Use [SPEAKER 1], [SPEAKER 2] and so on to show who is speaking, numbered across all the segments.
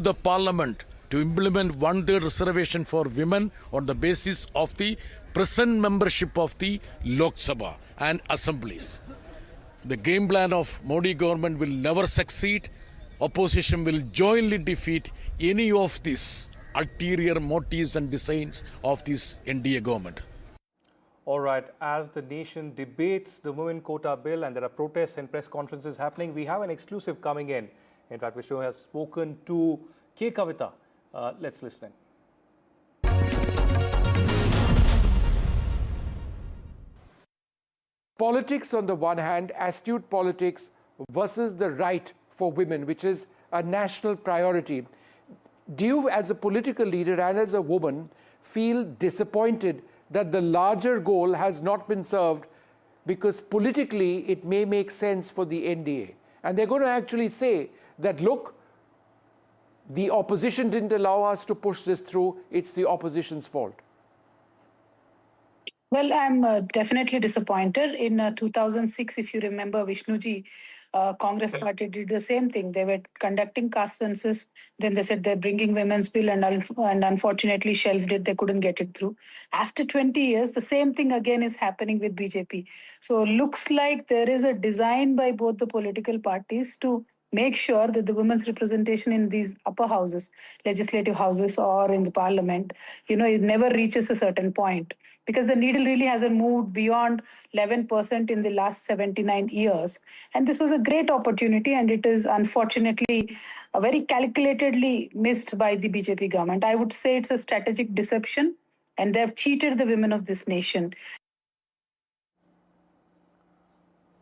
[SPEAKER 1] the parliament to implement one-third reservation for women on the basis of the present membership of the Lok Sabha and assemblies. The game plan of Modi government will never succeed. Opposition will jointly defeat any of these ulterior motives and designs of this NDA government.
[SPEAKER 2] All right, as the nation debates the women quota bill and there are protests and press conferences happening, we have an exclusive coming in. In fact, Vishnu has spoken to K. Kavita. Let's listen in.
[SPEAKER 3] Politics on the one hand, astute politics versus the right for women, which is a national priority. Do you, as a political leader and as a woman, feel disappointed that the larger goal has not been served because politically it may make sense for the NDA? And they're going to actually say that, look, the opposition didn't allow us to push this through, it's the opposition's fault.
[SPEAKER 4] Well, I'm definitely disappointed. In 2006, if you remember, Vishnuji, Congress party did the same thing. They were conducting caste census. Then they said they're bringing women's bill and unfortunately shelved it. They couldn't get it through. After 20 years, the same thing again is happening with BJP. So looks like there is a design by both the political parties to make sure that the women's representation in these upper houses, legislative houses or in the parliament, it never reaches a certain point. Because the needle really hasn't moved beyond 11% in the last 79 years. And this was a great opportunity, and it is unfortunately very calculatedly missed by the BJP government. I would say it's a strategic deception, and they have cheated the women of this nation.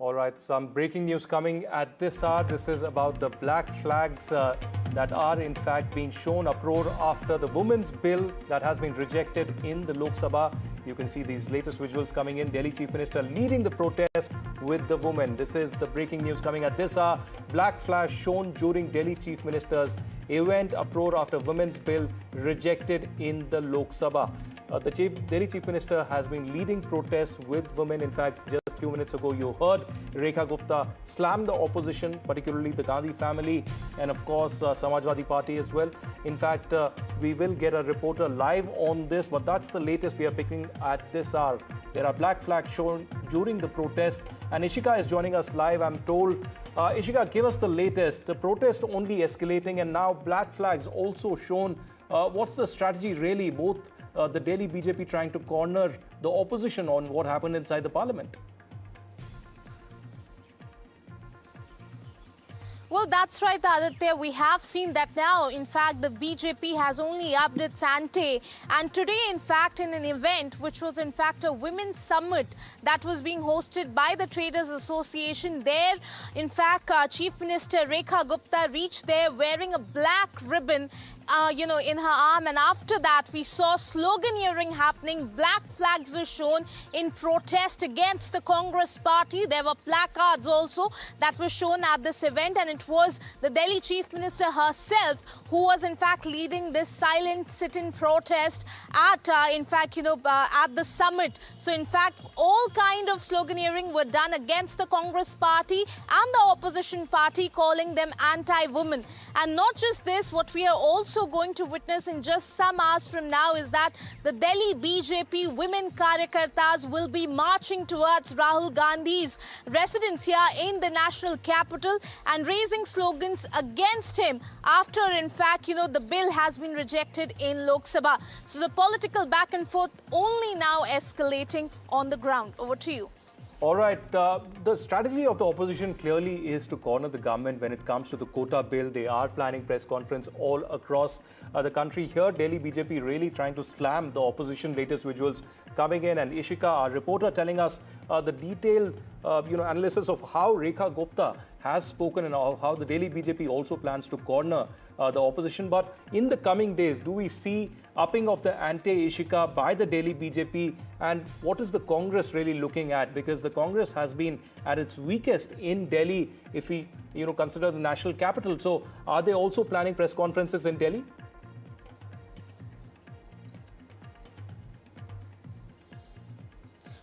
[SPEAKER 2] All right, some breaking news coming at this hour. This is about the black flags that are in fact being shown uproar after the women's bill that has been rejected in the Lok Sabha. You can see these latest visuals coming in. Delhi Chief Minister leading the protest with the women. This is the breaking news coming at this hour. Black flags shown during Delhi Chief Minister's event, uproar after women's bill rejected in the Lok Sabha. The Delhi Chief Minister has been leading protests with women. In fact, just a few minutes ago, you heard Rekha Gupta slam the opposition, particularly the Gandhi family and, of course, Samajwadi Party as well. In fact, we will get a reporter live on this, but that's the latest we are picking at this hour. There are black flags shown during the protest, and Ishika is joining us live, I'm told. Ishika, give us the latest. The protest only escalating, and now black flags also shown. What's the strategy really? Both the Delhi BJP trying to corner the opposition on what happened inside the parliament.
[SPEAKER 5] Well, that's right, Aditya. We have seen that now. In fact, the BJP has only upped its ante. And today, in fact, in an event which was in fact a women's summit that was being hosted by the Traders Association, there, in fact, Chief Minister Rekha Gupta reached there wearing a black ribbon in her arm, and after that we saw sloganeering happening. Black flags were shown in protest against the Congress party. There were placards also that were shown at this event, and it was the Delhi Chief Minister herself who was in fact leading this silent sit-in protest at at the summit. So in fact, all kind of sloganeering were done against the Congress party and the opposition party, calling them anti-women. And not just this, what we are also going to witness in just some hours from now is that the Delhi BJP women Karyakartas will be marching towards Rahul Gandhi's residence here in the national capital and raising slogans against him after, in fact, the bill has been rejected in Lok Sabha. So the political back and forth only now escalating on the ground. Over to you.
[SPEAKER 2] All right, the strategy of the opposition clearly is to corner the government when it comes to the quota bill. They are planning press conference all across the country. Here, Delhi BJP really trying to slam the opposition. Latest visuals coming in, and Ishika, our reporter, telling us the detailed analysis of how Rekha Gupta has spoken and how the Delhi BJP also plans to corner the opposition. But in the coming days, do we see upping of the ante, Ishika, by the Delhi BJP? And what is the Congress really looking at? Because the Congress has been at its weakest in Delhi, if we consider the national capital. So are they also planning press conferences in Delhi?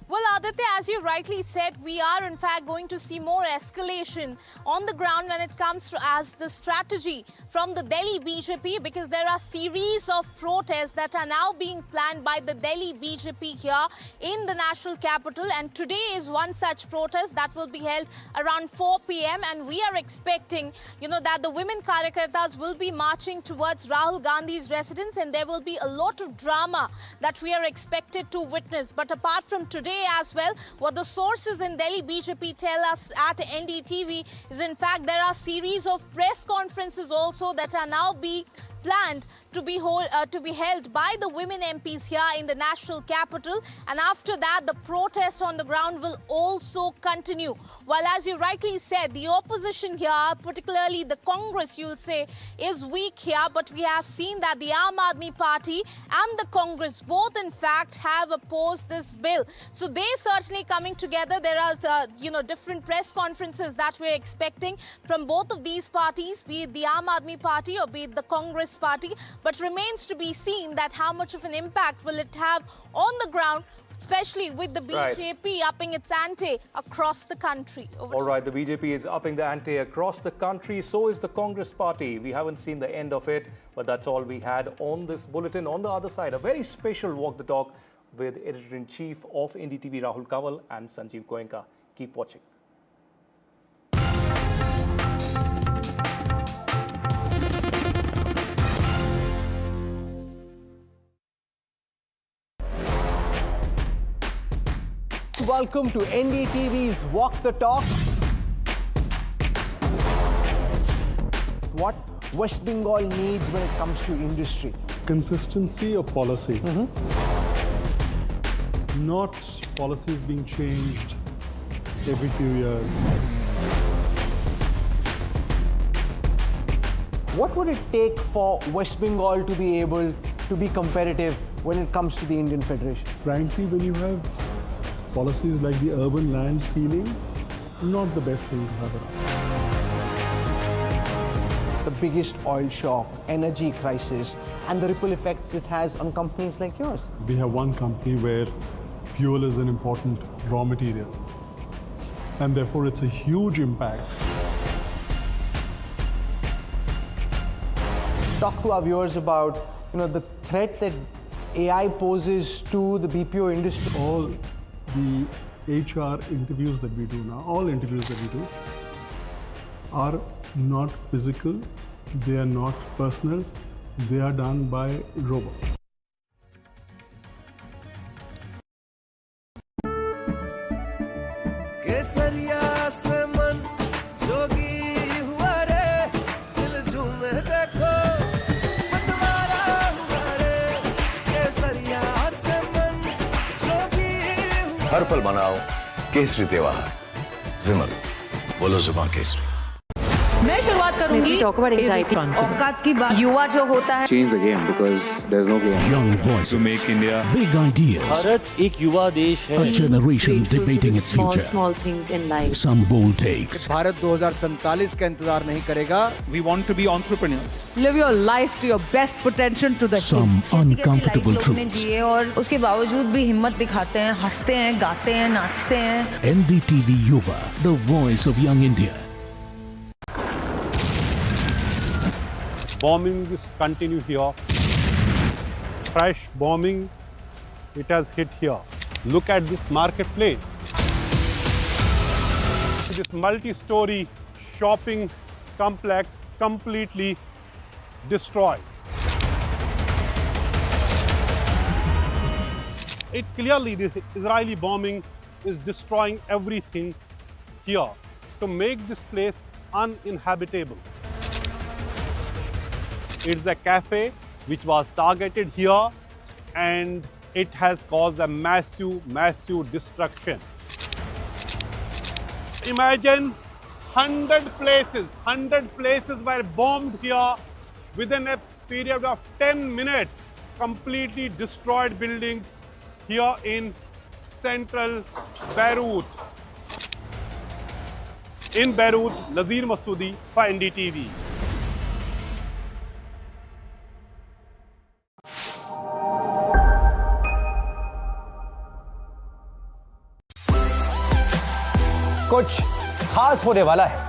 [SPEAKER 5] Well, Aditya, as you rightly said, we are in fact going to see more escalation on the ground when it comes to as the strategy from the Delhi BJP, because there are series of protests that are now being planned by the Delhi BJP here in the national capital, and today is one such protest that will be held around 4 p.m. and we are expecting, that the women Karyakartas will be marching towards Rahul Gandhi's residence, and there will be a lot of drama that we are expected to witness. But apart from today as well, what the sources in Delhi BJP tell us at NDTV is in fact there are series of press conferences also that are now being planned to be held by the women MPs here in the national capital, and after that the protest on the ground will also continue. While as you rightly said, the opposition here, particularly the Congress, you'll say, is weak here, but we have seen that the Aam Aadmi Party and the Congress both in fact have opposed this bill. So they certainly coming together. There are different press conferences that we're expecting from both of these parties, be it the Aam Aadmi Party or be it the Congress Party, but remains to be seen that how much of an impact will it have on the ground, especially with the BJP upping its ante across the country.
[SPEAKER 2] All right, the BJP is upping the ante across the country. So is the Congress Party. We haven't seen the end of it, but that's all we had on this bulletin. On the other side, a very special Walk the Talk with Editor-in-Chief of NDTV, Rahul Gandhi and Sanjeev Goenka. Keep watching.
[SPEAKER 6] Welcome to NDTV's Walk the Talk. What West Bengal needs when it comes to industry.
[SPEAKER 7] Consistency of policy. Not policies being changed every few years.
[SPEAKER 6] What would it take for West Bengal to be able to be competitive when it comes to the Indian Federation?
[SPEAKER 7] Frankly, when you have policies like the urban land ceiling, not the best thing to have around.
[SPEAKER 6] The biggest oil shock, energy crisis, and the ripple effects it has on companies like yours.
[SPEAKER 7] We have one company where fuel is an important raw material, and therefore it's a huge impact.
[SPEAKER 6] Talk to our viewers about the threat that AI poses to the BPO industry.
[SPEAKER 7] All the HR interviews that we do now, all interviews that we do, are not physical, they are not personal, they are done by robots.
[SPEAKER 8] हर पल मनाओ केसरी त्योहार। विमल, बोलो जुबान केसरी।
[SPEAKER 9] मैं शुरुआत करूंगी औकात की बात। युवा जो होता है
[SPEAKER 10] change the game because there's no game.
[SPEAKER 11] Young voices
[SPEAKER 10] To make India
[SPEAKER 11] big ideas.
[SPEAKER 10] Bharat एक युवा देश है.
[SPEAKER 11] A generation debating its future.
[SPEAKER 9] small things in life.
[SPEAKER 11] Some bold takes.
[SPEAKER 12] Bharat 2047 का इंतजार नहीं करेगा.
[SPEAKER 10] We want to be entrepreneurs.
[SPEAKER 9] Live your life to your best potential to the
[SPEAKER 11] Some uncomfortable truths.
[SPEAKER 9] जिए और उसके बावजूद भी हिम्मत दिखाते हैं, हंसते हैं, गाते हैं, नाचते हैं.
[SPEAKER 11] NDTV Yuva, the voice of young India.
[SPEAKER 7] Bombings continue here. Fresh bombing, it has hit here. Look at this marketplace. This multi-story shopping complex completely destroyed. It clearly, the Israeli bombing is destroying everything here to make this place uninhabitable. It's a cafe which was targeted here, and it has caused a massive destruction. Imagine 100 places were bombed here within a period of 10 minutes, completely destroyed buildings here in central Beirut. In Beirut, Nazir Masoodi for NDTV.
[SPEAKER 6] कुछ खास होने वाला है।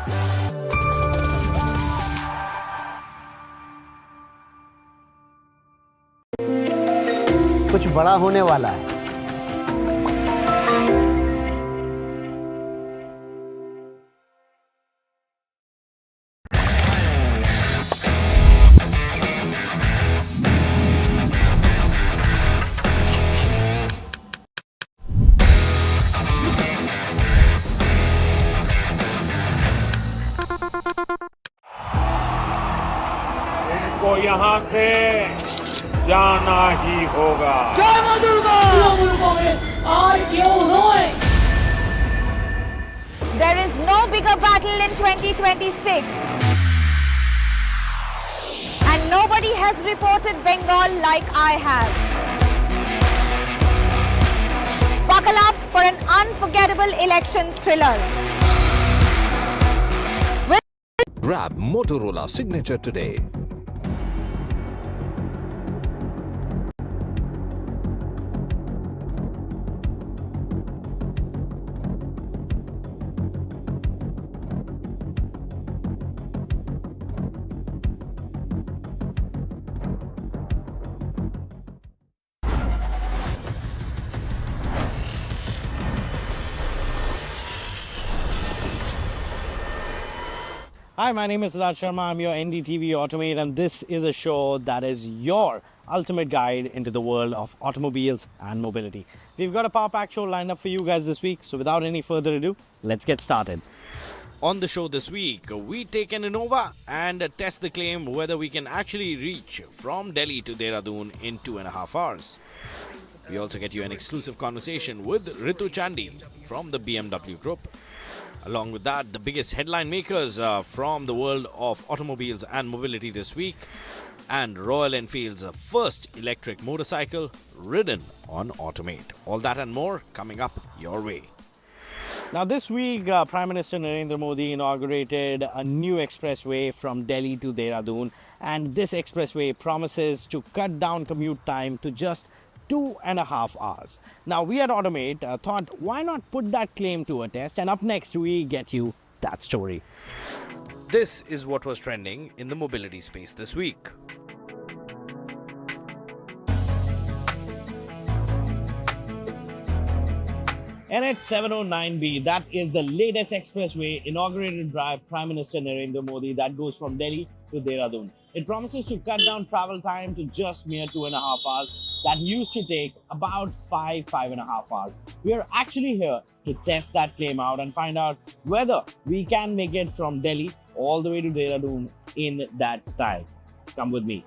[SPEAKER 12] कुछ बड़ा होने वाला है।
[SPEAKER 10] इनको यहाँ से जाना ही होगा।
[SPEAKER 5] There is no bigger battle in 2026. And nobody has reported Bengal like I have. Buckle up for an unforgettable election thriller.
[SPEAKER 8] Grab Motorola Signature today.
[SPEAKER 13] Hi, my name is Siddharth Sharma. I'm your NDTV Automotive, and this is a show that is your ultimate guide into the world of automobiles and mobility. We've got a power-packed show lined up for you guys this week, so without any further ado, let's get started. On the show this week, we take an Innova and test the claim whether we can actually reach from Delhi to Dehradun in 2.5 hours. We also get you an exclusive conversation with Ritu Chandy from the BMW Group. Along with that, the biggest headline makers from the world of automobiles and mobility this week, and Royal Enfield's first electric motorcycle ridden on Automate. All that and more coming up your way. Now this week, Prime Minister Narendra Modi inaugurated a new expressway from Delhi to Dehradun, and this expressway promises to cut down commute time to just 2.5 hours. Now we at Automate thought, why not put that claim to a test? And up next, we get you that story. This is what was trending in the mobility space this week. NH 709B, that is the latest expressway inaugurated by Prime Minister Narendra Modi that goes from Delhi to Dehradun. It promises to cut down travel time to just mere 2.5 hours. That used to take about 5.5 hours. We are actually here to test that claim out and find out whether we can make it from Delhi all the way to Dehradun in that time. Come with me.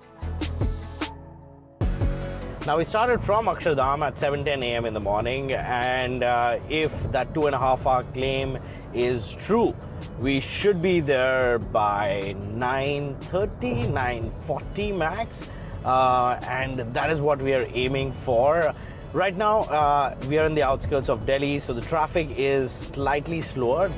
[SPEAKER 13] Now we started from Akshardham at 7:10 a.m. in the morning, and if that 2.5 hour claim is true, we should be there by 9:30, 9:40 max, and that is what we are aiming for. Right now, we are in the outskirts of Delhi, so the traffic is slightly slower.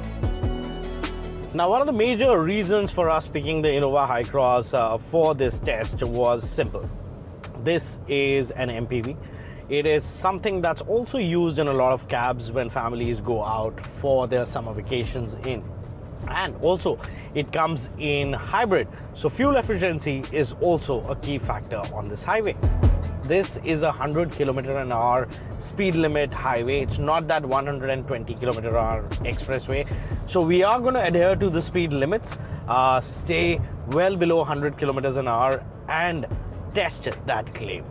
[SPEAKER 13] Now, one of the major reasons for us picking the Innova Hi-Cross for this test was simple. This is an MPV. It is something that's also used in a lot of cabs when families go out for their summer vacations in. And also, it comes in hybrid, so fuel efficiency is also a key factor on this highway. This is a 100 km/h speed limit highway. It's not that 120 km/h expressway. So we are going to adhere to the speed limits, stay well below 100 km/h and test that claim.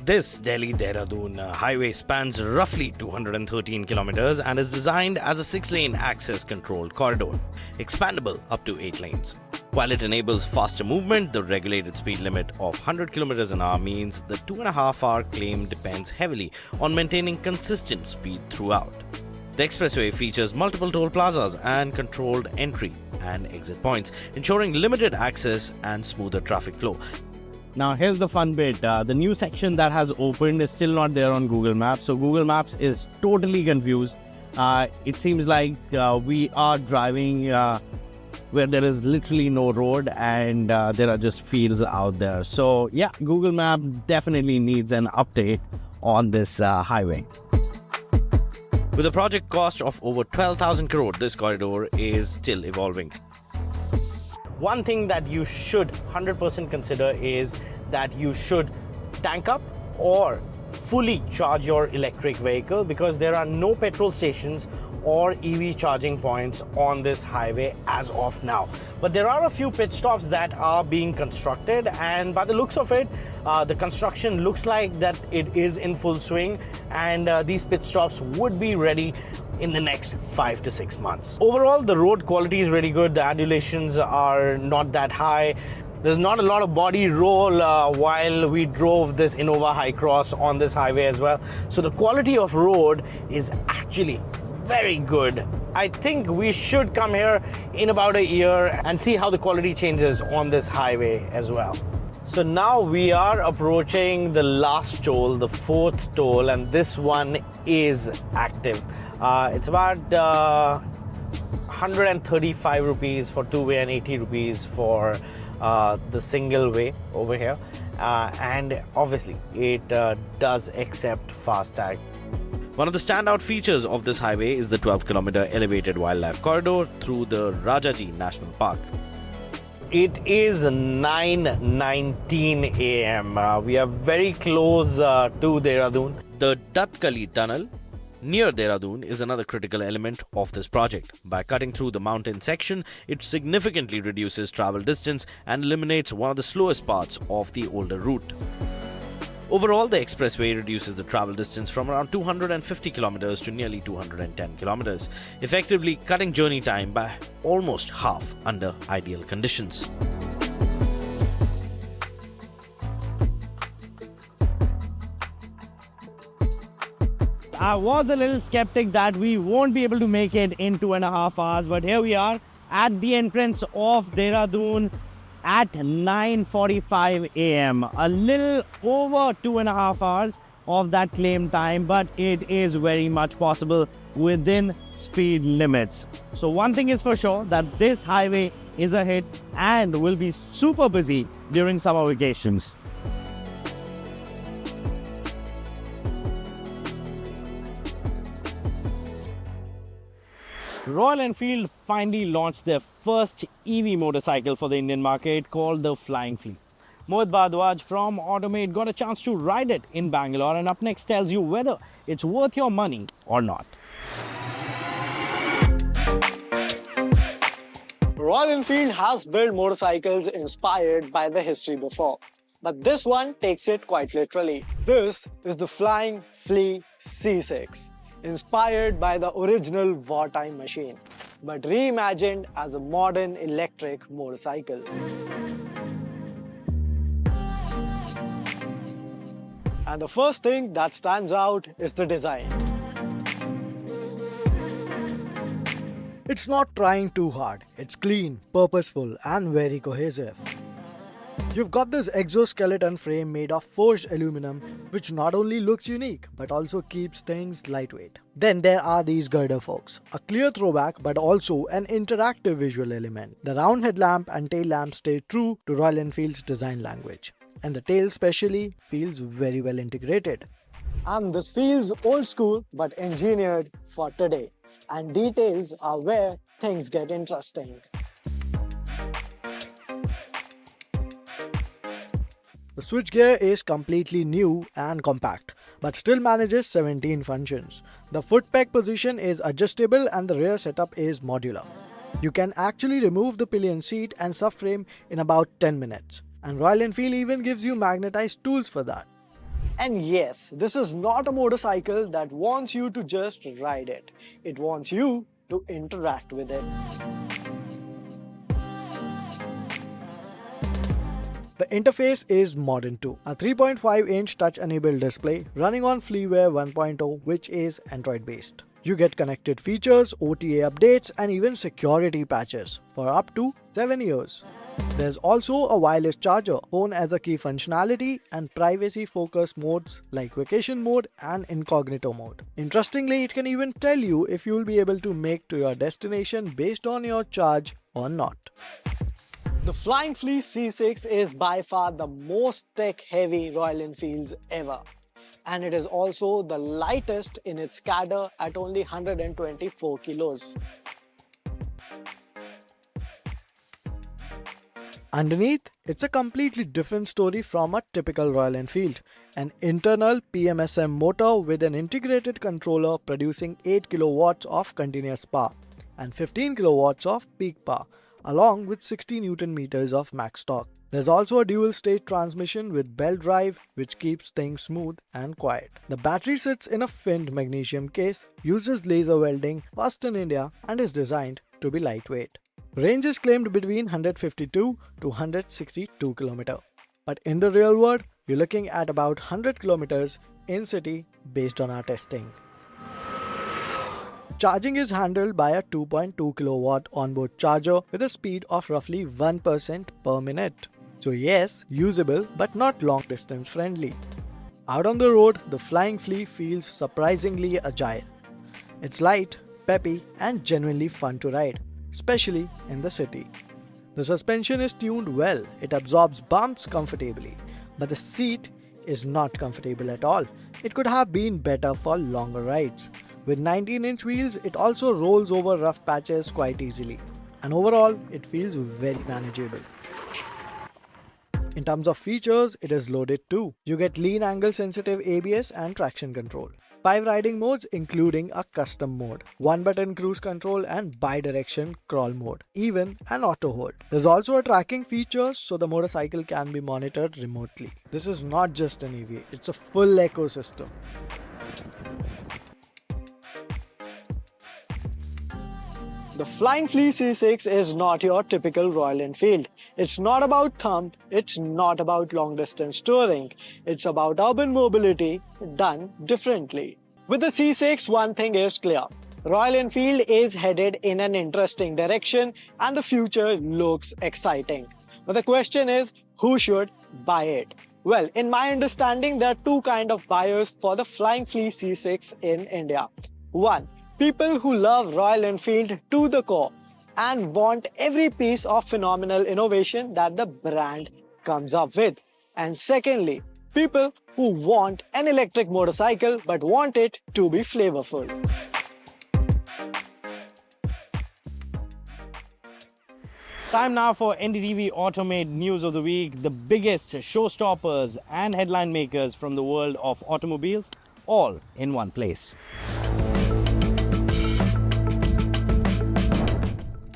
[SPEAKER 13] This Delhi-Dehradun highway spans roughly 213 kilometers and is designed as a 6-lane access-controlled corridor, expandable up to 8 lanes. While it enables faster movement, the regulated speed limit of 100 km/h means the 2.5 hour claim depends heavily on maintaining consistent speed throughout. The expressway features multiple toll plazas and controlled entry and exit points, ensuring limited access and smoother traffic flow. Now here's the fun bit. The new section that has opened is still not there on Google Maps. So Google Maps is totally confused. It seems like we are driving where there is literally no road and there are just fields out there. So yeah, Google Maps definitely needs an update on this highway. With a project cost of over 12,000 crore, this corridor is still evolving. One thing that you should 100% consider is that you should tank up or fully charge your electric vehicle, because there are no petrol stations or EV charging points on this highway as of now. But there are a few pit stops that are being constructed, and by the looks of it, the construction looks like that it is in full swing, and these pit stops would be ready in the next 5 to 6 months. Overall, the road quality is really good. The adulations are not that high. There's not a lot of body roll while we drove this Innova High Cross on this highway as well. So the quality of road is actually very good. I think we should come here in about a year and see how the quality changes on this highway as well. So now we are approaching the last toll, the 4th toll, and this one is active. It's about 135 rupees for two-way and 80 rupees for the single way over here. And obviously it does accept FASTag. One of the standout features of this highway is the 12-kilometer elevated wildlife corridor through the Rajaji National Park. It is 9:19 a.m. We are very close to Dehradun. The Datkali Tunnel near Dehradun is another critical element of this project. By cutting through the mountain section, it significantly reduces travel distance and eliminates one of the slowest parts of the older route. Overall, the expressway reduces the travel distance from around 250 kilometers to nearly 210 kilometers, effectively cutting journey time by almost half under ideal conditions.
[SPEAKER 14] I was a little skeptic that we won't be able to make it in 2.5 hours, but here we are at the entrance of Dehradun at 9:45 a.m. A little over 2.5 hours of that claimed time, but it is very much possible within speed limits. So one thing is for sure, that this highway is a hit and will be super busy during summer vacations. Royal Enfield finally launched their first EV motorcycle for the Indian market, called the Flying Flea. Mohit Bhardwaj from Automotive got a chance to ride it in Bangalore, and up next tells you whether it's worth your money or not.
[SPEAKER 15] Royal Enfield has built motorcycles inspired by the history before, but this one takes it quite literally. This is the Flying Flea C6. Inspired by the original wartime machine, but reimagined as a modern electric motorcycle. And the first thing that stands out is the design.
[SPEAKER 12] It's not trying too hard. It's clean, purposeful, and very cohesive. You've got this exoskeleton frame made of forged aluminum, which not only looks unique, but also keeps things lightweight. Then there are these girder forks, a clear throwback but also an interactive visual element. The round headlamp and tail lamp stay true to Royal Enfield's design language, and the tail especially feels very well integrated.
[SPEAKER 15] And this feels old school but engineered for today, and details are where things get interesting.
[SPEAKER 12] The switchgear is completely new and compact, but still manages 17 functions. The foot peg position is adjustable and the rear setup is modular. You can actually remove the pillion seat and subframe in about 10 minutes. And Royal Enfield even gives you magnetized tools for that.
[SPEAKER 15] And yes, this is not a motorcycle that wants you to just ride it. It wants you to interact with it.
[SPEAKER 12] The interface is modern too. A 3.5-inch touch-enabled display running on FleaWare 1.0, which is Android-based. You get connected features, OTA updates, and even security patches for up to 7 years. There's also a wireless charger, phone as a key functionality, and privacy-focused modes like vacation mode and incognito mode. Interestingly, it can even tell you if you'll be able to make to your destination based on your charge or not.
[SPEAKER 15] The Flying Flea C6 is by far the most tech-heavy Royal Enfields ever. and it is also the lightest in its cadre at only 124 kilos. Underneath, it's a completely different story from a typical Royal Enfield. An internal PMSM motor with an integrated controller producing 8 kilowatts of continuous power and 15 kilowatts of peak power, along with 60 Newton meters of max torque. There's also a dual-stage transmission with belt drive, which keeps things smooth and quiet. The battery sits in a finned magnesium case, uses laser welding, first in India, and is designed to be lightweight. Range is claimed between 152 to 162 km. But in the real world, you're looking at about 100 km in city based on our testing. Charging is handled by a 2.2 kilowatt onboard charger with a speed of roughly 1% per minute. So yes, usable but not long distance friendly. Out on the road, the Flying Flea feels surprisingly agile. It's light, peppy and genuinely fun to ride, especially in the city. The suspension is tuned well, it absorbs bumps comfortably, but the seat is not comfortable at all. It could have been better for longer rides. With 19-inch wheels, it also rolls over rough patches quite easily, and overall, it feels very manageable. In terms of features, it is loaded too. You get lean angle sensitive ABS and traction control. 5 riding modes including a custom mode, 1-button cruise control and bi-direction crawl mode, even an auto hold. There's also a tracking feature so the motorcycle can be monitored remotely. This is not just an EV, it's a full ecosystem. The Flying Flea C6 is not your typical Royal Enfield. It's not about thump, it's not about long distance touring. It's about urban mobility done differently. With the C6, one thing is clear. Royal Enfield is headed in an interesting direction and the future looks exciting. But the question is, who should buy it? Well, in my understanding, there are two kinds of buyers for the Flying Flea C6 in India. One, people who love Royal Enfield to the core and want every piece of phenomenal innovation that the brand comes up with. And secondly, people who want an electric motorcycle but want it to be flavorful.
[SPEAKER 14] Time now for NDTV Automate News of the Week, the biggest showstoppers and headline makers from the world of automobiles, all in one place.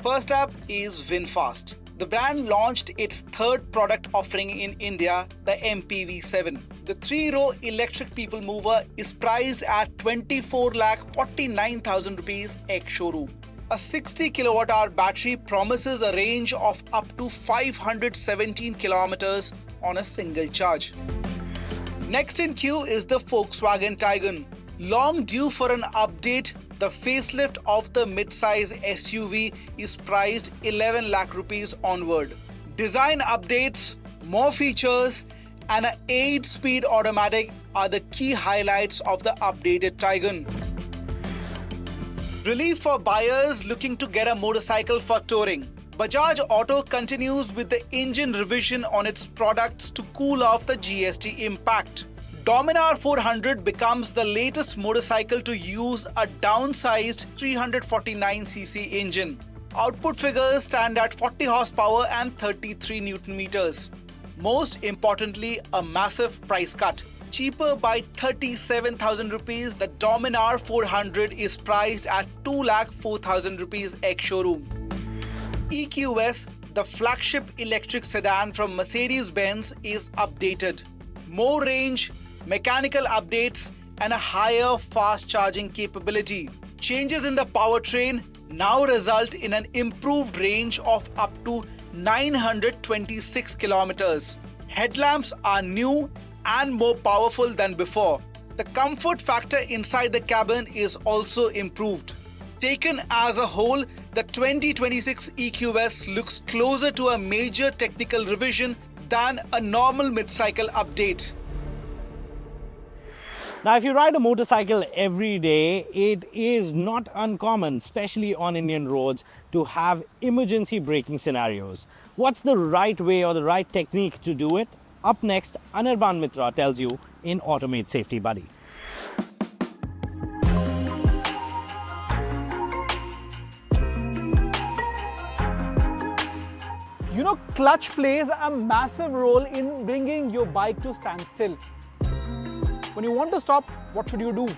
[SPEAKER 16] First up is VinFast. The brand launched its third product offering in India, the MPV7. The 3-row electric people mover is priced at 24,49,000 rupees ex-showroom. A 60 kilowatt-hour battery promises a range of up to 517 kilometers on a single charge. Next in queue is the Volkswagen Tiguan. Long due for an update, the facelift of the mid-size SUV is priced 11 lakh rupees onward. Design updates, more features, and an 8-speed automatic are the key highlights of the updated Tiguan. Relief for buyers looking to get a motorcycle for touring. Bajaj Auto continues with the engine revision on its products to cool off the GST impact. Dominar 400 becomes the latest motorcycle to use a downsized 349cc engine. Output figures stand at 40 horsepower and 33 Newton meters. Most importantly, a massive price cut. Cheaper by 37,000 rupees, the Dominar 400 is priced at 2,04,000 rupees ex-showroom. EQS, the flagship electric sedan from Mercedes-Benz, is updated. More range, mechanical updates, and a higher fast charging capability. Changes in the powertrain now result in an improved range of up to 926 kilometers. Headlamps are new and more powerful than before. The comfort factor inside the cabin is also improved. Taken as a whole, the 2026 EQS looks closer to a major technical revision than a normal mid-cycle update.
[SPEAKER 14] Now, if you ride a motorcycle every day, it is not uncommon, especially on Indian roads, to have emergency braking scenarios. What's the right way or the right technique to do it? Up next, Anirban Mitra tells you in Automate Safety Buddy.
[SPEAKER 16] You know, clutch plays a massive role in bringing your bike to standstill. When you want to stop, what should you do?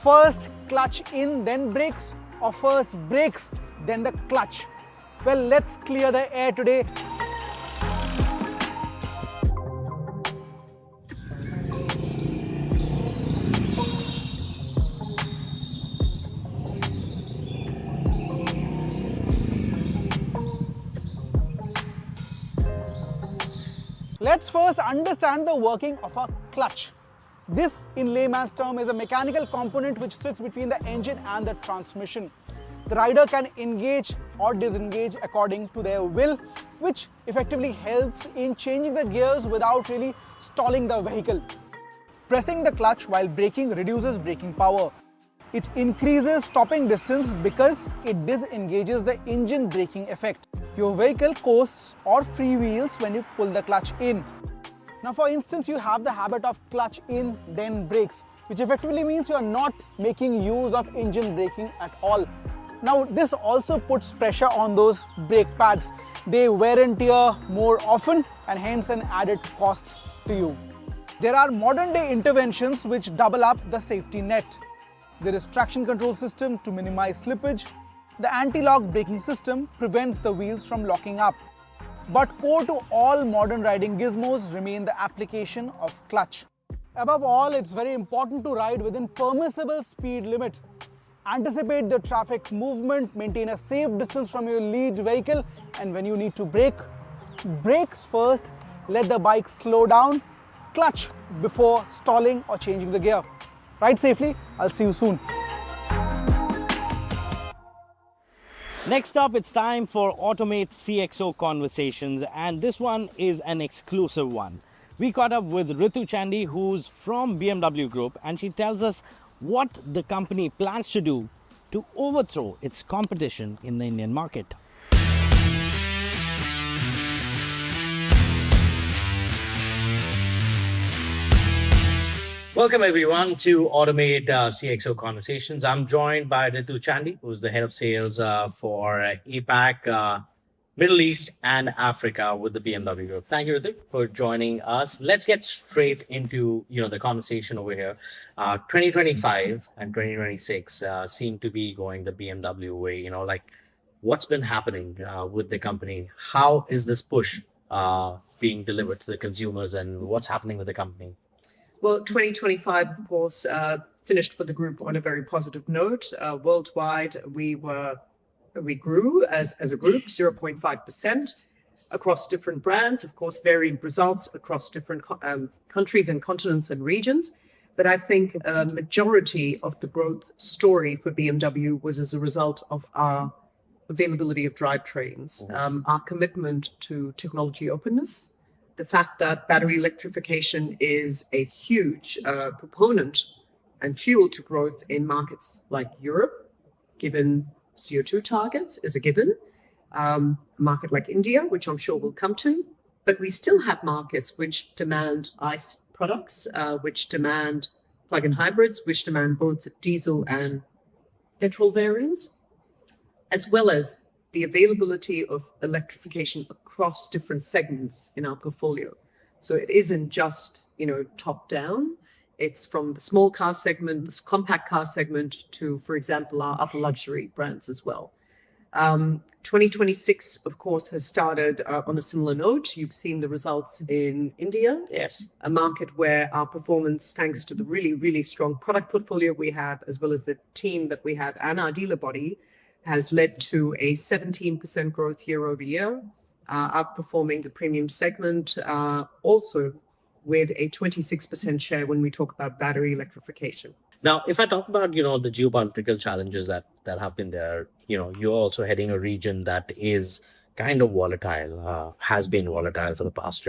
[SPEAKER 16] First clutch in, then brakes, or first brakes, then the clutch? Well, let's clear the air today. Let's first understand the working of a clutch. This, in layman's term, is a mechanical component which sits between the engine and the transmission. The rider can engage or disengage according to their will, which effectively helps in changing the gears without really stalling the vehicle. Pressing the clutch while braking reduces braking power. It increases stopping distance because it disengages the engine braking effect. Your vehicle coasts or freewheels when you pull the clutch in. Now, for instance, you have the habit of clutch in, then brakes, which effectively means you are not making use of engine braking at all. Now, this also puts pressure on those brake pads. They wear and tear more often and hence an added cost to you. There are modern day interventions which double up the safety net. There is traction control system to minimize slippage. The anti-lock braking system prevents the wheels from locking up. But core to all modern riding gizmos remain the application of clutch. Above all, it's very important to ride within permissible speed limit. Anticipate the traffic movement, maintain a safe distance from your lead vehicle, and when you need to brake, brakes first, let the bike slow down, clutch before stalling or changing the gear. Ride safely. I'll see you soon.
[SPEAKER 14] Next up, it's time for Automate CXO Conversations, and this one is an exclusive one. We caught up with Ritu Chandy, who's from BMW Group, and she tells us what the company plans to do to overthrow its competition in the Indian market. Welcome everyone to Automate CXO Conversations. I'm joined by Ritu Chandy, who's the head of sales for APAC, Middle East and Africa with the BMW Group. Thank you, Ritu, for joining us. Let's get straight into the conversation over here. 2025 and 2026 seem to be going the BMW way. What's been happening with the company? How is this push being delivered to the consumers, and what's happening with the company?
[SPEAKER 17] Well, 2025, of course, finished for the group on a very positive note. Worldwide, we grew as a group 0.5% across different brands, of course, varied results across different countries and continents and regions. But I think a majority of the growth story for BMW was as a result of our availability of drivetrains, our commitment to technology openness, the fact that battery electrification is a huge proponent and fuel to growth in markets like Europe, given CO2 targets is a given, a market like India, which I'm sure we'll come to, but we still have markets which demand ICE products, which demand plug-in hybrids, which demand both diesel and petrol variants, as well as the availability of electrification across different segments in our portfolio. So it isn't just, top down. It's from the small car segment, the compact car segment, to, for example, our upper luxury brands as well. 2026, of course, has started on a similar note. You've seen the results in India.
[SPEAKER 14] Yes.
[SPEAKER 17] A market where our performance, thanks to the really, really strong product portfolio we have, as well as the team that we have and our dealer body, has led to a 17% growth year over year, outperforming the premium segment, also with a 26% share when we talk about battery electrification.
[SPEAKER 14] Now, if I talk about, the geopolitical challenges that have been there, you're also heading a region that is kind of volatile, has been volatile for the past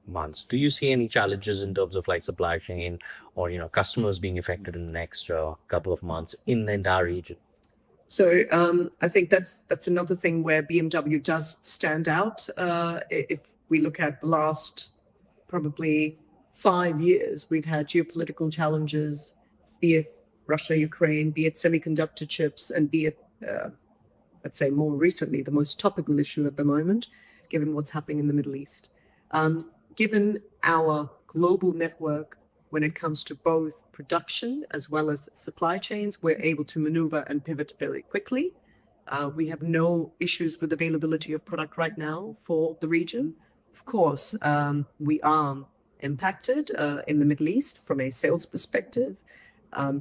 [SPEAKER 14] months. Do you see any challenges in terms of supply chain or, customers being affected in the next couple of months in the entire region?
[SPEAKER 17] So I think that's another thing where BMW does stand out. If we look at the last probably 5 years, we've had geopolitical challenges, be it Russia, Ukraine, be it semiconductor chips, and be it, let's say more recently, the most topical issue at the moment, given what's happening in the Middle East. Given our global network, when it comes to both production as well as supply chains, we're able to maneuver and pivot very quickly. We have no issues with availability of product right now for the region. Of course, we are impacted in the Middle East from a sales perspective,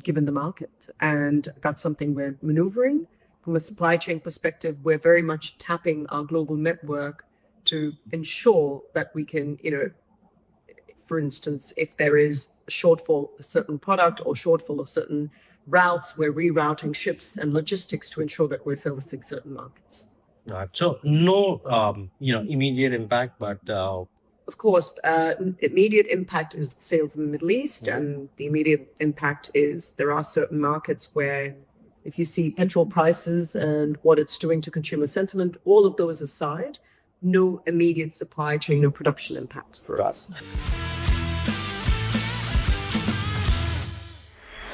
[SPEAKER 17] given the market. And that's something we're maneuvering. From a supply chain perspective, we're very much tapping our global network to ensure that we can, for instance, if there is a shortfall of a certain product or shortfall of certain routes, we're rerouting ships and logistics to ensure that we're servicing certain markets.
[SPEAKER 13] Right. So no, immediate impact, but
[SPEAKER 17] of course, immediate impact is sales in the Middle East, and the immediate impact is there are certain markets where, if you see petrol prices and what it's doing to consumer sentiment, all of those aside, no immediate supply chain, no production impact for us.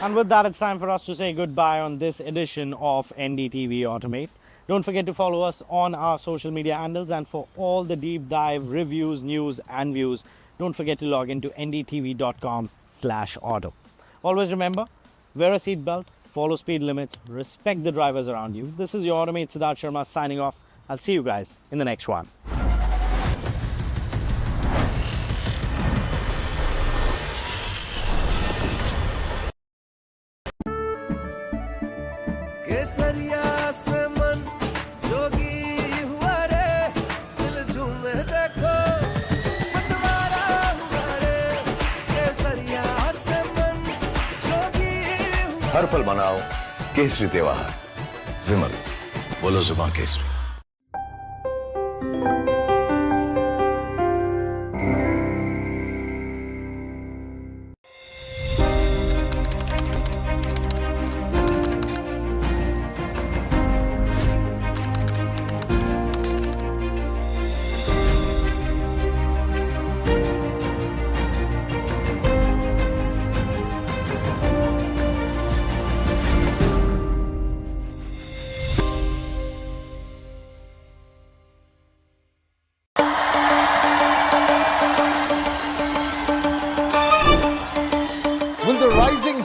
[SPEAKER 14] And with that, it's time for us to say goodbye on this edition of NDTV Automate. Don't forget to follow us on our social media handles, and for all the deep dive reviews, news and views, don't forget to log into ndtv.com/auto. Always remember, wear a seatbelt, follow speed limits, respect the drivers around you. This is your Automate Siddharth Sharma signing off. I'll see you guys in the next one.
[SPEAKER 8] हर पल मनाओ केसरी त्योहार। विमल, बोलो जुबान Kesari.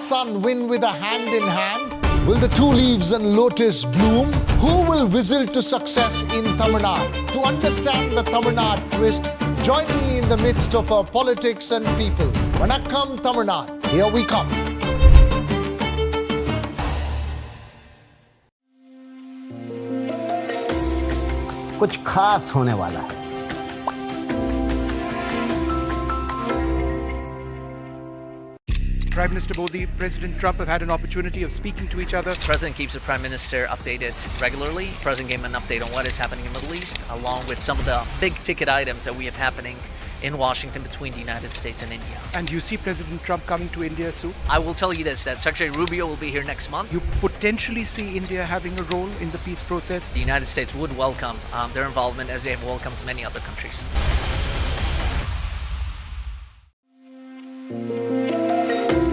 [SPEAKER 18] Sun win with a hand in hand? Will the two leaves and lotus bloom? Who will whistle to success in Tamil Nadu? To understand the Tamil Nadu twist, join me in the midst of our politics and people. Vanakkam Tamil Nadu, here we come.
[SPEAKER 6] कुछ खास होने वाला है।
[SPEAKER 19] Prime Minister Modi, President Trump have had an opportunity of speaking to each other.
[SPEAKER 20] The President keeps the Prime Minister updated regularly. The President gave him an update on what is happening in the Middle East, along with some of the big ticket items that we have happening in Washington between the United States and India.
[SPEAKER 19] And you see President Trump coming to India soon?
[SPEAKER 20] I will tell you this, that Secretary Rubio will be here next month.
[SPEAKER 19] You potentially see India having a role in the peace process?
[SPEAKER 20] The United States would welcome their involvement, as they have welcomed many other countries.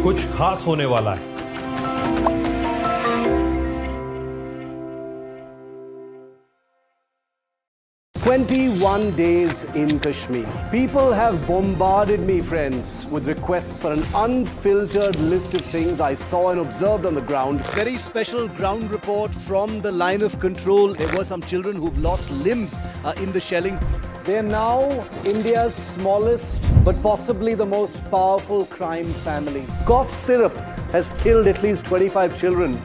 [SPEAKER 21] कुछ खास होने वाला है।
[SPEAKER 22] "21 days in Kashmir. People have bombarded me, friends, with requests for an unfiltered list of things I saw and observed on the ground."
[SPEAKER 23] Very special ground report from the line of control. There were some children who've lost limbs in the shelling.
[SPEAKER 22] They're now India's smallest but possibly the most powerful crime family. Cough syrup has killed at least 25 children.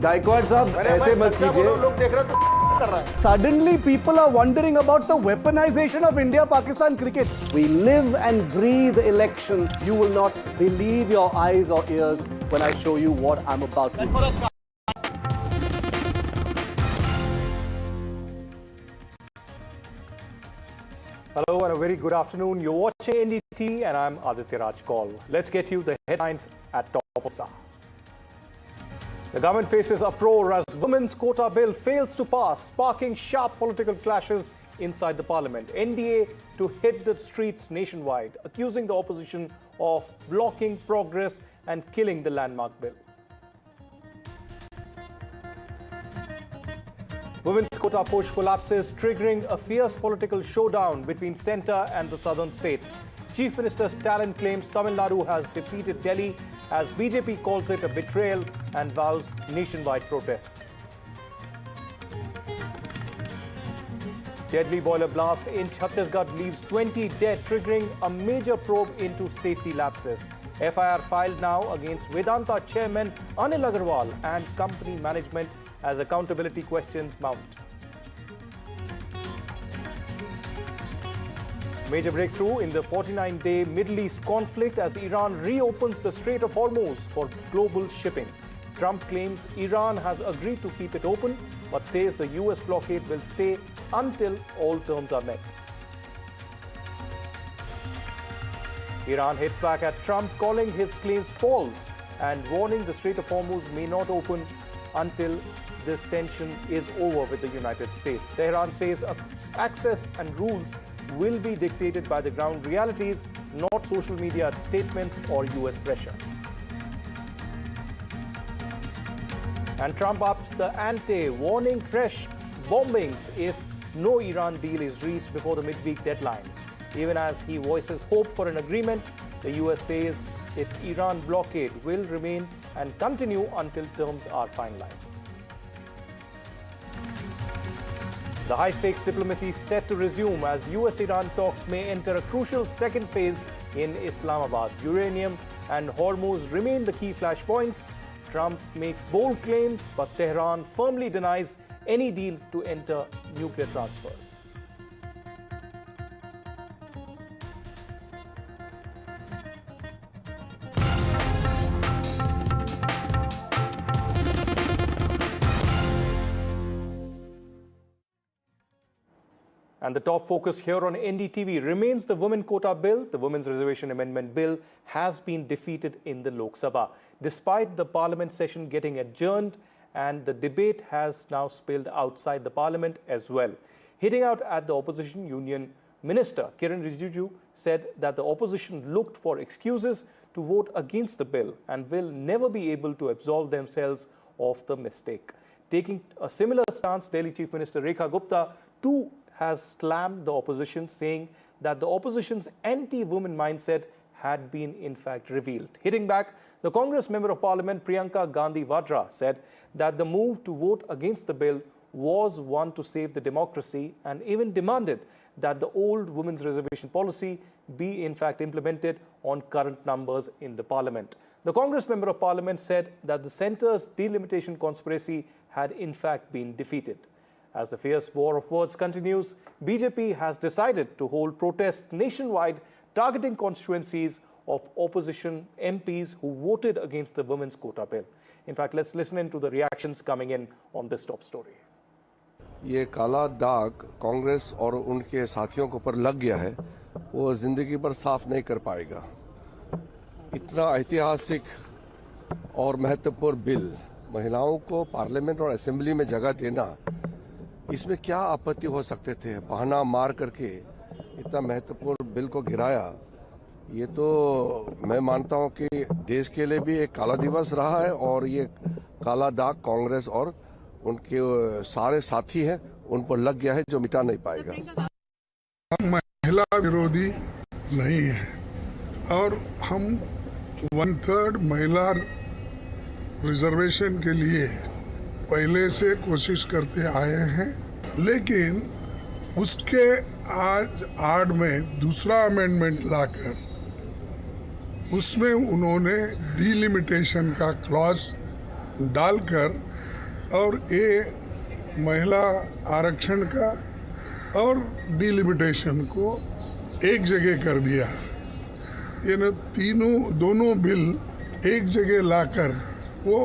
[SPEAKER 22] Gaikwad sahab, aise mat kijiye. Suddenly people are wondering about the weaponization of India-Pakistan cricket. We live and breathe elections. You will not believe your eyes or ears when I show you what I'm about to do.
[SPEAKER 2] Hello and a very good afternoon. You're watching NDTV and I'm Aditya Raj Kaul. Let's get you the headlines at top of the hour. The government faces uproar as women's quota bill fails to pass, sparking sharp political clashes inside the parliament. NDA to hit the streets nationwide, accusing the opposition of blocking progress and killing the landmark bill. Women's quota push collapses, triggering a fierce political showdown between centre and the southern states. Chief Minister Stalin claims Tamil Nadu has defeated Delhi as BJP calls it a betrayal and vows nationwide protests. Deadly boiler blast in Chhattisgarh leaves 20 dead, triggering a major probe into safety lapses. FIR filed now against Vedanta chairman Anil Agarwal and company management as accountability questions mount. Major breakthrough in the 49-day Middle East conflict as Iran reopens the Strait of Hormuz for global shipping. Trump claims Iran has agreed to keep it open, but says the US blockade will stay until all terms are met. Iran hits back at Trump, calling his claims false and warning the Strait of Hormuz may not open until this tension is over with the United States. Tehran says access and rules will be dictated by the ground realities, not social media statements or US pressure. And Trump ups the ante, warning fresh bombings if no Iran deal is reached before the midweek deadline. Even as he voices hope for an agreement, the US says its Iran blockade will remain and continue until terms are finalized. The high-stakes diplomacy set to resume as US-Iran talks may enter a crucial second phase in Islamabad. Uranium and Hormuz remain the key flashpoints. Trump makes bold claims, but Tehran firmly denies any deal to enter nuclear transfers. And the top focus here on NDTV remains the Women Quota Bill. The Women's Reservation Amendment Bill has been defeated in the Lok Sabha, despite the Parliament session getting adjourned, and the debate has now spilled outside the Parliament as well. Hitting out at the Opposition Union Minister, Kiran Rijiju said that the opposition looked for excuses to vote against the bill and will never be able to absolve themselves of the mistake. Taking a similar stance, Delhi Chief Minister Rekha Gupta too has slammed the opposition, saying that the opposition's anti-women mindset had been in fact revealed. Hitting back, the Congress Member of Parliament Priyanka Gandhi Vadra said that the move to vote against the bill was one to save the democracy, and even demanded that the old women's reservation policy be in fact implemented on current numbers in the Parliament. The Congress Member of Parliament said that the centre's delimitation conspiracy had in fact been defeated. As the fierce war of words continues, BJP has decided to hold protests nationwide targeting constituencies of opposition MPs who voted against the women's quota bill. In fact, let's listen in to the reactions coming in on this top story.
[SPEAKER 1] ये काला दाग कांग्रेस और उनके साथियों के ऊपर लग गया है, वो जिंदगी पर साफ नहीं कर पाएगा। इतना ऐतिहासिक और महत्वपूर्ण बिल, महिलाओं को पार्लियामेंट और असेंबली में जगह देना, इसमें क्या आपत्ति हो सकते थे? बहाना मार करके इतना महत्वपूर्ण बिल को गिराया, ये तो मैं मानता हूं कि देश के लिए भी एक काला दिवस रहा है, और ये काला दाग कांग्रेस और उनके सारे साथी हैं उन पर लग गया है, जो मिटा नहीं पाएगा।
[SPEAKER 3] हम महिला विरोधी नहीं है और हम 1/3 महिला रिजर्वेशन के लिए पहले से कोशिश करते आए हैं, लेकिन उसके आज आड़ में दूसरा अमेंडमेंट लाकर उसमें उन्होंने डिलिमिटेशन का क्लॉज डालकर और ये महिला आरक्षण का और डिलिमिटेशन को एक जगह कर दिया। ये दोनों बिल एक जगह लाकर वो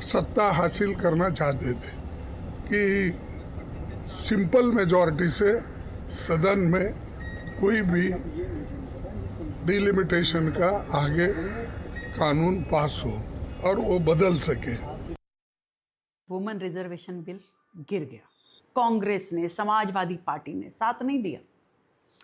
[SPEAKER 3] सत्ता हासिल करना चाहते थे कि सिंपल मेजॉरिटी से सदन में कोई भी डिलिमिटेशन का आगे कानून पास हो और वो बदल सके।
[SPEAKER 4] वुमेन रिजर्वेशन बिल गिर गया। कांग्रेस ने, समाजवादी पार्टी ने साथ नहीं दिया।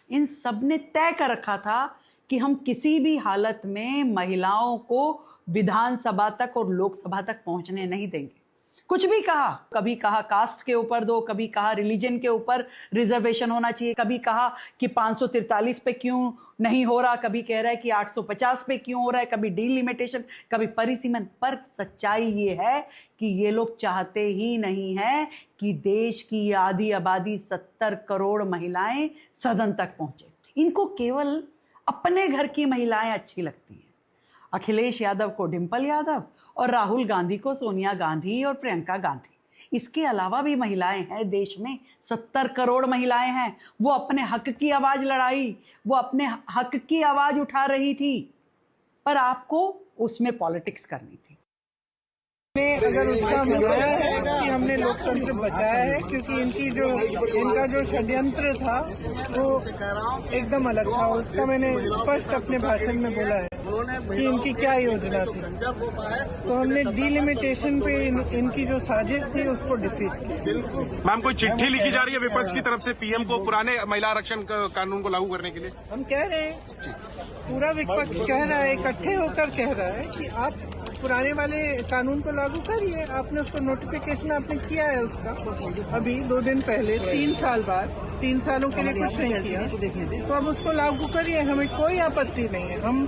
[SPEAKER 4] इन सब ने तय कर रखा था कि हम किसी भी हालत में महिलाओं को विधानसभा तक और लोकसभा तक पहुंचने नहीं देंगे। कुछ भी कहा, कभी कहा कास्ट के ऊपर दो, कभी कहा रिलीजन के ऊपर रिजर्वेशन होना चाहिए, कभी कहा कि 543 पे क्यों नहीं हो रहा, कभी कह रहा है कि 850 पे क्यों हो रहा है, कभी डिलिमिटेशन, कभी परिसीमन। पर सच्चाई ये है कि ये लोग चाहते ही नहीं है कि देश की आधी आबादी 70 करोड़ महिलाएं सदन तक पहुंचे। इनको केवल अपने घर की महिलाएं अच्छी लगती हैं। अखिलेश यादव को डिंपल यादव और राहुल गांधी को सोनिया गांधी और प्रियंका गांधी। इसके अलावा भी महिलाएं हैं देश में, 70 करोड़ महिलाएं हैं। वो अपने हक की आवाज लड़ाई, वो अपने हक की आवाज उठा रही थी, पर आपको उसमें पॉलिटिक्स करनी थी।
[SPEAKER 9] अगर उसका मनाया है कि हमने लोकतंत्र बचाया है, क्योंकि इनका जो षड्यंत्र था वो एकदम अलग था। उसका मैंने स्पष्ट अपने भाषण में बोला है कि इनकी क्या योजना थी। तो हमने डिलिमिटेशन पे इनकी जो साजिश थी उसको डिफीट किया।
[SPEAKER 11] मैम, कोई चिट्ठी लिखी जा रही है विपक्ष की तरफ से पीएम को पुराने महिला आरक्षण कानून को लागू करने के लिए?
[SPEAKER 9] हम कह रहे हैं, पूरा विपक्ष कह रहा है, इकट्ठे होकर कह रहा है कि आप पुराने वाले कानून को लागू करिए। आपने उसको नोटिफिकेशन आपने किया है उसका अभी 2 दिन पहले, 3 साल बाद, 3 सालों के लिए कुछ नहीं किया, तो अब उसको लागू करिए, हमें कोई आपत्ति नहीं है। हम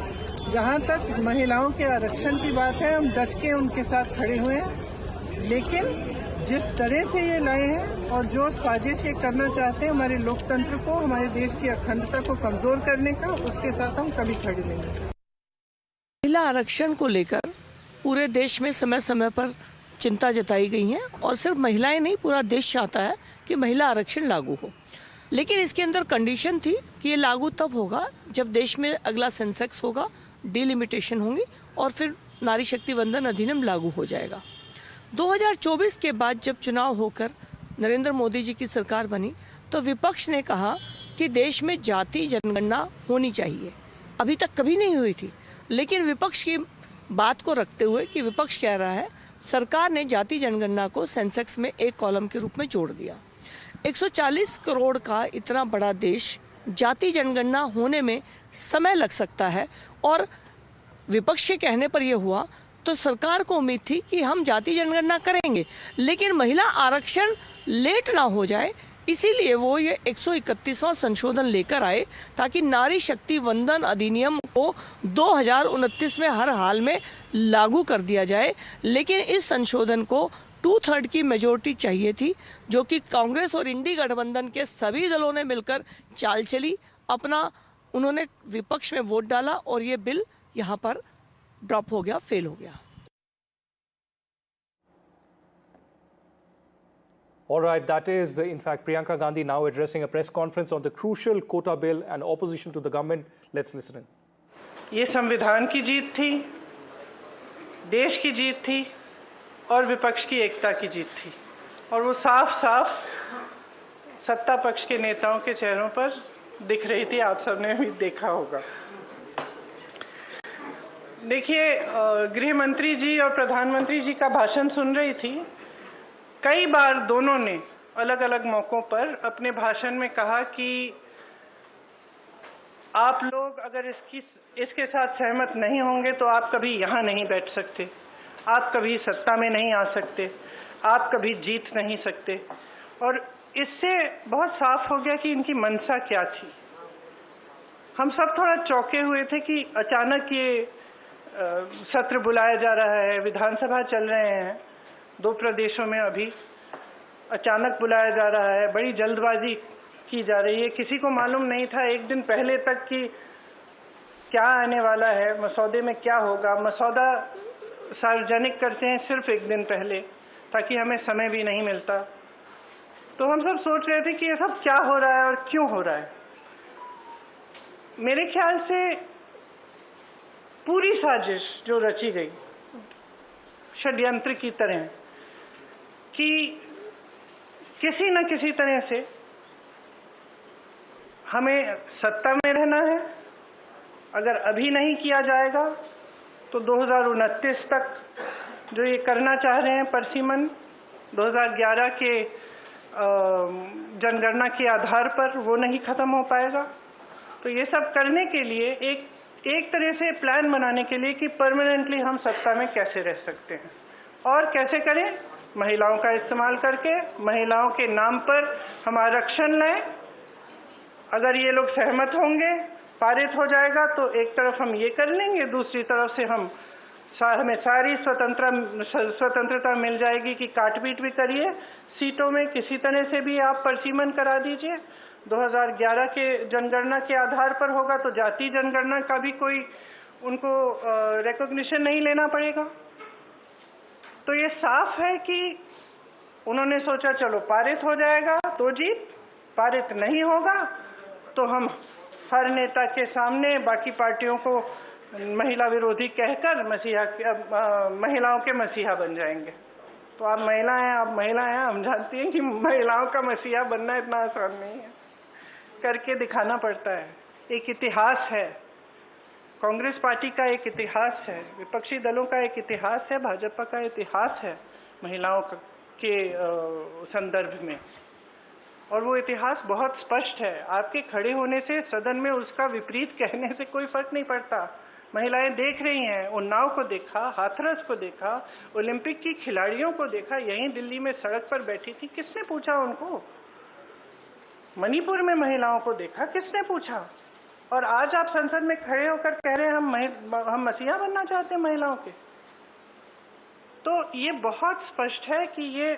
[SPEAKER 9] जहां तक महिलाओं के आरक्षण की बात है, हम डट के उनके साथ खड़े हुए हैं, लेकिन जिस तरह से ये लाए हैं और जो साजिश ये करना चाहते हैं हमारे लोकतंत्र को, हमारे देश की अखंडता को कमजोर करने का, उसके साथ हम कभी खड़े नहीं हैं।
[SPEAKER 24] महिला आरक्षण को लेकर पूरे देश में समय समय पर चिंता जताई गई है और सिर्फ महिलाएं नहीं, पूरा देश चाहता है कि महिला आरक्षण लागू हो। लेकिन इसके अंदर कंडीशन थी कि ये लागू तब होगा जब देश में अगला सेंसेक्स होगा, डिलिमिटेशन होंगी और फिर नारी शक्ति वंदन अधिनियम लागू हो जाएगा। 2024 के बाद जब चुनाव होकर नरेंद्र मोदी जी की सरकार बनी तो विपक्ष ने कहा कि देश में जाति जनगणना होनी चाहिए। अभी तक कभी नहीं हुई थी, लेकिन विपक्ष की बात को रखते हुए कि विपक्ष कह रहा है सरकार ने जाति जनगणना को सेंसेक्स में एक कॉलम के रूप में जोड़ दिया। 140 करोड़ का इतना बड़ा देश, जाति जनगणना होने में समय लग सकता है और विपक्ष के कहने पर यह हुआ तो सरकार को उम्मीद थी कि हम जाति जनगणना करेंगे लेकिन महिला आरक्षण लेट ना हो जाए, इसीलिए वो ये 131वां संशोधन लेकर आए ताकि नारी शक्ति वंदन अधिनियम को 2029 में हर हाल में लागू कर दिया जाए। लेकिन इस संशोधन को 2/3 की मेजोरिटी चाहिए थी, जो कि कांग्रेस और इंडी गठबंधन के सभी दलों ने मिलकर चाल चली, अपना उन्होंने विपक्ष में वोट डाला और ये बिल यहाँ पर ड्रॉप हो गया, फेल हो गया।
[SPEAKER 2] All right, that is in fact Priyanka Gandhi now addressing a press conference on the crucial quota bill and opposition to the government. Let's listen in.
[SPEAKER 9] ये संविधान की जीत थी, देश की जीत थी और विपक्ष की एकता की जीत थी, और वो साफ साफ सत्ता पक्ष के नेताओं के चेहरों पर दिख रही थी। आप सबने भी देखा होगा। देखिए, गृह मंत्री जी और प्रधानमंत्री जी का भाषण सुन रही थी। कई बार दोनों ने अलग अलग मौकों पर अपने भाषण में कहा कि आप लोग अगर इसके साथ सहमत नहीं होंगे तो आप कभी यहाँ नहीं बैठ सकते, आप कभी सत्ता में नहीं आ सकते, आप कभी जीत नहीं सकते। और इससे बहुत साफ हो गया कि इनकी मंशा क्या थी। हम सब थोड़ा चौंके हुए थे कि अचानक ये सत्र बुलाया जा रहा है, विधानसभा चल रहे हैं 2 प्रदेशों में, अभी अचानक बुलाया जा रहा है, बड़ी जल्दबाजी की जा रही है। किसी को मालूम नहीं था एक दिन पहले तक कि क्या आने वाला है, मसौदे में क्या होगा। मसौदा सार्वजनिक करते हैं सिर्फ एक दिन पहले ताकि हमें समय भी नहीं मिलता। तो हम सब सोच रहे थे कि ये सब क्या हो रहा है और क्यों हो रहा है। मेरे ख्याल से पूरी साजिश जो रची गई षड्यंत्र की तरह कि किसी न किसी तरह से हमें सत्ता में रहना है। अगर अभी नहीं किया जाएगा तो 2029 तक जो ये करना चाह रहे हैं परिसीमन, 2011 के जनगणना के आधार पर वो नहीं खत्म हो पाएगा। तो ये सब करने के लिए एक तरह से प्लान बनाने के लिए कि परमानेंटली हम सत्ता में कैसे रह सकते हैं और कैसे करें, महिलाओं का इस्तेमाल करके महिलाओं के नाम पर हम आरक्षण लें। अगर ये लोग सहमत होंगे, पारित हो जाएगा तो एक तरफ हम ये कर लेंगे, दूसरी तरफ से हमें सारी स्वतंत्रता मिल जाएगी कि काट पीट भी करिए सीटों में, किसी तरह से भी आप पर्चीमन करा दीजिए। 2011 के जनगणना के आधार पर होगा तो जाति जनगणना का भी कोई उनको रिकॉग्निशन नहीं लेना पड़ेगा। तो ये साफ है कि उन्होंने सोचा चलो पारित हो जाएगा तो जीत, पारित नहीं होगा तो हम हर नेता के सामने बाकी पार्टियों को महिला विरोधी कहकर महिलाओं के मसीहा बन जाएंगे। तो आप महिला हैं, हम जानते हैं कि महिलाओं का मसीहा बनना इतना आसान नहीं है, करके दिखाना पड़ता है। एक इतिहास है, कांग्रेस पार्टी का एक इतिहास है, विपक्षी दलों का एक इतिहास है, भाजपा का इतिहास है महिलाओं के संदर्भ में, और वो इतिहास बहुत स्पष्ट है। आपके खड़े होने से सदन में उसका विपरीत कहने से कोई फर्क नहीं पड़ता। महिलाएं देख रही हैं, उन्नाव को देखा, हाथरस को देखा, ओलंपिक की खिलाड़ियों को देखा, यहीं दिल्ली में सड़क पर बैठी थी, किसने पूछा उनको? मणिपुर में महिलाओं को देखा, किसने पूछा? और आज आप संसद में खड़े होकर कह रहे हैं हम मसीहा बनना चाहते हैं महिलाओं के। तो ये बहुत स्पष्ट है कि ये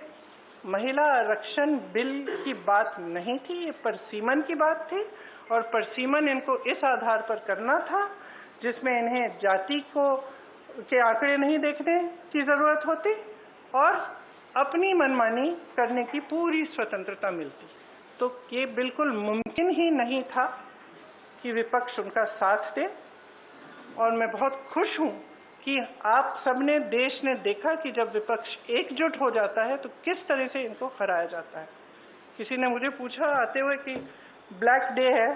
[SPEAKER 9] महिला आरक्षण बिल की बात नहीं थी, ये परसीमन की बात थी, और परसीमन इनको इस आधार पर करना था जिसमें इन्हें जाति के आंकड़े नहीं देखने की जरूरत होती और अपनी मनमानी करने की पूरी स्वतंत्रता मिलती। तो ये बिल्कुल मुमकिन ही नहीं था कि विपक्ष उनका साथ दे, और मैं बहुत खुश हूं कि आप सबने, देश ने देखा कि जब विपक्ष एकजुट हो जाता है तो किस तरह से इनको हराया जाता है। किसी ने मुझे पूछा आते हुए कि ब्लैक डे है,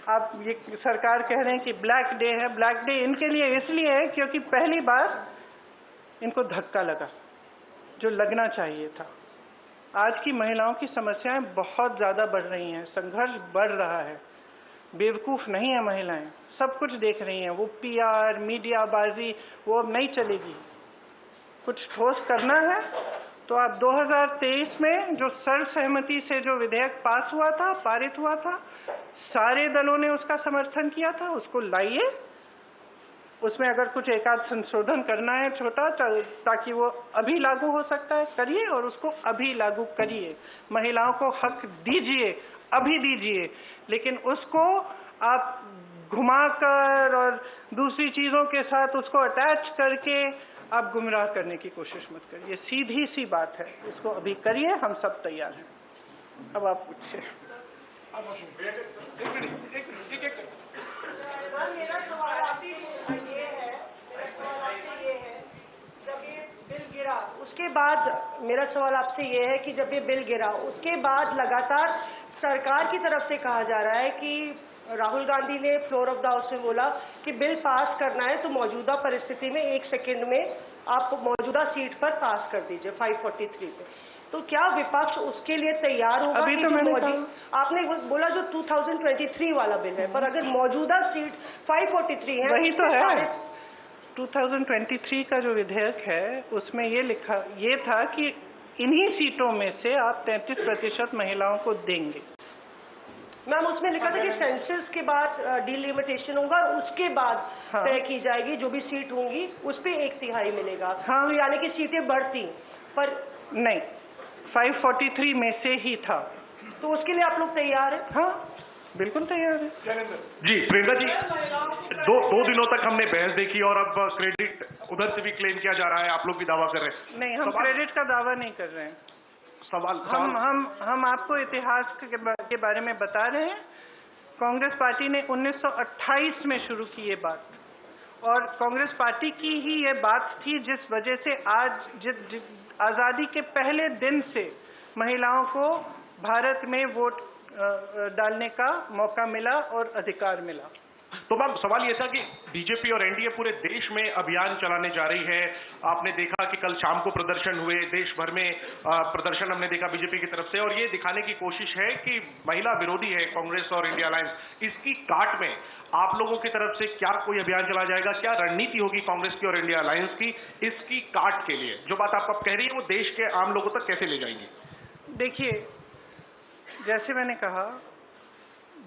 [SPEAKER 9] आप ये सरकार कह रहे हैं कि ब्लैक डे है। ब्लैक डे इनके लिए इसलिए है क्योंकि पहली बार इनको धक्का लगा जो लगना चाहिए था। आज की महिलाओं की समस्याएं बहुत ज़्यादा बढ़ रही हैं, संघर्ष बढ़ रहा है, बेवकूफ़ नहीं है महिलाएं, सब कुछ देख रही हैं। वो पीआर, मीडियाबाजी वो अब नहीं चलेगी। कुछ ठोस करना है तो आप 2023 में जो सर्वसहमति से जो विधेयक पास हुआ था, पारित हुआ था, सारे दलों ने उसका समर्थन किया था, उसको लाइए। उसमें अगर कुछ एकाध संशोधन करना है छोटा ताकि वो अभी लागू हो सकता है, करिए और उसको अभी लागू करिए। महिलाओं को हक दीजिए, अभी दीजिए, लेकिन उसको आप घुमाकर और दूसरी चीज़ों के साथ उसको अटैच करके आप गुमराह करने की कोशिश मत करिए। सीधी सी बात है, इसको अभी करिए, हम सब तैयार हैं। अब आप पूछिए।
[SPEAKER 5] मेरा सवाल आपसे ये है, जब ये बिल गिरा उसके बाद, मेरा सवाल आपसे ये है कि जब ये बिल गिरा उसके बाद लगातार सरकार की तरफ से कहा जा रहा है कि राहुल गांधी ने फ्लोर ऑफ द हाउस में बोला कि बिल पास करना है तो मौजूदा परिस्थिति में 1 सेकंड में आप मौजूदा सीट पर पास कर दीजिए 543 पे। तो क्या विपक्ष उसके लिए तैयार होगा?
[SPEAKER 9] अभी तो मैंने
[SPEAKER 5] आपने बोला जो 2023 वाला बिल है, पर अगर मौजूदा सीट 543 है,
[SPEAKER 9] वही तो है। 2023 का जो विधेयक है उसमें ये था कि इन्हीं सीटों में से आप 33% महिलाओं को देंगे।
[SPEAKER 5] मैम उसमें लिखा था कि सेंसस के बाद डिलिमिटेशन होगा और उसके बाद तय की जाएगी, जो भी सीट होंगी उस पे 1/3 मिलेगा।
[SPEAKER 9] हाँ,
[SPEAKER 5] तो यानी कि सीटें बढ़ती, पर
[SPEAKER 9] नहीं, 543 में से ही था।
[SPEAKER 5] तो उसके लिए आप लोग तैयार हैं?
[SPEAKER 9] हाँ बिल्कुल तैयार है।
[SPEAKER 11] जी प्रियंका जी, दो दिनों तक हमने बहस देखी और अब क्रेडिट उधर से भी क्लेम किया जा रहा है, आप लोग भी दावा कर रहे हैं।
[SPEAKER 9] नहीं, हम क्रेडिट का दावा नहीं कर रहे हैं। हम आपको इतिहास के बारे में बता रहे हैं। कांग्रेस पार्टी ने 1928 में शुरू की ये बात, और कांग्रेस पार्टी की ही ये बात थी जिस वजह से आज आज़ादी के पहले दिन से महिलाओं को भारत में वोट डालने का मौका मिला और अधिकार मिला।
[SPEAKER 11] तो मैम सवाल ये था कि बीजेपी और एनडीए पूरे देश में अभियान चलाने जा रही है। आपने देखा कि कल शाम को प्रदर्शन हुए, देश भर में प्रदर्शन हमने देखा बीजेपी की तरफ से, और ये दिखाने की कोशिश है कि महिला विरोधी है कांग्रेस और इंडिया अलायंस। इसकी काट में आप लोगों की तरफ से क्या कोई अभियान चलाया जाएगा? क्या रणनीति होगी कांग्रेस की और इंडिया अलायंस की इसकी काट के लिए? जो बात आप कह रही है वो देश के आम लोगों तक कैसे ले जाएंगी?
[SPEAKER 9] देखिए, जैसे मैंने कहा,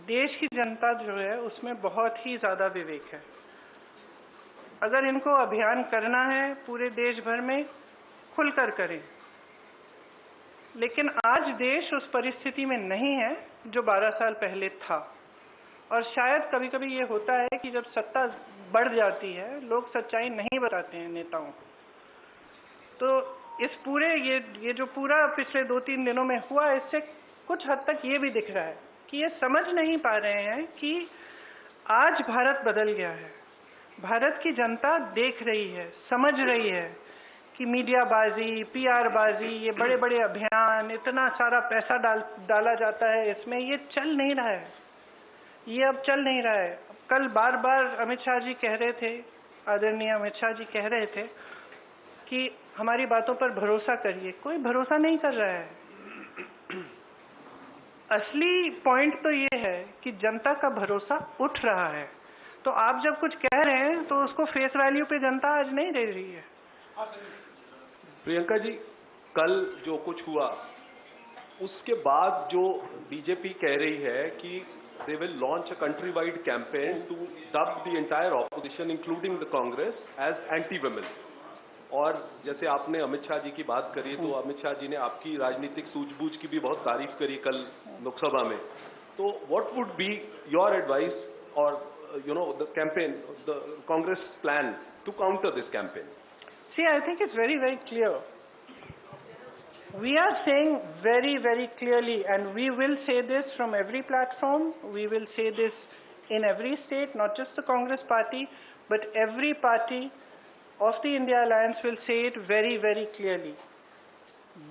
[SPEAKER 9] देश की जनता जो है उसमें बहुत ही ज़्यादा विवेक है। अगर इनको अभियान करना है पूरे देश भर में, खुलकर करें। लेकिन आज देश उस परिस्थिति में नहीं है जो 12 साल पहले था। और शायद कभी कभी ये होता है कि जब सत्ता बढ़ जाती है लोग सच्चाई नहीं बताते हैं नेताओं को। तो इस पूरे ये जो पूरा पिछले 2-3 दिनों में हुआ, इससे कुछ हद तक ये भी दिख रहा है कि ये समझ नहीं पा रहे हैं कि आज भारत बदल गया है। भारत की जनता देख रही है, समझ रही है कि मीडियाबाजी, पीआर बाजी, ये बड़े बड़े अभियान, इतना सारा पैसा डाला जाता है इसमें, ये चल नहीं रहा है। ये अब चल नहीं रहा है। कल बार बार अमित शाह जी कह रहे थे, आदरणीय अमित शाह जी कह रहे थे कि हमारी बातों पर भरोसा करिए। कोई भरोसा नहीं कर रहा है। असली पॉइंट तो ये है कि जनता का भरोसा उठ रहा है। तो आप जब कुछ कह रहे हैं तो उसको फेस वैल्यू पे जनता आज नहीं दे रही है।
[SPEAKER 7] प्रियंका जी, कल जो कुछ हुआ उसके बाद जो बीजेपी कह रही है कि they will launch a country-wide campaign to dub the entire opposition, including the Congress, as anti-women. और जैसे आपने अमित शाह जी की बात करी, तो अमित शाह जी ने आपकी राजनीतिक सूझबूझ की भी बहुत तारीफ करी कल लोकसभा में। तो what would be your advice or the campaign, the Congress plan to counter this campaign?
[SPEAKER 9] See, I think it's very, very clear. We are saying very, very clearly, and we will say this from every platform, we will say this in every state, not just the Congress party, but every party of the India Alliance will say it very, very clearly.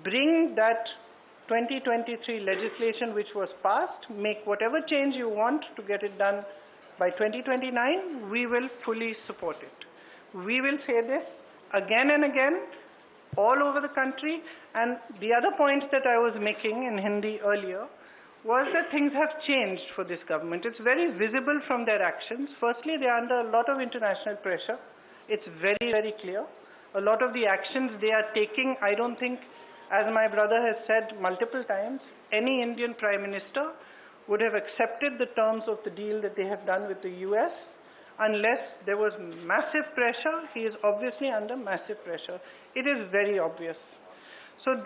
[SPEAKER 9] Bring that 2023 legislation which was passed, make whatever change you want to get it done by 2029, we will fully support it. We will say this again and again, all over the country. And the other point that I was making in Hindi earlier was that things have changed for this government. It's very visible from their actions. Firstly, they are under a lot of international pressure. It's very, very clear. A lot of the actions they are taking, I don't think, as my brother has said multiple times, any Indian Prime Minister would have accepted the terms of the deal that they have done with the US unless there was massive pressure. He is obviously under massive pressure. It is very obvious. So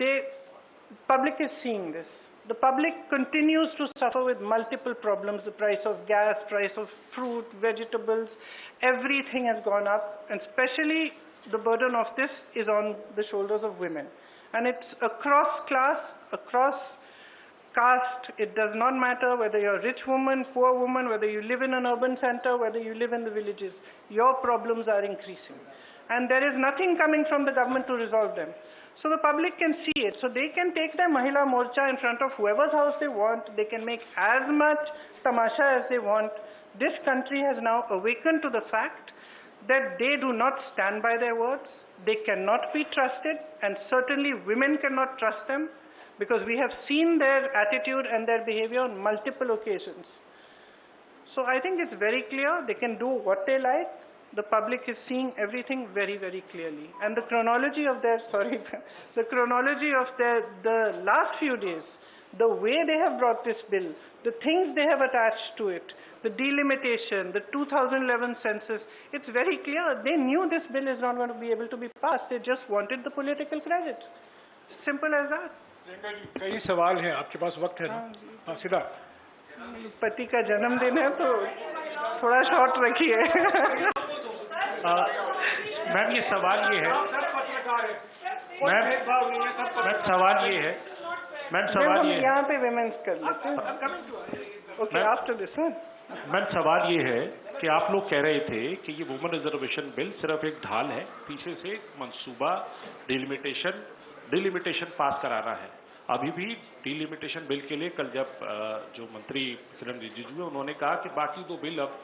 [SPEAKER 9] public is seeing this. The public continues to suffer with multiple problems. The price of gas, price of fruit, vegetables, everything has gone up, and especially the burden of this is on the shoulders of women. And it's across class, across caste. It does not matter whether you're a rich woman, poor woman, whether you live in an urban center, whether you live in the villages. Your problems are increasing. And there is nothing coming from the government to resolve them. So the public can see it. So they can take their Mahila Morcha in front of whoever's house they want. They can make as much tamasha as they want. This country has now awakened to the fact that they do not stand by their words. They cannot be trusted, and certainly women cannot trust them, because we have seen their attitude and their behavior on multiple occasions. So I think it's very clear. They can do what they like. The public is seeing everything very, very clearly. And the chronology of the last few days, the way they have brought this bill, the things they have attached to it, the delimitation, the 2011 census, it's very clear. They knew this bill is not going to be able to be passed. They just wanted the political credit. Simple as that.
[SPEAKER 11] कई सवाल हैं, आपके पास वक्त है ना? हाँ, सीधा।
[SPEAKER 9] पति का जन्मदिन है तो थोड़ा शॉर्ट रखिए।
[SPEAKER 11] मैम ये सवाल ये है, मैम
[SPEAKER 9] यहाँ पे विमेंस कर लेते हैं। Okay, after this one.
[SPEAKER 11] Ma'am सवाल ये है कि आप लोग कह रहे थे कि ये वुमेन रिजर्वेशन बिल सिर्फ एक ढाल है, पीछे से मंसूबा डिलिमिटेशन पास कराना है। अभी भी डिलिमिटेशन बिल के लिए कल जब जो मंत्री किरण रिजिजू है उन्होंने कहा कि बाकी 2 बिल अब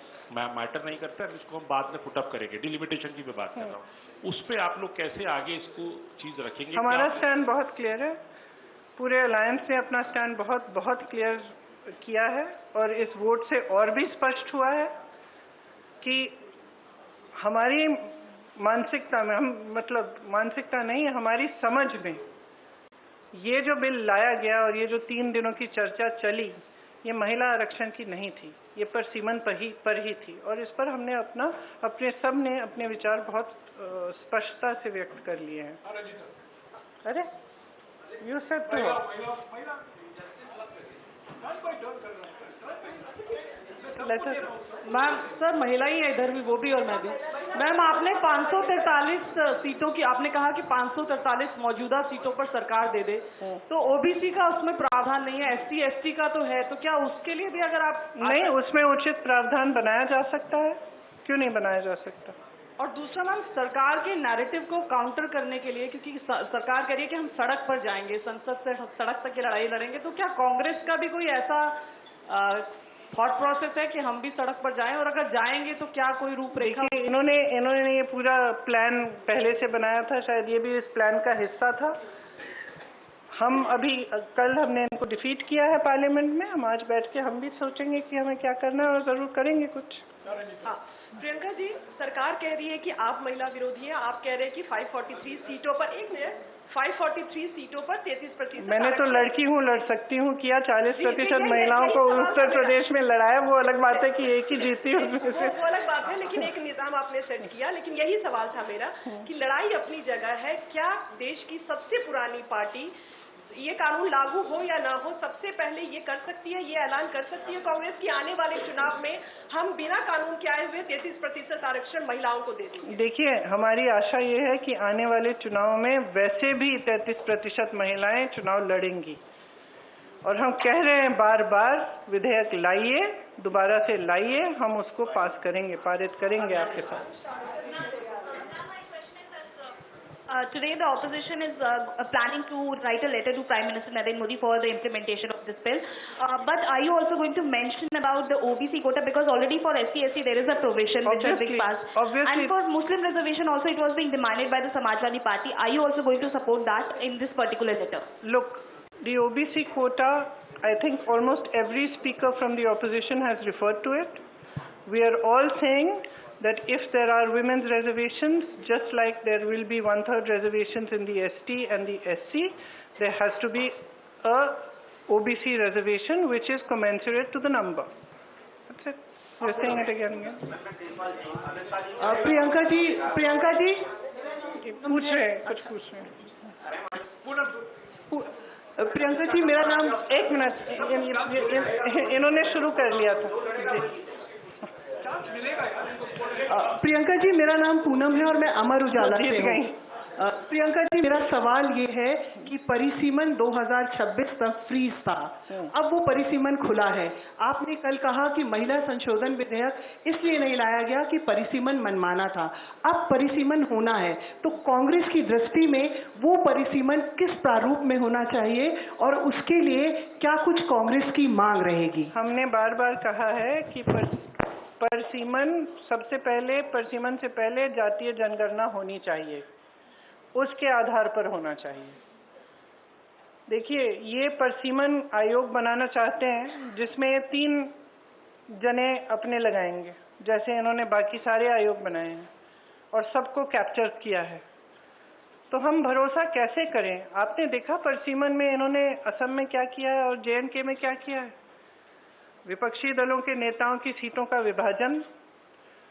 [SPEAKER 11] मैटर नहीं करते, इसको हम बाद में पुटअप करेंगे। डिलिमिटेशन की मैं बात कर रहा हूँ, उस पर आप लोग कैसे आगे इसको चीज रखेंगे?
[SPEAKER 9] हमारा स्टैंड बहुत क्लियर है, पूरे अलायंस ने अपना स्टैंड बहुत क्लियर किया है और इस वोट से और भी स्पष्ट हुआ है कि हमारी मानसिकता में, हम मतलब मानसिकता नहीं, हमारी समझ में ये जो बिल लाया गया और ये जो 3 दिनों की चर्चा चली, ये महिला आरक्षण की नहीं थी, ये परसीमन पर ही थी और इस पर हमने सब ने अपने विचार बहुत स्पष्टता से व्यक्त कर लिए हैं। अरे you said to
[SPEAKER 10] ma'am, sir महिला ही है इधर भी, वो भी और मैं भी। मैम, आपने 543 सीटों की, आपने कहा कि 543 मौजूदा सीटों पर सरकार दे दे, तो ओबीसी का उसमें प्रावधान नहीं है, एसटी एसटी का तो है, तो क्या उसके लिए भी अगर आप
[SPEAKER 9] नहीं, उसमें उचित प्रावधान बनाया जा सकता है, क्यों नहीं बनाया जा सकता?
[SPEAKER 10] और दूसरा मैम, सरकार के नैरेटिव को काउंटर करने के लिए, क्योंकि सरकार कह रही है कि हम सड़क पर जाएंगे, संसद से सड़क तक की लड़ाई लड़ेंगे, तो क्या कांग्रेस का भी कोई ऐसा थॉट प्रोसेस है कि हम भी सड़क पर जाएं, और अगर जाएंगे तो क्या कोई रूपरेखा?
[SPEAKER 9] इन्होंने ये पूरा प्लान पहले से बनाया था, शायद ये भी इस प्लान का हिस्सा था। हम अभी कल हमने इनको डिफीट किया है पार्लियामेंट में, हम आज बैठ के हम भी सोचेंगे कि हमें क्या करना है और जरूर करेंगे कुछ।
[SPEAKER 10] हाँ, प्रियंका जी, सरकार कह रही है कि आप महिला विरोधी हैं, आप कह रहे हैं कि 543 सीटों पर 543 सीटों पर 33%।
[SPEAKER 9] मैंने तो लड़की हूँ, लड़ सकती हूँ, किया 40% महिलाओं को उत्तर प्रदेश में लड़ाया, वो अलग बात है कि एक ही जीती उसमें से,
[SPEAKER 10] वो अलग बात है, लेकिन एक निजाम आपने सेट किया। लेकिन यही सवाल था मेरा कि लड़ाई अपनी जगह है, क्या देश की सबसे पुरानी पार्टी ये कानून लागू हो या ना हो, सबसे पहले ये कर सकती है, ये ऐलान कर सकती है कांग्रेस की आने वाले चुनाव में हम बिना कानून के आए हुए 33% आरक्षण महिलाओं को दे देंगे?
[SPEAKER 9] देखिए, हमारी आशा ये है कि आने वाले चुनाव में वैसे भी 33% महिलाएं चुनाव लड़ेंगी और हम कह रहे हैं बार बार, विधेयक लाइए, दोबारा से लाइए, हम उसको पास करेंगे, पारित करेंगे आपके साथ।
[SPEAKER 12] Today, the opposition is planning to write a letter to Prime Minister Narendra Modi for the implementation of this bill. But are you also going to mention about the OBC quota, because already for SC/ST there is a provision which has been passed, and for Muslim reservation also it was being demanded by the Samajwadi Party. Are you also going to support that in this particular letter?
[SPEAKER 9] Look, the OBC quota, I think almost every speaker from the opposition has referred to it. We are all saying that if there are women's reservations, just like there will be 1/3 reservations in the ST and the SC, there has to be a OBC reservation which is commensurate to the number. That's it. We're saying it again.
[SPEAKER 10] Priyanka ji
[SPEAKER 9] पूछ रहे हैं, कुछ पूछ रहे हैं।
[SPEAKER 10] प्रियंका जी, मेरा नाम,
[SPEAKER 9] एक मिनट, इन्होंने शुरू कर लिया था जी।
[SPEAKER 10] प्रियंका जी, मेरा नाम पूनम है और मैं अमर उजाला से हूँ। प्रियंका जी, मेरा सवाल ये है कि परिसीमन 2026 तक फ्रीज था, अब वो परिसीमन खुला है। आपने कल कहा कि महिला संशोधन विधेयक इसलिए नहीं लाया गया कि परिसीमन मनमाना था, अब परिसीमन होना है, तो कांग्रेस की दृष्टि में वो परिसीमन किस प्रारूप में होना चाहिए और उसके लिए क्या कुछ कांग्रेस की मांग रहेगी?
[SPEAKER 9] हमने बार बार कहा है कि परसीमन परसीमन से पहले जातीय जनगणना होनी चाहिए, उसके आधार पर होना चाहिए। देखिए, ये परसीमन आयोग बनाना चाहते हैं जिसमें 3 जने अपने लगाएंगे, जैसे इन्होंने बाकी सारे आयोग बनाए हैं और सबको कैप्चर किया है, तो हम भरोसा कैसे करें? आपने देखा परसीमन में इन्होंने असम में क्या किया है और JNK में क्या किया है। विपक्षी दलों के नेताओं की सीटों का विभाजन,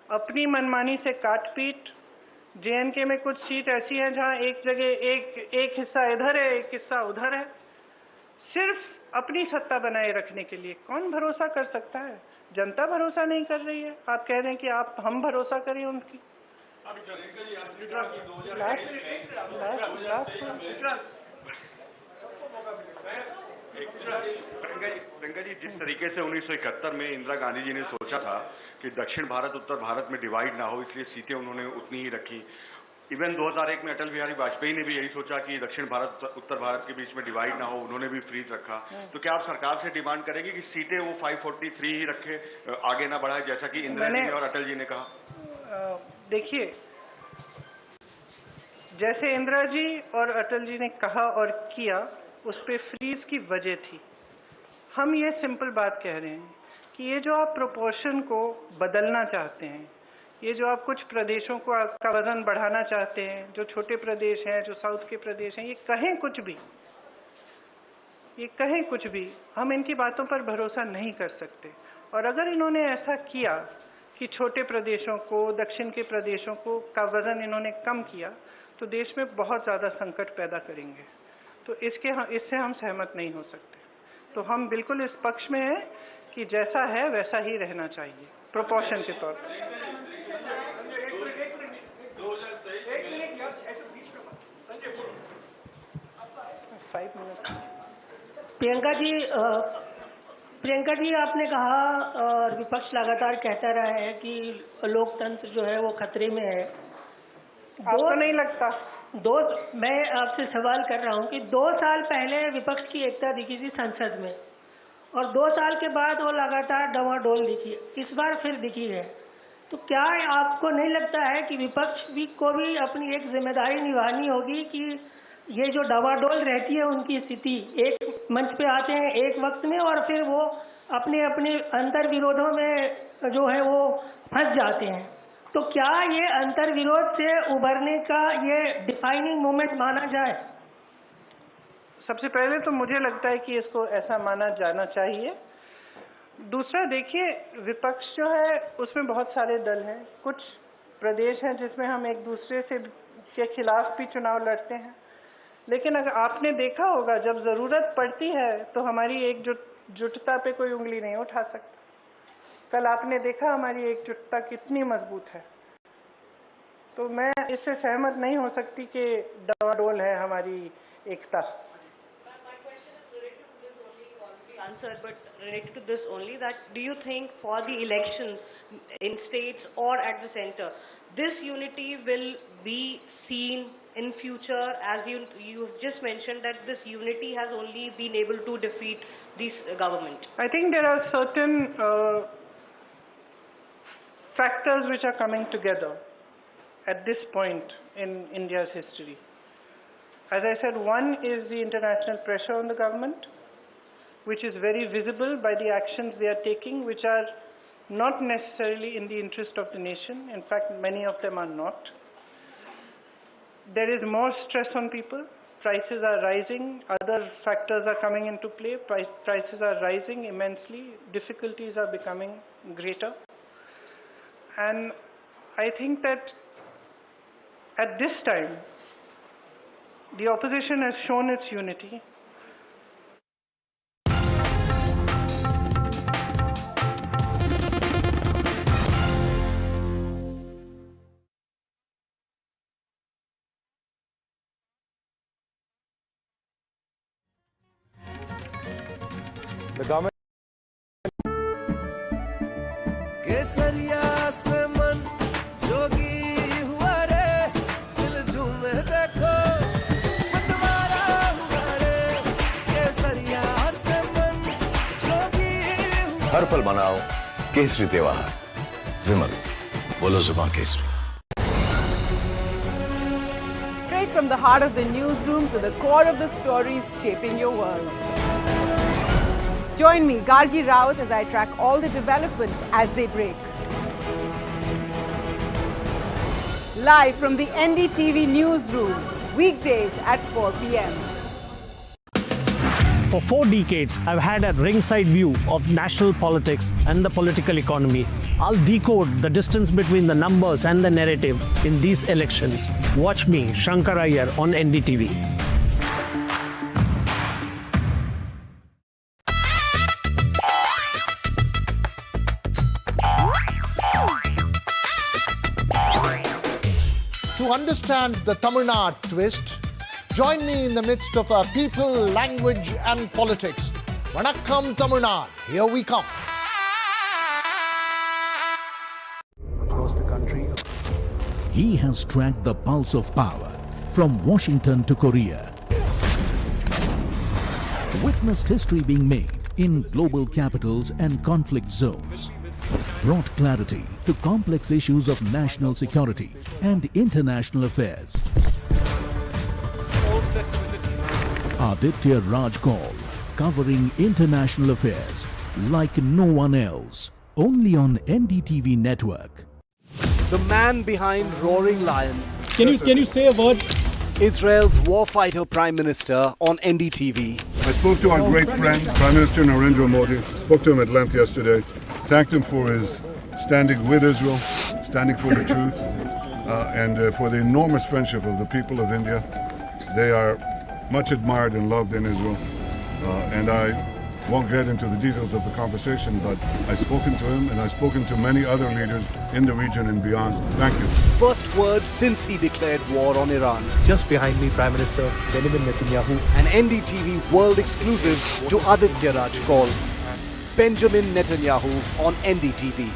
[SPEAKER 9] अपनी मनमानी से काटपीट, JNK में कुछ सीट ऐसी हैं जहां एक जगह एक हिस्सा इधर है, एक हिस्सा उधर है, सिर्फ अपनी सत्ता बनाए रखने के लिए। कौन भरोसा कर सकता है? जनता भरोसा नहीं कर रही है, आप कह रहे हैं कि हम भरोसा करें उनकी।
[SPEAKER 15] प्रियंका जी, जिस तरीके से 1971 में इंदिरा गांधी जी ने सोचा था कि दक्षिण भारत उत्तर भारत में डिवाइड ना हो, इसलिए सीटें उन्होंने उतनी ही रखी, इवन 2001 में अटल बिहारी वाजपेयी ने भी यही सोचा कि दक्षिण भारत उत्तर भारत के बीच में डिवाइड ना हो, उन्होंने भी फ्रीज रखा। तो क्या आप सरकार से डिमांड करेंगे कि सीटें वो 543 ही रखे, आगे ना बढ़ाए, जैसा कि इंदिरा जी ने और अटल जी ने कहा?
[SPEAKER 9] देखिए, जैसे इंदिरा जी और अटल जी ने कहा और किया, उस पर फ्रीज की वजह थी। हम ये सिंपल बात कह रहे हैं कि ये जो आप प्रोपोर्शन को बदलना चाहते हैं, ये जो आप कुछ प्रदेशों को का वजन बढ़ाना चाहते हैं, जो छोटे प्रदेश हैं, जो साउथ के प्रदेश हैं, ये कहें कुछ भी, हम इनकी बातों पर भरोसा नहीं कर सकते। और अगर इन्होंने ऐसा किया कि छोटे प्रदेशों को, दक्षिण के प्रदेशों को का वजन इन्होंने कम किया, तो देश में बहुत ज़्यादा संकट पैदा करेंगे। तो इससे हम सहमत नहीं हो सकते। तो हम बिल्कुल इस पक्ष में हैं कि जैसा है वैसा ही रहना चाहिए, प्रोपोर्शन के तौर पर।
[SPEAKER 5] प्रियंका जी, आपने कहा और विपक्ष लगातार कहता रहा है कि लोकतंत्र जो है वो खतरे में है। आपको नहीं लगता? मैं आपसे सवाल कर रहा हूँ कि 2 साल पहले विपक्ष की एकता दिखी थी संसद में, और 2 साल के बाद वो लगातार डवाडोल दिखी, इस बार फिर दिखी है। तो क्या आपको नहीं लगता है कि विपक्ष को भी अपनी एक जिम्मेदारी निभानी होगी कि ये जो डवाडोल रहती है उनकी स्थिति, एक मंच पे आते हैं एक वक्त में और फिर वो अपने अपने अंतर विरोधों में जो है वो फंस जाते हैं? तो क्या ये अंतर विरोध से उभरने का ये डिफाइनिंग मोमेंट माना जाए? सबसे पहले तो मुझे लगता है कि इसको ऐसा माना जाना चाहिए। दूसरा, देखिए, विपक्ष जो है उसमें बहुत सारे दल हैं, कुछ प्रदेश हैं जिसमें हम एक दूसरे से के खिलाफ भी चुनाव लड़ते हैं, लेकिन अगर आपने देखा होगा जब ज़रूरत पड़ती है तो हमारी एकजुटता पे कोई उंगली नहीं उठा सकता। कल आपने देखा हमारी एकजुटता कितनी मजबूत है। तो मैं इससे सहमत नहीं हो सकती कि डवाडोल है हमारी एकता। Answered, but related to this only, that do you think for the elections in states or at the center, this unity will be seen in future? As you've just mentioned that this unity has only been able to defeat this government.
[SPEAKER 9] I think there are certain factors which are coming together at this point in India's history. As I said, one is the international pressure on the government, which is very visible by the actions they are taking, which are not necessarily in the interest of the nation. In fact, many of them are not. There is more stress on people. Prices are rising. Other factors are coming into play. Prices are rising immensely. Difficulties are becoming greater. And I think that at this time, the opposition has shown its unity.
[SPEAKER 21] The government
[SPEAKER 13] केसरिया से मन जोगी हुआ रे, दिल झूमे देखो मतवारा हुआ रे, केसरिया से मन जोगी हुआ।
[SPEAKER 8] हर पल मनाओ केसरी त्योहार। विमल, बोलो जुबान Kesari.
[SPEAKER 14] Straight from the heart of the newsroom to the core of the stories shaping your world. Join me, Gargi Raut, as I track all the developments as they break. Live from the NDTV newsroom, weekdays at 4 p.m.
[SPEAKER 16] For 4 decades, I've had a ringside view of national politics and the political economy. I'll decode the distance between the numbers and the narrative in these elections. Watch me, Shankar Iyer, on NDTV.
[SPEAKER 18] To understand the Tamil Nadu twist, join me in the midst of our people, language and politics. Vanakkam Tamil Nadu, here we come.
[SPEAKER 22] Across the country,
[SPEAKER 6] He has tracked the pulse of power from Washington to Korea. Witnessed history being made in global capitals and conflict zones. Brought clarity to complex issues of national security and international affairs. Aditya Raj Kaul, covering international affairs like no one else. Only on NDTV network.
[SPEAKER 23] The man behind Roaring Lion.
[SPEAKER 16] Can you say a word?
[SPEAKER 23] Israel's warfighter Prime Minister on NDTV.
[SPEAKER 3] I spoke to our great friend, Prime Minister Narendra Modi. Spoke to him at length yesterday. Thanked him for his standing with Israel, standing for the truth, and for the enormous friendship of the people of India. They are much admired and loved in Israel. And I won't get into the details of the conversation, but I've spoken to him and I've spoken to many other leaders in the region and beyond. Thank you.
[SPEAKER 23] First word since he declared war on Iran.
[SPEAKER 16] Just behind me, Prime Minister Benjamin Netanyahu.
[SPEAKER 23] An NDTV world exclusive to Aditya Raj Kaul. Benjamin Netanyahu on NDTV.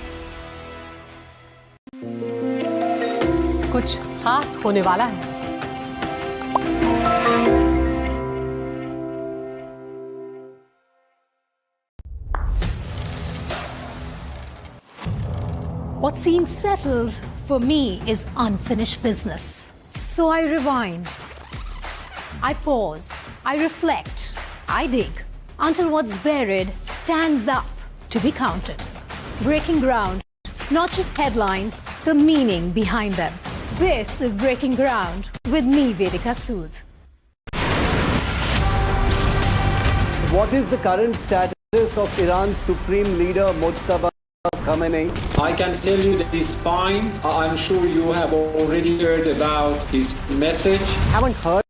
[SPEAKER 14] कुछ खास होने वाला है।
[SPEAKER 17] What seems settled for me is unfinished business. So I rewind, I pause, I reflect, I dig until what's buried stands up to be counted. Breaking ground, not just headlines, the meaning behind them. This is Breaking Ground with me, Vedika Sood.
[SPEAKER 23] What is the current status of Iran's Supreme Leader Mojtaba Khamenei?
[SPEAKER 19] I can tell you that he's fine. I'm sure you have already heard about his message.
[SPEAKER 23] Haven't heard.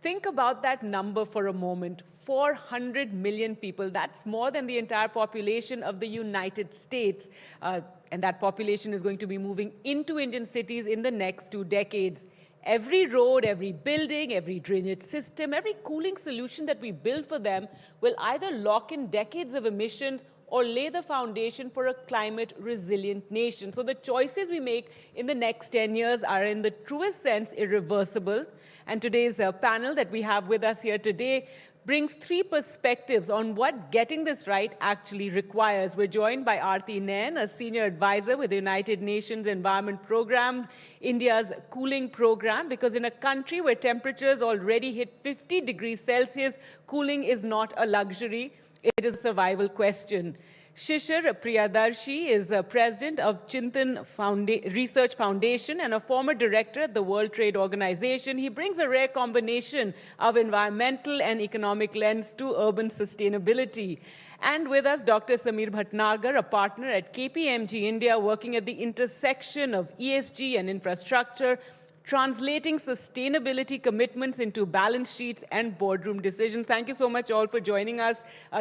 [SPEAKER 14] Think about that number for a moment. 400 million people. That's more than the entire population of the United States. And that population is going to be moving into Indian cities in the next 2 decades. Every road, every building, every drainage system, every cooling solution that we build for them will either lock in decades of emissions or lay the foundation for a climate-resilient nation. So the choices we make in the next 10 years are in the truest sense irreversible. And today's panel that we have with us here today brings 3 perspectives on what getting this right actually requires. We're joined by Aarti Nain, a senior advisor with the United Nations Environment Programme, India's cooling program, because in a country where temperatures already hit 50 degrees Celsius, cooling is not a luxury. It is a survival question. Shishir Priyadarshi is the president of Chintan Research Foundation and a former director at the World Trade Organization. He brings a rare combination of environmental and economic lens to urban sustainability. And with us, Dr. Samir Bhatnagar, a partner at KPMG India, working at the intersection of ESG and infrastructure, translating sustainability commitments into balance sheets and boardroom decisions. Thank you so much all for joining us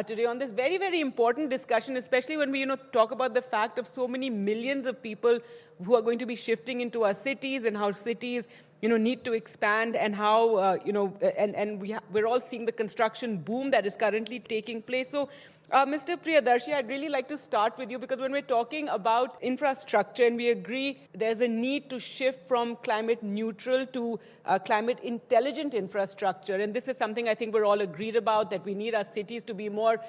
[SPEAKER 14] today on this very, very important discussion, especially when we talk about the fact of so many millions of people who are going to be shifting into our cities and how cities need to expand and how, we're all seeing the construction boom that is currently taking place. So, Mr. Priyadarshi, I'd really like to start with you because when we're talking about infrastructure and we agree there's a need to shift from climate neutral to climate intelligent infrastructure. And this is something I think we're all agreed about, that we need our cities to be more,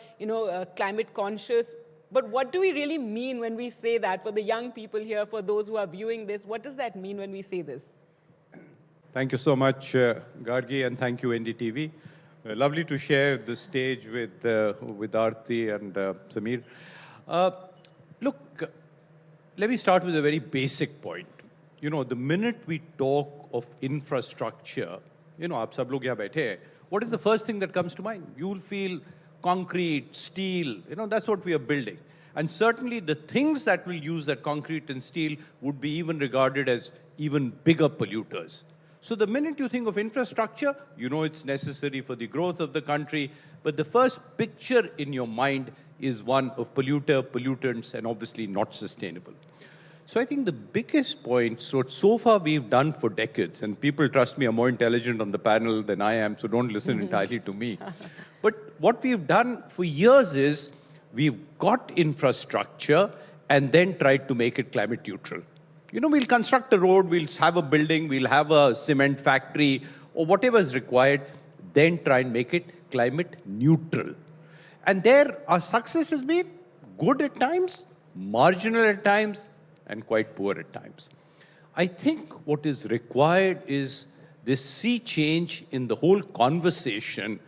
[SPEAKER 14] climate conscious. But what do we really mean when we say that? For the young people here, for those who are viewing this, what does that mean when we say this?
[SPEAKER 20] Thank you so much, Gargi, and thank you, NDTV. Lovely to share the stage with Aarti and Samir. Look, let me start with a very basic point. The minute we talk of infrastructure, aap sab log yahan baithe hai, what is the first thing that comes to mind? You will feel concrete, steel, that's what we are building. And certainly the things that will use that concrete and steel would be even regarded as even bigger polluters. So the minute you think of infrastructure, it's necessary for the growth of the country, but the first picture in your mind is one of pollutants, and obviously not sustainable. So I think the biggest point, so far we've done for decades, and people, trust me, are more intelligent on the panel than I am, so don't listen entirely to me. But what we've done for years is we've got infrastructure and then tried to make it climate neutral. We'll construct a road, we'll have a building, we'll have a cement factory, or whatever is required, then try and make it climate neutral. And there, our success has been good at times, marginal at times, and quite poor at times. I think what is required is this sea change in the whole conversation.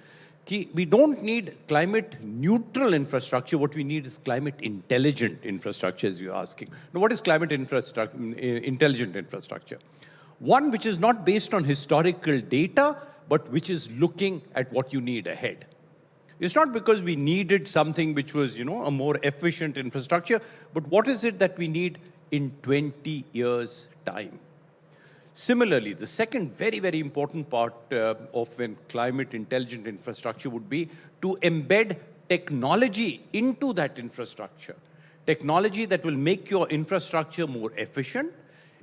[SPEAKER 20] We don't need climate neutral infrastructure. What we need is climate intelligent infrastructure, as you're asking. Now, what is climate intelligent infrastructure? One which is not based on historical data, but which is looking at what you need ahead. It's not because we needed something which was, a more efficient infrastructure, but what is it that we need in 20 years' time? Similarly, the second very, very important part of climate intelligent infrastructure would be to embed technology into that infrastructure. Technology that will make your infrastructure more efficient.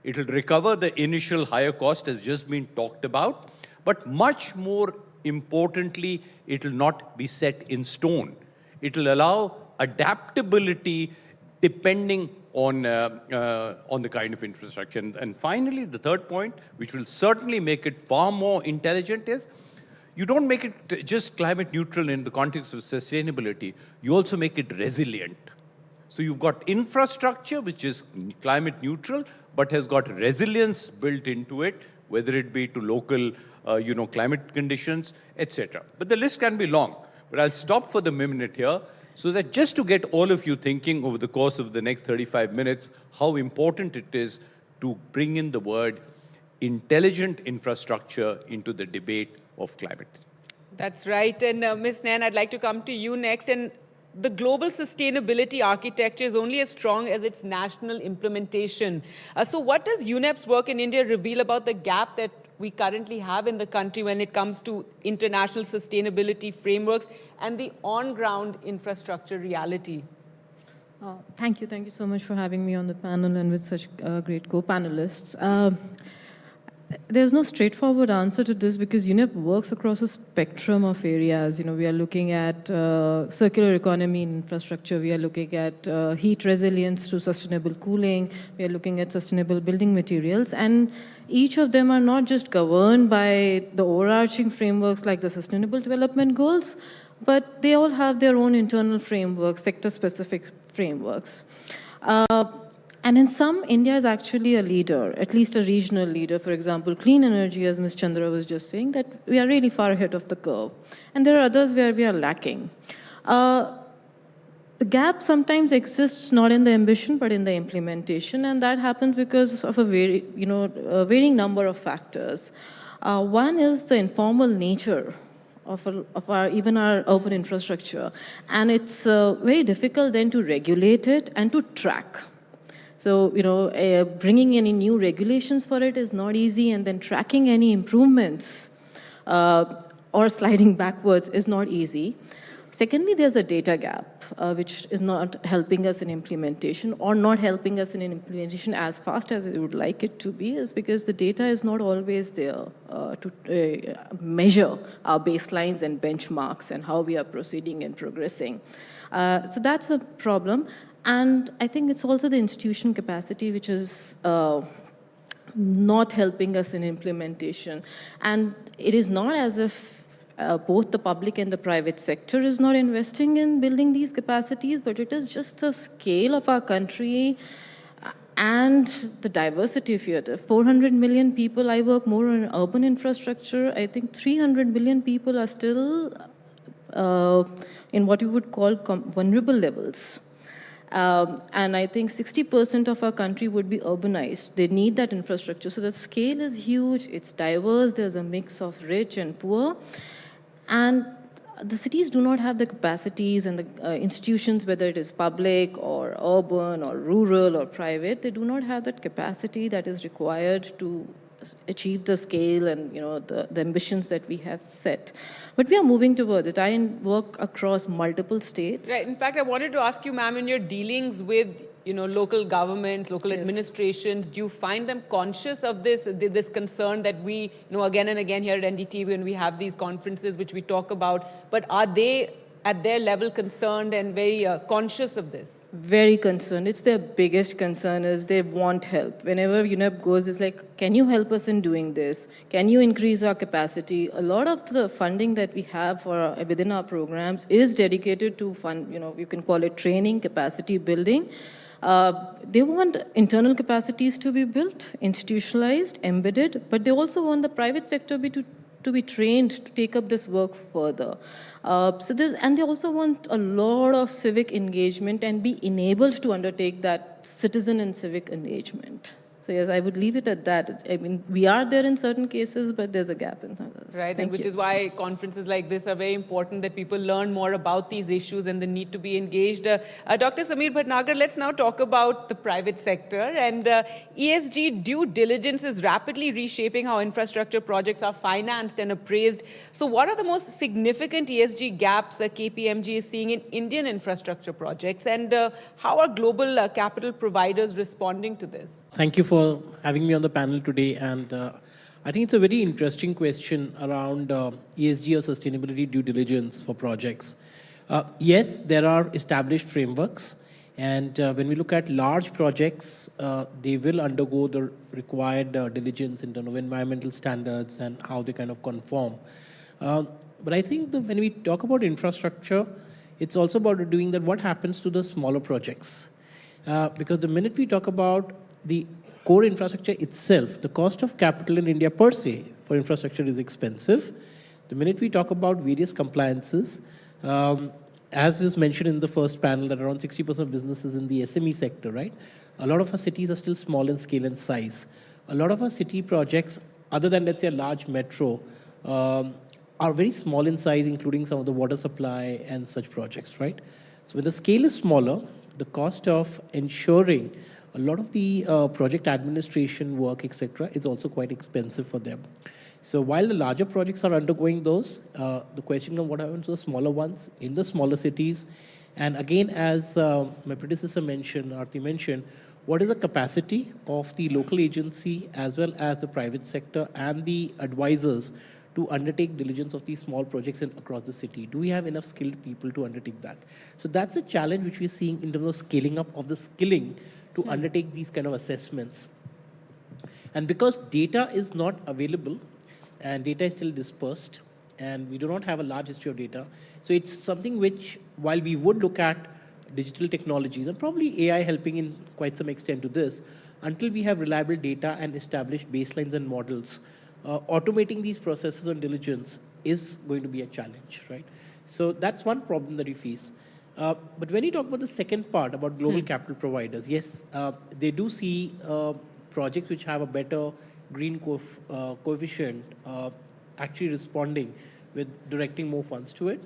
[SPEAKER 20] It will recover the initial higher cost as just been talked about, but much more importantly, it will not be set in stone. It will allow adaptability depending on the kind of infrastructure. And finally, the third point, which will certainly make it far more intelligent, is you don't make it just climate neutral in the context of sustainability, you also make it resilient. So you've got infrastructure which is climate neutral, but has got resilience built into it, whether it be to local climate conditions, etc. But the list can be long. But I'll stop for the minute here, so that just to get all of you thinking over the course of the next 35 minutes, how important it is to bring in the word intelligent infrastructure into the debate of climate.
[SPEAKER 14] That's right. And Ms. Nain, I'd like to come to you next. And the global sustainability architecture is only as strong as its national implementation. So what does UNEP's work in India reveal about the gap that we currently have in the country when it comes to international sustainability frameworks and the on-ground infrastructure reality?
[SPEAKER 1] Thank you so much for having me on the panel and with such great co-panelists. There's no straightforward answer to this because UNEP works across a spectrum of areas. We are looking at circular economy infrastructure, we are looking at heat resilience to sustainable cooling, we are looking at sustainable building materials, and each of them are not just governed by the overarching frameworks like the Sustainable Development Goals, but they all have their own internal frameworks, sector-specific frameworks. And in some, India is actually a leader, at least a regional leader. For example, clean energy, as Ms. Chandra was just saying, that we are really far ahead of the curve. And there are others where we are lacking. The gap sometimes exists not in the ambition, but in the implementation, and that happens because of a varying number of factors. One is the informal nature of even our urban infrastructure, and it's very difficult then to regulate it and to track. So, bringing any new regulations for it is not easy, and then tracking any improvements or sliding backwards is not easy. Secondly, there's a data gap, which is not helping us in implementation or not helping us in implementation as fast as we would like it to be, is because the data is not always there to measure our baselines and benchmarks and how we are proceeding and progressing. So that's a problem. And I think it's also the institution capacity which is not helping us in implementation. And it is not as if both the public and the private sector is not investing in building these capacities, but it is just the scale of our country and the diversity of it. 400 million people, I work more on urban infrastructure. I think 300 million people are still in what you would call vulnerable levels. And I think 60% of our country would be urbanized. They need that infrastructure. So the scale is huge, it's diverse, there's a mix of rich and poor. And the cities do not have the capacities and the institutions, whether it is public or urban or rural or private, they do not have that capacity that is required to achieve the scale and the ambitions that we have set. But we are moving towards it. I work across multiple states.
[SPEAKER 14] Right. In fact, I wanted to ask you, ma'am, in your dealings with local governments, local administrations, do you find them conscious of this concern that we, again and again here at NDTV when we have these conferences which we talk about, but are they at their level concerned and very conscious of this?
[SPEAKER 1] Very concerned. It's their biggest concern is they want help. Whenever UNEP goes, it's like, can you help us in doing this? Can you increase our capacity? A lot of the funding that we have for within our programs is dedicated to fund, you can call it training, capacity building. They want internal capacities to be built, institutionalized, embedded, but they also want the private sector to be trained to take up this work further. And they also want a lot of civic engagement and be enabled to undertake that citizen and civic engagement. So yes, I would leave it at that. I mean, we are there in certain cases, but there's a gap in others.
[SPEAKER 14] Right, and which is why conferences like this are very important, that people learn more about these issues and the need to be engaged. Dr. Sameer Bhatnagar, let's now talk about the private sector. And ESG due diligence is rapidly reshaping how infrastructure projects are financed and appraised. So what are the most significant ESG gaps that KPMG is seeing in Indian infrastructure projects? And how are global capital providers responding to this?
[SPEAKER 2] Thank you for having me on the panel today. And I think it's a very interesting question around ESG or sustainability due diligence for projects. Yes, there are established frameworks. And when we look at large projects, they will undergo the required diligence in terms of environmental standards and how they kind of conform. But I think that when we talk about infrastructure, it's also about doing that what happens to the smaller projects. Because the minute we talk about the core infrastructure itself, the cost of capital in India per se for infrastructure is expensive. The minute we talk about various compliances, as was mentioned in the first panel, that around 60% of businesses in the SME sector, right? A lot of our cities are still small in scale and size. A lot of our city projects, other than, let's say, a large metro, are very small in size, including some of the water supply and such projects, right? So when the scale is smaller, the cost of ensuring a lot of the project administration work, etc., is also quite expensive for them. So while the larger projects are undergoing those, the question of what happens to the smaller ones in the smaller cities, and again, as my predecessor mentioned, Aarti mentioned, what is the capacity of the local agency as well as the private sector and the advisors to undertake diligence of these small projects across the city? Do we have enough skilled people to undertake that? So that's a challenge which we're seeing in terms of scaling up of the skilling to undertake these kind of assessments. And because data is not available and data is still dispersed and we do not have a large history of data, so it's something which, while we would look at digital technologies and probably AI helping in quite some extent to this, until we have reliable data and established baselines and models, automating these processes on diligence is going to be a challenge, right? So that's one problem that we face. But when you talk about the second part about global capital providers, yes, they do see projects which have a better green coefficient actually responding with directing more funds to it.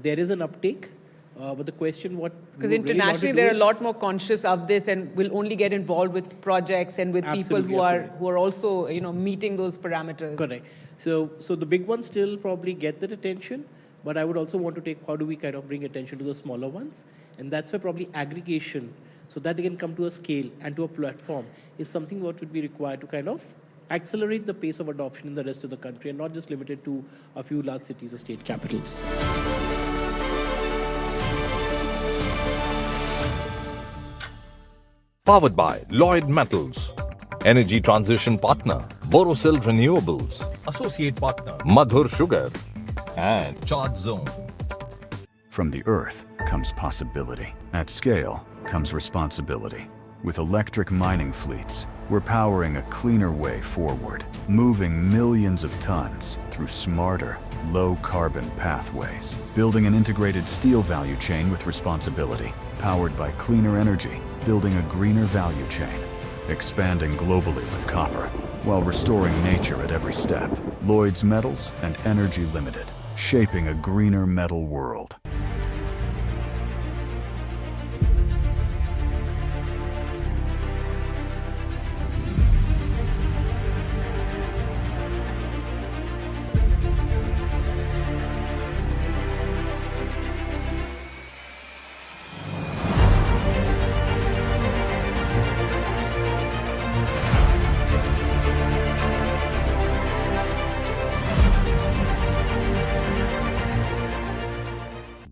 [SPEAKER 2] There is an uptake, but the question
[SPEAKER 14] because internationally they're a lot more conscious of this and will only get involved with projects and with people who are also meeting those parameters.
[SPEAKER 2] Correct. So the big ones still probably get that attention. But I would also want to take how do we kind of bring attention to the smaller ones. And that's where probably aggregation, so that they can come to a scale and to a platform, is something what would be required to kind of accelerate the pace of adoption in the rest of the country and not just limited to a few large cities or state capitals.
[SPEAKER 8] Powered by Lloyd Metals. Energy transition partner, Borosil Renewables. Associate partner, Madhur Sugar. And Charge Zone.
[SPEAKER 4] From the Earth comes possibility. At scale comes responsibility. With electric mining fleets, we're powering a cleaner way forward, moving millions of tons through smarter, low-carbon pathways, building an integrated steel value chain with responsibility, powered by cleaner energy, building a greener value chain, expanding globally with copper, while restoring nature at every step. Lloyd's Metals and Energy Limited, shaping a greener metal world.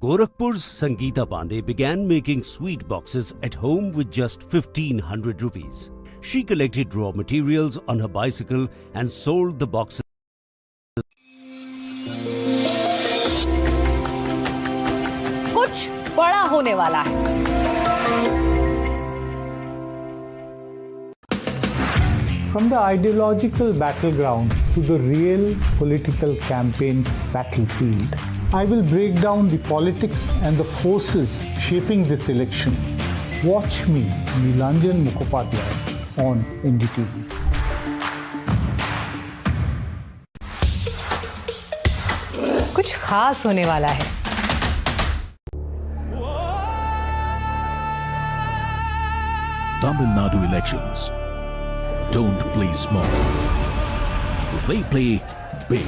[SPEAKER 7] Gorakhpur's Sangeeta Pandey began making sweet boxes at home with just 1500 rupees. She collected raw materials on her bicycle and sold the boxes.
[SPEAKER 11] कुछ बड़ा होने वाला है.
[SPEAKER 12] From the ideological battleground to the real political campaign battlefield, I will break down the politics and the forces shaping this election. Watch me, Nilanjan Mukhopadhyay, on NDTV.
[SPEAKER 11] कुछ खास होने वाला है.
[SPEAKER 6] Tamil Nadu elections don't play small. They play big.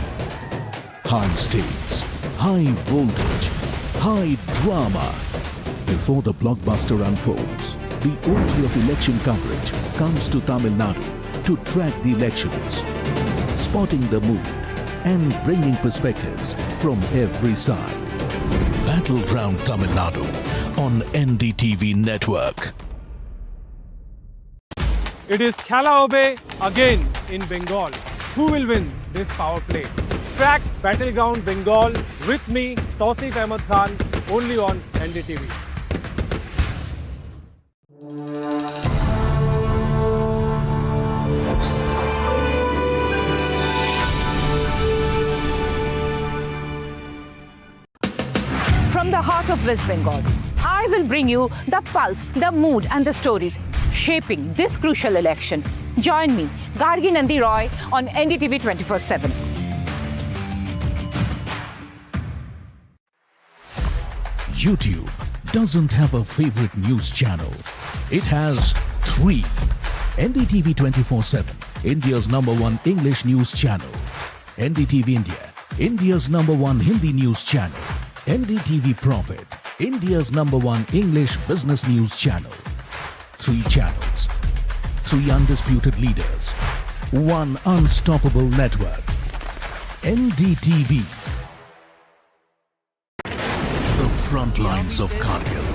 [SPEAKER 6] High stakes, high voltage, high drama. Before the blockbuster unfolds, the OT of election coverage comes to Tamil Nadu to track the elections, spotting the mood and bringing perspectives from every side. Battleground Tamil Nadu on NDTV Network.
[SPEAKER 24] It is Khalaobe again in Bengal. Who will win this power play? Track Battleground Bengal with me, Tausif Ahmed Khan, only on NDTV.
[SPEAKER 11] From the heart of West Bengal, I will bring you the pulse, the mood and the stories shaping this crucial election. Join me, Gargi Nandi Roy, on NDTV 24/7.
[SPEAKER 6] YouTube doesn't have a favorite news channel. It has 3. NDTV 24/7, India's #1 English news channel. NDTV India, India's #1 Hindi news channel. NDTV Profit, India's #1 English business news channel. 3 channels, 3 undisputed leaders, 1 unstoppable network. NDTV. The front lines of Kargil.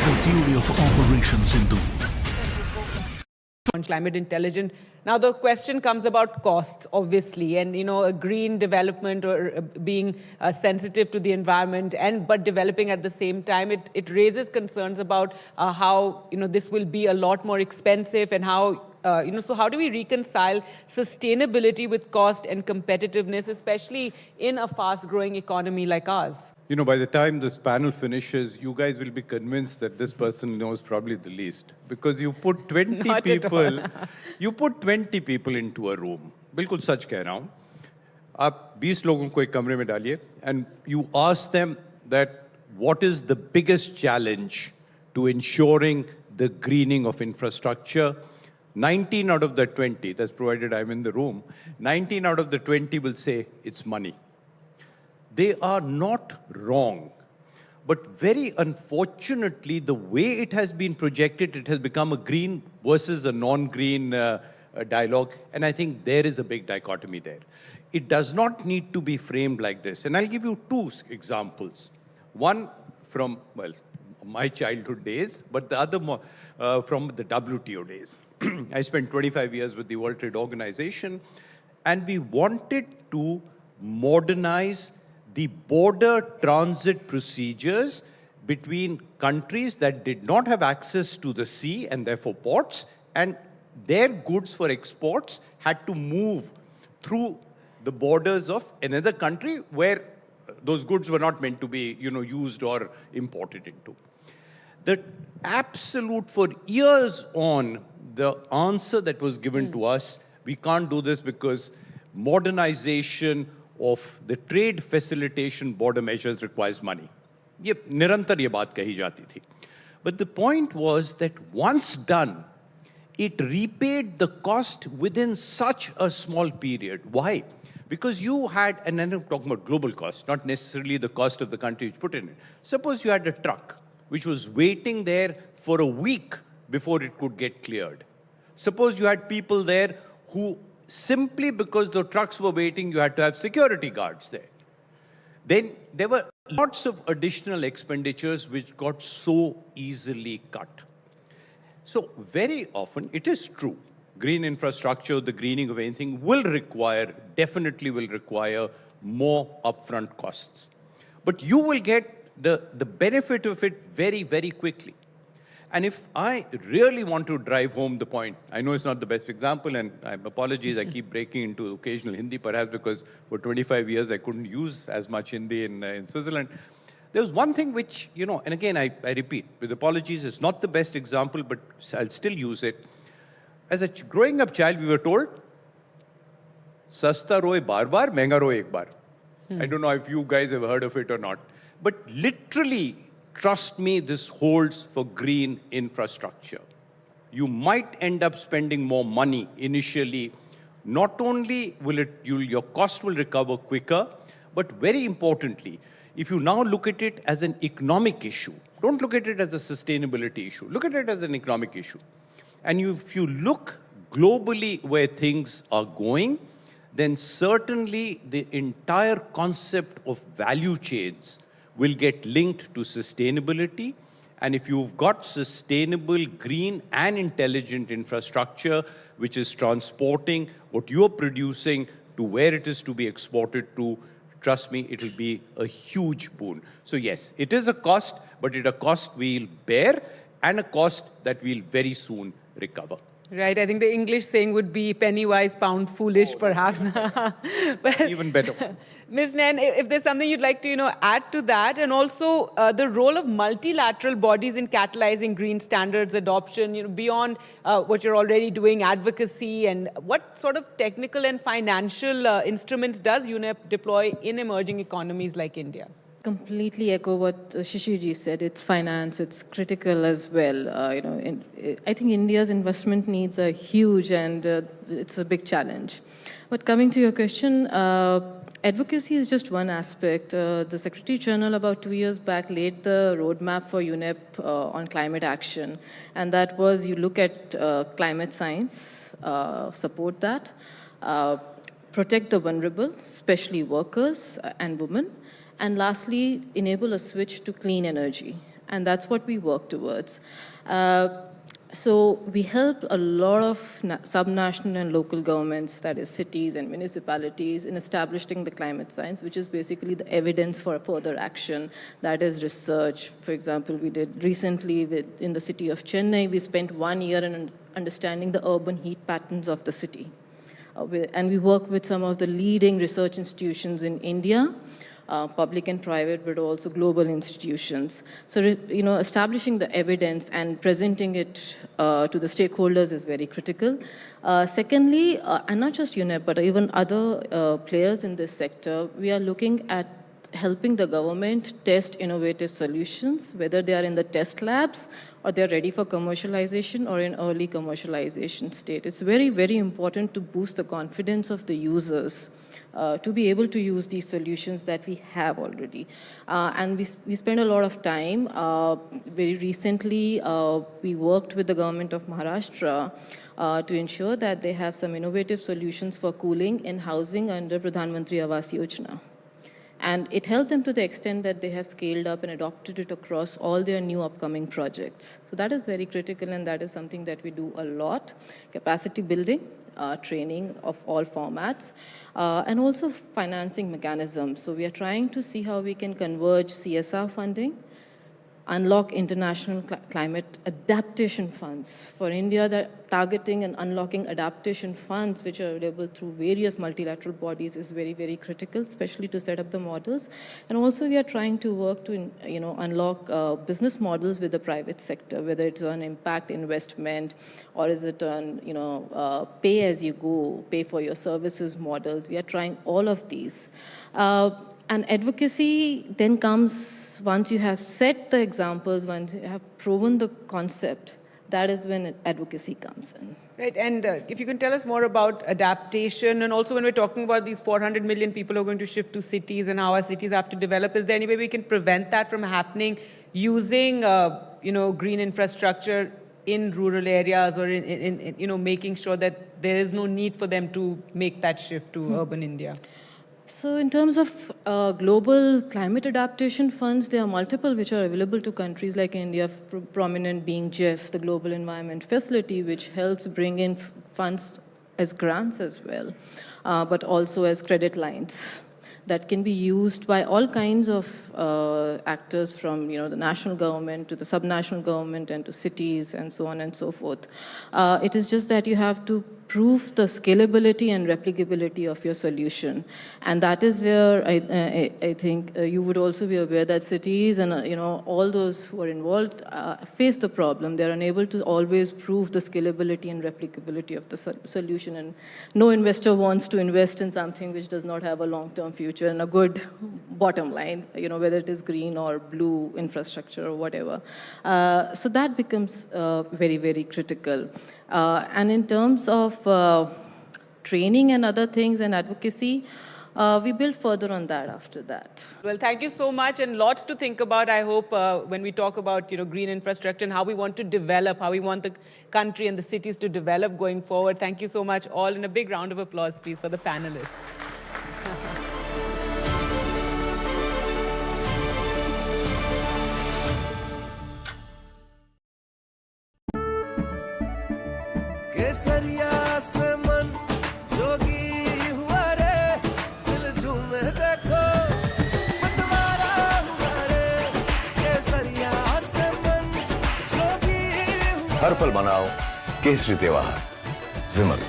[SPEAKER 6] The fury of Operation Sindoor.
[SPEAKER 14] On climate intelligent. Now the question comes about costs, obviously, and a green development or being sensitive to the environment, but developing at the same time, it raises concerns about how this will be a lot more expensive, and how so how do we reconcile sustainability with cost and competitiveness, especially in a fast-growing economy like ours?
[SPEAKER 20] By the time this panel finishes, you guys will be convinced that this person knows probably the least. Because you put 20 people, you put 20 people into a room. बिल्कुल सच कह रहा हूँ. आप 20 लोगों को एक कमरे में डालिए, and you ask them that what is the biggest challenge to ensuring the greening of infrastructure. 19 out of the 20, that's provided I'm in the room, 19 out of the 20 will say it's money. They are not wrong. But very unfortunately, the way it has been projected, it has become a green versus a non-green dialogue. And I think there is a big dichotomy there. It does not need to be framed like this. And I'll give you 2 examples. One from, my childhood days, but the other from the WTO days. I spent 25 years with the World Trade Organization, and we wanted to modernize the border transit procedures between countries that did not have access to the sea and therefore ports, and their goods for exports had to move through the borders of another country where those goods were not meant to be, used or imported into. The absolute, for years on, the answer that was given to us, we can't do this because modernization of the trade facilitation border measures requires money. ये निरंतर ये बात कही जाती थी. But the point was that once done, it repaid the cost within such a small period. Why? Because you had, and I'm talking about global cost, not necessarily the cost of the country which put in it. Suppose you had a truck which was waiting there for a week before it could get cleared. Suppose you had people there who, simply because the trucks were waiting, you had to have security guards there. Then there were lots of additional expenditures which got so easily cut. So very often, it is true, green infrastructure, the greening of anything definitely will require more upfront costs. But you will get the benefit of it very, very quickly. And if I really want to drive home the point, I know it's not the best example, and apologies, I keep breaking into occasional Hindi, perhaps because for 25 years I couldn't use as much Hindi in Switzerland. There was one thing which, and again, I repeat, with apologies, it's not the best example, but I'll still use it. As a growing up child, we were told, Sasta roye bar bar, mehenga roye ek bar. I don't know if you guys have heard of it or not. But literally, trust me, this holds for green infrastructure. You might end up spending more money initially. Not only will your cost will recover quicker, but very importantly, if you now look at it as an economic issue, don't look at it as a sustainability issue. Look at it as an economic issue. And if you look globally where things are going, then certainly the entire concept of value chains will get linked to sustainability. And if you've got sustainable, green and intelligent infrastructure, which is transporting what you're producing to where it is to be exported to, trust me, it will be a huge boon. So yes, it is a cost, but it's a cost we'll bear and a cost that we'll very soon recover.
[SPEAKER 14] Right, I think the English saying would be penny wise, pound foolish, perhaps.
[SPEAKER 20] But even better.
[SPEAKER 14] Ms. Nain, if there's something you'd like to, add to that, and also the role of multilateral bodies in catalyzing green standards adoption, beyond what you're already doing, advocacy, and what sort of technical and financial instruments does UNEP deploy in emerging economies like India?
[SPEAKER 1] Completely echo what Shishirji said. It's finance, it's critical as well. I think India's investment needs are huge, and it's a big challenge. But coming to your question, advocacy is just one aspect. The Secretary General about 2 years back laid the roadmap for UNEP on climate action. And that was, you look at climate science, support that, protect the vulnerable, especially workers and women, and lastly, enable a switch to clean energy. And that's what we work towards. So we help a lot of subnational and local governments, that is cities and municipalities, in establishing the climate science, which is basically the evidence for further action. That is research. For example, we did recently in the city of Chennai, we spent 1 year in understanding the urban heat patterns of the city. And we work with some of the leading research institutions in India, public and private, but also global institutions. So, establishing the evidence and presenting it to the stakeholders is very critical. Secondly, and not just UNEP, but even other players in this sector, we are looking at helping the government test innovative solutions, whether they are in the test labs or they're ready for commercialization or in early commercialization state. It's very, very important to boost the confidence of the users to be able to use these solutions that we have already. And we spend a lot of time. Very recently, we worked with the government of Maharashtra to ensure that they have some innovative solutions for cooling in housing under Pradhan Mantri Awas Yojana. And it helped them to the extent that they have scaled up and adopted it across all their new upcoming projects. So that is very critical, and that is something that we do a lot. Capacity building, training of all formats, and also financing mechanisms. So we are trying to see how we can converge CSR funding, unlock international climate adaptation funds. For India, they're targeting and unlocking adaptation funds, which are available through various multilateral bodies, is very, very critical, especially to set up the models. And also we are trying to work to, unlock business models with the private sector, whether it's on impact investment or is it on, pay as you go, pay for your services models. We are trying all of these. And advocacy then comes once you have set the examples, once you have proven the concept, that is when advocacy comes in.
[SPEAKER 14] Right, and if you can tell us more about adaptation, and also when we're talking about these 400 million people who are going to shift to cities and how our cities have to develop, is there any way we can prevent that from happening using, green infrastructure in rural areas, or in making sure that there is no need for them to make that shift to urban India?
[SPEAKER 1] So in terms of global climate adaptation funds, there are multiple which are available to countries like India, prominent being GEF, the Global Environment Facility, which helps bring in funds as grants as well, but also as credit lines that can be used by all kinds of actors, from the national government to the subnational government and to cities and so on and so forth. It is just that you have to prove the scalability and replicability of your solution, and that is where I think you would also be aware that cities and all those who are involved face the problem. They are unable to always prove the scalability and replicability of the solution, and no investor wants to invest in something which does not have a long-term future and a good bottom line, whether it is green or blue infrastructure or whatever. So that becomes very, very critical. And in terms of training and other things and advocacy, we build further on that after that.
[SPEAKER 14] Well, thank you so much, and lots to think about, I hope, when we talk about green infrastructure and how we want to develop, how we want the country and the cities to develop going forward. Thank you so much all, and a big round of applause, please, for the panelists.
[SPEAKER 13] केसरिया से मन जोगी हुआ रे दिल झूमे देखो मतवारा हुआ रे केसरिया से मन जोगी हुआ
[SPEAKER 5] हर पल मनाओ केसरी त्योहार विमल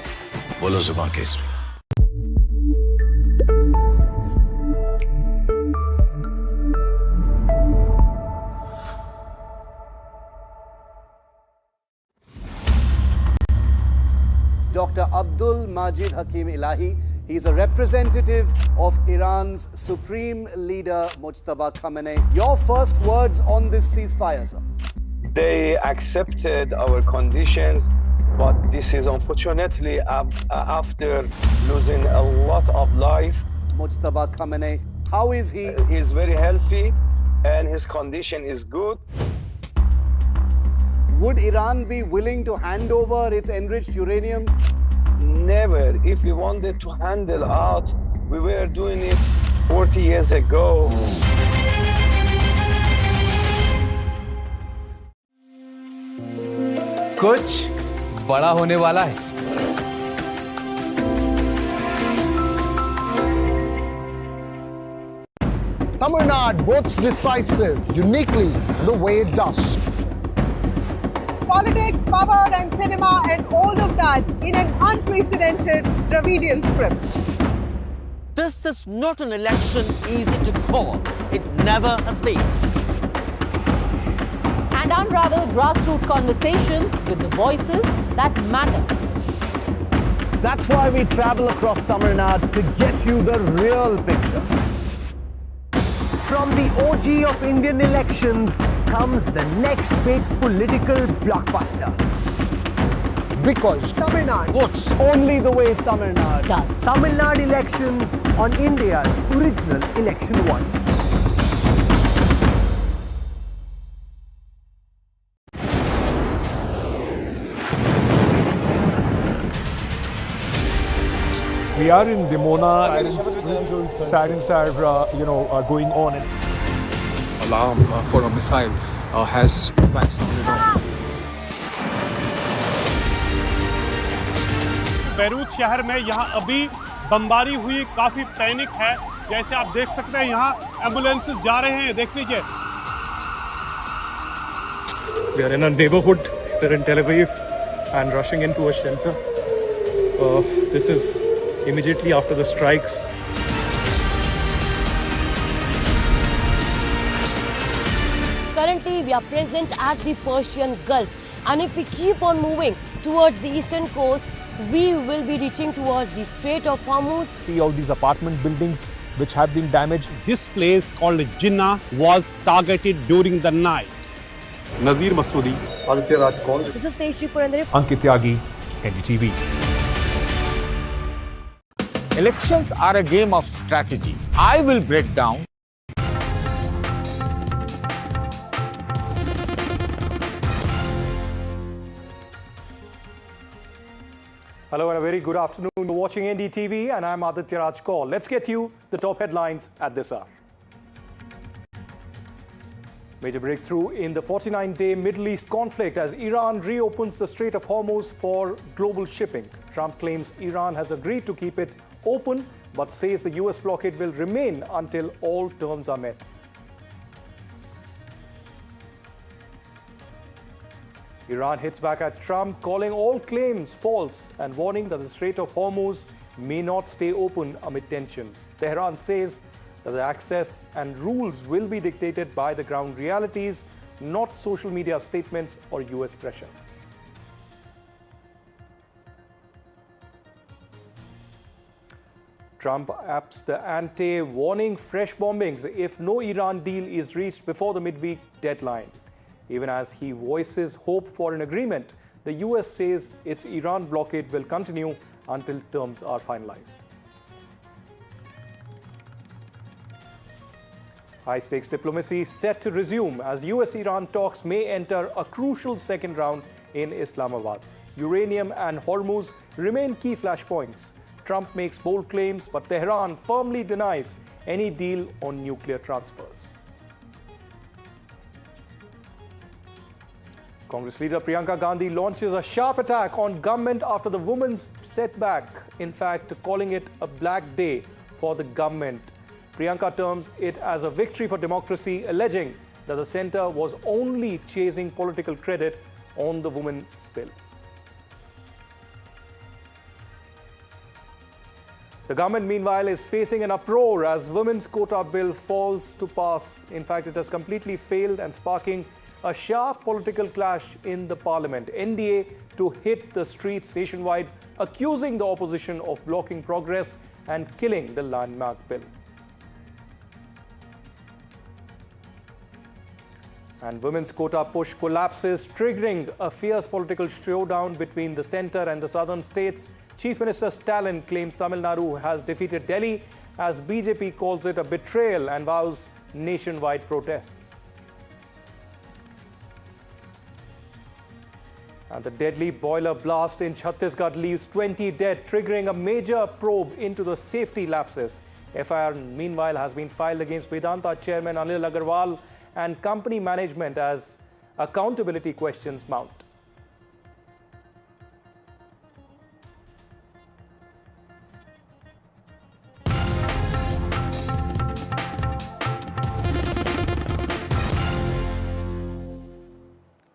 [SPEAKER 5] बोलो जुबान Kesari
[SPEAKER 23] Dr. Abdul Majid Hakim Ilahi. He's a representative of Iran's supreme leader, Mujtaba Khamenei. Your first words on this ceasefire, sir?
[SPEAKER 9] They accepted our conditions, but this is unfortunately after losing a lot of life.
[SPEAKER 23] Mujtaba Khamenei, how is he?
[SPEAKER 9] He's very healthy and his condition is good.
[SPEAKER 23] Would Iran be willing to hand over its enriched uranium?
[SPEAKER 9] Never. If we wanted to handle out, we were doing it 40 years ago.
[SPEAKER 10] कुछ बड़ा होने वाला है.
[SPEAKER 18] Tamil Nadu votes decisive, uniquely the way it does.
[SPEAKER 15] Politics, power and cinema and all of that in an unprecedented Dravidian script.
[SPEAKER 25] This is not an election easy to call. It never has been.
[SPEAKER 11] And unravel grassroots conversations with the voices that matter.
[SPEAKER 16] That's why we travel across Tamil Nadu to get you the real picture. From the OG of Indian elections comes the next big political blockbuster.
[SPEAKER 18] Because
[SPEAKER 15] Tamil Nadu
[SPEAKER 16] votes only the way Tamil Nadu does. Tamil Nadu elections on India's original election once.
[SPEAKER 24] We are in Dimona. Sirens are, going on.
[SPEAKER 26] Alarm for a missile has flashed sounded on.
[SPEAKER 24] Beirut शहर में यहाँ अभी बमबारी हुई, काफी panic है. जैसे आप देख सकते हैं यहाँ एम्बुलेंसेस जा रहे हैं, देख लीजिए.
[SPEAKER 27] We are in a neighborhood. We're in Tel Aviv and rushing into a shelter. This is immediately after the strikes.
[SPEAKER 28] Currently, we are present at the Persian Gulf, and if we keep on moving towards the eastern coast, we will be reaching towards the Strait of Hormuz.
[SPEAKER 24] See all these apartment buildings which have been damaged. This place called Jinnah was targeted during the night.
[SPEAKER 27] Nazir Masoodi, Aditya Rajkol,
[SPEAKER 28] This is Teji Purandare.
[SPEAKER 27] Ankit Tyagi, NDTV.
[SPEAKER 29] Elections are a game of strategy. I will break down
[SPEAKER 24] Hello and a very good afternoon. You're watching NDTV and I'm Aditya Raj Kaul. Let's get you the top headlines at this hour. Major breakthrough in the 49-day Middle East conflict as Iran reopens the Strait of Hormuz for global shipping. Trump claims Iran has agreed to keep it open but says the US blockade will remain until all terms are met. Iran hits back at Trump, calling all claims false and warning that the Strait of Hormuz may not stay open amid tensions. Tehran says that the access and rules will be dictated by the ground realities, not social media statements or US pressure. Trump ups the ante, warning fresh bombings if no Iran deal is reached before the midweek deadline. Even as he voices hope for an agreement, the US says its Iran blockade will continue until terms are finalized. High-stakes diplomacy set to resume as US-Iran talks may enter a crucial second round in Islamabad. Uranium and Hormuz remain key flashpoints. Trump makes bold claims, but Tehran firmly denies any deal on nuclear transfers. Congress leader Priyanka Gandhi launches a sharp attack on government after the women's setback, in fact, calling it a black day for the government. Priyanka terms it as a victory for democracy, alleging that the centre was only chasing political credit on the women's bill. The government, meanwhile, is facing an uproar as women's quota bill falls to pass. In fact, it has completely failed and sparking a sharp political clash in the parliament. NDA to hit the streets nationwide, accusing the opposition of blocking progress and killing the landmark bill. And women's quota push collapses, triggering a fierce political showdown between the centre and the southern states. Chief Minister Stalin claims Tamil Nadu has defeated Delhi as BJP calls it a betrayal and vows nationwide protests. And the deadly boiler blast in Chhattisgarh leaves 20 dead, triggering a major probe into the safety lapses. FIR, meanwhile, has been filed against Vedanta chairman Anil Agarwal and company management as accountability questions mount.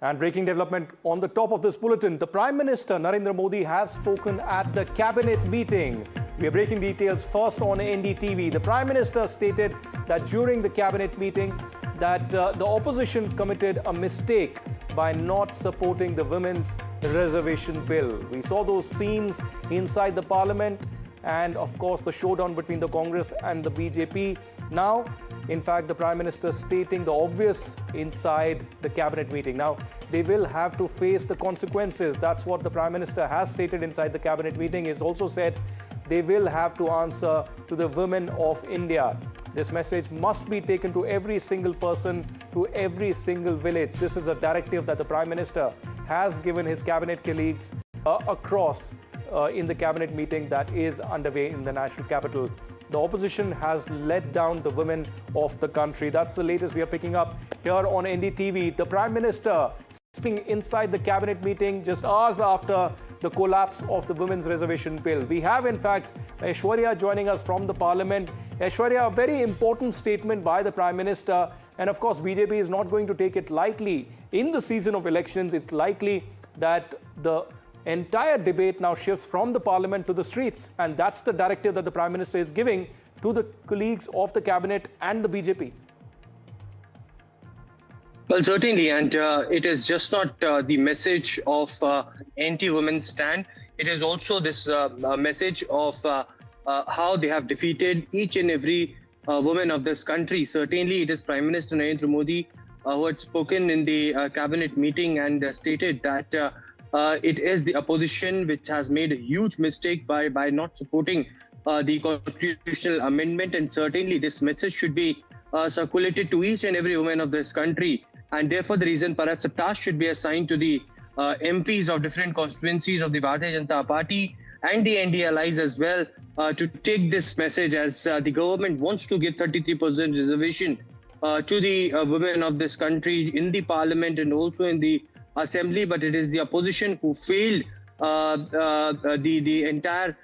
[SPEAKER 24] And breaking development on the top of this bulletin, the Prime Minister Narendra Modi has spoken at the cabinet meeting. We are breaking details first on NDTV. The Prime Minister stated that during the cabinet meeting that the opposition committed a mistake by not supporting the Women's Reservation Bill. We saw those scenes inside the parliament and of course the showdown between the Congress and the BJP. Now, in fact, the Prime Minister stating the obvious inside the cabinet meeting. Now, they will have to face the consequences. That's what the Prime Minister has stated inside the cabinet meeting. He's also said they will have to answer to the women of India. This message must be taken to every single person, to every single village. This is a directive that the Prime Minister has given his cabinet colleagues across in the cabinet meeting that is underway in the national capital. The opposition has let down the women of the country. That's the latest we are picking up here on NDTV. The Prime Minister speaking inside the cabinet meeting just hours after the collapse of the Women's Reservation Bill. We have, in fact, Aishwarya joining us from the Parliament. Aishwarya, a very important statement by the Prime Minister. And of course, BJP is not going to take it lightly. In the season of elections, it's likely that the entire debate now shifts from the Parliament to the streets. And that's the directive that the Prime Minister is giving to the colleagues of the Cabinet and the BJP.
[SPEAKER 2] Well, certainly. And it is just not the message of anti-women stand. It is also this message of how they have defeated each and every woman of this country. Certainly, it is Prime Minister Narendra Modi who had spoken in the cabinet meeting and stated that it is the opposition which has made a huge mistake by not supporting the constitutional amendment. And certainly this message should be circulated to each and every woman of this country. And therefore, the reason perhaps a task should be assigned to the MPs of different constituencies of the Bharatiya Janata Party and the ND allies as well to take this message, as the government wants to give 33% reservation to the women of this country in the parliament and also in the assembly, but it is the opposition who failed the entire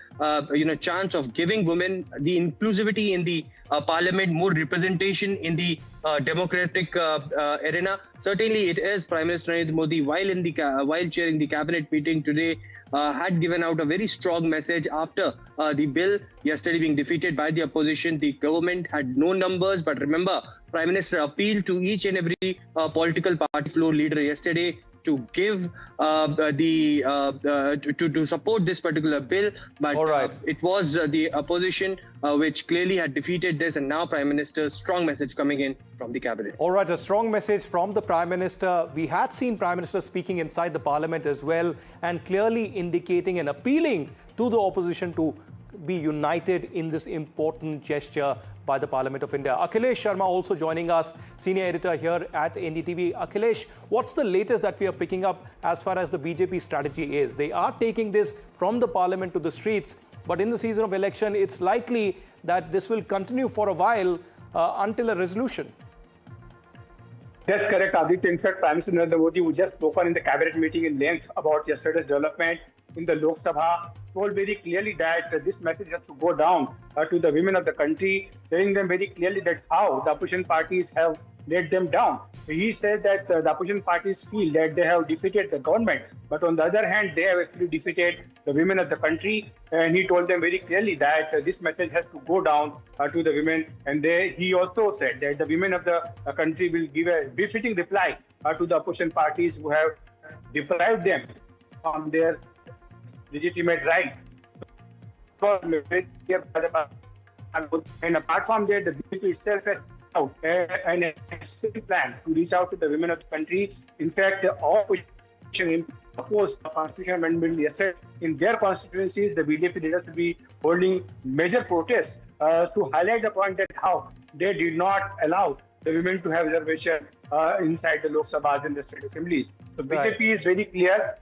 [SPEAKER 2] chance of giving women the inclusivity in the parliament, more representation in the democratic arena. Certainly, it is Prime Minister Narendra Modi, while chairing the cabinet meeting today, had given out a very strong message after the bill yesterday being defeated by the opposition. The government had no numbers, but remember, Prime Minister appealed to each and every political party floor leader yesterday to give to support this particular bill, but it was the opposition which clearly had defeated this, and now Prime Minister's strong message coming in from the cabinet.
[SPEAKER 24] All right, a strong message from the Prime Minister. We had seen Prime Minister speaking inside the Parliament as well, and clearly indicating and appealing to the opposition to be united in this important gesture by the Parliament of India. Akhilesh Sharma also joining us, senior editor here at NDTV. Akhilesh, what's the latest that we are picking up as far as the BJP strategy is? They are taking this from the Parliament to the streets, but in the season of election, it's likely that this will continue for a while until a resolution.
[SPEAKER 3] That's correct, Aditya. In fact, Prime Minister Narendra Modi, who just spoken in the cabinet meeting in length about yesterday's development in the Lok Sabha, told very clearly that this message has to go down to the women of the country, telling them very clearly that how the opposition parties have let them down. He said that the opposition parties feel that they have defeated the government, but on the other hand, they have actually defeated the women of the country. And he told them very clearly that this message has to go down to the women. And he also said that the women of the country will give a befitting reply to the opposition parties who have deprived them from their legitimate right. And apart from that, the BJP itself has out an action plan to reach out to the women of the country. In fact, all opposition opposed a constitutional amendment yesterday. In their constituencies, the BJP leaders will be holding major protests to highlight the point that how they did not allow the women to have reservation inside the Lok Sabha and the state assemblies. So BJP is very clear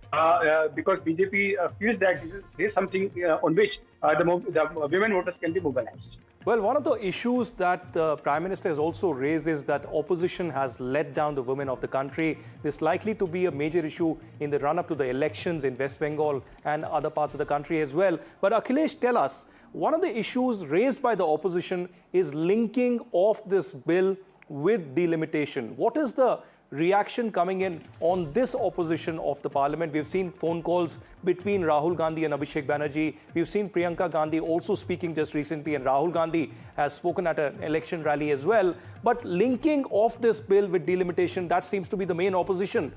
[SPEAKER 3] because BJP feels that this is something on which the women voters can be mobilized.
[SPEAKER 24] Well, one of the issues that the Prime Minister has also raised is that opposition has let down the women of the country. This is likely to be a major issue in the run-up to the elections in West Bengal and other parts of the country as well. But Akhilesh, tell us, one of the issues raised by the opposition is linking of this bill with delimitation. What is the reaction coming in on this opposition of the parliament? We've seen phone calls between Rahul Gandhi and Abhishek Banerjee. We've seen Priyanka Gandhi also speaking just recently, and Rahul Gandhi has spoken at an election rally as well. But linking of this bill with delimitation, that seems to be the main opposition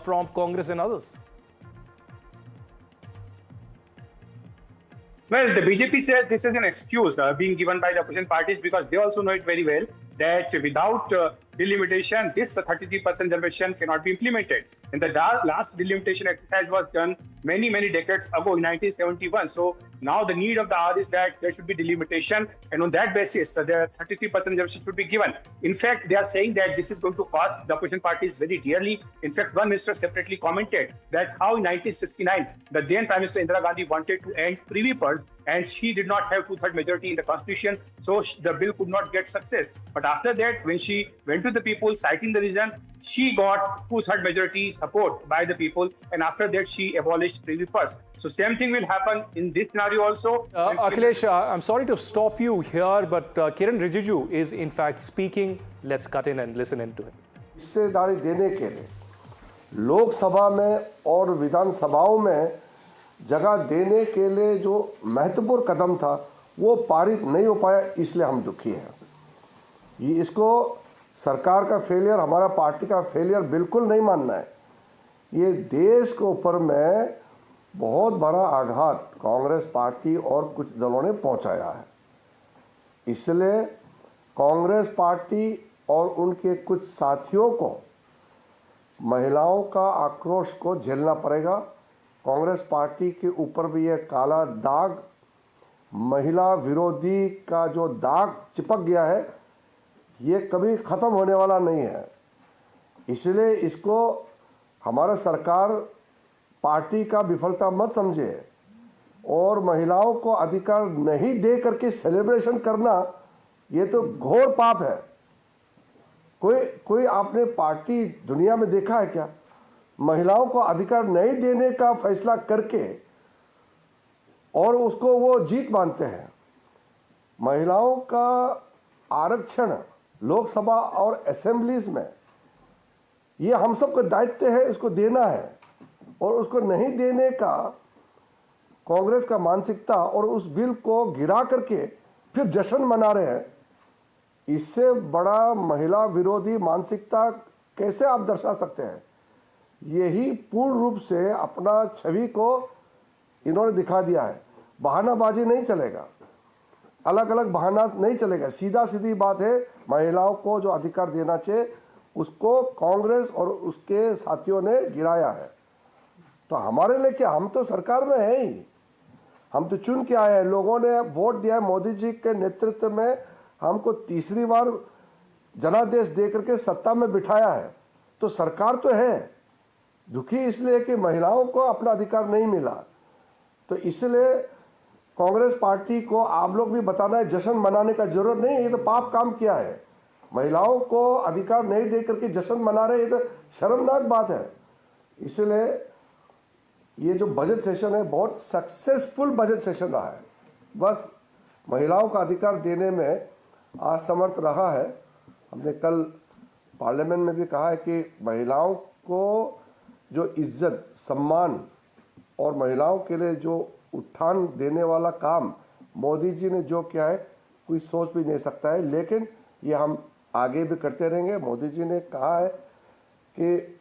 [SPEAKER 24] from Congress and others.
[SPEAKER 3] Well, the BJP says this is an excuse being given by the opposition parties because they also know it very well that without delimitation, this 33% reservation cannot be implemented. And the last delimitation exercise was done many decades ago in 1971. So now the need of the hour is that there should be delimitation, and on that basis, the 33% reservation should be given. In fact, they are saying that this is going to cost the opposition parties very dearly. In fact, one minister separately commented that how in 1969, the then Prime Minister Indira Gandhi wanted to end privy purse, and she did not have 2/3 majority in the constitution, so the bill could not get success. But after that, when she went to the people citing the reason, she got 2/3 majority support by the people, and after that she abolished privy purse. So same thing will happen in this scenario also.
[SPEAKER 24] Akhilesh, I'm sorry to stop you here, but Kiran Rijiju is in fact speaking. Let's cut in and listen into him.
[SPEAKER 4] हिस्सेदारी देने के लिए लोकसभा में और विधानसभाओं में जगह देने के लिए जो महत्वपूर्ण कदम था वो पारित नहीं हो पाया, इसलिए हम दुखी हैं। ये इसको सरकार का फेलियर, हमारा पार्टी का फेलियर बिल्कुल नहीं मानना है। ये देश के ऊपर में बहुत बड़ा आघात कांग्रेस पार्टी और कुछ दलों ने पहुंचाया है। इसलिए कांग्रेस पार्टी और उनके कुछ साथियों को महिलाओं का आक्रोश को झेलना पड़ेगा। कांग्रेस पार्टी के ऊपर भी ये काला दाग, महिला विरोधी का जो दाग चिपक गया है, ये कभी ख़त्म होने वाला नहीं है। इसलिए इसको हमारा सरकार पार्टी का विफलता मत समझे और महिलाओं को अधिकार नहीं दे करके सेलिब्रेशन करना, ये तो घोर पाप है। कोई आपने पार्टी दुनिया में देखा है क्या? महिलाओं को अधिकार नहीं देने का फैसला करके और उसको वो जीत मानते हैं। महिलाओं का आरक्षण लोकसभा और असेंबलीज में, ये हम सबका दायित्व है, उसको देना है। और उसको नहीं देने का कांग्रेस का मानसिकता और उस बिल को गिरा करके फिर जश्न मना रहे हैं, इससे बड़ा महिला विरोधी मानसिकता कैसे आप दर्शा सकते हैं? यही पूर्ण रूप से अपना छवि को इन्होंने दिखा दिया है। बहानाबाजी नहीं चलेगा, अलग अलग बहाना नहीं चलेगा। सीधा सीधी बात है, महिलाओं को जो अधिकार देना चाहिए उसको कांग्रेस और उसके साथियों ने गिराया है। तो हमारे लिए क्या, हम तो सरकार में है ही, हम तो चुन के आए हैं, लोगों ने वोट दिया है। मोदी जी के नेतृत्व में हमको तीसरी बार जनादेश दे करके सत्ता में बिठाया है, तो सरकार तो है। दुखी इसलिए कि महिलाओं को अपना अधिकार नहीं मिला, तो इसलिए कांग्रेस पार्टी को आप लोग भी बताना है, जश्न मनाने का जरूरत नहीं है। ये तो पाप काम किया है, महिलाओं को अधिकार नहीं दे करके जश्न मना रहे, ये तो शर्मनाक बात है। इसलिए ये जो बजट सेशन है बहुत सक्सेसफुल बजट सेशन रहा है। बस महिलाओं का अधिकार देने में असमर्थ रहा है। हमने कल पार्लियामेंट में भी कहा है कि महिलाओं को जो इज्जत, सम्मान और महिलाओं के लिए जो उत्थान देने वाला काम मोदी जी ने जो किया है, कोई सोच भी नहीं सकता है। लेकिन ये हम आगे भी करते रहेंगे। मोदी जी ने कहा है कि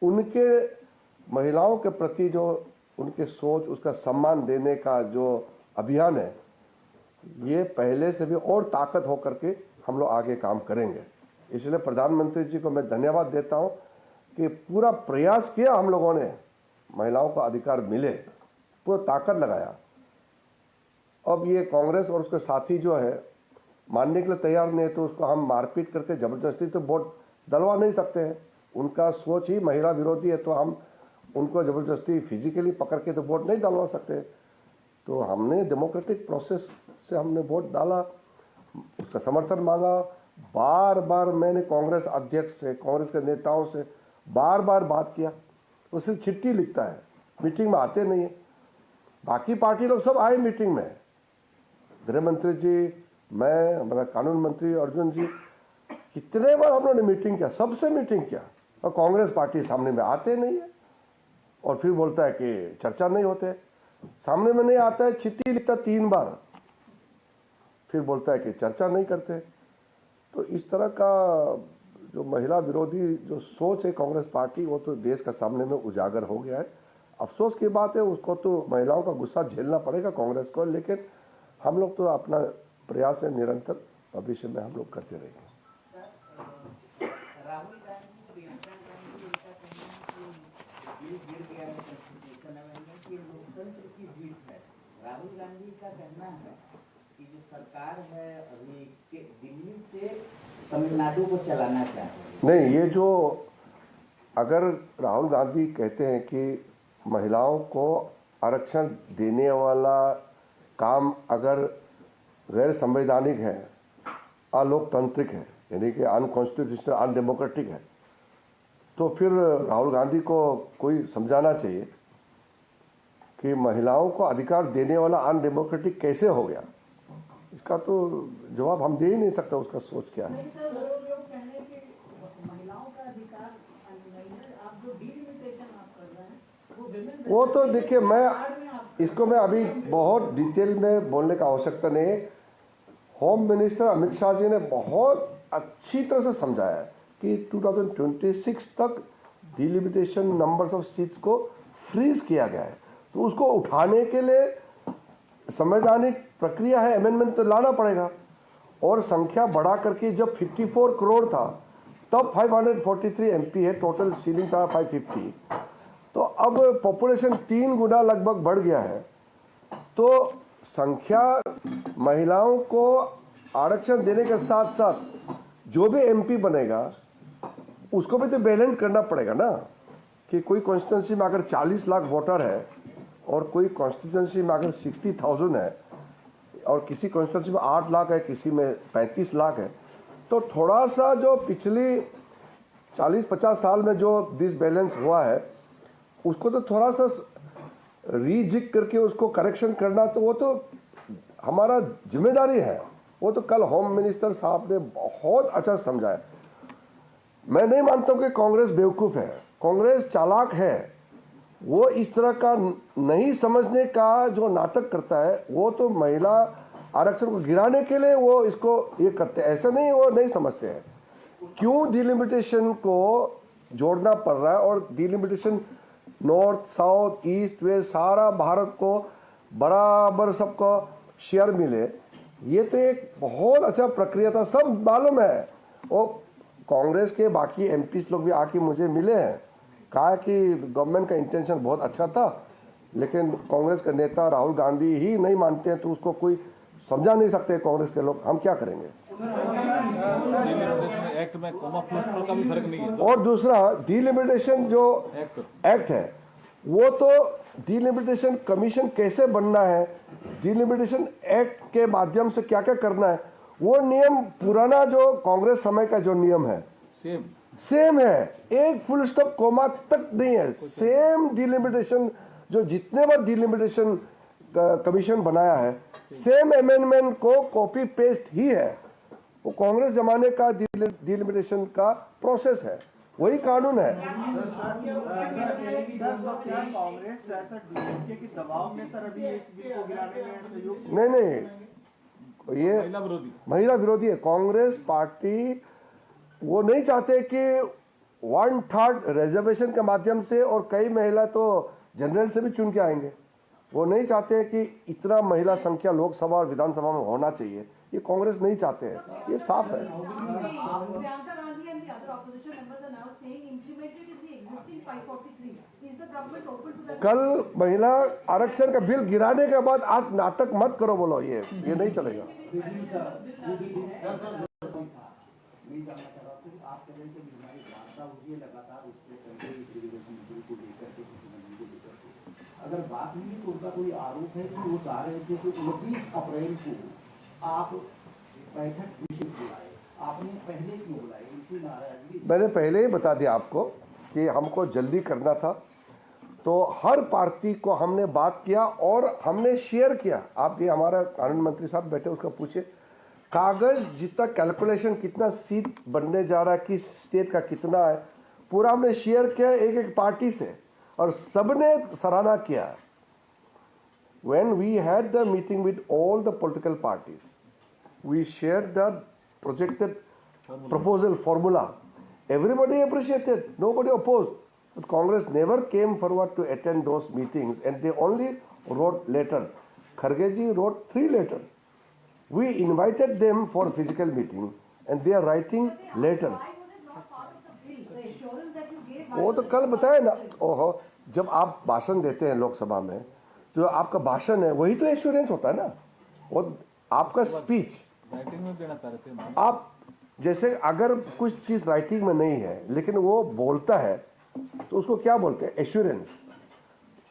[SPEAKER 4] उनके महिलाओं के प्रति जो उनके सोच, उसका सम्मान देने का जो अभियान है, ये पहले से भी और ताकत हो करके हम लोग आगे काम करेंगे। इसलिए प्रधानमंत्री जी को मैं धन्यवाद देता हूं कि पूरा प्रयास किया हम लोगों ने, महिलाओं को अधिकार मिले, पूरा ताकत लगाया। अब ये कांग्रेस और उसके साथी जो है मानने के लिए तैयार नहीं है, तो उसको हम मारपीट करके जबरदस्ती तो वोट डलवा नहीं सकते हैं। उनका सोच ही महिला विरोधी है, तो हम उनको जबरदस्ती फिजिकली पकड़ के तो वोट नहीं डलवा सकते। तो हमने डेमोक्रेटिक प्रोसेस से हमने वोट डाला, उसका समर्थन मांगा। बार बार मैंने कांग्रेस अध्यक्ष से, कांग्रेस के नेताओं से बार बार बात किया। वो सिर्फ चिट्ठी लिखता है, मीटिंग में आते नहीं है। बाकी पार्टी लोग सब आए मीटिंग में, गृह मंत्री जी, मैं, हमारा कानून मंत्री अर्जुन जी, कितने बार हम लोगों ने मीटिंग किया, सबसे मीटिंग किया, और कांग्रेस पार्टी सामने में आते नहीं है। और फिर बोलता है कि चर्चा नहीं होते, सामने में नहीं आता है, चिट्ठी लिखता 3 बार, फिर बोलता है कि चर्चा नहीं करते। तो इस तरह का जो महिला विरोधी जो सोच है कांग्रेस पार्टी, वो तो देश का सामने में उजागर हो गया है। अफसोस की बात है, उसको तो महिलाओं का गुस्सा झेलना पड़ेगा कांग्रेस को, लेकिन हम लोग तो अपना प्रयास है निरंतर, भविष्य में हम लोग करते रहेंगे।
[SPEAKER 6] राहुल गांधी, प्रियंका गांधी, उनका कहना है कि बिल गिर गया है कॉन्स्टिट्यूशन अमेंडमेंट, ये लोकतंत्र की जीत है। राहुल गांधी का कहना है कि जो सरकार है अभी दिल्ली से तमिलनाडु को चलाना चाहते हैं।
[SPEAKER 4] नहीं, ये जो अगर राहुल गांधी कहते हैं कि महिलाओं को आरक्षण देने वाला काम अगर गैर संवैधानिक है, अलोकतांत्रिक है, यानी कि अनकॉन्स्टिट्यूशनल, अनडेमोक्रेटिक है, तो फिर राहुल गांधी को कोई समझाना चाहिए कि महिलाओं को अधिकार देने वाला अनडेमोक्रेटिक कैसे हो गया। इसका तो जवाब हम दे ही नहीं सकते, उसका सोच क्या है। वो तो देखिए, मैं अभी बहुत डिटेल में बोलने का आवश्यकता नहीं है। होम मिनिस्टर अमित शाह जी ने बहुत अच्छी तरह से समझाया कि 2026 तक डिलिमिटेशन नंबर्स ऑफ सीट्स को फ्रीज किया गया है, तो उसको उठाने के लिए संवैधानिक प्रक्रिया है, अमेंडमेंट तो लाना पड़ेगा। और संख्या बढ़ा करके जब 54 करोड़ था तब 543 MP है, टोटल सीलिंग था 550, तो अब पॉपुलेशन 3 गुना लगभग बढ़ गया है। तो संख्या, महिलाओं को आरक्षण देने के साथ साथ जो भी MP बनेगा उसको भी तो बैलेंस करना पड़ेगा ना, कि कोई कॉन्स्टिट्यूंसी में अगर 40 लाख वोटर है और कोई कॉन्स्टिट्यूंसी में अगर 60,000 है और किसी कॉन्स्टिट्यूंसी में 8 लाख है, किसी में 35 लाख है, तो थोड़ा सा जो पिछली 40-50 साल में जो डिसबैलेंस हुआ है उसको तो थोड़ा सा रीजिक करके उसको करेक्शन करना, तो वो तो हमारा जिम्मेदारी है। वो तो कल होम मिनिस्टर साहब ने बहुत अच्छा समझाया। मैं नहीं मानता हूं कि कांग्रेस बेवकूफ़ है, कांग्रेस चालाक है। वो इस तरह का नहीं समझने का जो नाटक करता है, वो तो महिला आरक्षण को गिराने के लिए वो इसको ये करते हैं। ऐसा नहीं, वो नहीं समझते हैं क्यों डिलिमिटेशन को जोड़ना पड़ रहा है, और delimitation north south east west सारा भारत को बराबर सबको शेयर मिले, ये तो एक बहुत अच्छा प्रक्रिया था, सब मालूम है। और कांग्रेस के बाकी एमपीस लोग भी आके मुझे मिले हैं, कहा कि गवर्नमेंट का इंटेंशन बहुत अच्छा था, लेकिन कांग्रेस का नेता राहुल गांधी ही नहीं मानते हैं, तो उसको कोई समझा नहीं सकते कांग्रेस के लोग, हम क्या करेंगे।
[SPEAKER 27] एक्ट में कोमा फ्लोट का भी फर्क नहीं है।
[SPEAKER 4] और दूसरा डिलिमिटेशन जो एक्ट है, वो तो डिलिमिटेशन कमीशन कैसे बनना है, डिलिमिटेशन एक्ट के माध्यम से क्या क्या करना है, वो नियम पुराना जो कांग्रेस समय का जो नियम है सेम है, एक फुल स्टॉप कोमा तक नहीं है, सेम डिलिमिटेशन जो जितने बार डिलिमिटेशन कमीशन बनाया है, सेम अमेंडमेंट को कॉपी पेस्ट ही है। वो कांग्रेस जमाने का डिलिमिटेशन का प्रोसेस है, वही कानून है। नहीं, ये महिला विरोधी है। कांग्रेस पार्टी वो नहीं चाहते कि 1/3 रिजर्वेशन के माध्यम से, और कई महिला तो जनरल से भी चुन के आएंगे, वो नहीं चाहते कि इतना महिला संख्या लोकसभा और विधानसभा में होना चाहिए, ये कांग्रेस नहीं चाहते हैं, ये साफ है। कल महिला आरक्षण का बिल गिराने के बाद आज नाटक मत करो, बोलो ये नहीं चलेगा।
[SPEAKER 6] अगर बात नहीं तो उनका कोई आरोप है कि वो चाह रहे थे कि 29 अप्रैल को आप बैठक विशेष बुलाए, आपने पहले क्यों बुलाई? इनकी नाराजगी
[SPEAKER 4] मैंने पहले ही बता दिया आपको कि हमको जल्दी करना था, तो हर पार्टी को हमने बात किया और हमने शेयर किया। आप ये हमारा कानून मंत्री साहब बैठे, उसका पूछे कागज जितना कैलकुलेशन कितना सीट बनने जा रहा है, किस स्टेट का कितना है, पूरा हमने शेयर किया एक एक पार्टी से, और सबने सराहना किया। When we had the meeting with all the political parties, we shared the projected proposal formula. Everybody appreciated, nobody opposed. But Congress never came forward to attend those meetings, and they only wrote letters. Kharge ji wrote 3 letters. We invited them for physical meeting, and they are writing letters. वो तो कल बताया ना। ओहो, जब आप भाषण देते हैं लोकसभा में, जो आपका भाषण है वही तो एश्योरेंस होता है ना, वो आपका स्पीच
[SPEAKER 27] राइटिंग में देना चाहते हैं
[SPEAKER 4] आप। जैसे अगर कुछ चीज राइटिंग में नहीं है लेकिन वो बोलता है तो उसको क्या बोलते हैं? एश्योरेंस।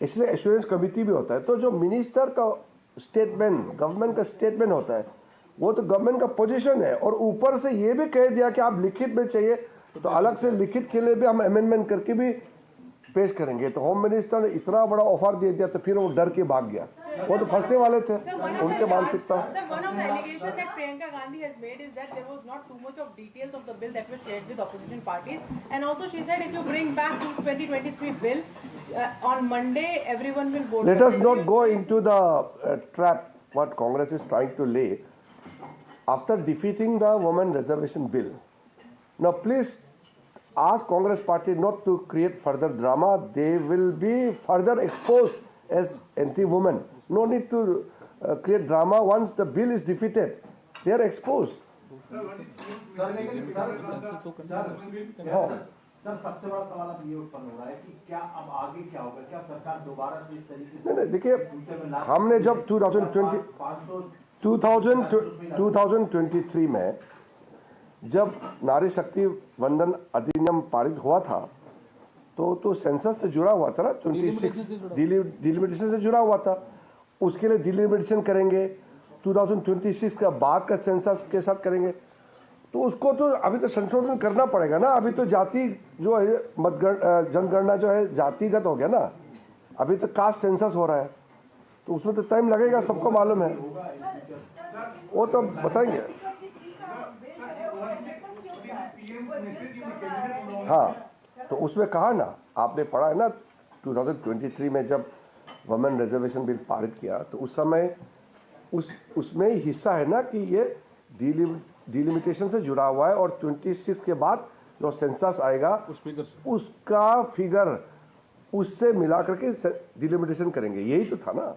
[SPEAKER 4] इसलिए एश्योरेंस कमिटी भी होता है। तो जो मिनिस्टर का स्टेटमेंट, गवर्नमेंट का स्टेटमेंट होता है, वो तो गवर्नमेंट का पोजीशन है, और ऊपर से ये भी कह दिया कि आप लिखित में चाहिए तो अलग से लिखित के लिए भी हम अमेंडमेंट करके भी पेश करेंगे। तो होम मिनिस्टर ने इतना बड़ा ऑफर दे दिया तो फिर वो डर के भाग गया। वो तो फंसने वाले थे, उनके मानसिकता।
[SPEAKER 14] One of the allegations that Priyanka Gandhi has made is that there was not too much of details of the bill that was shared with opposition parties, and also she said if you bring back the 2023 bill on Monday, everyone will vote.
[SPEAKER 4] Let us not go into the trap what Congress is trying to lay after defeating the Women Reservation Bill. Now please ask Congress party not to create further drama. They will be further exposed as anti-women. No need to create drama. Once the bill is defeated, they are exposed.
[SPEAKER 6] Sir सबसे बड़ा सवाल अब ये उत्पन्न हो रहा है कि क्या अब आगे क्या होगा? क्या सरकार दोबारा से इस तरीके से?
[SPEAKER 4] नहीं, देखिए हमने जब 2023 में जब नारी शक्ति वंदन अधिनियम पारित हुआ था, तो सेंसस से जुड़ा हुआ था ना, 26 डिलिमिटेशन से जुड़ा हुआ था। उसके लिए डिलिमिटेशन करेंगे, 2026 का बाद का सेंसस के साथ करेंगे, तो उसको तो अभी तो संशोधन करना पड़ेगा ना। अभी तो जाति जो है जनगणना जो है जातिगत हो गया ना, अभी तो कास्ट सेंसस हो रहा है, तो उसमें तो टाइम लगेगा, सबको मालूम है, वो तो बताएंगे। हाँ, तो उसमें कहा ना, आपने पढ़ा है ना 2023 में जब वुमेन रिजर्वेशन बिल पारित किया, तो उस समय उसमें हिस्सा है ना कि ये डिलिमिटेशन से जुड़ा हुआ है, और 26 के बाद जो सेंसस आएगा उसका फिगर उससे मिला करके डिलिमिटेशन करेंगे, यही तो था ना।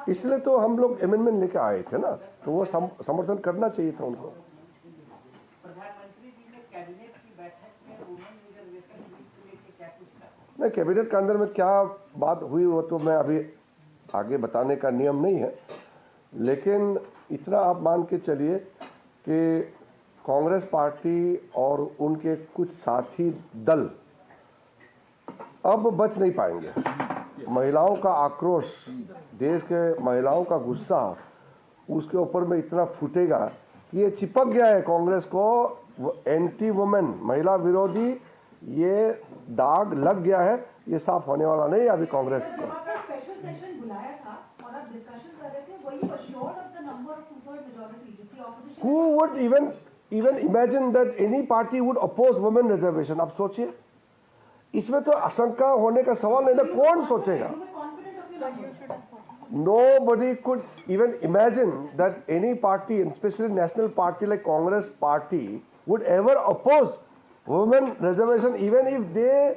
[SPEAKER 4] इसलिए तो हम लोग अमेंडमेंट लेके आए थे ना, तो वो समर्थन करना चाहिए था उनको। नहीं, कैबिनेट के अंदर में क्या बात हुई वो तो मैं अभी आगे बताने का नियम नहीं है, लेकिन इतना आप मान के चलिए कि कांग्रेस पार्टी और उनके कुछ साथी दल अब बच नहीं पाएंगे। महिलाओं का आक्रोश, देश के महिलाओं का गुस्सा उसके ऊपर में इतना फूटेगा कि ये चिपक गया है कांग्रेस को, एंटी वुमेन, महिला विरोधी, ये दाग लग गया है, ये साफ होने वाला नहीं अभी कांग्रेस को। Who would even imagine that any party would oppose women reservation? आप सोचिए, इसमें तो आशंका होने का सवाल नहीं ना, कौन सोचेगा? Nobody could even imagine that any party, especially national party like Congress party, would ever oppose women reservation, even if they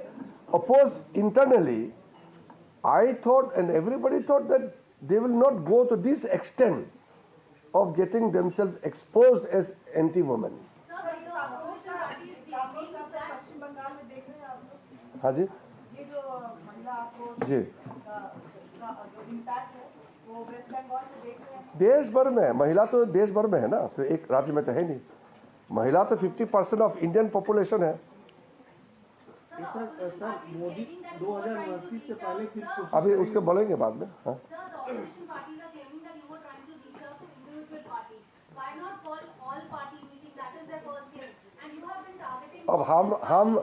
[SPEAKER 4] oppose internally. I thought, and everybody thought, that they will not go to this extent of getting themselves exposed as anti-women. हाँ जी जी, देश भर में महिला तो देश भर में है ना, सिर्फ एक राज्य में तो है नहीं। महिला तो 50% ऑफ इंडियन पॉपुलेशन है।
[SPEAKER 1] मोदी 2029 से पहले
[SPEAKER 4] अभी उसके बोलेंगे बाद में। हाँ, अब हम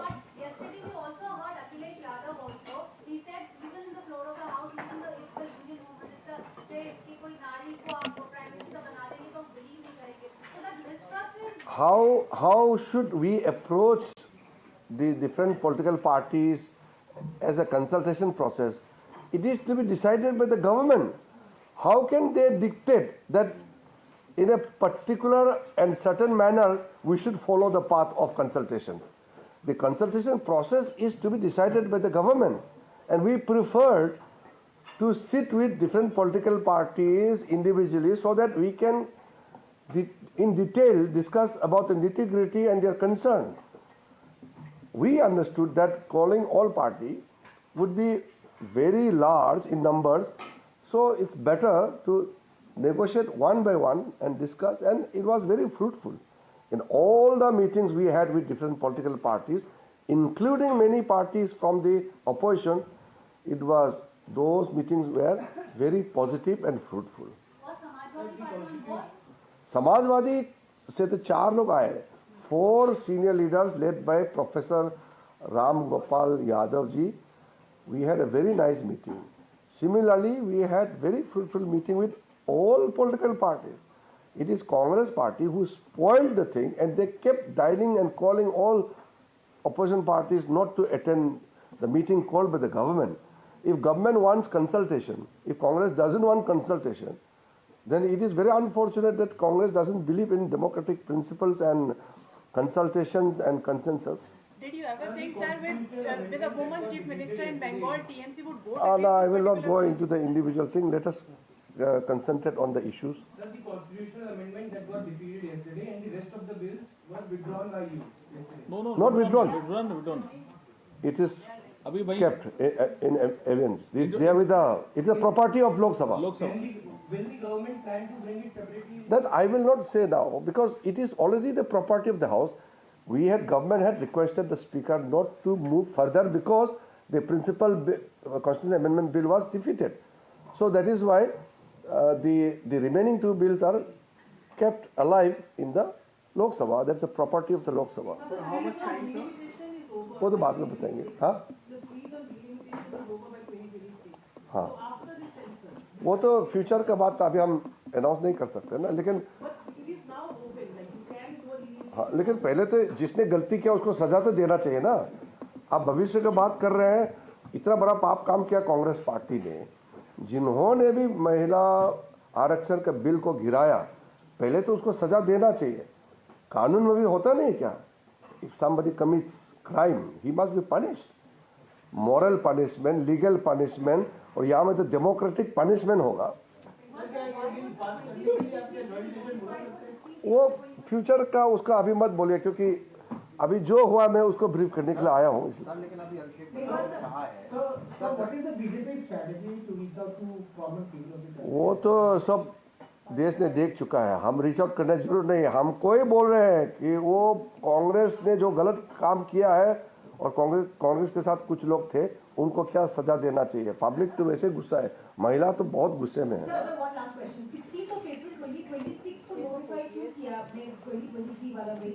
[SPEAKER 4] how should we approach the different political parties as a consultation process? It is to be decided by the government. How can they dictate that in a particular and certain manner we should follow the path of consultation? The consultation process is to be decided by the government, and we prefer to sit with different political parties individually so that we can in detail discuss about the nitty-gritty and their concern. We understood that calling all parties would be very large in numbers, so it's better to negotiate one by one and discuss, and it was very fruitful. In all the meetings we had with different political parties, including many parties from the opposition, those meetings were very positive and fruitful. Samajwadi से तो 4 लोग आए, 4 senior leaders led by Professor Ram Gopal Yadav ji. We had a very nice meeting. Similarly, we had very fruitful meeting with all political parties. It is Congress party who spoiled the thing, and they kept dialing and calling all opposition parties not to attend the meeting called by the government. If government wants consultation, if Congress doesn't want consultation, then it is very unfortunate that Congress doesn't believe in democratic principles and consultations and consensus.
[SPEAKER 7] Did you ever think that with a woman chief minister in Bengal, TMC would vote?
[SPEAKER 4] No, I will not go into the individual thing. Let us concentrate on the issues.
[SPEAKER 1] Sir, the constitutional amendment that was defeated yesterday and the rest of the bills were withdrawn by you yesterday.
[SPEAKER 4] No, not withdrawn.
[SPEAKER 1] Withdrawn.
[SPEAKER 4] It is kept in evidence. They are with it is a property of Lok Sabha.
[SPEAKER 1] will the government plan to bring it separately?
[SPEAKER 4] That I will not say now, because it is already the property of the House. Government had requested the Speaker not to move further because the principal Constitutional Amendment Bill was defeated. So that is why the remaining two bills are kept alive in the Lok Sabha. That's a property of the Lok Sabha.
[SPEAKER 1] Sir, how much time, sir?
[SPEAKER 4] वो तो बाद में बताएंगे. हाँ हाँ वो तो future का बात अभी हम अनाउंस नहीं कर सकते ना, लेकिन हाँ, लेकिन पहले तो जिसने गलती किया उसको सजा तो देना चाहिए ना. आप भविष्य की बात कर रहे हैं. इतना बड़ा पाप काम किया कांग्रेस पार्टी ने, जिन्होंने भी महिला आरक्षण के बिल को गिराया, पहले तो उसको सजा देना चाहिए. कानून में भी होता नहीं क्या, if somebody commits crime he must be punished. Moral punishment, legal punishment, और यहाँ में तो डेमोक्रेटिक पनिशमेंट होगा. वो फ्यूचर का उसका अभी मत बोलिए, क्योंकि अभी जो हुआ मैं उसको ब्रीफ करने के लिए आया हूँ. वो तो सब देश ने देख चुका है. हम रीच आउट करना जरूर नहीं है. हम कोई बोल रहे हैं कि वो कांग्रेस ने जो गलत काम किया है और कांग्रेस के साथ कुछ लोग थे, उनको क्या सजा देना चाहिए. पब्लिक तो वैसे गुस्सा है, महिला तो बहुत गुस्से में है.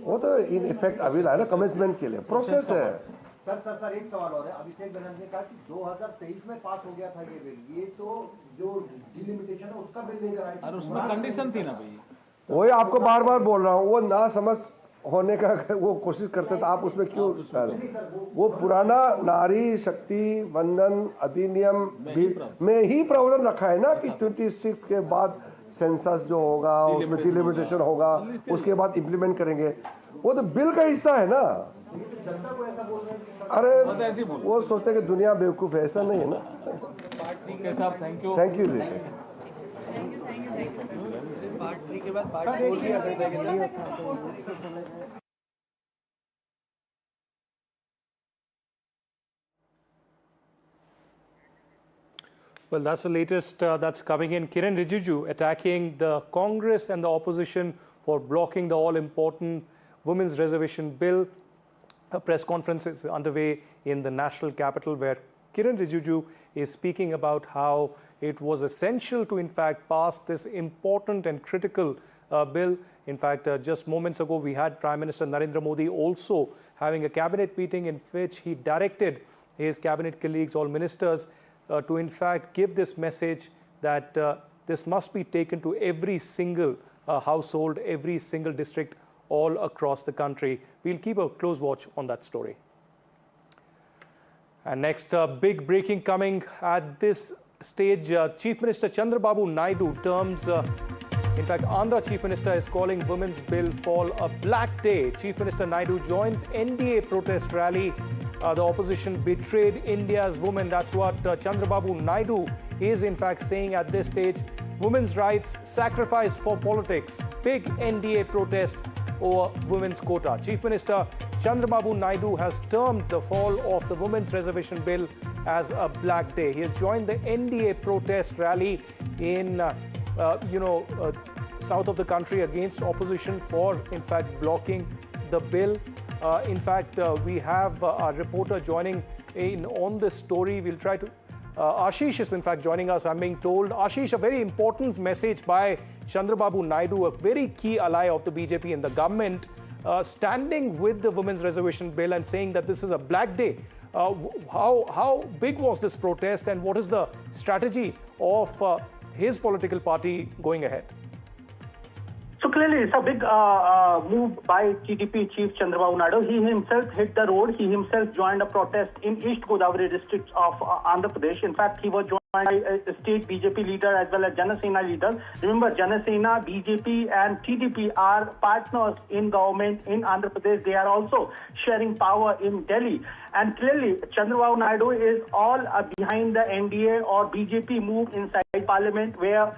[SPEAKER 4] वो तो इन इफेक्ट अभी लाया ना कमेंसमेंट के लिए, प्रोसेस है.
[SPEAKER 5] सर एक सवाल और है. अभिषेक बनर्जी ने कहा कि 2023 में पास हो गया था ये बिल, ये तो जो डिलिमिटेशन है उसका बिल नहीं कराया और उसमें कंडीशन थी ना भाई.
[SPEAKER 4] वही आपको बार बार बोल रहा हूँ, वो ना समझ होने का वो कोशिश करते थे, आप उसमें क्यों. वो पुराना नारी शक्ति वंदन अधिनियम बिल में ही प्रावधान रखा है ना कि 26 के बाद सेंसस जो होगा उसमें डिलिमिटेशन होगा, उसके बाद इम्प्लीमेंट करेंगे. वो तो बिल का हिस्सा है ना. अरे वो सोचते हैं कि दुनिया बेवकूफ है, ऐसा नहीं है ना. Thank you.
[SPEAKER 24] Well, that's the latest that's coming in. Kiran Rijiju attacking the Congress and the opposition for blocking the all-important Women's Reservation Bill. A press conference is underway in the national capital where Kiran Rijiju is speaking about how it was essential to, in fact, pass this important and critical bill. In fact, just moments ago, we had Prime Minister Narendra Modi also having a cabinet meeting in which he directed his cabinet colleagues, all ministers, to, in fact, give this message that this must be taken to every single household, every single district all across the country. We'll keep a close watch on that story. And next, big breaking coming at this stage. Chief Minister Chandrababu Naidu terms, in fact, Andhra Chief Minister is calling Women's Bill for a black day. Chief Minister Naidu joins NDA protest rally. The opposition betrayed India's women. That's what Chandrababu Naidu is, in fact, saying at this stage. Women's rights sacrificed for politics. Big NDA protest over women's quota. Chief Minister Chandrababu Naidu has termed the fall of the Women's Reservation Bill as a black day. He has joined the NDA protest rally in, south of the country against opposition for, in fact, blocking the bill. In fact, we have our reporter joining in on this story. We'll try to... Ashish is, in fact, joining us, I'm being told. Ashish, a very important message by Chandrababu Naidu, a very key ally of the BJP and the government, standing with the Women's Reservation Bill and saying that this is a black day. How big was this protest and what is the strategy of his political party going ahead?
[SPEAKER 8] So clearly, it's a big move by TDP chief Chandrababu Naidu. He himself hit the road. He himself joined a protest in East Godavari district of Andhra Pradesh. In fact, he was joined by a state BJP leader as well as Janasena leader. Remember, Janasena, BJP and TDP are partners in government in Andhra Pradesh. They are also sharing power in Delhi. And clearly, Chandrababu Naidu is all behind the NDA or BJP move inside Parliament, where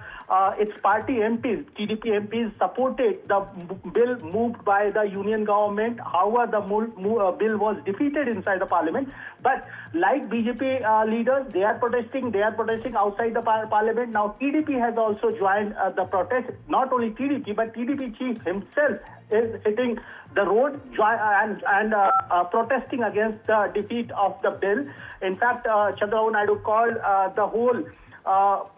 [SPEAKER 8] its party MPs, TDP MPs, supported the bill moved by the union government. However, the bill was defeated inside the Parliament. But like BJP leaders, they are protesting outside the Parliament. Now, TDP has also joined the protest. Not only TDP, but TDP chief himself is hitting the road and protesting against the defeat of the bill. In fact, Chandrababu Naidu called the whole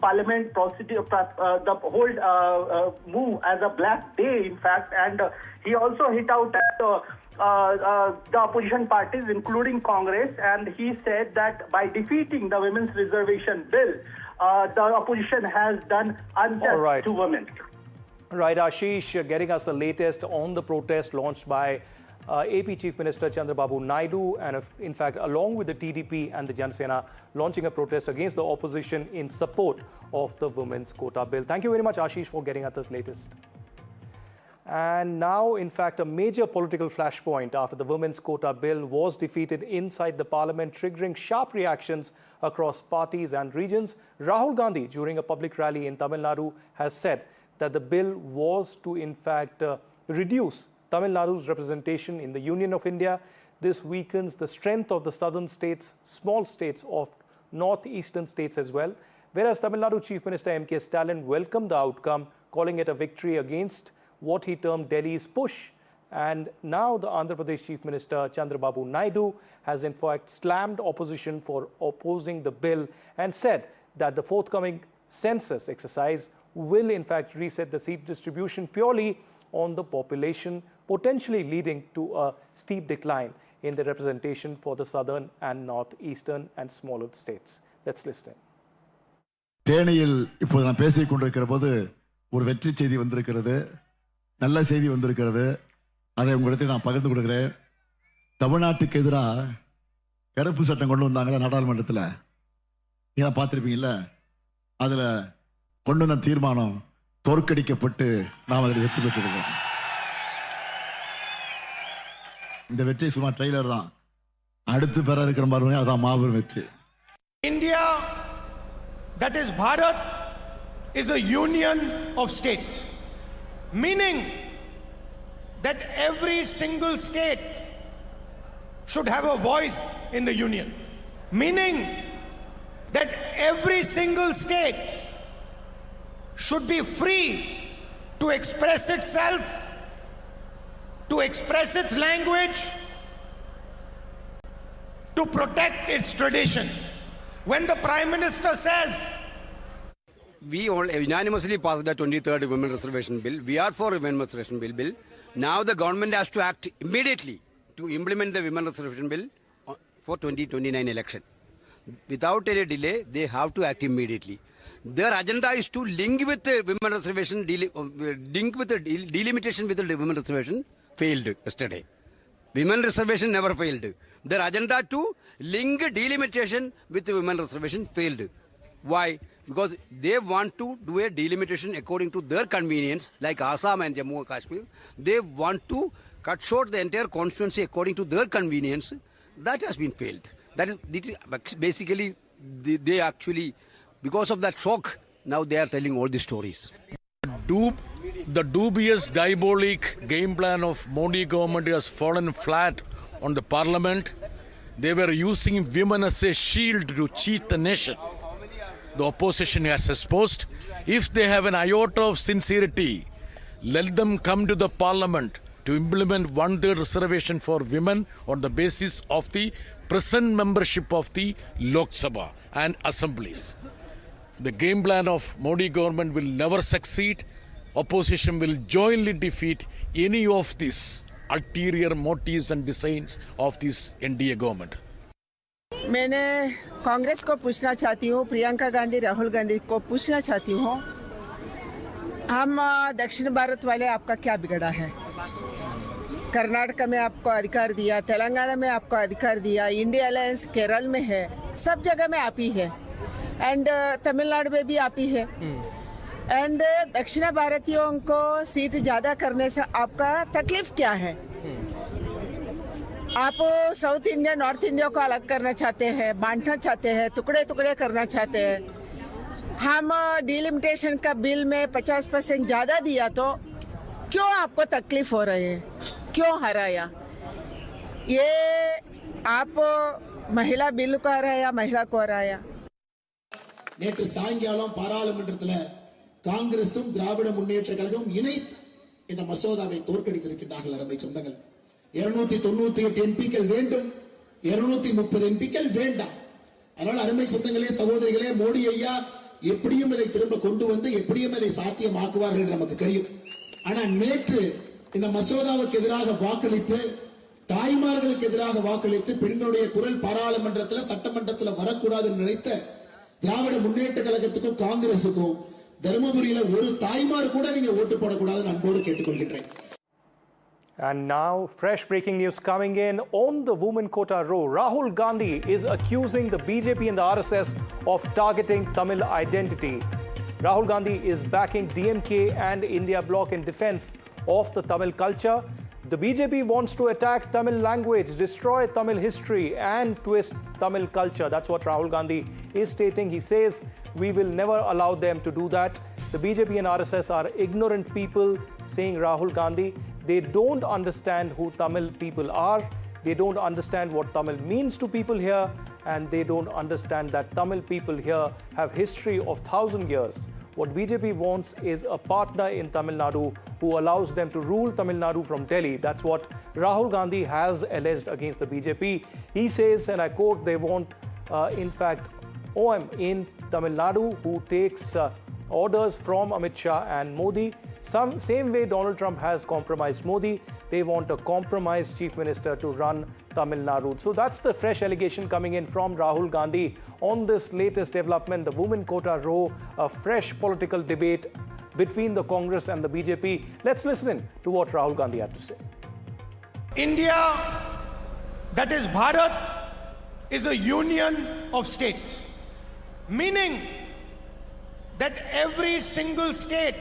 [SPEAKER 8] Parliament procedure, the whole move as a black day, in fact, and he also hit out at the opposition parties, including Congress, and he said that by defeating the Women's Reservation Bill, the opposition has done unjust to women.
[SPEAKER 24] Right, Ashish, getting us the latest on the protest launched by AP Chief Minister Chandrababu Naidu, and in fact, along with the TDP and the Jana Sena, launching a protest against the opposition in support of the Women's Quota Bill. Thank you very much, Ashish, for getting us the latest. And now, in fact, a major political flashpoint after the Women's Quota Bill was defeated inside the Parliament, triggering sharp reactions across parties and regions. Rahul Gandhi, during a public rally in Tamil Nadu, has said that the bill was to, in fact, reduce Tamil Nadu's representation in the Union of India. This weakens the strength of the southern states, small states of northeastern states as well. Whereas Tamil Nadu Chief Minister M.K. Stalin welcomed the outcome, calling it a victory against what he termed Delhi's push. And now the Andhra Pradesh Chief Minister Chandrababu Naidu has in fact slammed opposition for opposing the bill and said that the forthcoming census exercise will in fact reset the seat distribution purely on the population, potentially leading to a steep decline in the representation for the southern and northeastern and smaller states. Let's listen.
[SPEAKER 9] தேனியில் இப்போது நான் பேசிக் கொண்டிருக்கிற போது ஒரு வெற்றி செய்தி வந்திருக்கிறது, நல்ல செய்தி வந்திருக்கிறது. அதை உங்களுக்கு நான் பகிர்ந்து கொடுக்கிறேன். தமிழ்நாட்டுக்கு எதிராக கருப்பு சட்டம் கொண்டு வந்தாங்களா நாடாளுமன்றத்தில், நீங்க பார்த்துருப்பீங்கல்ல, அதில் கொண்டு வந்த தீர்மானம் தோற்கடிக்கப்பட்டு நாம் அதில் வெற்றி பெற்றிருக்கோம். இந்த வெற்றி சும்மா ட்ரெய்லர் தான், அடுத்து பெற இருக்கிற மாதிரி அதான் மாபெரும் வெற்றி.
[SPEAKER 12] India, that is Bharat, is a union of states, meaning that every single state should have a voice in the union, meaning that every single state should be free to express itself, to express its language, to protect its tradition. When the Prime Minister says,
[SPEAKER 13] we all unanimously passed the 23rd Women Reservation Bill. We are for Women Reservation Bill. Now the government has to act immediately to implement the Women Reservation Bill for 2029 election. Without any delay, they have to act immediately. Their agenda is to link with the Women Reservation, link with the delimitation with the Women Reservation failed yesterday. Women Reservation never failed. Their agenda to link delimitation with the Women Reservation failed. Why? Because they want to do a delimitation according to their convenience, like Assam and Jammu and Kashmir. They want to cut short the entire constituency according to their convenience. That has been failed. That is basically, they actually, because of that shock, now they are telling all these stories.
[SPEAKER 17] The dubious, diabolic game plan of Modi government has fallen flat on the parliament. They were using women as a shield to cheat the nation. The opposition has exposed. If they have an iota of sincerity, let them come to the parliament to implement 1/3 reservation for women on the basis of the present membership of the Lok Sabha and assemblies. The game plan of Modi government will never succeed. Opposition will jointly defeat any of these ulterior motives and designs of this NDA government.
[SPEAKER 19] मैंने कांग्रेस को पूछना चाहती हूँ, प्रियंका गांधी, राहुल गांधी को पूछना चाहती हूँ, हम दक्षिण भारत वाले आपका क्या बिगड़ा है? कर्नाटक में आपको अधिकार दिया, तेलंगाना में आपको अधिकार दिया, इंडिया अलायंस केरल में है, सब जगह में आप ही है, एंड तमिलनाडु में भी आप ही है, एंड दक्षिण भारतीयों को सीट ज़्यादा करने से आपका तकलीफ क्या है? आप साउथ इंडिया नॉर्थ इंडिया को अलग करना चाहते हैं, बांटना चाहते हैं, टुकड़े टुकड़े करना चाहते हैं। हम डिलिमिटेशन का बिल में 50% ज़्यादा दिया तो क्यों आपको तकलीफ हो रही है, क्यों हराया? ये आप महिला बिल को हराया, महिला को हराया।
[SPEAKER 10] நேற்று சாயங்காலம் பாராளுமன்றத்தில் காங்கிரசும் திராவிட முன்னேற்ற கழகமும் இணைத்து இந்த மசோதாவை தோற்கடித்திருக்கின்றார்கள். அருமை சொந்தங்கள், 298 எம்பிக்கள் வேண்டும், 230 எம்பிக்கள் வேண்டாம். அதனால் அருமை சொந்தங்களே, சகோதரிகளே, மோடி ஐயா எப்படியும் இதை திரும்ப கொண்டு வந்து எப்படியும் இதை சாத்தியமாக்குவார்கள் என்று நமக்கு தெரியும். ஆனால் நேற்று இந்த மசோதாவுக்கு எதிராக வாக்களித்து, தாய்மார்களுக்கு எதிராக வாக்களித்து, பெண்களுடைய குரல் பாராளுமன்றத்தில் சட்டமன்றத்தில் வரக்கூடாது என்று நினைத்த திராவிட முன்னேற்ற கழகத்துக்கும் காங்கிரசுக்கும் தர்மபுரியில ஒரு தாய்மார் கூட நீங்க ஓட்டு போடக்கூடாதுன்னு அன்போடு கேட்டுக்கொள்கின்றேன்.
[SPEAKER 24] And now, fresh breaking news coming in on the women quota row. Rahul Gandhi is accusing the BJP and the RSS of targeting Tamil identity. Rahul Gandhi is backing DMK and India bloc in defense of the Tamil culture. The BJP wants to attack Tamil language, destroy Tamil history and twist Tamil culture. That's what Rahul Gandhi is stating. He says, we will never allow them to do that. The BJP and RSS are ignorant people, saying Rahul Gandhi. They don't understand who Tamil people are. They don't understand what Tamil means to people here. And they don't understand that Tamil people here have history of 1,000 years. What BJP wants is a partner in Tamil Nadu who allows them to rule Tamil Nadu from Delhi. That's what Rahul Gandhi has alleged against the BJP. He says, and I quote, they want, in fact, OM in Tamil Nadu who takes orders from Amit Shah and Modi. Same way Donald Trump has compromised Modi, they want a compromised chief minister to run Tamil Nadu. So that's the fresh allegation coming in from Rahul Gandhi on this latest development, the women quota row, a fresh political debate between the Congress and the BJP. Let's listen in to what Rahul Gandhi had to say.
[SPEAKER 12] India, that is Bharat, is a union of states, meaning that every single state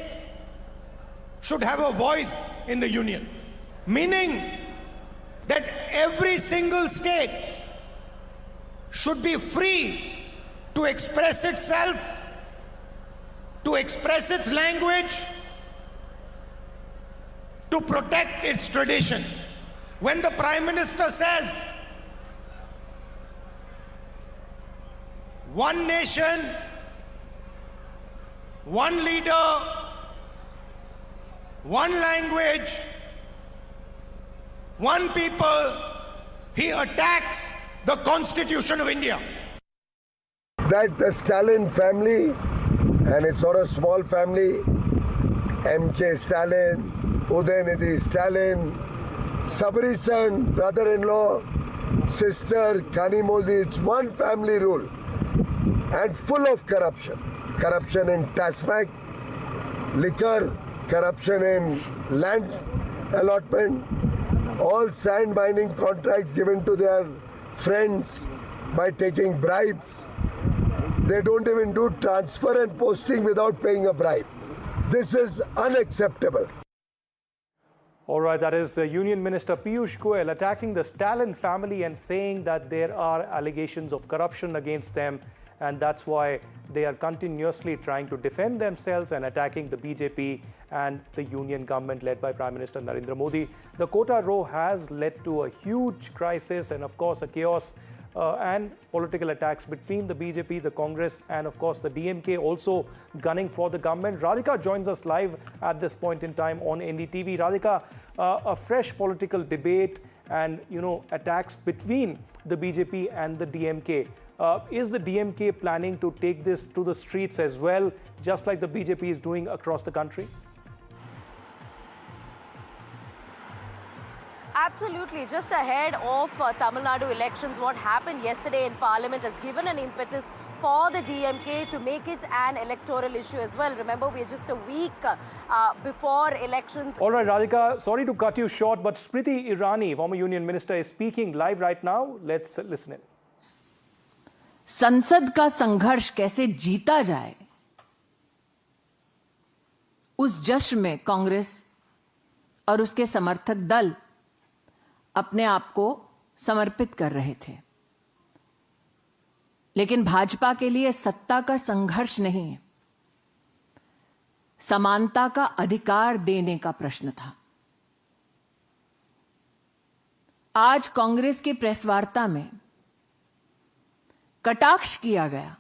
[SPEAKER 12] should have a voice in the union, meaning that every single state should be free to express itself, to express its language, to protect its tradition. When the Prime Minister says, one nation, one leader, one language, one people, he attacks the Constitution of India.
[SPEAKER 11] That the Stalin family, and it's not a small family, MK Stalin, Udayanidhi Stalin, Sabri son, brother-in-law, sister, Kanimozi, it's one family rule and full of corruption. Corruption in TASMAC, liquor, corruption in land allotment, all sand mining contracts given to their friends by taking bribes. They don't even do transfer and posting without paying a bribe. This is unacceptable.
[SPEAKER 24] All right, that is Union Minister Piyush Goyal attacking the Stalin family and saying that there are allegations of corruption against them, and that's why they are continuously trying to defend themselves and attacking the BJP and the union government led by Prime Minister Narendra Modi. The quota row has led to a huge crisis and, of course, a chaos and political attacks between the BJP, the Congress, and, of course, the DMK also gunning for the government. Radhika joins us live at this point in time on NDTV. Radhika, a fresh political debate and, attacks between the BJP and the DMK. Is the DMK planning to take this to the streets as well, just like the BJP is doing across the country?
[SPEAKER 15] Absolutely. Just ahead of Tamil Nadu elections, what happened yesterday in Parliament has given an impetus for the DMK to make it an electoral issue as well. Remember, we are just a week before elections.
[SPEAKER 24] All right, Radhika, sorry to cut you short, but Smriti Irani, former Union Minister, is speaking live right now. Let's listen in.
[SPEAKER 18] संसद का संघर्ष कैसे जीता जाए, उस जश्न में कांग्रेस और उसके समर्थक दल अपने आप को समर्पित कर रहे थे। लेकिन भाजपा के लिए सत्ता का संघर्ष नहीं, समानता का अधिकार देने का प्रश्न था। आज कांग्रेस के प्रेस वार्ता में कटाक्ष किया गया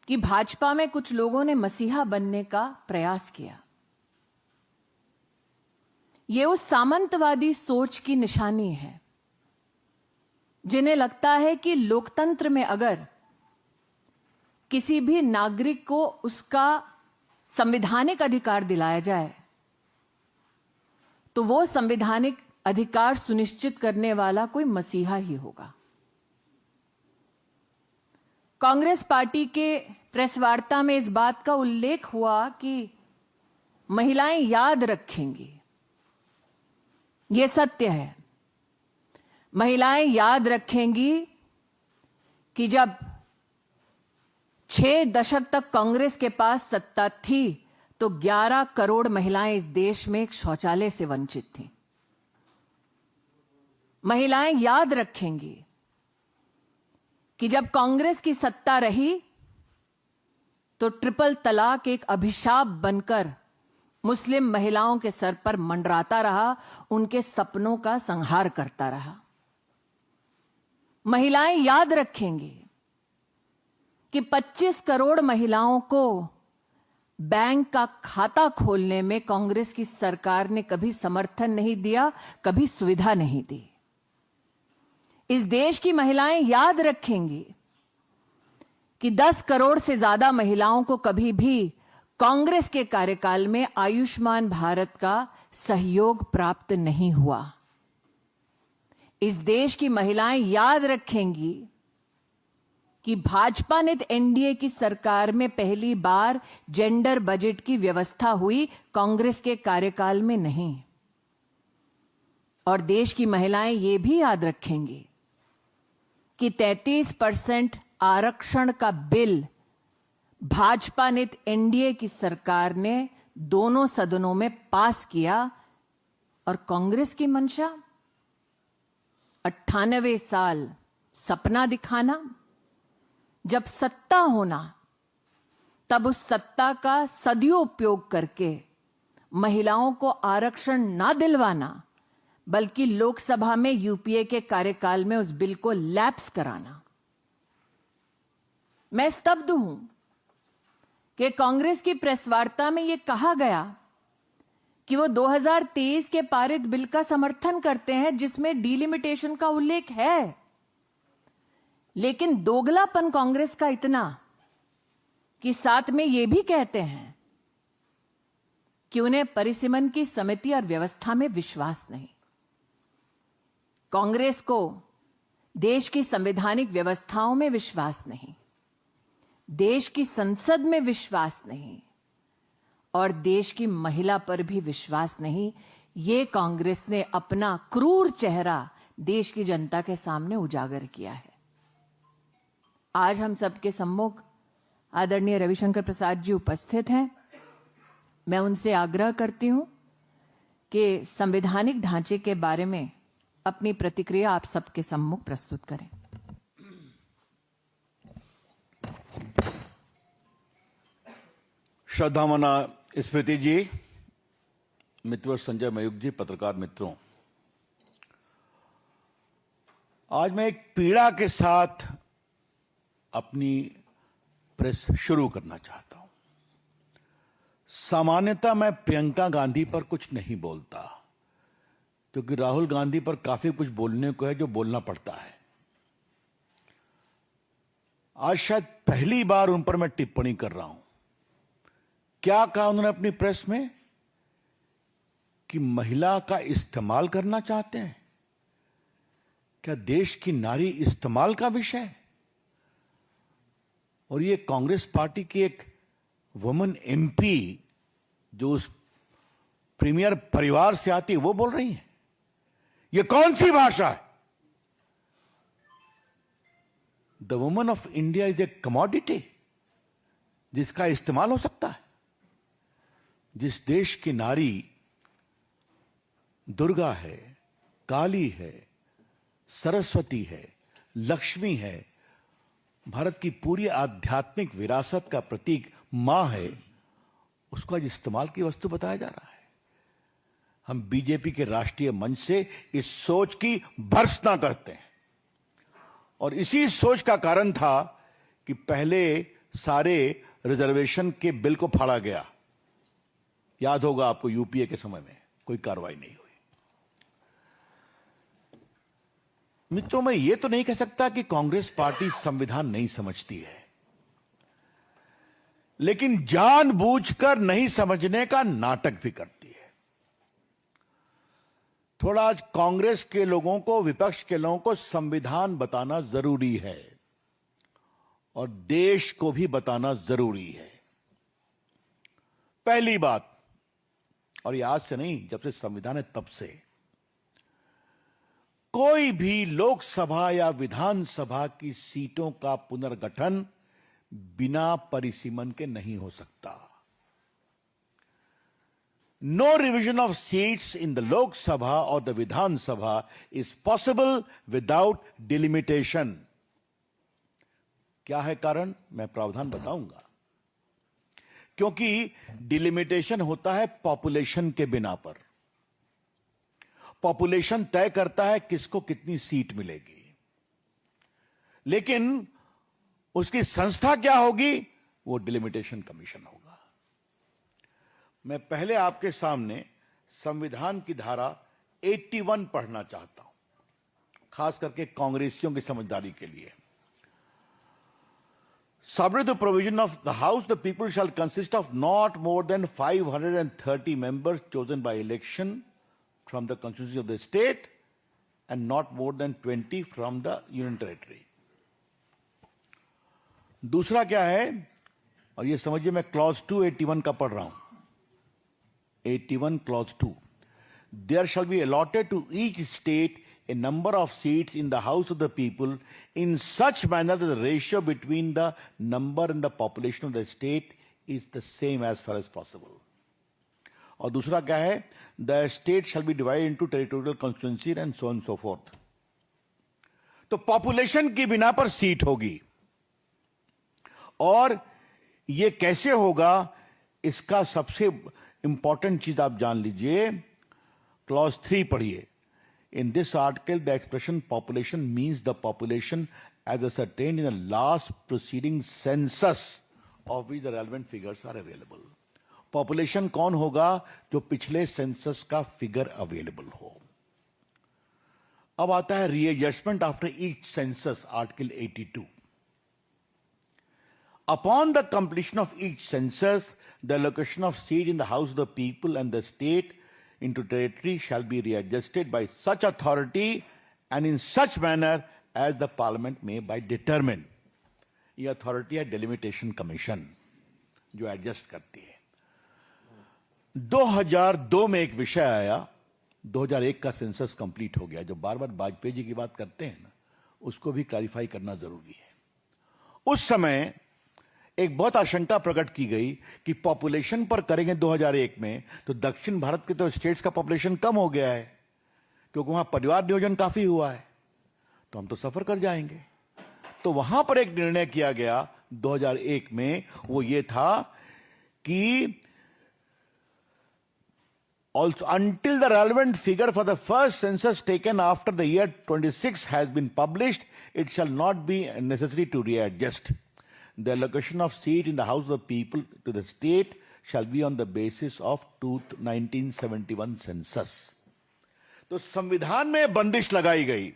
[SPEAKER 18] कि भाजपा में कुछ लोगों ने मसीहा बनने का प्रयास किया। यह उस सामंतवादी सोच की निशानी है जिन्हें लगता है कि लोकतंत्र में अगर किसी भी नागरिक को उसका संवैधानिक अधिकार दिलाया जाए तो वो संवैधानिक अधिकार सुनिश्चित करने वाला कोई मसीहा ही होगा। कांग्रेस पार्टी के प्रेस वार्ता में इस बात का उल्लेख हुआ कि महिलाएं याद रखेंगी। यह सत्य है, महिलाएं याद रखेंगी कि जब 6 दशक तक कांग्रेस के पास सत्ता थी तो 11 करोड़ महिलाएं इस देश में एक शौचालय से वंचित थीं। महिलाएं याद रखेंगी कि जब कांग्रेस की सत्ता रही तो ट्रिपल तलाक एक अभिशाप बनकर मुस्लिम महिलाओं के सर पर मंडराता रहा, उनके सपनों का संहार करता रहा। महिलाएं याद रखेंगी कि 25 करोड़ महिलाओं को बैंक का खाता खोलने में कांग्रेस की सरकार ने कभी समर्थन नहीं दिया, कभी सुविधा नहीं दी। इस देश की महिलाएं याद रखेंगी कि 10 करोड़ से ज्यादा महिलाओं को कभी भी कांग्रेस के कार्यकाल में आयुष्मान भारत का सहयोग प्राप्त नहीं हुआ। इस देश की महिलाएं याद रखेंगी कि भाजपा ने एनडीए की सरकार में पहली बार जेंडर बजट की व्यवस्था हुई, कांग्रेस के कार्यकाल में नहीं। और देश की महिलाएं ये भी याद रखेंगी कि 33% आरक्षण का बिल भाजपा ने एनडीए की सरकार ने दोनों सदनों में पास किया और कांग्रेस की मंशा 98 साल सपना दिखाना, जब सत्ता होना तब उस सत्ता का सदुपयोग करके महिलाओं को आरक्षण ना दिलवाना बल्कि लोकसभा में यूपीए के कार्यकाल में उस बिल को लैप्स कराना। मैं स्तब्ध हूं कि कांग्रेस की प्रेस वार्ता में यह कहा गया कि वो 2023 के पारित बिल का समर्थन करते हैं जिसमें डिलिमिटेशन का उल्लेख है, लेकिन दोगलापन कांग्रेस का इतना कि साथ में यह भी कहते हैं कि उन्हें परिसीमन की समिति और व्यवस्था में विश्वास नहीं। कांग्रेस को देश की संवैधानिक व्यवस्थाओं में विश्वास नहीं, देश की संसद में विश्वास नहीं और देश की महिला पर भी विश्वास नहीं। ये कांग्रेस ने अपना क्रूर चेहरा देश की जनता के सामने उजागर किया है। आज हम सबके सम्मुख आदरणीय रविशंकर प्रसाद जी उपस्थित हैं। मैं उनसे आग्रह करती हूं कि संवैधानिक ढांचे के बारे में अपनी प्रतिक्रिया आप सबके सम्मुख प्रस्तुत करें।
[SPEAKER 16] श्रद्धामना स्मृति जी, मित्र संजय मयूख जी, पत्रकार मित्रों, आज मैं एक पीड़ा के साथ अपनी प्रेस शुरू करना चाहता हूं। सामान्यतः मैं प्रियंका गांधी पर कुछ नहीं बोलता क्योंकि राहुल गांधी पर काफी कुछ बोलने को है जो बोलना पड़ता है। आज शायद पहली बार उन पर मैं टिप्पणी कर रहा हूं। क्या कहा उन्होंने अपनी प्रेस में कि महिला का इस्तेमाल करना चाहते हैं? क्या देश की नारी इस्तेमाल का विषय है? और ये कांग्रेस पार्टी की एक वुमन एमपी जो उस प्रीमियर परिवार से आती है वो बोल रही है। ये कौन सी भाषा है? The woman of India is a commodity जिसका इस्तेमाल हो सकता है। जिस देश की नारी दुर्गा है, काली है, सरस्वती है, लक्ष्मी है, भारत की पूरी आध्यात्मिक विरासत का प्रतीक मां है, उसको आज इस्तेमाल की वस्तु बताया जा रहा है। हम बीजेपी के राष्ट्रीय मंच से इस सोच की भर्त्सना करते हैं और इसी सोच का कारण था कि पहले सारे रिजर्वेशन के बिल को फाड़ा गया। याद होगा आपको, यूपीए के समय में कोई कार्रवाई नहीं हुई। मित्रों, मैं ये तो नहीं कह सकता कि कांग्रेस पार्टी संविधान नहीं समझती है, लेकिन जानबूझकर नहीं समझने का नाटक भी करती है। थोड़ा आज कांग्रेस के लोगों को, विपक्ष के लोगों को संविधान बताना जरूरी है और देश को भी बताना जरूरी है। पहली बात, और ये आज से नहीं, जब से संविधान है तब से, कोई भी लोकसभा या विधानसभा की सीटों का पुनर्गठन बिना परिसीमन के नहीं हो सकता। No revision of seats in the Lok Sabha or the Vidhan Sabha is possible without delimitation. क्या है कारण? मैं प्रावधान बताऊंगा। क्योंकि डिलिमिटेशन होता है पॉपुलेशन के बिना पर। पॉपुलेशन तय करता है किसको कितनी सीट मिलेगी, लेकिन उसकी संस्था क्या होगी, वो डिलिमिटेशन कमीशन होगा। मैं पहले आपके सामने संविधान की धारा 81 पढ़ना चाहता हूं, खास करके कांग्रेसियों की समझदारी के लिए। Subject to the provision of the House, the people shall consist of not more than 530 members chosen by election from the constituency of the state and not more than 20 from the union territory. दूसरा क्या है, और ये समझिए मैं clause 281 का पढ़ रहा हूं। 81 clause 2. There shall be allotted to each state a number of seats in the House of the People in such manner that the ratio between the number and the population of the state is the same as far as possible. और दूसरा क्या है, the state shall be divided into territorial constituency and so on and so forth. तो population की बिना पर seat होगी, और ये कैसे होगा, इसका सबसे इंपॉर्टेंट चीज आप जान लीजिए। क्लॉज 3 पढ़िए। In this article the expression population means the population as ascertained in the last preceding census of which the relevant figures are available. Population कौन होगा, जो पिछले सेंसस का फिगर अवेलेबल हो। अब आता है readjustment after each census, article 82। Upon the completion of each census, the allocation of seat in the House of the People and the state into territory shall be readjusted by such authority and in such manner as the Parliament may by determine. ये authority है delimitation commission, जो adjust करती है। 2002 में एक विषय आया, 2001 का सेंसस कंप्लीट हो गया। जो बार बार वाजपेयी जी की बात करते हैं ना, उसको भी क्लैरिफाई करना जरूरी है। उस समय एक बहुत आशंका प्रकट की गई कि पॉपुलेशन पर करेंगे 2001 में तो दक्षिण भारत के तो स्टेट्स का पॉपुलेशन कम हो गया है, क्योंकि वहां परिवार नियोजन काफी हुआ है, तो हम तो सफर कर जाएंगे। तो वहां पर एक निर्णय किया गया 2001 में, वो ये था कि also until the relevant figure for the first census taken after the year 26 has been published, it shall not be necessary to readjust. The allocation of seat in the House of the People to the state shall be on the basis of 1971 census. तो संविधान में बंदिश लगाई गई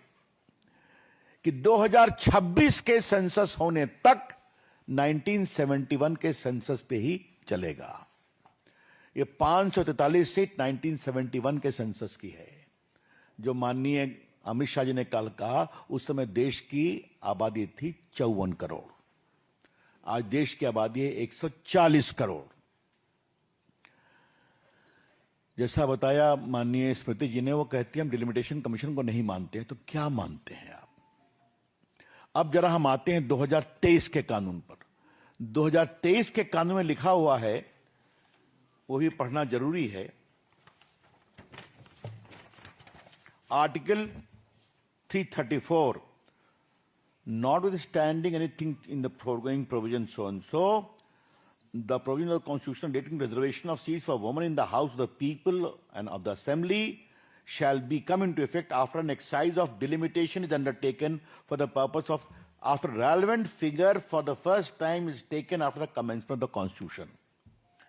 [SPEAKER 16] कि 2026 के census होने तक 1971 के सेंसस पे ही चलेगा। ये 543 सीट 1971 के सेंसस की है, जो माननीय अमित शाह जी ने कल कहा। उस समय देश की आबादी थी 54 करोड़, आज देश की आबादी है 140 करोड़। जैसा बताया माननीय स्मृति जी ने, वो कहती है हम डिलिमिटेशन कमीशन को नहीं मानते हैं। तो क्या मानते हैं आप? अब जरा हम आते हैं 2023 के कानून पर। 2023 के कानून में लिखा हुआ है, वो भी पढ़ना जरूरी है। Article 334, notwithstanding anything in the foregoing provision so and so, the provision of the Constitution relating to reservation of seats for women in the House of the People and of the Assembly shall come into effect after an exercise of delimitation is undertaken for the purpose of, after relevant figure for the first time is taken after the commencement of the Constitution.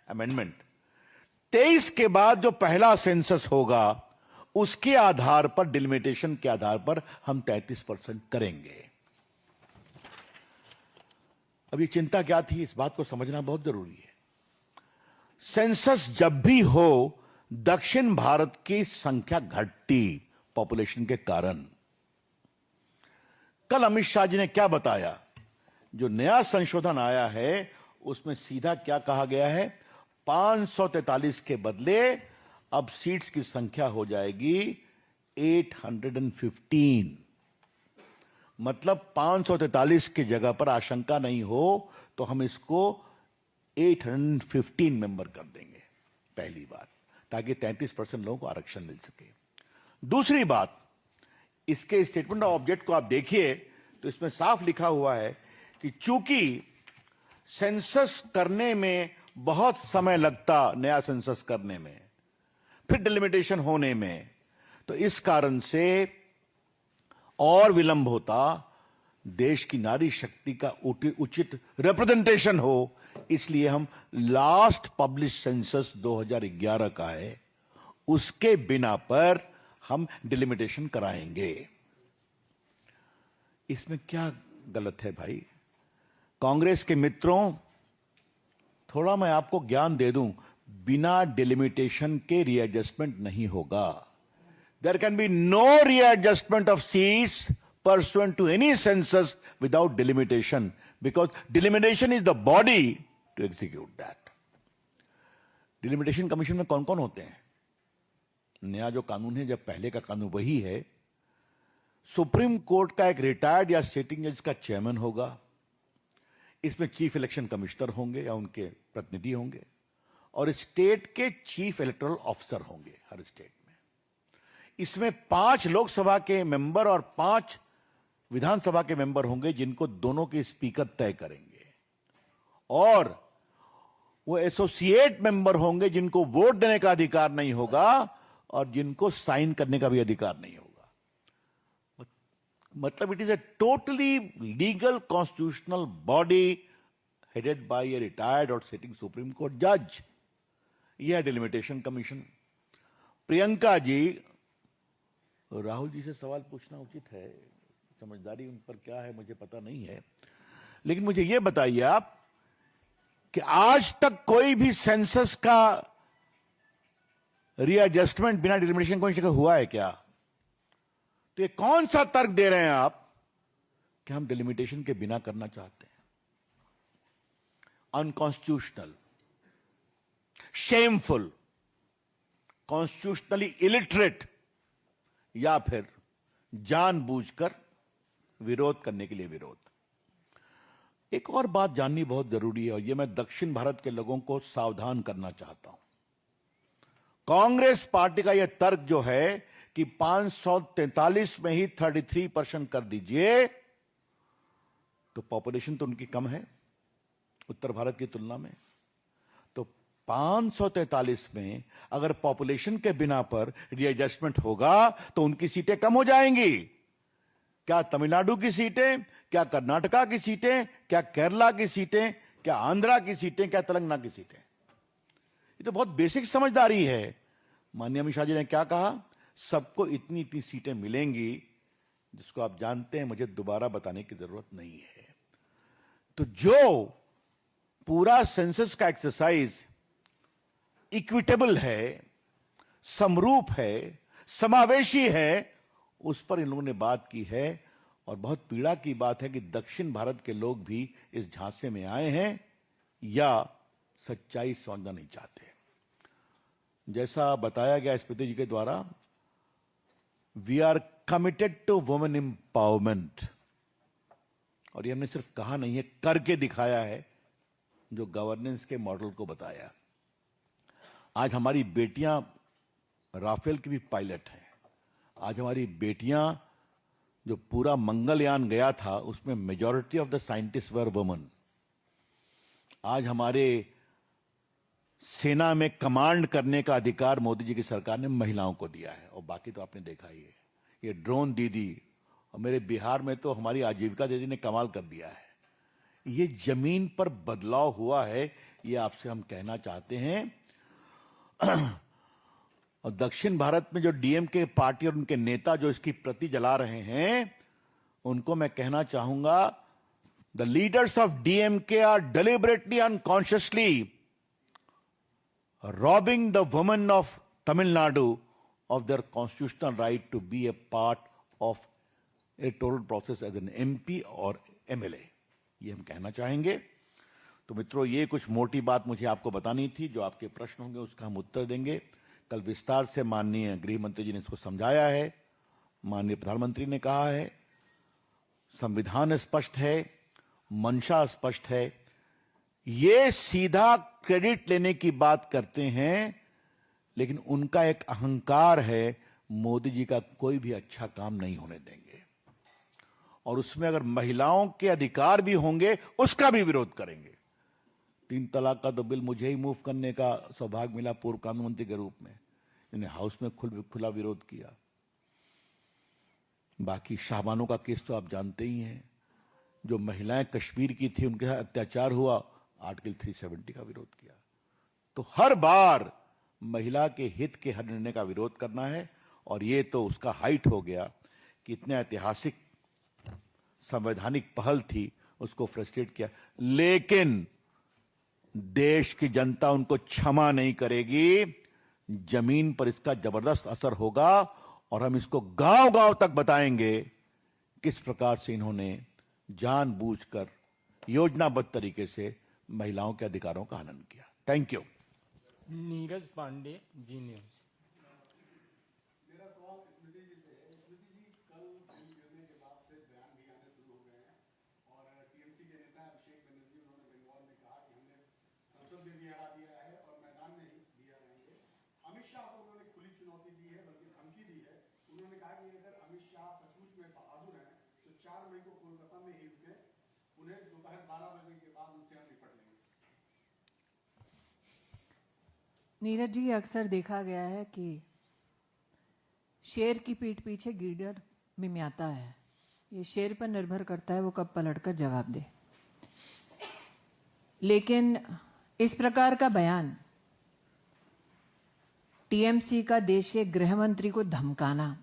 [SPEAKER 16] Amendment. 23 के बाद जो पहला census होगा उसके आधार पर, delimitation के आधार पर हम 33% करेंगे। अब ये चिंता क्या थी, इस बात को समझना बहुत जरूरी है। सेंसस जब भी हो, दक्षिण भारत की संख्या घटती पॉपुलेशन के कारण। कल अमित शाह जी ने क्या बताया, जो नया संशोधन आया है उसमें सीधा क्या कहा गया है, 543 के बदले अब सीट्स की संख्या हो जाएगी 815। मतलब 543 की जगह पर आशंका नहीं हो तो हम इसको 815 मेंबर कर देंगे, पहली बात, ताकि 33% लोगों को आरक्षण मिल सके। दूसरी बात, इसके स्टेटमेंट ऑफ ऑब्जेक्ट को आप देखिए तो इसमें साफ लिखा हुआ है कि चूंकि सेंसस करने में बहुत समय लगता, नया सेंसस करने में, फिर डिलिमिटेशन होने में, तो इस कारण से और विलंब होता, देश की नारी शक्ति का उचित रिप्रेजेंटेशन हो, इसलिए हम लास्ट पब्लिश सेंसस 2011 का है, उसके बिना पर हम डिलिमिटेशन कराएंगे। इसमें क्या गलत है भाई? कांग्रेस के मित्रों, थोड़ा मैं आपको ज्ञान दे दूं, बिना डिलिमिटेशन के रीएडजस्टमेंट नहीं होगा। There can be no readjustment of seats pursuant to any census without delimitation, because delimitation is the body to execute that. Delimitation Commission में कौन कौन होते हैं? नया जो कानून है, जब पहले का कानून वही है, सुप्रीम कोर्ट का एक रिटायर्ड या सिटिंग जज का चेयरमैन होगा, इसमें चीफ इलेक्शन कमिश्नर होंगे या उनके प्रतिनिधि होंगे, और स्टेट के चीफ इलेक्टोरल ऑफिसर होंगे हर स्टेट में। इसमें 5 लोकसभा के मेंबर और 5 विधानसभा के मेंबर होंगे, जिनको दोनों के स्पीकर तय करेंगे, और वो एसोसिएट मेंबर होंगे जिनको वोट देने का अधिकार नहीं होगा और जिनको साइन करने का भी अधिकार नहीं होगा। मतलब it is a totally legal constitutional body headed by a retired और सिटिंग सुप्रीम कोर्ट जज। यह है डिलिमिटेशन कमीशन। प्रियंका जी, राहुल जी से सवाल पूछना उचित है, समझदारी उन पर क्या है मुझे पता नहीं है, लेकिन मुझे यह बताइए आप कि आज तक कोई भी सेंसस का रीएडजस्टमेंट बिना डिलिमिटेशन कमीशन का हुआ है क्या? तो ये कौन सा तर्क दे रहे हैं आप कि हम डिलिमिटेशन के बिना करना चाहते हैं? अनकॉन्स्टिट्यूशनल, शेमफुल, कॉन्स्टिट्यूशनली इलिटरेट, या फिर जानबूझकर विरोध करने के लिए विरोध। एक और बात जाननी बहुत जरूरी है, और यह मैं दक्षिण भारत के लोगों को सावधान करना चाहता हूं। कांग्रेस पार्टी का यह तर्क जो है कि 543 में ही 33% कर दीजिए, तो पॉपुलेशन तो उनकी कम है उत्तर भारत की तुलना में, तो 543 में अगर पॉपुलेशन के बिना पर रीएडजस्टमेंट होगा तो उनकी सीटें कम हो जाएंगी। क्या तमिलनाडु की सीटें, क्या कर्नाटका की सीटें, क्या केरला की सीटें, क्या आंध्रा की सीटें, क्या तेलंगाना की सीटें? ये तो बहुत बेसिक समझदारी है। माननीय अमित शाह जी ने क्या कहा, सबको इतनी इतनी सीटें मिलेंगी, जिसको आप जानते हैं, मुझे दोबारा बताने की जरूरत नहीं है। तो जो पूरा सेंसस का एक्सरसाइज इक्विटेबल है, समरूप है, समावेशी है, उस पर इन लोगों ने बात की है। और बहुत पीड़ा की बात है कि दक्षिण भारत के लोग भी इस झांसे में आए हैं या सच्चाई समझना नहीं चाहते। जैसा बताया गया स्मृति जी के द्वारा, we are committed to women empowerment, और ये हमने सिर्फ कहा नहीं है, करके दिखाया है, जो गवर्नेंस के मॉडल को बताया। आज हमारी बेटियां राफेल की भी पायलट हैं, आज हमारी बेटियां, जो पूरा मंगलयान गया था उसमें majority of the scientist were women. आज हमारे सेना में कमांड करने का अधिकार मोदी जी की सरकार ने महिलाओं को दिया है, और बाकी तो आपने देखा ही है। ये ड्रोन दीदी, और मेरे बिहार में तो हमारी आजीविका दीदी ने कमाल कर दिया है। ये जमीन पर बदलाव हुआ है, ये आपसे हम कहना चाहते हैं। और दक्षिण भारत में जो डीएमके पार्टी और उनके नेता जो इसकी प्रति जला रहे हैं, उनको मैं कहना चाहूंगा, the leaders of DMK are deliberately unconsciously robbing the women of Tamil Nadu of their constitutional right to be a part of electoral process as an MP और MLA। ये हम कहना चाहेंगे। तो मित्रों, ये कुछ मोटी बात मुझे आपको बतानी थी। जो आपके प्रश्न होंगे उसका हम उत्तर देंगे। कल विस्तार से माननीय गृह मंत्री जी ने इसको समझाया है। माननीय प्रधानमंत्री ने कहा है, संविधान स्पष्ट है, मंशा स्पष्ट है। ये सीधा क्रेडिट लेने की बात करते हैं, लेकिन उनका एक अहंकार है, मोदी जी का कोई भी अच्छा काम नहीं होने देंगे, और उसमें अगर महिलाओं के अधिकार भी होंगे उसका भी विरोध करेंगे। 3 तलाक का तो बिल मुझे ही मूव करने का सौभाग्य मिला पूर्व कानून मंत्री के रूप में, इन्हें हाउस में खुला विरोध किया। बाकी शाहबानों का केस तो आप जानते ही हैं, जो महिलाएं कश्मीर की थी उनके साथ अत्याचार हुआ, आर्टिकल 370 का विरोध किया। तो हर बार महिला के हित के हर निर्णय का विरोध करना है, और ये तो उसका हाइट हो गया कि इतने ऐतिहासिक संवैधानिक पहल थी, उसको फ्रस्ट्रेट किया। लेकिन देश की जनता उनको क्षमा नहीं करेगी। जमीन पर इसका जबरदस्त असर होगा, और हम इसको गांव-गांव तक बताएंगे किस प्रकार से इन्होंने जानबूझकर योजनाबद्ध तरीके से महिलाओं के अधिकारों का हनन किया। Thank you.
[SPEAKER 2] Neeraj Pandey, Zee news.
[SPEAKER 20] मेरा सवाल स्मृति जी से है। स्मृति जी, कल फिल्म गिरने के बाद से बयान भी आने शुरू हो गए हैं, और टीएमसी के नेता अभिषेक बनर्जी, उन्होंने बंगाल में कहा कि हमने संसद में भी हरा दिया है और मैदान में ही भी हराएंगे। अमित शाह को उन्होंने खुली चुनौती दी है, बल्कि धमकी दी है। उन्होंने कहा कि अगर अमित शाह सचमुच में बहादुर हैं तो 4 मई को कोलकाता में ही रुके, उन्हें दोपहर 12 बजे के बाद उनसे हम निपट लेंगे।
[SPEAKER 18] नीरज जी, अक्सर देखा गया है कि शेर की पीठ पीछे गीदड़ मिमियाता है। ये शेर पर निर्भर करता है वो कब पलटकर जवाब दे। लेकिन इस प्रकार का बयान टीएमसी का देश के गृह मंत्री को धमकाना,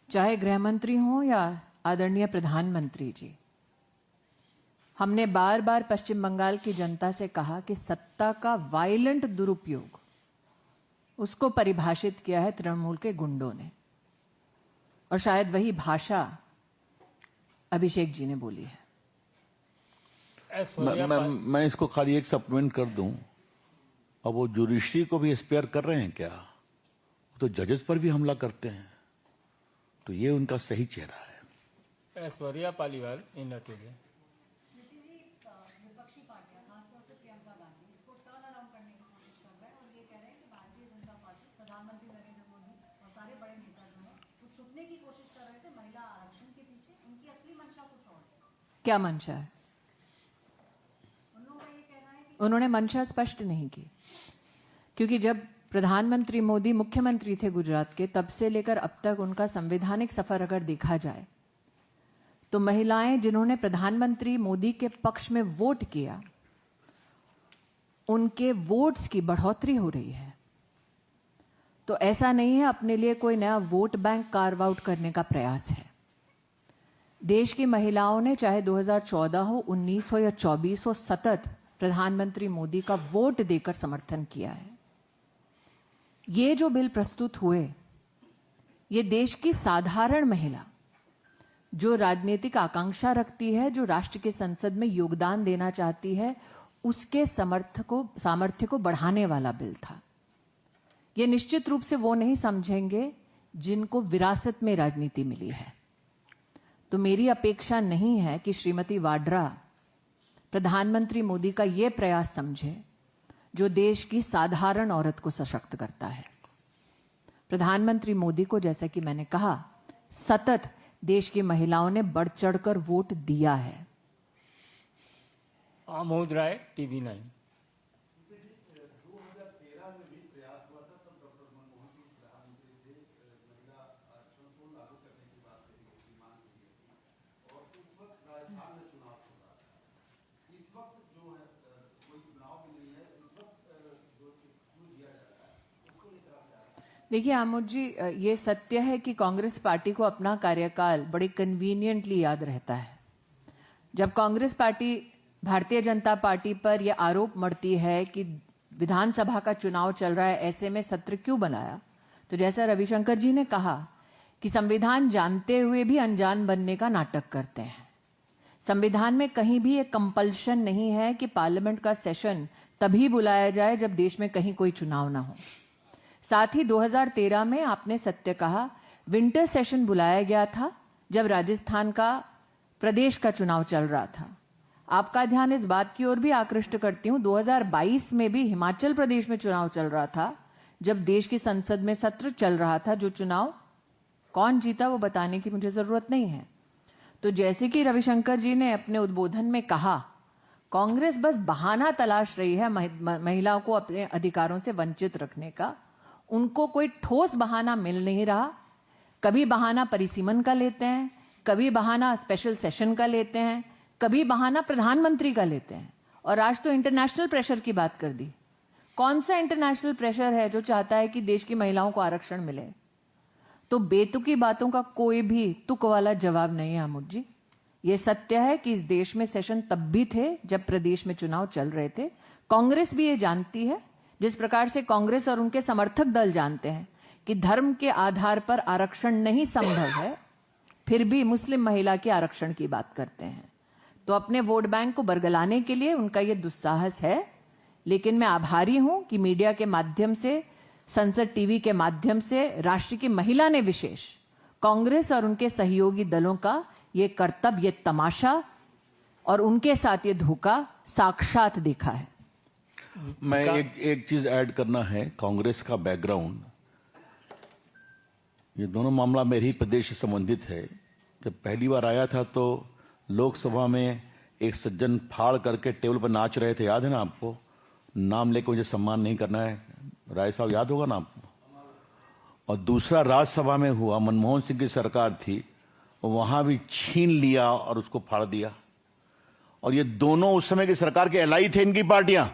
[SPEAKER 18] चाहे गृह मंत्री हो या आदरणीय प्रधानमंत्री जी, हमने बार बार पश्चिम बंगाल की जनता से कहा कि सत्ता का वायलेंट दुरुपयोग, उसको परिभाषित किया है तृणमूल के गुंडों ने, और शायद वही भाषा अभिषेक जी ने बोली है।
[SPEAKER 16] मैं इसको खाली एक सप्लीमेंट कर दूं। अब वो जुडिशरी को भी स्पेयर कर रहे हैं क्या? वो तो जजेस पर भी हमला करते हैं, तो ये उनका सही चेहरा है।
[SPEAKER 2] Aishwarya Paliwal, India today.
[SPEAKER 21] विपक्षी पार्टियां, खासतौर से प्रियंका गांधी, इसको टर्न अराउंड करने की कोशिश कर रहे हैं, और ये कह रहे हैं कि भारतीय जनता पार्टी, प्रधानमंत्री नरेंद्र मोदी और सारे बड़े नेता जो हैं वो छुपने की कोशिश कर रहे थे महिला आरक्षण के पीछे। उनकी असली मंशा कुछ और है।
[SPEAKER 18] क्या मंशा है? उन्होंने मंशा स्पष्ट नहीं की, क्योंकि जब प्रधानमंत्री मोदी मुख्यमंत्री थे गुजरात के, तब से लेकर अब तक उनका संवैधानिक सफर अगर देखा जाए तो महिलाएं जिन्होंने प्रधानमंत्री मोदी के पक्ष में वोट किया, उनके वोट्स की बढ़ोतरी हो रही है। तो ऐसा नहीं है अपने लिए कोई नया वोट बैंक कार्व आउट करने का प्रयास है। देश की महिलाओं ने चाहे 2014 हो, 19 हो या 24 हो, सतत प्रधानमंत्री मोदी का वोट देकर समर्थन किया है। ये जो बिल प्रस्तुत हुए, ये देश की साधारण महिला जो राजनीतिक आकांक्षा रखती है, जो राष्ट्र के संसद में योगदान देना चाहती है, उसके सामर्थ्य को बढ़ाने वाला बिल था। ये निश्चित रूप से वो नहीं समझेंगे जिनको विरासत में राजनीति मिली है। तो मेरी अपेक्षा नहीं है कि श्रीमती वाड्रा प्रधानमंत्री मोदी का ये प्रयास समझे जो देश की साधारण औरत को सशक्त करता है। प्रधानमंत्री मोदी को, जैसा कि मैंने कहा, सतत देश की महिलाओं ने बढ़ चढ़कर वोट दिया है।
[SPEAKER 2] आमोद राय, टीवी 9।
[SPEAKER 18] देखिए आमोद जी, ये सत्य है कि कांग्रेस पार्टी को अपना कार्यकाल बड़े कन्वीनियंटली याद रहता है। जब कांग्रेस पार्टी भारतीय जनता पार्टी पर यह आरोप मढ़ती है कि विधानसभा का चुनाव चल रहा है, ऐसे में सत्र क्यों बनाया, तो जैसा रविशंकर जी ने कहा कि संविधान जानते हुए भी अनजान बनने का नाटक करते हैं। संविधान में कहीं भी एक कंपल्शन नहीं है कि पार्लियामेंट का सेशन तभी बुलाया जाए जब देश में कहीं कोई चुनाव ना हो। साथ ही 2013 में आपने सत्य कहा, विंटर सेशन बुलाया गया था जब राजस्थान का प्रदेश का चुनाव चल रहा था। आपका ध्यान इस बात की ओर भी आकृष्ट करती हूं, 2022 में भी हिमाचल प्रदेश में चुनाव चल रहा था जब देश की संसद में सत्र चल रहा था। जो चुनाव कौन जीता वो बताने की मुझे जरूरत नहीं है। तो जैसे कि रविशंकर जी ने अपने उद्बोधन में कहा, कांग्रेस बस बहाना तलाश रही है महिलाओं को अपने अधिकारों से वंचित रखने का। उनको कोई ठोस बहाना मिल नहीं रहा। कभी बहाना परिसीमन का लेते हैं, कभी बहाना स्पेशल सेशन का लेते हैं, कभी बहाना प्रधानमंत्री का लेते हैं, और आज तो इंटरनेशनल प्रेशर की बात कर दी। कौन सा इंटरनेशनल प्रेशर है जो चाहता है कि देश की महिलाओं को आरक्षण मिले? तो बेतुकी बातों का कोई भी तुक वाला जवाब नहीं है आमुद जी। ये सत्य है कि इस देश में सेशन तब भी थे जब प्रदेश में चुनाव चल रहे थे। कांग्रेस भी ये जानती है, जिस प्रकार से कांग्रेस और उनके समर्थक दल जानते हैं कि धर्म के आधार पर आरक्षण नहीं संभव है, फिर भी मुस्लिम महिला के आरक्षण की बात करते हैं। तो अपने वोट बैंक को बरगलाने के लिए उनका ये दुस्साहस है। लेकिन मैं आभारी हूं कि मीडिया के माध्यम से, संसद टीवी के माध्यम से राष्ट्र की महिला ने विशेष कांग्रेस और उनके सहयोगी दलों का ये कर्तव्य, ये तमाशा और उनके साथ ये धोखा साक्षात देखा है।
[SPEAKER 16] मैं एक चीज ऐड करना है, कांग्रेस का बैकग्राउंड, ये दोनों मामला मेरे ही प्रदेश से संबंधित है। जब पहली बार आया था तो लोकसभा में एक सज्जन फाड़ करके टेबल पर नाच रहे थे, याद है ना आपको? नाम लेकर मुझे सम्मान नहीं करना है, राय साहब याद होगा ना आपको? और दूसरा राज्यसभा में हुआ, मनमोहन सिंह की सरकार थी, वहां भी छीन लिया और उसको फाड़ दिया। और ये दोनों उस समय की सरकार के एलाई थे, इनकी पार्टियां।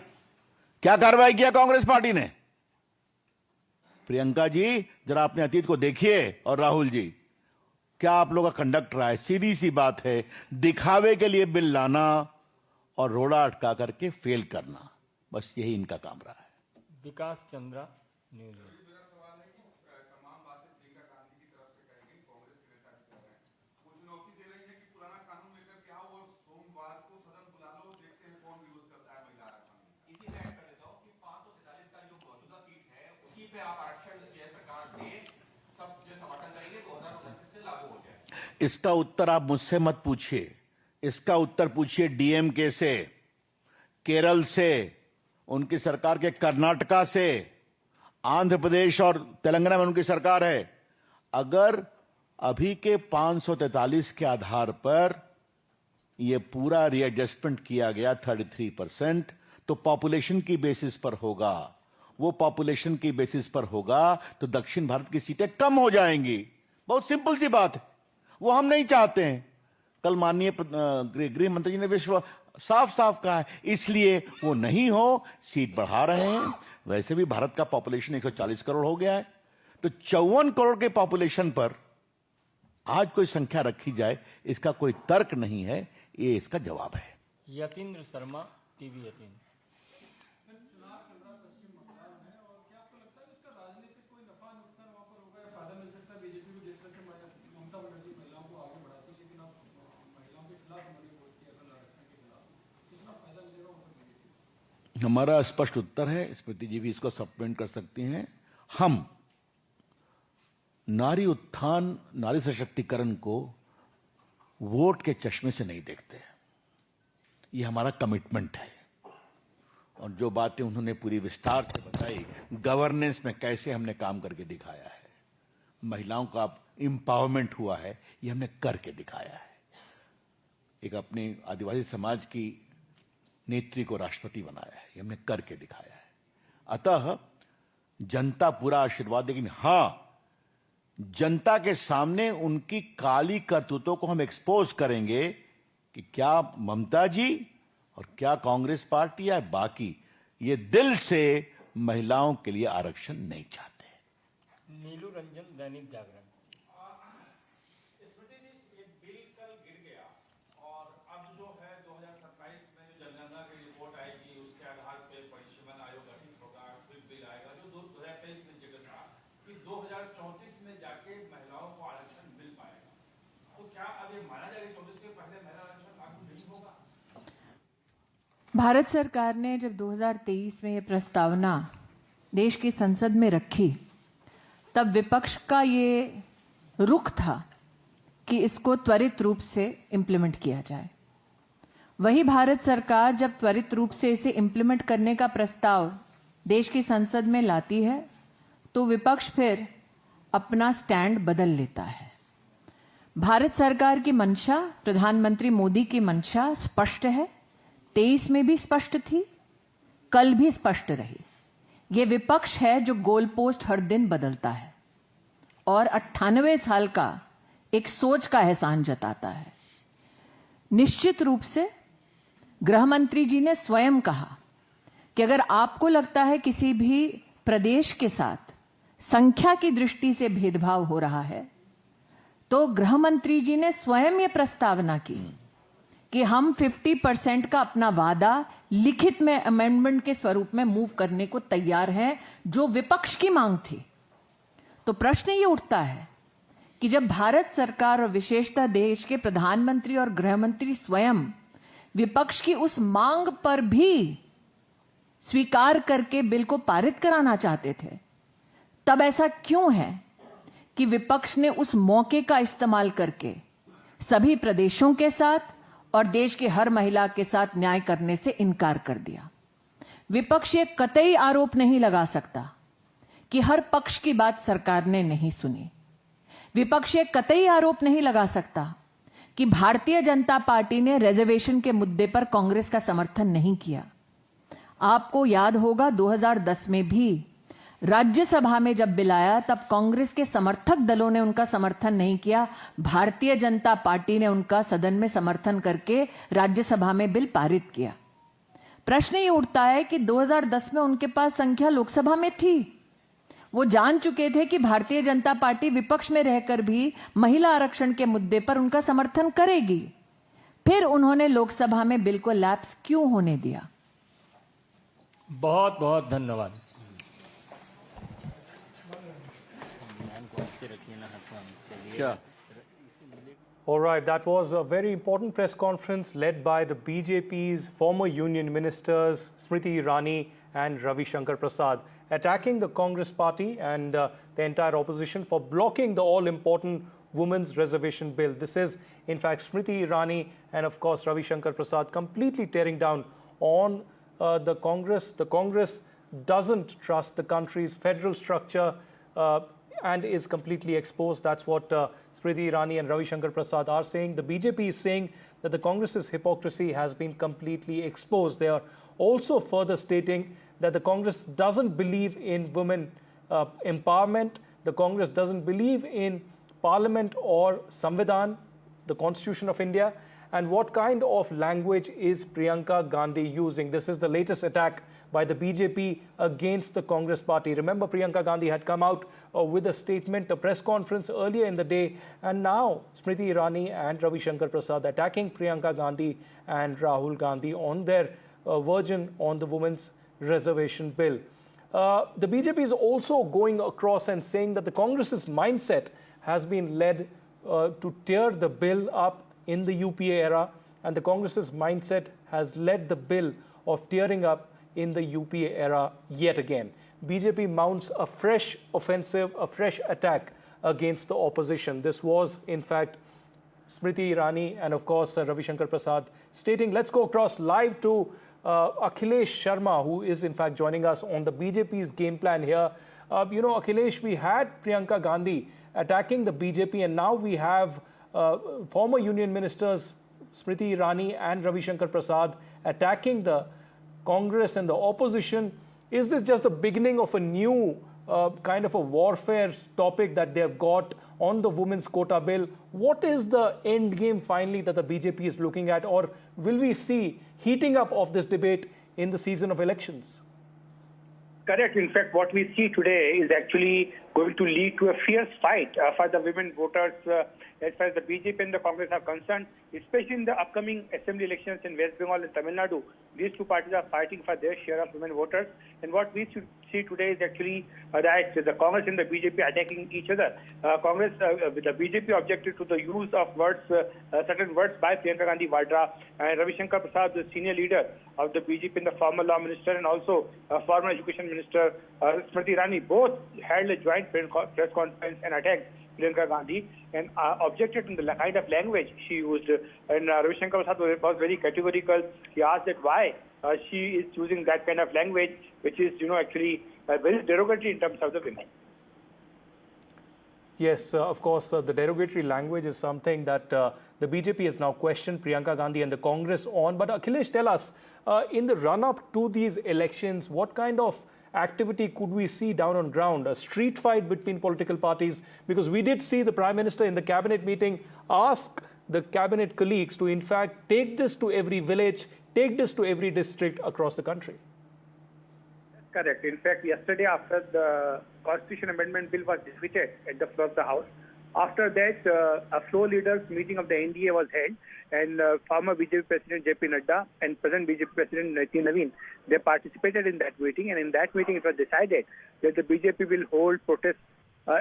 [SPEAKER 16] क्या कार्रवाई किया कांग्रेस पार्टी ने? प्रियंका जी जरा अपने अतीत को देखिए, और राहुल जी क्या आप लोग का कंडक्ट रहा है? सीधी सी बात है, दिखावे के लिए बिल लाना और रोड़ा अटका करके फेल करना, बस यही इनका काम रहा है।
[SPEAKER 2] विकास चंद्रा, न्यूज़।
[SPEAKER 16] इसका उत्तर आप मुझसे मत पूछिए, इसका उत्तर पूछिए डीएमके से, केरल से, उनकी सरकार के कर्नाटका से, आंध्र प्रदेश और तेलंगाना में उनकी सरकार है। अगर अभी के 543 के आधार पर यह पूरा रीएडजस्टमेंट किया गया 33%, तो पॉपुलेशन की बेसिस पर होगा। वो पॉपुलेशन की बेसिस पर होगा तो दक्षिण भारत की सीटें कम हो जाएंगी। बहुत सिंपल सी बात है, वो हम नहीं चाहते हैं। कल माननीय गृह मंत्री जी ने विश्व साफ साफ कहा है, इसलिए वो नहीं हो, सीट बढ़ा रहे हैं। वैसे भी भारत का पॉपुलेशन 140 करोड़ हो गया है, तो 54 करोड़ के पॉपुलेशन पर आज कोई संख्या रखी जाए, इसका कोई तर्क नहीं है, ये इसका जवाब है।
[SPEAKER 2] यतीन्द्र शर्मा, टीवी 18।
[SPEAKER 16] हमारा स्पष्ट उत्तर है, स्मृति जी भी इसको सप्लीमेंट कर सकती हैं। हम नारी उत्थान, नारी सशक्तिकरण को वोट के चश्मे से नहीं देखते। ये हमारा कमिटमेंट है। और जो बातें उन्होंने पूरी विस्तार से बताई, गवर्नेंस में कैसे हमने काम करके दिखाया है, महिलाओं का एम्पावरमेंट हुआ है, ये हमने करके दिखाया है। एक अपने आदिवासी समाज की नेत्री को राष्ट्रपति बनाया है, ये हमने करके दिखाया है। अतः जनता पूरा आशीर्वाद देगी। हाँ, जनता के सामने उनकी काली करतूतों को हम एक्सपोज करेंगे कि क्या ममता जी और क्या कांग्रेस पार्टी या बाकी ये दिल से महिलाओं के लिए आरक्षण नहीं चाहते।
[SPEAKER 2] नीलू रंजन, दैनिक जागरण।
[SPEAKER 20] स्मृति जी, ये बिल कल गिर गया और अब जो है 2027 में जो जनगणना की रिपोर्ट आएगी उसके आधार पर परिसीमन आयोग गठित होगा, फिर बिल आएगा। जो 2023 में जिक्र था कि 2034 में जाके महिलाओं को आरक्षण मिल पाएगा, तो क्या अब ये माना जाएगा 24 के पहले महिला आरक्षण लागू नहीं होगा?
[SPEAKER 18] भारत सरकार ने जब 2023 में ये प्रस्तावना देश की संसद में रखी, तब विपक्ष का ये रुख था कि इसको त्वरित रूप से इम्प्लीमेंट किया जाए। वही भारत सरकार जब त्वरित रूप से इसे इम्प्लीमेंट करने का प्रस्ताव देश की संसद में लाती है, तो विपक्ष फिर अपना स्टैंड बदल लेता है। भारत सरकार की मंशा, प्रधानमंत्री मोदी की मंशा स्पष्ट है। 23 में भी स्पष्ट थी, कल भी स्पष्ट रही। ये विपक्ष है जो गोल पोस्ट हर दिन बदलता है और 98 साल का एक सोच का एहसान जताता है। निश्चित रूप से गृह मंत्री जी ने स्वयं कहा कि अगर आपको लगता है किसी भी प्रदेश के साथ संख्या की दृष्टि से भेदभाव हो रहा है, तो गृह मंत्री जी ने स्वयं ये प्रस्तावना की कि हम 50% का अपना वादा लिखित में अमेंडमेंट के स्वरूप में मूव करने को तैयार हैं, जो विपक्ष की मांग थी। तो प्रश्न ये उठता है कि जब भारत सरकार और विशेषतः देश के प्रधानमंत्री और गृह मंत्री स्वयं विपक्ष की उस मांग पर भी स्वीकार करके बिल को पारित कराना चाहते थे, तब ऐसा क्यों है कि विपक्ष ने उस मौके का इस्तेमाल करके सभी प्रदेशों के साथ और देश की हर महिला के साथ न्याय करने से इनकार कर दिया। विपक्ष ये कतई आरोप नहीं लगा सकता कि हर पक्ष की बात सरकार ने नहीं सुनी। विपक्ष ये कतई आरोप नहीं लगा सकता कि भारतीय जनता पार्टी ने रिजर्वेशन के मुद्दे पर कांग्रेस का समर्थन नहीं किया। आपको याद होगा 2010 में भी राज्यसभा में जब बिल आया, तब कांग्रेस के समर्थक दलों ने उनका समर्थन नहीं किया। भारतीय जनता पार्टी ने उनका सदन में समर्थन करके राज्यसभा में बिल पारित किया। प्रश्न ये उठता है कि 2010 में उनके पास संख्या लोकसभा में थी। वो जान चुके थे कि भारतीय जनता पार्टी विपक्ष में रहकर भी महिला आरक्षण के मुद्दे पर उनका समर्थन करेगी। फिर उन्होंने लोकसभा में बिल को लैप्स क्यों होने दिया?
[SPEAKER 2] बहुत बहुत धन्यवाद।
[SPEAKER 24] All right, that was a very important press conference led by the BJP's former union ministers Smriti Irani and Ravi Shankar Prasad, attacking the Congress party and the entire opposition for blocking the all-important Women's Reservation Bill. This is, in fact, Smriti Irani and, of course, Ravi Shankar Prasad completely tearing down on the Congress. The Congress doesn't trust the country's federal structure and is completely exposed. That's what Smriti Irani and Ravi Shankar Prasad are saying. The BJP is saying that the Congress's hypocrisy has been completely exposed. They are also further stating that the Congress doesn't believe in women empowerment. The Congress doesn't believe in Parliament or Samvidhan, the Constitution of India. And what kind of language is Priyanka Gandhi using? This is the latest attack by the BJP against the Congress party. Remember, Priyanka Gandhi had come out with a statement, a press conference earlier in the day, and now Smriti Irani and Ravi Shankar Prasad attacking Priyanka Gandhi and Rahul Gandhi on their version on the Women's Reservation Bill. The BJP is also going across and saying that the Congress's mindset has been led to tear the bill up in the UPA era, and the Congress's mindset has led the bill of tearing up in the UPA era yet again. BJP mounts a fresh offensive, a fresh attack against the opposition. This was, in fact, Smriti Irani and, of course, Ravi Shankar Prasad stating. Let's go across live to Akhilesh Sharma, who is, in fact, joining us on the BJP's game plan here. Akhilesh, we had Priyanka Gandhi attacking the BJP, and now we have former union ministers Smriti Irani and Ravi Shankar Prasad attacking the Congress and the opposition. Is this just the beginning of a new kind of a warfare topic that they have got on the women's quota bill? What is the end game finally that the BJP is looking at, or will we see heating up of this debate in the season of elections?
[SPEAKER 3] Correct. In fact, what we see today is actually going to lead to a fierce fight for the women voters as far as the BJP and the Congress are concerned, especially in the upcoming assembly elections in West Bengal and Tamil Nadu. These two parties are fighting for their share of women voters. And what we should see today is actually that the Congress and the BJP attacking each other. The BJP objected to the use of words, certain words by Priyanka Gandhi Vadra and Ravi Shankar Prasad, the senior leader of the BJP and the former law minister, and also former education minister Smriti Irani, both held a joint press conference and attacked Priyanka Gandhi and objected to the kind of language she used. And Ravi Shankar Prasad was very categorical. He asked that why she is using that kind of language, which is, actually very derogatory in terms of the women.
[SPEAKER 24] Yes, of course, the derogatory language is something that the BJP has now questioned Priyanka Gandhi and the Congress on. But Akhilesh, tell us, in the run-up to these elections, what kind of activity could we see down on ground? A street fight between political parties? Because we did see the Prime Minister in the cabinet meeting ask the cabinet colleagues to, in fact, take this to every village, take this to every district across the country.
[SPEAKER 3] That's correct. In fact, yesterday, after the Constitution Amendment Bill was defeated at the floor of the House, after that, a floor leaders meeting of the NDA was held, and former BJP President JP Nadda and present BJP President Nitin Naveen, they participated in that meeting, and in that meeting it was decided that the BJP will hold protests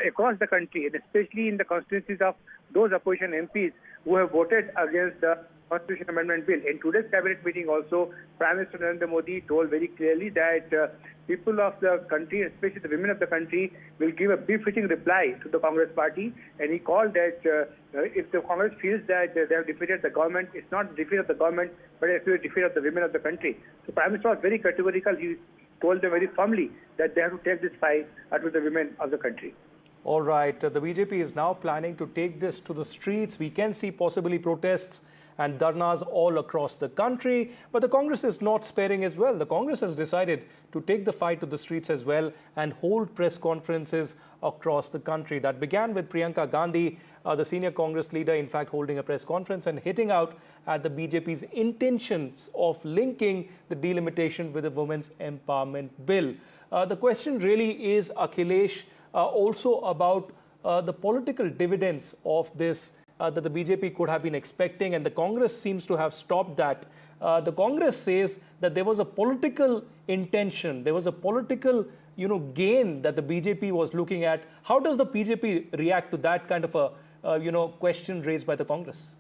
[SPEAKER 3] across the country, and especially in the constituencies of those opposition MPs who have voted against the Constitution Amendment Bill. In today's cabinet meeting also, Prime Minister Narendra Modi told very clearly that people of the country, especially the women of the country, will give a befitting reply to the Congress party. And he called that if the Congress feels that they have defeated the government, it's not defeat of the government, but it's a defeat of the women of the country. So Prime Minister was very categorical. He told them very firmly that they have to take this fight to the women of the country.
[SPEAKER 24] All right. The BJP is now planning to take this to the streets. We can see possibly protests and dharnas all across the country. But the Congress is not sparing as well. The Congress has decided to take the fight to the streets as well and hold press conferences across the country. That began with Priyanka Gandhi, the senior Congress leader, in fact, holding a press conference and hitting out at the BJP's intentions of linking the delimitation with the Women's Empowerment Bill. The question really is, Akhilesh, also about the political dividends of this that the BJP could have been expecting, and the Congress seems to have stopped that. The Congress says that there was a political intention, there was a political, gain that the BJP was looking at. How does the BJP react to that kind of a, question raised by the Congress?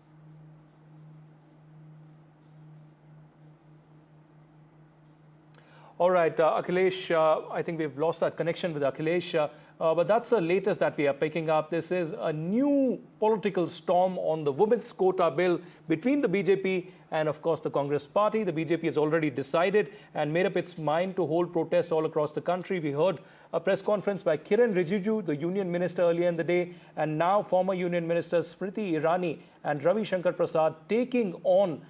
[SPEAKER 24] All right, Akhilesh, I think we've lost that connection with Akhilesh, but that's the latest that we are picking up. This is a new political storm on the women's quota bill between the BJP and, of course, the Congress party. The BJP has already decided and made up its mind to hold protests all across the country. We heard a press conference by Kiran Rijiju, the union minister, earlier in the day, and now former union ministers Smriti Irani and Ravi Shankar Prasad taking on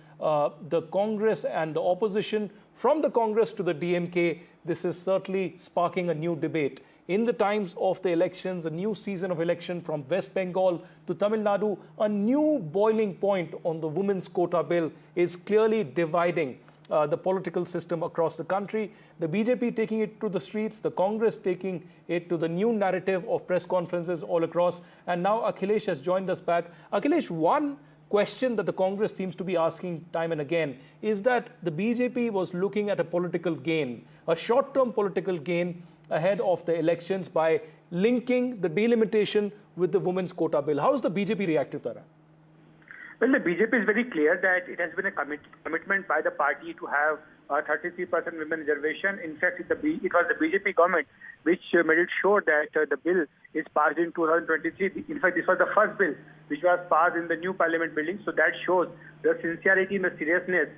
[SPEAKER 24] the Congress and the opposition. From the Congress to the DMK, this is certainly sparking a new debate. In the times of the elections, a new season of election from West Bengal to Tamil Nadu, a new boiling point on the women's quota bill is clearly dividing the political system across the country. The BJP taking it to the streets, the Congress taking it to the new narrative of press conferences all across. And now Akhilesh has joined us back. Akhilesh, one question that the Congress seems to be asking time and again is that the BJP was looking at a political gain, a short-term political gain ahead of the elections by linking the delimitation with the women's quota bill. How is the BJP reacting to that?
[SPEAKER 3] Well, the BJP is very clear that it has been a commitment by the party to have 33% women reservation. In fact, it was the BJP government which made it sure that the bill is passed in 2023. In fact, this was the first bill which was passed in the new parliament building. So that shows the sincerity and the seriousness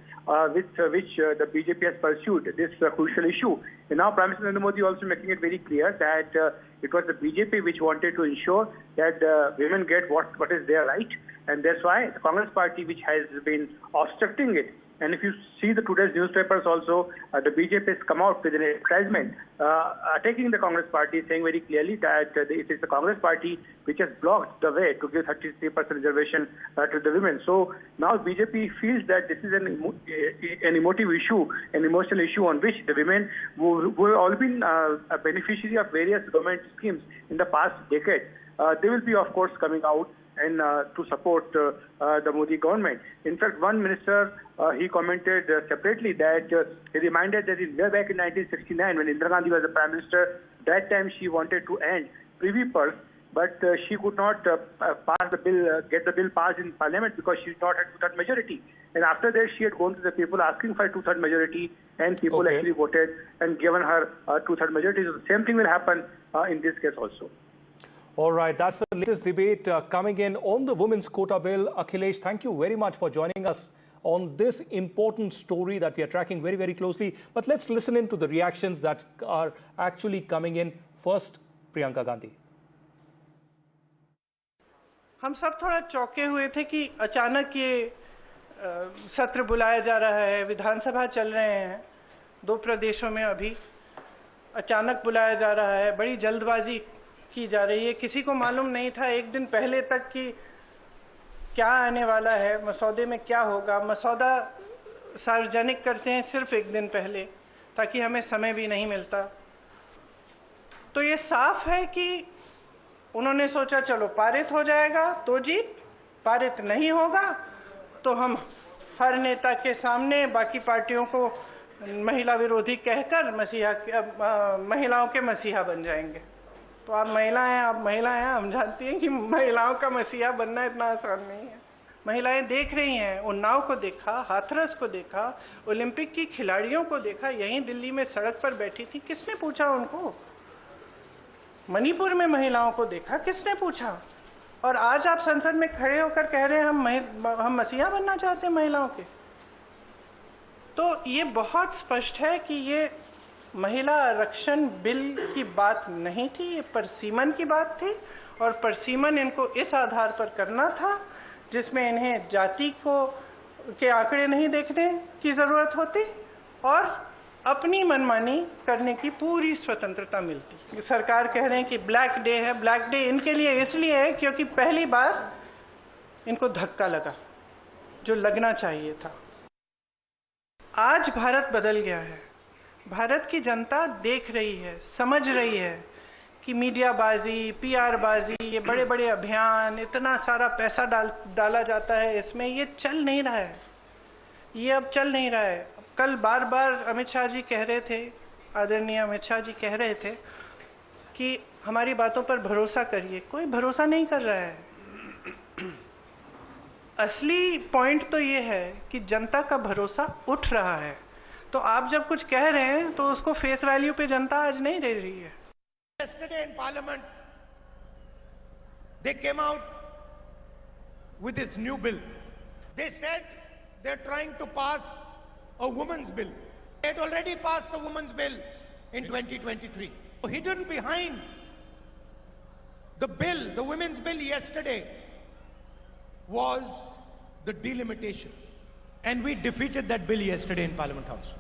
[SPEAKER 3] with which the BJP has pursued this crucial issue. And now Prime Minister Narendra Modi also making it very clear that it was the BJP which wanted to ensure that women get what is their right. And that's why the Congress party which has been obstructing it. And if you see the today's newspapers also, the BJP has come out with an advertisement attacking the Congress party, saying very clearly that it is the Congress party which has blocked the way to give 33% reservation to the women. So now BJP feels that this is an emotive issue, an emotional issue on which the women who have all been a beneficiary of various government schemes in the past decade, they will be, of course, coming out and to support the Modi government. In fact, one minister, he commented separately that he reminded that way back in 1969 when Indira Gandhi was the Prime Minister, that time she wanted to end privy purse, but she could not pass the bill, get the bill passed in Parliament because she did not have two-third majority. And after that, she had gone to the people asking for a two-third majority, and people actually voted and given her a two-third majority. So the same thing will happen in this case also.
[SPEAKER 24] All right, that's the latest debate coming in on the women's quota bill. Akhilesh, thank you very much for joining us on this important story that we are tracking very, very closely. But let's listen in to the reactions that are actually coming in. First, Priyanka Gandhi.
[SPEAKER 6] हम सब थोड़ा चौंके हुए थे कि अचानक ये सत्र बुलाया जा रहा है, विधानसभा चल रहे हैं, दो प्रदेशों में अभी अचानक बुलाया जा रहा है, बड़ी जल्दबाजी की जा रही है। किसी को मालूम नहीं था एक दिन पहले तक कि क्या आने वाला है, मसौदे में क्या होगा। मसौदा सार्वजनिक करते हैं सिर्फ एक दिन पहले ताकि हमें समय भी नहीं मिलता। तो ये साफ है कि उन्होंने सोचा चलो पारित हो जाएगा तो जीत, पारित नहीं होगा तो हम हर नेता के सामने बाकी पार्टियों को महिला विरोधी कहकर महिलाओं के मसीहा बन जाएंगे। तो आप महिलाएं हैं, हम जानती हैं कि महिलाओं का मसीहा बनना इतना आसान नहीं है। महिलाएं देख रही हैं, उन्नाव को देखा, हाथरस को देखा, ओलंपिक की खिलाड़ियों को देखा, यहीं दिल्ली में सड़क पर बैठी थी, किसने पूछा उनको? मणिपुर में महिलाओं को देखा, किसने पूछा? और आज आप संसद में खड़े होकर कह रहे हैं हम मसीहा बनना चाहते हैं महिलाओं के। तो ये बहुत स्पष्ट है कि ये महिला आरक्षण बिल की बात नहीं थी, ये परसीमन की बात थी और परसीमन इनको इस आधार पर करना था जिसमें इन्हें जाति के आंकड़े नहीं देखने की जरूरत होती और अपनी मनमानी करने की पूरी स्वतंत्रता मिलती। सरकार कह रहे हैं कि ब्लैक डे है, ब्लैक डे इनके लिए इसलिए है क्योंकि पहली बार इनको धक्का लगा जो लगना चाहिए था। आज भारत बदल गया है, भारत की जनता देख रही है, समझ रही है कि मीडियाबाजी, पीआर बाजी, ये बड़े बड़े अभियान, इतना सारा पैसा डाला जाता है इसमें, ये चल नहीं रहा है, ये अब चल नहीं रहा है। कल बार बार अमित शाह जी कह रहे थे, आदरणीय अमित शाह जी कह रहे थे कि हमारी बातों पर भरोसा करिए। कोई भरोसा नहीं कर रहा है। असली पॉइंट तो ये है कि जनता का भरोसा उठ रहा है। तो आप जब कुछ कह रहे हैं तो उसको फेस वैल्यू पे जनता आज नहीं दे रही है।
[SPEAKER 12] Yesterday in Parliament, they came out with this new bill. They said they're trying to pass a women's bill. They had already passed the women's bill in 2023. Hidden behind the bill, the women's bill yesterday, was the delimitation. And we defeated that bill yesterday in Parliament House.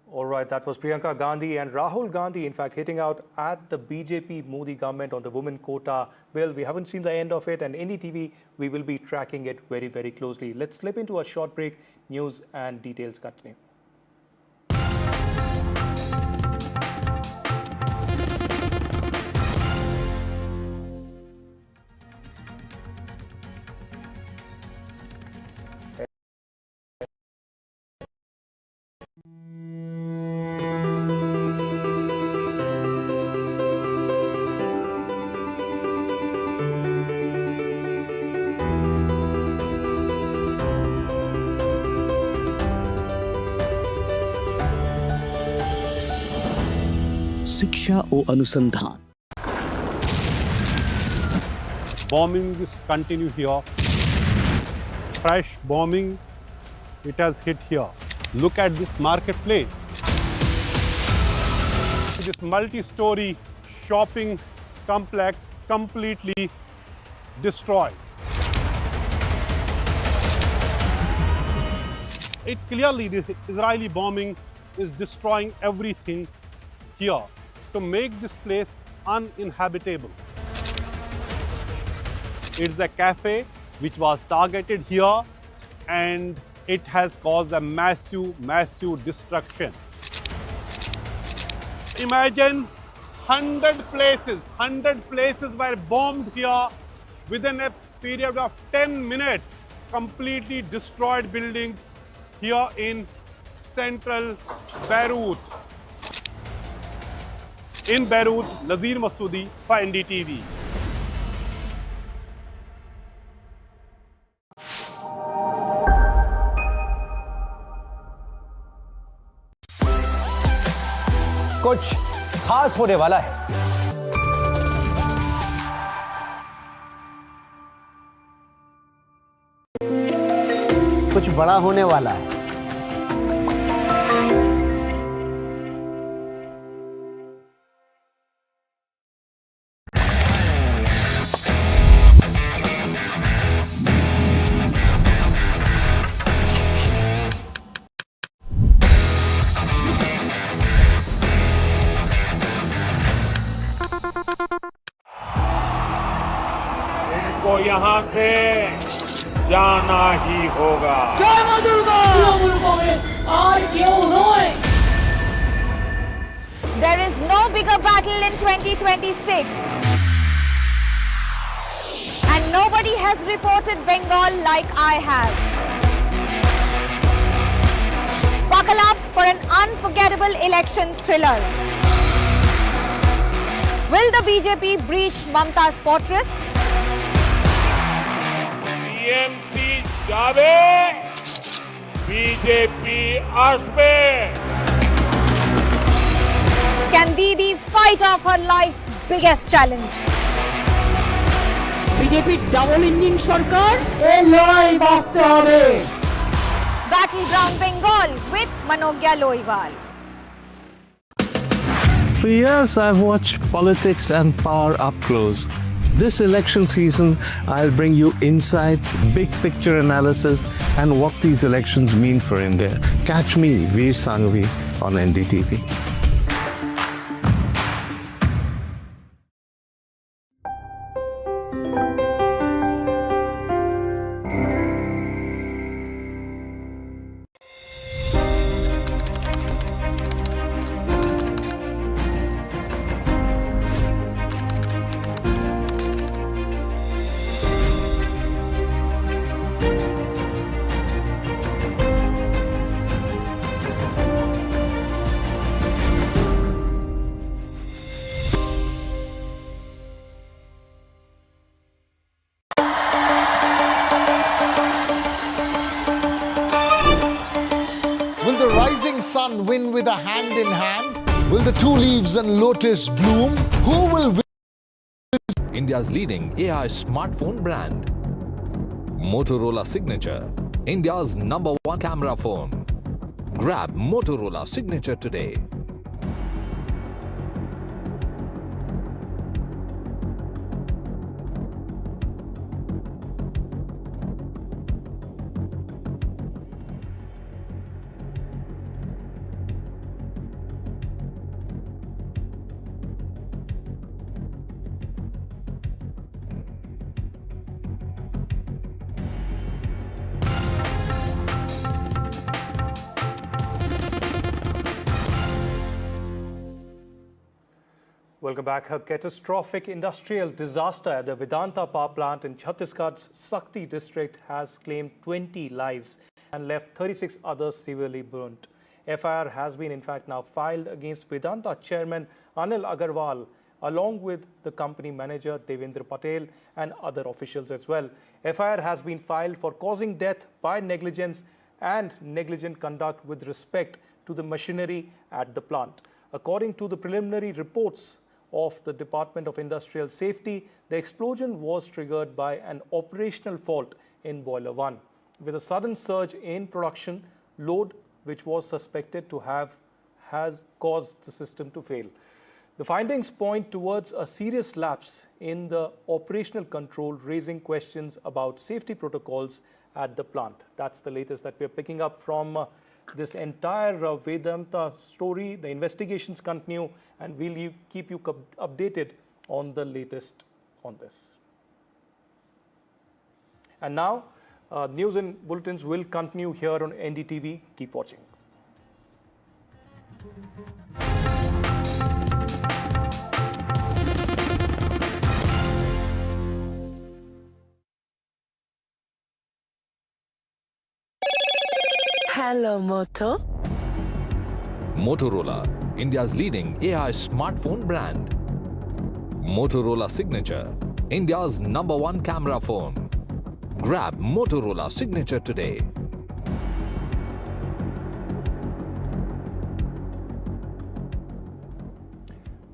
[SPEAKER 24] All right, that was Priyanka Gandhi and Rahul Gandhi, in fact, hitting out at the BJP Modi government on the women quota bill. We haven't seen the end of it, and NDTV, we will be tracking it very, very closely. Let's slip into a short break. News and details continue.
[SPEAKER 7] शिक्षा और अनुसंधान।
[SPEAKER 14] Bombings continue here. Fresh bombing, it has hit here. Look at this marketplace. This multi-story shopping complex completely destroyed. It clearly, this Israeli bombing is destroying everything here to make this place uninhabitable. It's a cafe which was targeted here, and it has caused a massive destruction. Imagine 100 places were bombed here within a period of 10 minutes, completely destroyed buildings here in central Beirut. In Beirut, Nazir Masoodi for NDTV.
[SPEAKER 22] कुछ खास होने वाला है। कुछ बड़ा होने वाला है।
[SPEAKER 23] को यहाँ से जाना ही होगा।
[SPEAKER 25] जय मां Durga!
[SPEAKER 15] There is no bigger battle in 2026. And nobody has reported Bengal like I have. Buckle up for an unforgettable election thriller. Will the BJP breach Mamta's fortress?
[SPEAKER 23] TMC जावे, बीजेपी आसबे।
[SPEAKER 15] Can Didi fight off her life's biggest challenge?
[SPEAKER 25] BJP double engine सरकार ए लड़ाई बांचते होबे।
[SPEAKER 15] Battleground Bengal with Manogya Loiwal.
[SPEAKER 26] For years, I've watched politics and power up close. This election season, I'll bring you insights, big picture analysis, and what these elections mean for India. Catch me, Veer Sanghavi, on NDTV.
[SPEAKER 27] Sun win with a hand in hand? Will the two leaves and lotus bloom? Who will win?
[SPEAKER 28] India's leading AI smartphone brand. Motorola Signature, India's #1 camera phone. Grab Motorola Signature today.
[SPEAKER 24] Welcome back. A catastrophic industrial disaster at the Vedanta power plant in Chhattisgarh's Sakti district has claimed 20 lives and left 36 others severely burnt. FIR has been in fact now filed against Vedanta chairman Anil Agarwal along with the company manager Devendra Patel and other officials as well. FIR has been filed for causing death by negligence and negligent conduct with respect to the machinery at the plant. According to the preliminary reports of the Department of Industrial Safety, the explosion was triggered by an operational fault in Boiler 1, with a sudden surge in production load which was suspected to has caused the system to fail. The findings point towards a serious lapse in the operational control, raising questions about safety protocols at the plant. That's the latest that we're picking up from this entire Vedanta story. The investigations continue, and we'll keep you updated on the latest on this. And now, news and bulletins will continue here on NDTV. Keep watching.
[SPEAKER 1] Hello, Moto.
[SPEAKER 28] Motorola, India's leading AI smartphone brand. Motorola Signature, India's #1 camera phone. Grab Motorola Signature today.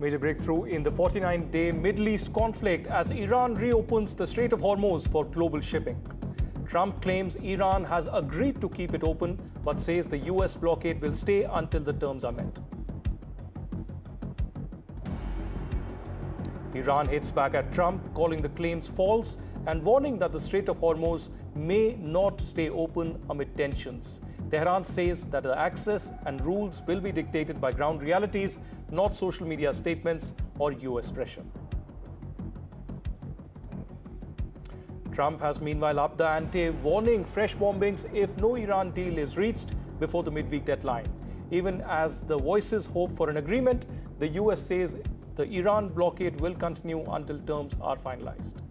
[SPEAKER 24] Major breakthrough in the 49-day Middle East conflict as Iran reopens the Strait of Hormuz for global shipping. Trump claims Iran has agreed to keep it open, but says the US blockade will stay until the terms are met. Iran hits back at Trump, calling the claims false and warning that the Strait of Hormuz may not stay open amid tensions. Tehran says that the access and rules will be dictated by ground realities, not social media statements or US pressure. Trump has meanwhile upped the ante, warning fresh bombings if no Iran deal is reached before the midweek deadline. Even as the voices hope for an agreement, the US says the Iran blockade will continue until terms are finalized.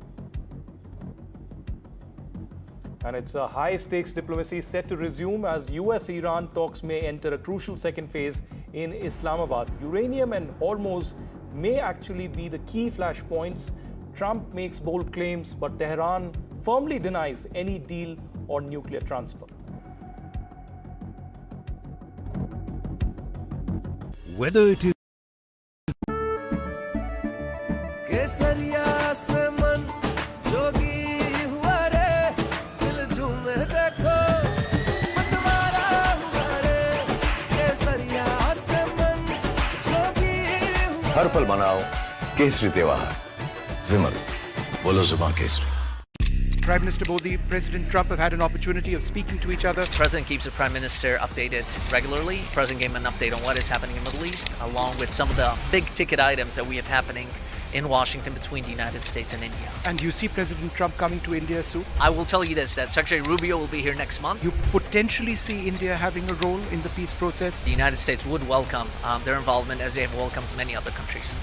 [SPEAKER 24] And it's a high-stakes diplomacy set to resume as US-Iran talks may enter a crucial second phase in Islamabad. Uranium and Hormuz may actually be the key flashpoints. Trump makes bold claims, but Tehran firmly denies any deal or nuclear transfer.
[SPEAKER 4] Whether it is
[SPEAKER 5] हर पल मनाओ केसरी त्योहार विमल बोलो जुबान Kesari.
[SPEAKER 7] Prime Minister Modi, President Trump have had an opportunity of speaking to each other.
[SPEAKER 8] President keeps the Prime Minister updated regularly. President gave him an update on what is happening in the Middle East, along with some of the big ticket items that we have happening in Washington between the United States and India.
[SPEAKER 7] And you see President Trump coming to India soon?
[SPEAKER 8] I will tell you this, that Secretary Rubio will be here next month.
[SPEAKER 7] You potentially see India having a role in the peace process?
[SPEAKER 8] The United States would welcome their involvement as they have welcomed many other countries.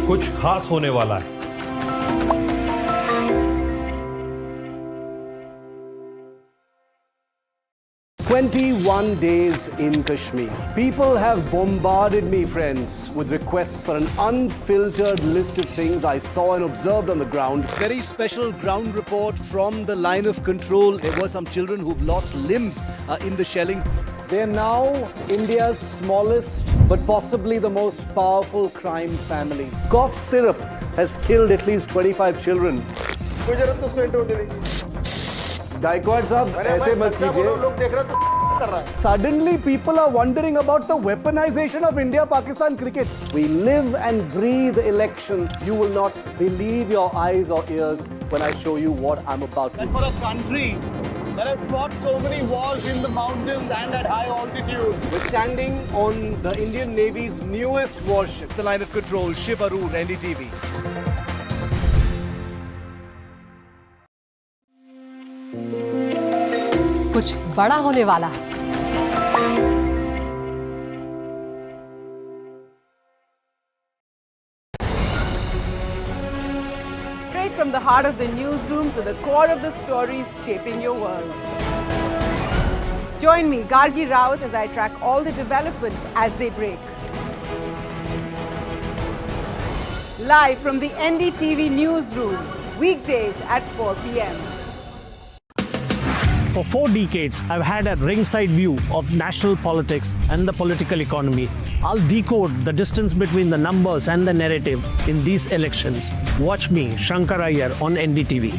[SPEAKER 22] कुछ खास होने वाला है.
[SPEAKER 9] "21 days in Kashmir. People have bombarded me, friends, with requests for an unfiltered list of things I saw and observed on the ground."
[SPEAKER 22] Very special ground report from the line of control. There were some children who've lost limbs in the shelling.
[SPEAKER 9] They're now India's smallest but possibly the most powerful crime family. Cough syrup has killed at least 25 children. Gaikwad साहब ऐसे मत कीजिए. Suddenly people are wondering about the weaponization of India-Pakistan cricket. We live and breathe elections. You will not believe your eyes or ears when I show you what I'm about to do.
[SPEAKER 22] And for a country that has fought so many wars in the mountains and at high altitude.
[SPEAKER 9] We're standing on the Indian Navy's newest warship.
[SPEAKER 22] The line of control, Shiv Arun, NDTV.
[SPEAKER 25] कुछ बड़ा होने वाला है.
[SPEAKER 13] From the heart of the newsroom to the core of the stories shaping your world. Join me, Gargi Raut, as I track all the developments as they break. Live from the NDTV newsroom, weekdays at 4 p.m.
[SPEAKER 1] For 4 decades, I've had a ringside view of national politics and the political economy. I'll decode the distance between the numbers and the narrative in these elections. Watch me, Shankar Iyer, on NDTV.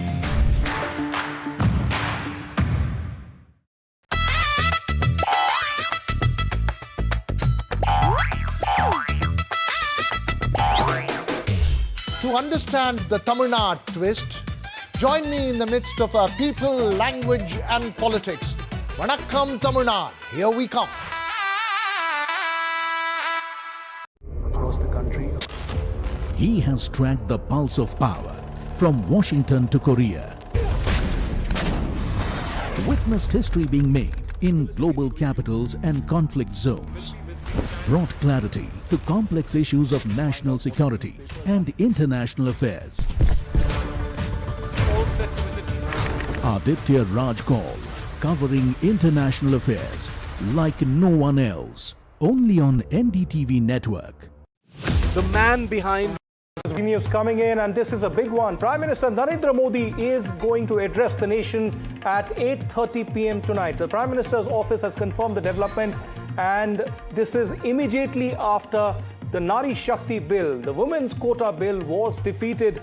[SPEAKER 27] To understand the Tamil Nadu twist, join me in the midst of our people, language and politics. Vanakkam Tamil Nadu, here we come.
[SPEAKER 10] Across the country, he has tracked the pulse of power from Washington to Korea. Witnessed history being made in global capitals and conflict zones. Brought clarity to complex issues of national security and international affairs. Aditya Raj Kaul, covering international affairs like no one else. Only on NDTV network.
[SPEAKER 9] The man behind
[SPEAKER 24] News coming in, and this is a big one. Prime Minister Narendra Modi is going to address the nation at 8:30 p.m. tonight. The Prime Minister's office has confirmed the development, and this is immediately after the Nari Shakti bill. The women's quota bill was defeated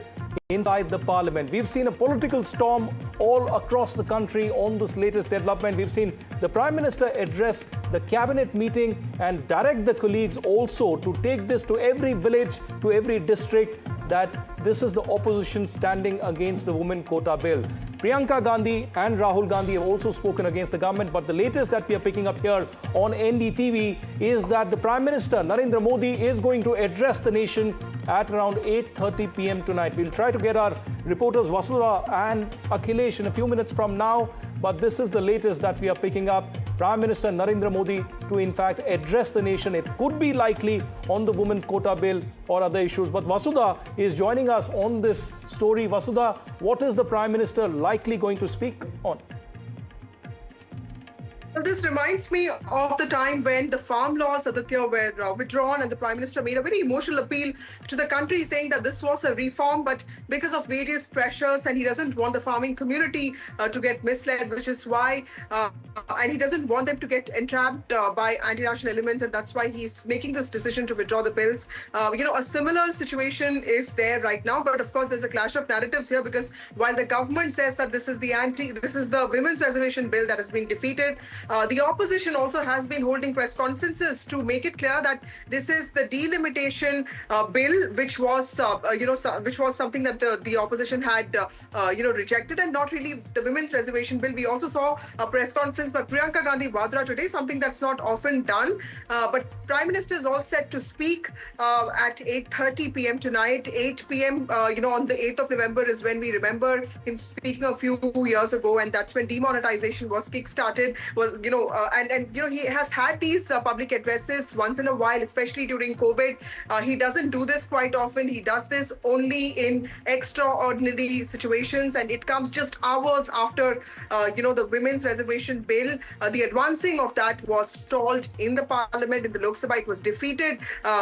[SPEAKER 24] inside the parliament. We've seen a political storm all across the country on this latest development. We've seen the Prime Minister address the cabinet meeting and direct the colleagues also to take this to every village, to every district, that this is the opposition standing against the women quota bill. Priyanka Gandhi and Rahul Gandhi have also spoken against the government, but the latest that we are picking up here on NDTV is that the Prime Minister Narendra Modi is going to address the nation at around 8:30 p.m. tonight. We'll try to get our reporters Vasudha and Akhilesh in a few minutes from now, but this is the latest that we are picking up. Prime Minister Narendra Modi to in fact address the nation. It could be likely on the women quota bill or other issues. But Vasudha is joining us on this story. Vasudha, what is the Prime Minister likely going to speak on?
[SPEAKER 11] Well, this reminds me of the time when the farm laws, Aditya, were withdrawn, and the Prime Minister made a very emotional appeal to the country saying that this was a reform, but because of various pressures, and he doesn't want the farming community to get misled, which is why, and he doesn't want them to get entrapped by anti-national elements, and that's why he's making this decision to withdraw the bills. A similar situation is there right now, but of course there's a clash of narratives here, because while the government says that this is the Women's Reservation Bill that has been defeated, the opposition also has been holding press conferences to make it clear that this is the delimitation bill, which was something that the opposition had rejected, and not really the Women's Reservation Bill. We also saw a press conference by Priyanka Gandhi Vadra today, something that's not often done. But Prime Minister is all set to speak at 8:30 p.m. tonight. 8 p.m. On the 8th of November is when we remember him speaking a few years ago, and that's when demonetization was kick-started. He has had these public addresses once in a while, especially during COVID. He doesn't do this quite often. He does this only in extraordinary situations, and it comes just hours after, the Women's Reservation Bill. The advancing of that was stalled in the Parliament. In the Lok Sabha, it was defeated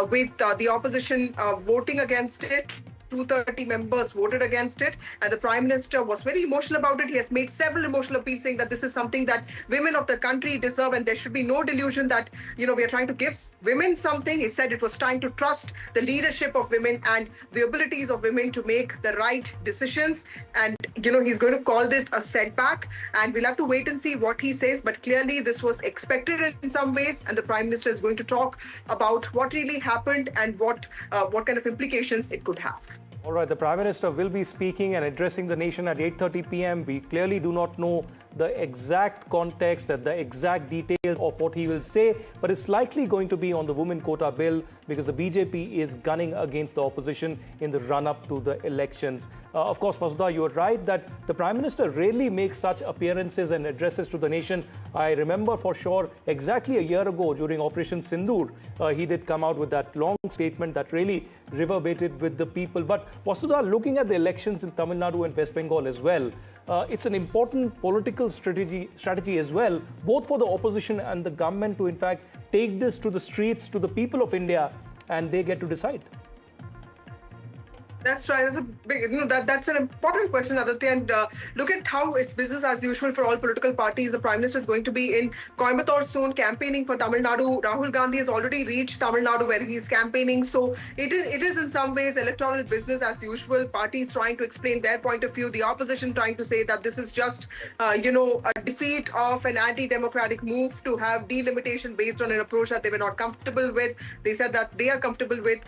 [SPEAKER 11] with the opposition voting against it. 230 members voted against it, and the Prime Minister was very emotional about it. He has made several emotional appeals saying that this is something that women of the country deserve, and there should be no delusion that, we are trying to give women something. He said it was time to trust the leadership of women and the abilities of women to make the right decisions. And, he's going to call this a setback, and we'll have to wait and see what he says. But clearly this was expected in some ways, and the Prime Minister is going to talk about what really happened and what kind of implications it could have.
[SPEAKER 24] All right, the Prime Minister will be speaking and addressing the nation at 8:30 p.m. We clearly do not know the exact context and the exact details of what he will say, but it's likely going to be on the women quota bill, because the BJP is gunning against the opposition in the run-up to the elections. Of course, Vasudha, you are right that the Prime Minister rarely makes such appearances and addresses to the nation. I remember for sure exactly a year ago during Operation Sindoor, he did come out with that long statement that really reverberated with the people. But Vasudha, looking at the elections in Tamil Nadu and West Bengal as well, it's an important political strategy as well, both for the opposition and the government to in fact take this to the streets, to the people of India, and they get to decide.
[SPEAKER 11] That's right. That's a big, that's an important question, Aditya. And look at how it's business as usual for all political parties. The Prime Minister is going to be in Coimbatore soon, campaigning for Tamil Nadu. Rahul Gandhi has already reached Tamil Nadu where he's campaigning. So it is in some ways electoral business as usual. Parties trying to explain their point of view. The opposition trying to say that this is just, a defeat of an anti-democratic move to have delimitation based on an approach that they were not comfortable with. They said that they are comfortable with,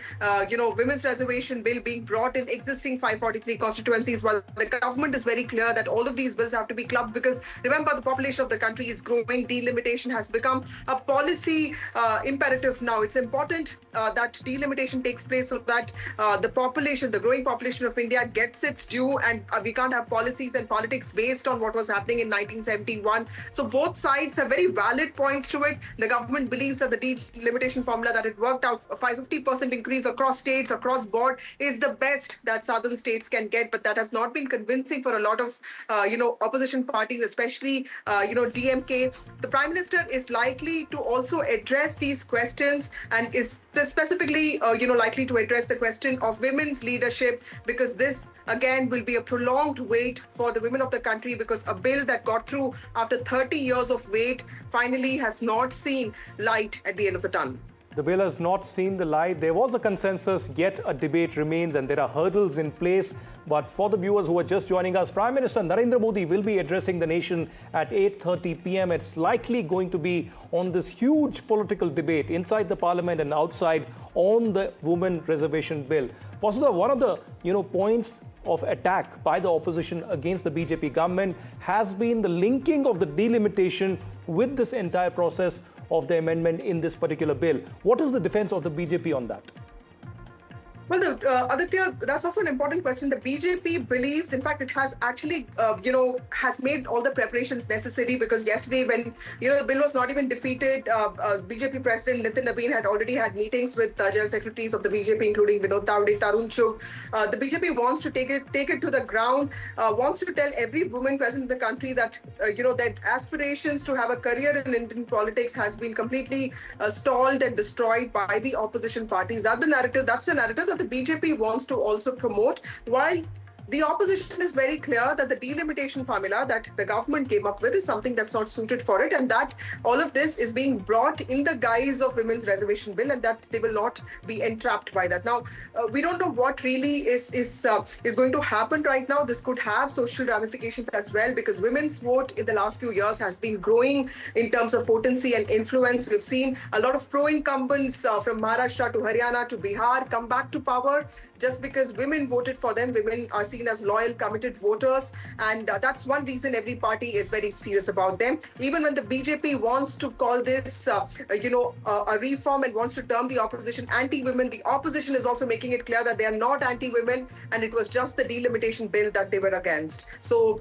[SPEAKER 11] Women's Reservation Bill being brought in existing 543 constituencies, while the government is very clear that all of these bills have to be clubbed because remember the population of the country is growing. Delimitation has become a policy imperative now. It's important that delimitation takes place so that the growing population of India gets its due, and we can't have policies and politics based on what was happening in 1971. So both sides have very valid points to it. The government believes that the delimitation formula that it worked out, a 550% increase across states, across board, is the best that southern states can get, but that has not been convincing for a lot of opposition parties, especially DMK. The Prime Minister is likely to also address these questions and is specifically likely to address the question of women's leadership, because this again will be a prolonged wait for the women of the country, because a bill that got through after 30 years of wait finally has not seen light at the end of the tunnel.
[SPEAKER 24] The bill has not seen the light. There was a consensus, yet a debate remains, and there are hurdles in place. But for the viewers who are just joining us, Prime Minister Narendra Modi will be addressing the nation at 8:30 p.m. It's likely going to be on this huge political debate inside the parliament and outside on the Women Reservation Bill. Vasudha, one of the points of attack by the opposition against the BJP government has been the linking of the delimitation with this entire process of the amendment in this particular bill. What is the defense of the BJP on that?
[SPEAKER 11] Well, Aditya, that's also an important question. The BJP believes, in fact, it has actually, has made all the preparations necessary, because yesterday when, the bill was not even defeated, BJP President Nitin Nabeen had already had meetings with General Secretaries of the BJP, including Vinod Tawde, Tarun Chugh. The BJP wants to take it to the ground, wants to tell every woman present in the country that, that aspirations to have a career in Indian politics has been completely stalled and destroyed by the opposition parties. That's the narrative that the BJP wants to also promote, while the opposition is very clear that the delimitation formula that the government came up with is something that's not suited for it, and that all of this is being brought in the guise of Women's Reservation Bill, and that they will not be entrapped by that. Now, we don't know what really is going to happen right now. This could have social ramifications as well, because women's vote in the last few years has been growing in terms of potency and influence. We've seen a lot of pro-incumbents from Maharashtra to Haryana to Bihar come back to power just because women voted for them. Women are seen as loyal, committed voters, and that's one reason every party is very serious about them. Even when the BJP wants to call this, a reform and wants to term the opposition anti-women, the opposition is also making it clear that they are not anti-women, and it was just the delimitation bill that they were against. So,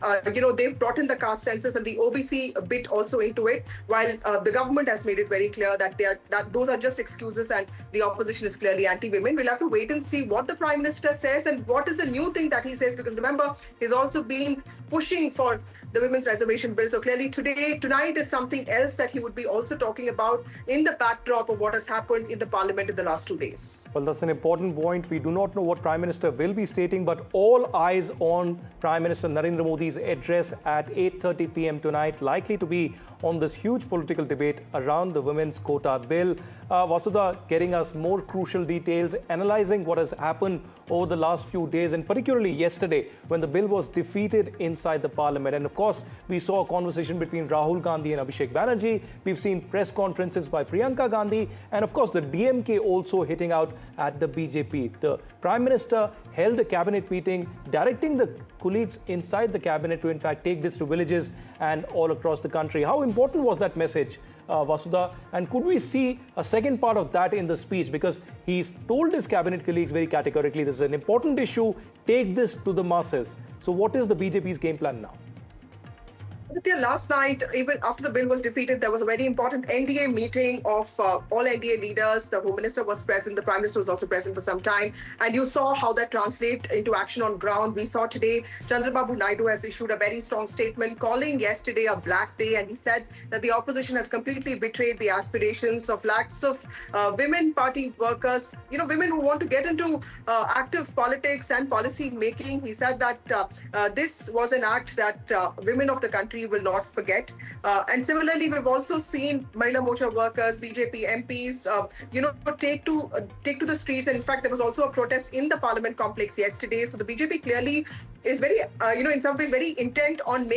[SPEAKER 11] they've brought in the caste census and the OBC bit also into it, while the government has made it very clear that those are just excuses and the opposition is clearly anti-women. We'll have to wait and see what the Prime Minister says and what is the new thing that he says, because remember, he's also been pushing for the Women's Reservation Bill. So clearly tonight is something else that he would be also talking about in the backdrop of what has happened in the parliament in the last 2 days.
[SPEAKER 24] Well, that's an important point. We do not know what Prime Minister will be stating, but all eyes on Prime Minister Narendra Modi's address at 8:30 p.m. tonight, likely to be on this huge political debate around the Women's Quota Bill. Vasudha getting us more crucial details, analyzing what has happened over the last few days, and particularly yesterday when the bill was defeated inside the parliament. And of course, we saw a conversation between Rahul Gandhi and Abhishek Banerjee. We've seen press conferences by Priyanka Gandhi, and of course the DMK also hitting out at the BJP. The Prime Minister held a cabinet meeting directing the colleagues inside the cabinet to in fact take this to villages and all across the country. How important was that message, Vasudha? And could we see a second part of that in the speech? Because he's told his cabinet colleagues very categorically, this is an important issue, take this to the masses. So what is the BJP's game plan now?
[SPEAKER 11] Last night, even after the bill was defeated, there was a very important NDA meeting of all NDA leaders. The Home Minister was present. The Prime Minister was also present for some time. And you saw how that translates into action on ground. We saw today Chandrababu Naidu has issued a very strong statement calling yesterday a black day. And he said that the opposition has completely betrayed the aspirations of lakhs of women party workers, women who want to get into active politics and policy making. He said that this was an act that women of the country will not forget. And similarly, we've also seen Mahila Morcha workers, BJP MPs, take to the streets. And in fact, there was also a protest in the Parliament complex yesterday. So the BJP clearly is very, in some ways, very intent on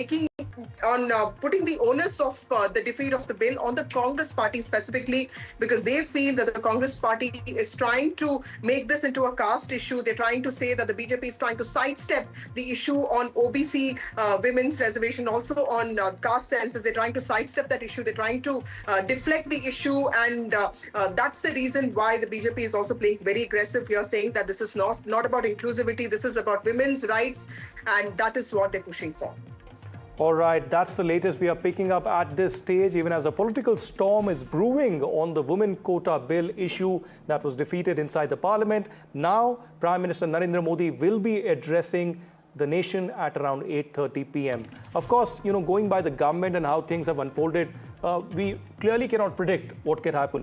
[SPEAKER 11] putting the onus of the defeat of the bill on the Congress party specifically, because they feel that the Congress party is trying to make this into a caste issue. They're trying to say that the BJP is trying to sidestep the issue on OBC women's reservation, also on caste census. They're trying to sidestep that issue. They're trying to deflect the issue, and that's the reason why the BJP is also playing very aggressive here, saying that this is not about inclusivity. This is about women's rights, and that is what they're pushing for.
[SPEAKER 24] All right, that's the latest we are picking up at this stage, even as a political storm is brewing on the women quota bill issue that was defeated inside the parliament. Now, Prime Minister Narendra Modi will be addressing the nation at around 8:30 p.m. Of course, going by the government and how things have unfolded, we clearly cannot predict what can happen.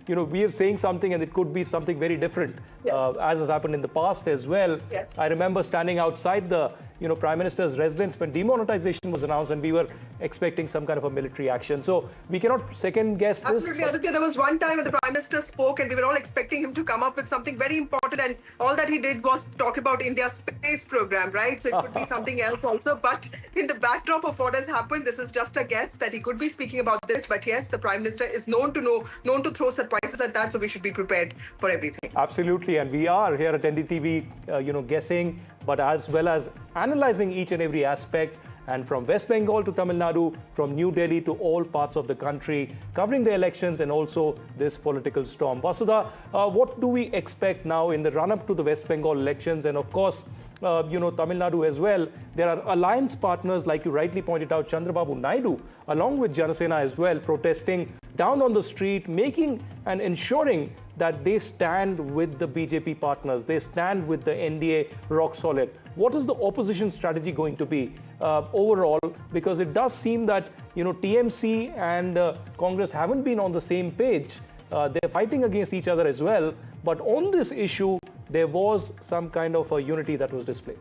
[SPEAKER 24] We are saying something and it could be something very different, yes, as has happened in the past as well.
[SPEAKER 11] Yes.
[SPEAKER 24] I remember standing outside the Prime Minister's residence when demonetization was announced, and we were expecting some kind of a military action. So we cannot second guess this.
[SPEAKER 11] Absolutely, Aditya. There was one time when the Prime Minister spoke and we were all expecting him to come up with something very important, and all that he did was talk about India's space program, right? So it could be something else also. But in the backdrop of what has happened, this is just a guess that he could be speaking about this. But yes, the Prime Minister is known to throw surprises at that, so we should be prepared for everything.
[SPEAKER 24] Absolutely, and we are here at NDTV, guessing, but as well as analyzing each and every aspect, and from West Bengal to Tamil Nadu, from New Delhi to all parts of the country, covering the elections and also this political storm. Vasudha, what do we expect now in the run-up to the West Bengal elections, and of course, Tamil Nadu as well? There are alliance partners, like you rightly pointed out, Chandrababu Naidu, along with Janasena as well, protesting down on the street, making and ensuring that they stand with the BJP partners, they stand with the NDA rock solid. What is the opposition strategy going to be overall? Because it does seem that TMC and Congress haven't been on the same page. They're fighting against each other as well. But on this issue, there was some kind of a unity that was displayed.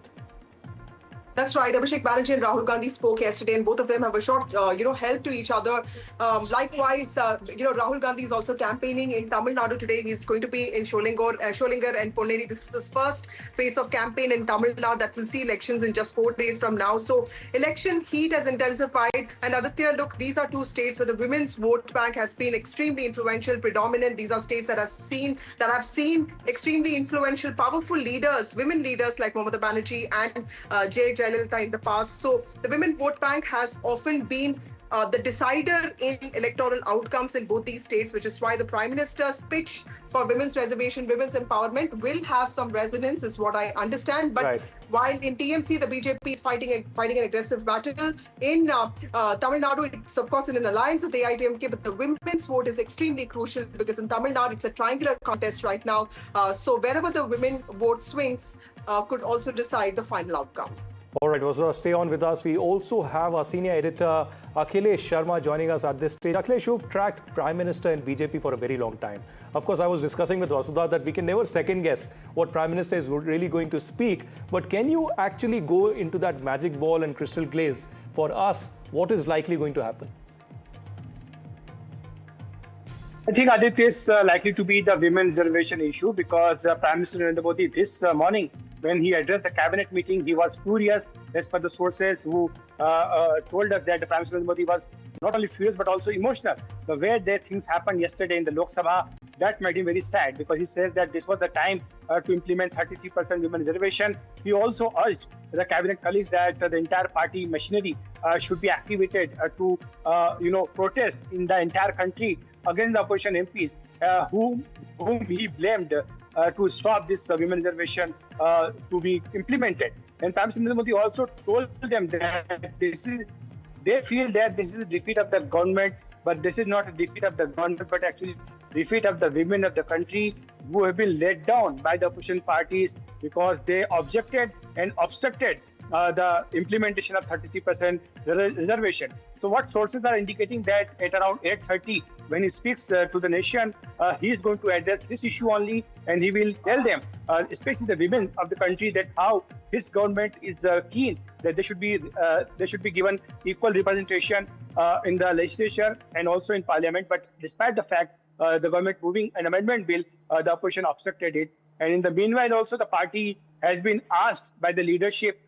[SPEAKER 11] That's right. Abhishek Banerjee and Rahul Gandhi spoke yesterday, and both of them have a short, help to each other. Likewise, Rahul Gandhi is also campaigning in Tamil Nadu today. He's going to be in Sholingar and Ponneri. This is his first phase of campaign in Tamil Nadu that will see elections in just 4 days from now. So election heat has intensified. And Aditya, look, these are two states where the women's vote bank has been extremely influential, predominant. These are states that have seen extremely influential, powerful leaders, women leaders like Mamata Banerjee and J. Jayalalitha in the past. So the women vote bank has often been the decider in electoral outcomes in both these states, which is why the Prime Minister's pitch for women's reservation, women's empowerment will have some resonance, is what I understand. But right, while in TMC, the BJP is fighting an aggressive battle, in Tamil Nadu, it's of course in an alliance with the AIDMK, but the women's vote is extremely crucial because in Tamil Nadu, it's a triangular contest right now. So wherever the women vote swings could also decide the final outcome.
[SPEAKER 24] All right, Vasudha, stay on with us. We also have our senior editor, Akhilesh Sharma, joining us at this stage. Akhilesh, you've tracked Prime Minister and BJP for a very long time. Of course, I was discussing with Vasudha that we can never second guess what Prime Minister is really going to speak. But can you actually go into that magic ball and crystal glaze for us what is likely going to happen?
[SPEAKER 2] I think, Aditya, is likely to be the women reservation issue because Prime Minister Narendra Modi this morning, when he addressed the cabinet meeting, he was furious as per the sources who told us that the Prime Minister Narendra Modi was not only furious but also emotional. The way that things happened yesterday in the Lok Sabha, that made him very sad because he says that this was the time to implement 33% women reservation. He also urged the cabinet colleagues that the entire party machinery should be activated to protest in the entire country against the opposition MPs whom he blamed to stop this women reservation to be implemented. And Prime Minister Modi also told them that this is They feel that this is a defeat of the government, but this is not a defeat of the government, but actually defeat of the women of the country who have been let down by the opposition parties because they objected and obstructed the implementation of 33% reservation. So what sources are indicating that at around 8:30, when he speaks to the nation, he is going to address this issue only, and he will tell them, especially the women of the country, that how his government is keen that they should be given equal representation in the legislature and also in parliament. But despite the fact the government moving an amendment bill, the opposition obstructed it. And in the meanwhile, also the party has been asked by the leadership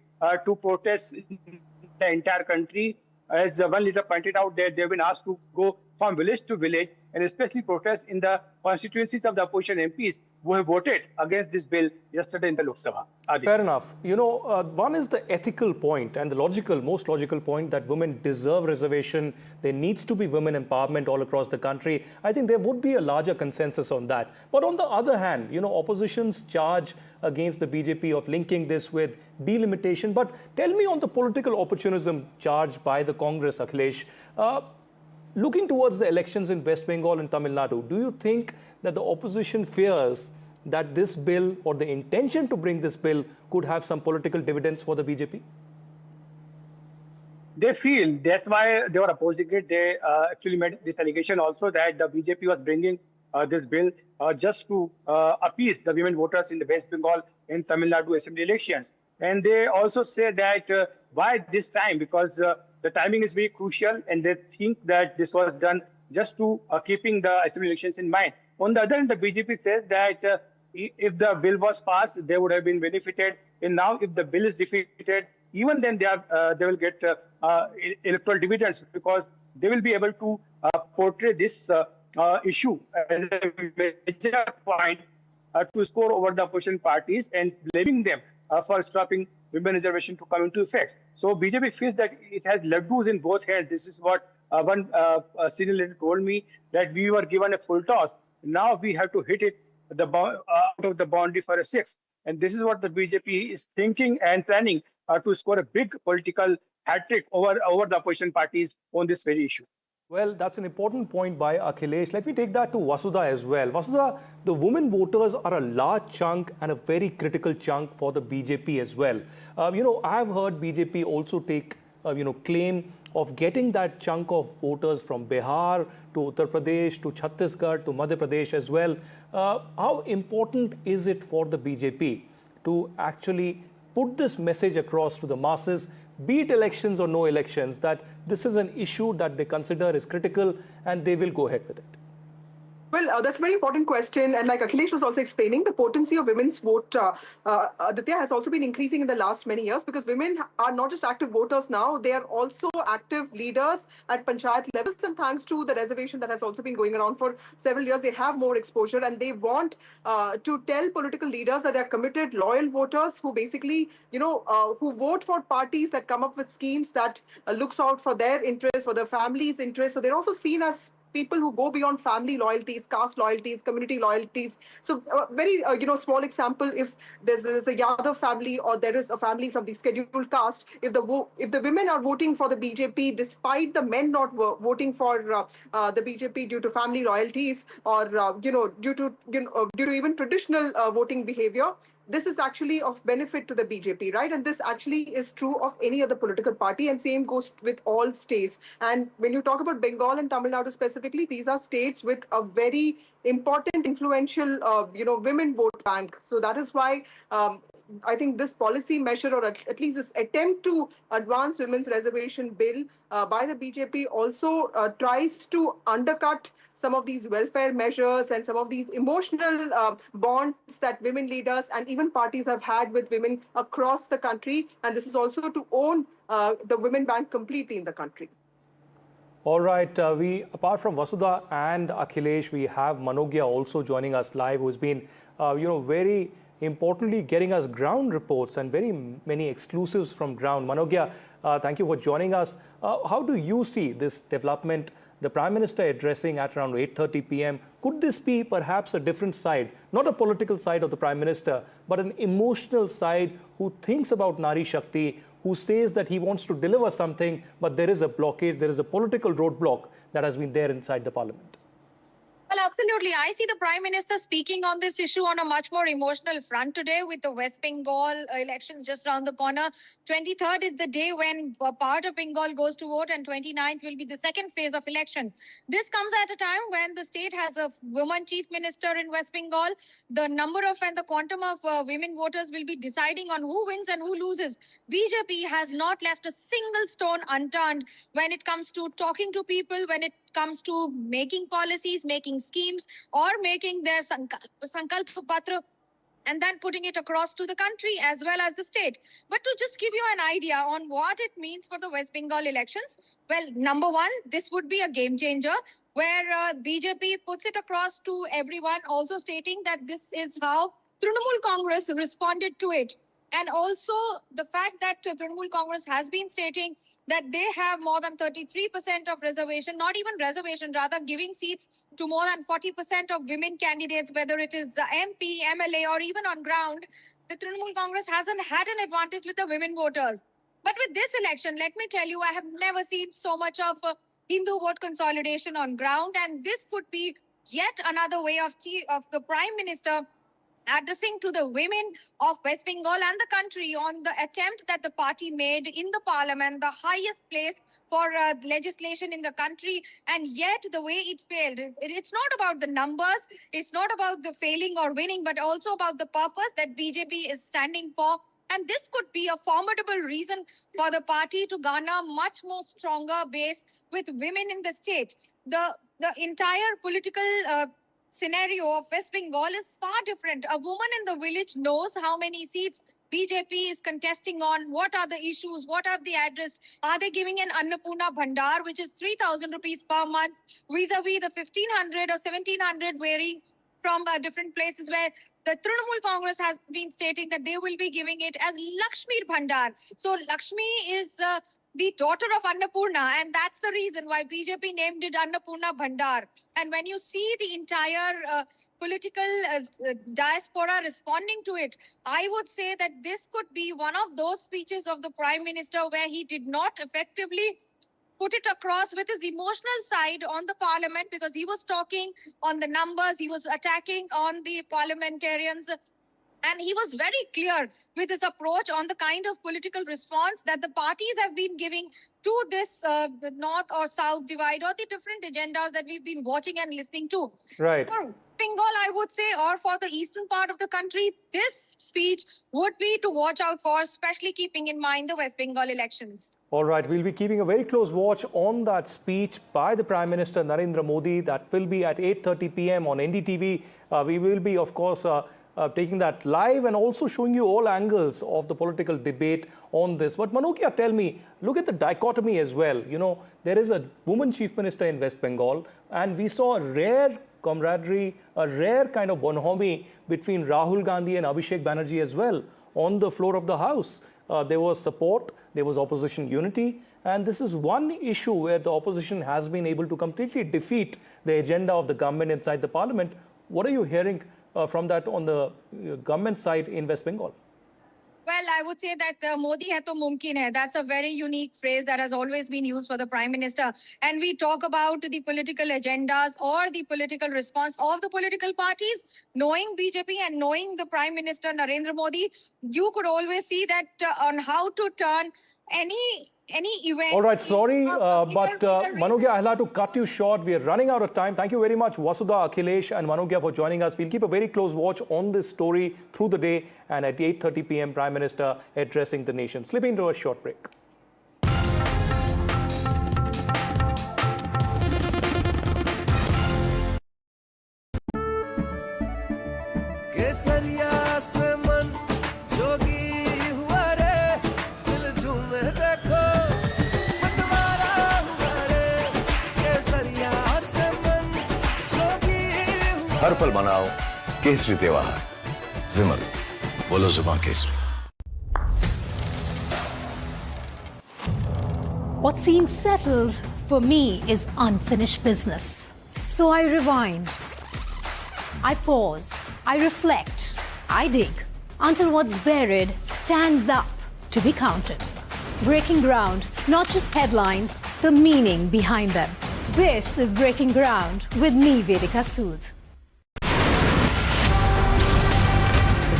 [SPEAKER 2] to protest in the entire country. As one leader pointed out, that they've been asked to go from village to village and especially protest in the constituencies of the opposition MPs who have voted against this bill yesterday in the Lok Sabha. Adi.
[SPEAKER 24] Fair enough. You know, one is the ethical point and the most logical point that women deserve reservation. There needs to be women empowerment all across the country. I think there would be a larger consensus on that. But on the other hand, you know, opposition's charge against the BJP of linking this with delimitation. But tell me on the political opportunism charged by the Congress, Akhilesh. Looking towards the elections in West Bengal and Tamil Nadu, do you think that the opposition fears that this bill or the intention to bring this bill could have some political dividends for the BJP?
[SPEAKER 2] They feel that's why they were opposing it. They actually made this allegation also that the BJP was bringing this bill just to appease the women voters in the West Bengal and Tamil Nadu assembly elections. And they also say that why this time? Because the timing is very crucial, and they think that this was done just to keeping the assembly elections in mind. On the other hand, the BJP says that if the bill was passed, they would have been benefited. And now, if the bill is defeated, even then they will get electoral dividends because they will be able to portray this issue as a major point to score over the opposition parties and blaming them for stopping women reservation to come into effect. So BJP feels that it has laddus in both hands. This is what one senior leader told me, that we were given a full toss. Now we have to hit it out of the boundary for a six. And this is what the BJP is thinking and planning to score a big political hat-trick over the opposition parties on this very issue.
[SPEAKER 24] Well, that's an important point by Akhilesh. Let me take that to Vasudha as well. Vasudha, the women voters are a large chunk and a very critical chunk for the BJP as well. You know, I've heard BJP also take, claim of getting that chunk of voters from Bihar to Uttar Pradesh to Chhattisgarh to Madhya Pradesh as well. How important is it for the BJP to actually put this message across to the masses, be it elections or no elections, that this is an issue that they consider is critical and they will go ahead with it?
[SPEAKER 11] Well, that's a very important question. And like Akhilesh was also explaining, the potency of women's vote, Aditya, has also been increasing in the last many years because women are not just active voters now, they are also active leaders at panchayat levels. And thanks to the reservation that has also been going around for several years, they have more exposure and they want to tell political leaders that they're committed, loyal voters who basically, who vote for parties that come up with schemes that looks out for their interests, for their family's interests. So they're also seen as people who go beyond family loyalties, caste loyalties, community loyalties. So very, small example, if there's a Yadav family or there is a family from the scheduled caste, if the women are voting for the BJP, despite the men not voting for the BJP due to family loyalties or, due to even traditional voting behavior, this is actually of benefit to the BJP, right? And this actually is true of any other political party, and same goes with all states. And when you talk about Bengal and Tamil Nadu specifically, these are states with a very important, influential, women vote bank. So that is why I think this policy measure, or at least this attempt to advance women's reservation bill by the BJP also tries to undercut some of these welfare measures and some of these emotional bonds that women leaders and even parties have had with women across the country. And this is also to own the women bank completely in the country.
[SPEAKER 24] All right. Apart from Vasudha and Akhilesh, we have Manogya also joining us live, who's been, very importantly getting us ground reports and very many exclusives from ground. Manogya, thank you for joining us. How do you see this development? The Prime Minister addressing at around 8:30 p.m. Could this be perhaps a different side, not a political side of the Prime Minister, but an emotional side who thinks about Nari Shakti, who says that he wants to deliver something, but there is a blockage, there is a political roadblock that has been there inside the parliament.
[SPEAKER 3] Well, absolutely. I see the Prime Minister speaking on this issue on a much more emotional front today with the West Bengal elections just around the corner. 23rd is the day when part of Bengal goes to vote, and 29th will be the second phase of election. This comes at a time when the state has a woman chief minister in West Bengal. The number of and the quantum of women voters will be deciding on who wins and who loses. BJP has not left a single stone unturned when it comes to talking to people, when it comes to making policies, making schemes, or making their Sankalp Patra and then putting it across to the country as well as the state. But to just give you an idea on what it means for the West Bengal elections, well, number one, this would be a game changer where BJP puts it across to everyone, also stating that this is how Trinamool Congress responded to it. And also the fact that Trinamool Congress has been stating that they have more than 33% of reservation, not even reservation, rather giving seats to more than 40% of women candidates, whether it is MP, MLA, or even on ground. The Trinamool Congress hasn't had an advantage with the women voters. But with this election, let me tell you, I have never seen so much of Hindu vote consolidation on ground. And this could be yet another way of the Prime Minister addressing to the women of West Bengal and the country on the attempt that the party made in the parliament, the highest place for legislation in the country, and yet the way it failed. It's not about the numbers, it's not about the failing or winning, but also about the purpose that BJP is standing for. And this could be a formidable reason for the party to garner much more stronger base with women in the state. The entire political scenario of West Bengal is far different. A woman in the village knows how many seats BJP is contesting on, what are the issues, what are they addressed, are they giving an Annapurna Bhandar, which is 3,000 rupees per month, vis-a-vis the 1,500 or 1,700 varying from different places, where the Trinamool Congress has been stating that they will be giving it as Lakshmi Bhandar. So Lakshmi is the daughter of Annapurna, and that's the reason why BJP named it Annapurna Bhandar. And when you see the entire political diaspora responding to it, I would say that this could be one of those speeches of the Prime Minister where he did not effectively put it across with his emotional side on the parliament, because he was talking on the numbers, he was attacking on the parliamentarians. And he was very clear with his approach on the kind of political response that the parties have been giving to this north or south divide, or the different agendas that we've been watching and listening to.
[SPEAKER 24] Right.
[SPEAKER 3] For Bengal, I would say, or for the eastern part of the country, this speech would be to watch out for, especially keeping in mind the West Bengal elections.
[SPEAKER 24] All right, we'll be keeping a very close watch on that speech by the Prime Minister Narendra Modi. That will be at 8:30 p.m. on NDTV. We will be, of course, taking that live and also showing you all angles of the political debate on this. But Manokia, tell me, look at the dichotomy as well. You know, there is a woman chief minister in West Bengal, and we saw a rare camaraderie, a rare kind of bonhomie between Rahul Gandhi and Abhishek Banerjee as well on the floor of the House. There was support, there was opposition unity, and this is one issue where the opposition has been able to completely defeat the agenda of the government inside the parliament. What are you hearing from that on the government side in West Bengal?
[SPEAKER 3] Well, I would say that Modi hai to mumkin hai. That's a very unique phrase that has always been used for the Prime Minister. And we talk about the political agendas or the political response of the political parties. Knowing BJP and knowing the Prime Minister Narendra Modi, you could always see that on how to turn any event.
[SPEAKER 24] All right, sorry, but Manogya, I'll have to cut you short. We are running out of time. Thank you very much, Vasudha, Akhilesh and Manogya, for joining us. We'll keep a very close watch on this story through the day, and at 8:30 p.m, Prime Minister addressing the nation. Slipping into a short break.
[SPEAKER 5] हर पल मनाओ केसरी त्योहार। विमल, बोलो जुबान Kesari.
[SPEAKER 25] What seems settled for me is unfinished business. So I rewind, I pause, I reflect, I dig until what's buried stands up to be counted. Breaking ground, not just headlines, the meaning behind them. This is Breaking Ground with me, Vedika Sood.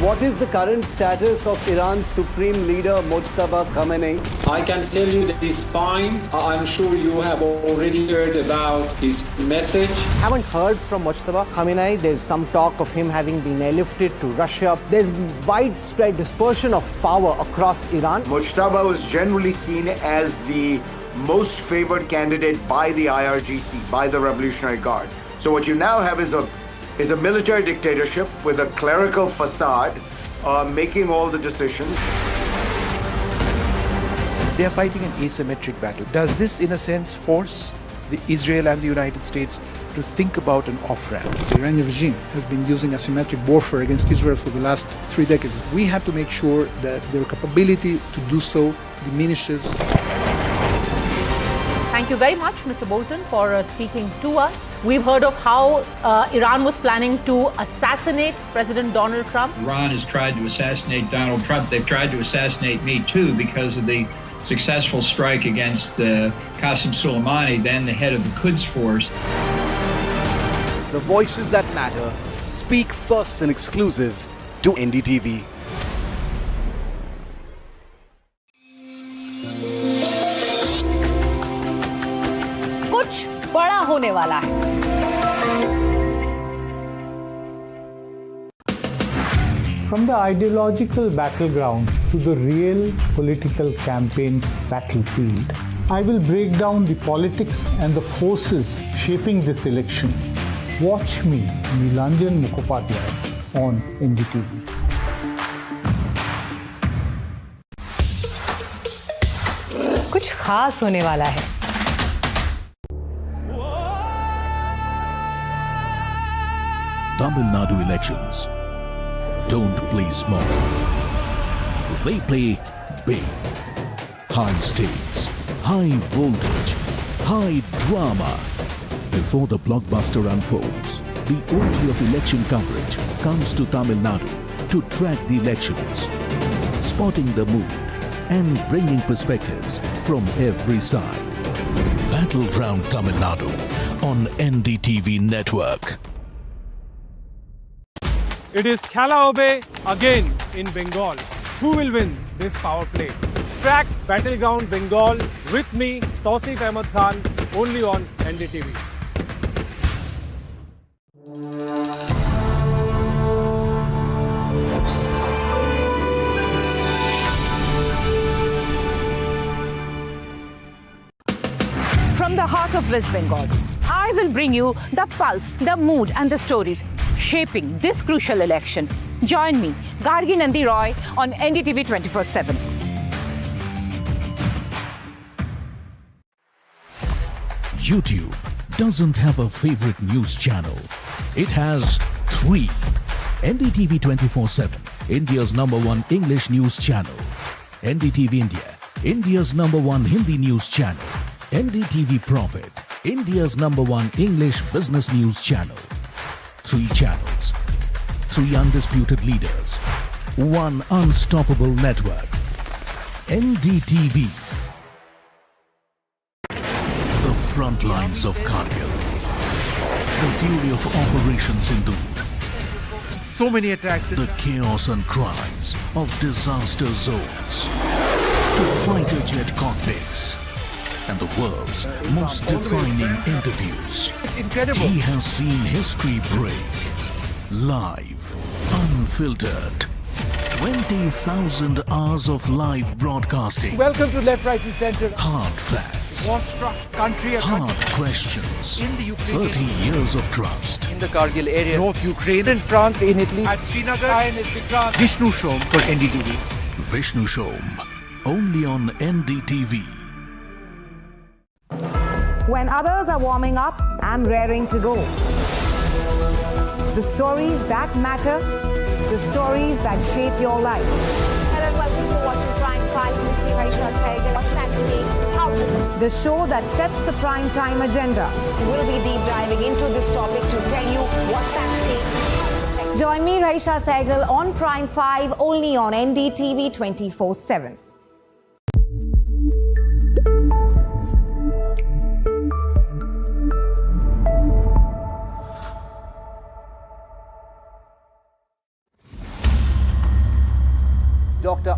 [SPEAKER 9] What is the current status of Iran's supreme leader Mojtaba Khamenei?
[SPEAKER 6] I can tell you that he's fine. I'm sure you have already heard about his message.
[SPEAKER 12] Haven't heard from Mojtaba Khamenei. There's some talk of him having been airlifted to Russia. There's widespread dispersion of power across Iran.
[SPEAKER 16] Mojtaba was generally seen as the most favored candidate by the IRGC, by the Revolutionary Guard. So what you now have is a military dictatorship with a clerical facade making all the decisions.
[SPEAKER 7] They are fighting an asymmetric battle. Does this, in a sense, force Israel and the United States to think about an off-ramp?
[SPEAKER 17] The Iranian regime has been using asymmetric warfare against Israel for the last 3 decades. We have to make sure that their capability to do so diminishes.
[SPEAKER 13] Thank you very much, Mr. Bolton, for speaking to us. We've heard of how Iran was planning to assassinate President Donald Trump.
[SPEAKER 18] Iran has tried to assassinate Donald Trump. They've tried to assassinate me too because of the successful strike against Qasem Soleimani, then the head of the Quds Force.
[SPEAKER 9] The voices that matter speak first and exclusive to NDTV.
[SPEAKER 13] कुछ बड़ा होने वाला है.
[SPEAKER 19] From the ideological battleground to the real political campaign battlefield, I will break down the politics and the forces shaping this election. Watch me, Nilanjan Mukhopadhyay, on NDTV.
[SPEAKER 13] कुछ खास होने वाला है.
[SPEAKER 10] Tamil Nadu elections don't play small. They play big. High stakes, high voltage, high drama. Before the blockbuster unfolds, the OG of election coverage comes to Tamil Nadu to track the elections, spotting the mood and bringing perspectives from every side. Battleground Tamil Nadu on NDTV Network.
[SPEAKER 14] It is Khalaobe again in Bengal. Who will win this power play? Track Battleground Bengal with me, Tausif Ahmed Khan, only on NDTV.
[SPEAKER 13] From the heart of West Bengal, I will bring you the pulse, the mood and the stories shaping this crucial election. Join me, Gargi Nandi Roy, on NDTV 24/7.
[SPEAKER 10] YouTube doesn't have a favorite news channel. It has 3. NDTV 24/7, India's #1 English news channel. NDTV India, India's #1 Hindi news channel. NDTV Profit, India's #1 English business news channel. 3 channels, 3 undisputed leaders, 1 unstoppable network. NDTV. The front lines of Kargil. The fury of Operation Sindoor.
[SPEAKER 7] So many attacks.
[SPEAKER 10] The chaos and cries of disaster zones. To fighter jet cockpits. And the world's most defining interviews.
[SPEAKER 7] It's incredible.
[SPEAKER 10] He has seen history break. Live, unfiltered. 20,000 hours of live broadcasting.
[SPEAKER 7] Welcome to Left, Right, and Center.
[SPEAKER 10] Hard facts.
[SPEAKER 7] War-struck country.
[SPEAKER 10] Hard questions.
[SPEAKER 7] In the Ukraine.
[SPEAKER 10] 30 years of trust.
[SPEAKER 7] In the Kargil area. North Ukraine. In France. In Italy. At Srinagar. Vishnu Shom for NDTV.
[SPEAKER 10] Vishnu Shom. Only on NDTV.
[SPEAKER 20] When others are warming up, I'm raring to go. The stories that matter, the stories that shape your life.
[SPEAKER 21] Hello and welcome to watching Prime 5 with me, Raisha Sehgal. What's happening? How to...
[SPEAKER 20] The show that sets the prime time agenda.
[SPEAKER 21] We'll be deep diving into this topic to tell you what's at stake.
[SPEAKER 20] Join me, Raisha Sehgal, on Prime 5, only on NDTV 24/7.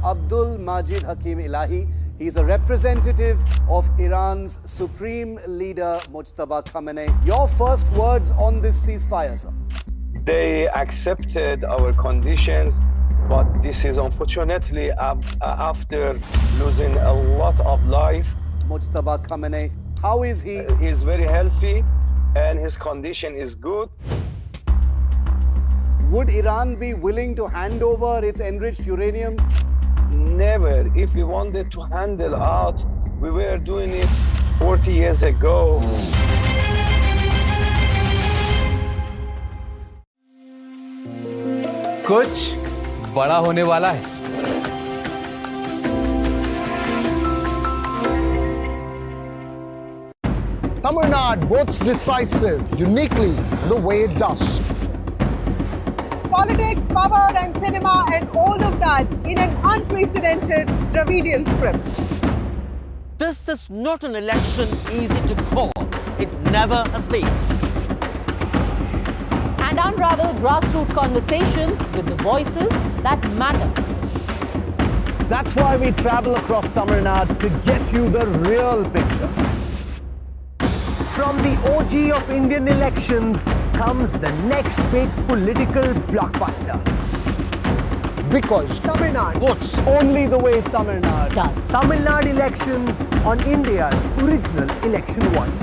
[SPEAKER 9] Abdul Majid Hakim Ilahi. He's a representative of Iran's supreme leader, Mujtaba Khamenei. Your first words on this ceasefire, sir?
[SPEAKER 1] They accepted our conditions, but this is unfortunately after losing a lot of life.
[SPEAKER 9] Mujtaba Khamenei, how is he?
[SPEAKER 1] He's very healthy and his condition is good.
[SPEAKER 9] Would Iran be willing to hand over its enriched uranium?
[SPEAKER 1] Never. If we wanted to handle out, we were doing it 40 years ago.
[SPEAKER 4] कुछ बड़ा होने वाला है।
[SPEAKER 27] Tamil Nadu votes decisive, uniquely the way it does.
[SPEAKER 11] Politics, power and cinema and all of that in an unprecedented Dravidian script.
[SPEAKER 8] This is not an election easy to call. It never has been.
[SPEAKER 13] And unravel grassroots conversations with the voices that matter.
[SPEAKER 12] That's why we travel across Tamil Nadu to get you the real picture. From the OG of Indian elections comes the next big political blockbuster.
[SPEAKER 27] Because
[SPEAKER 11] Tamil Nadu
[SPEAKER 27] votes
[SPEAKER 12] only the way Tamil Nadu
[SPEAKER 13] does.
[SPEAKER 12] Tamil Nadu elections on India's original election once.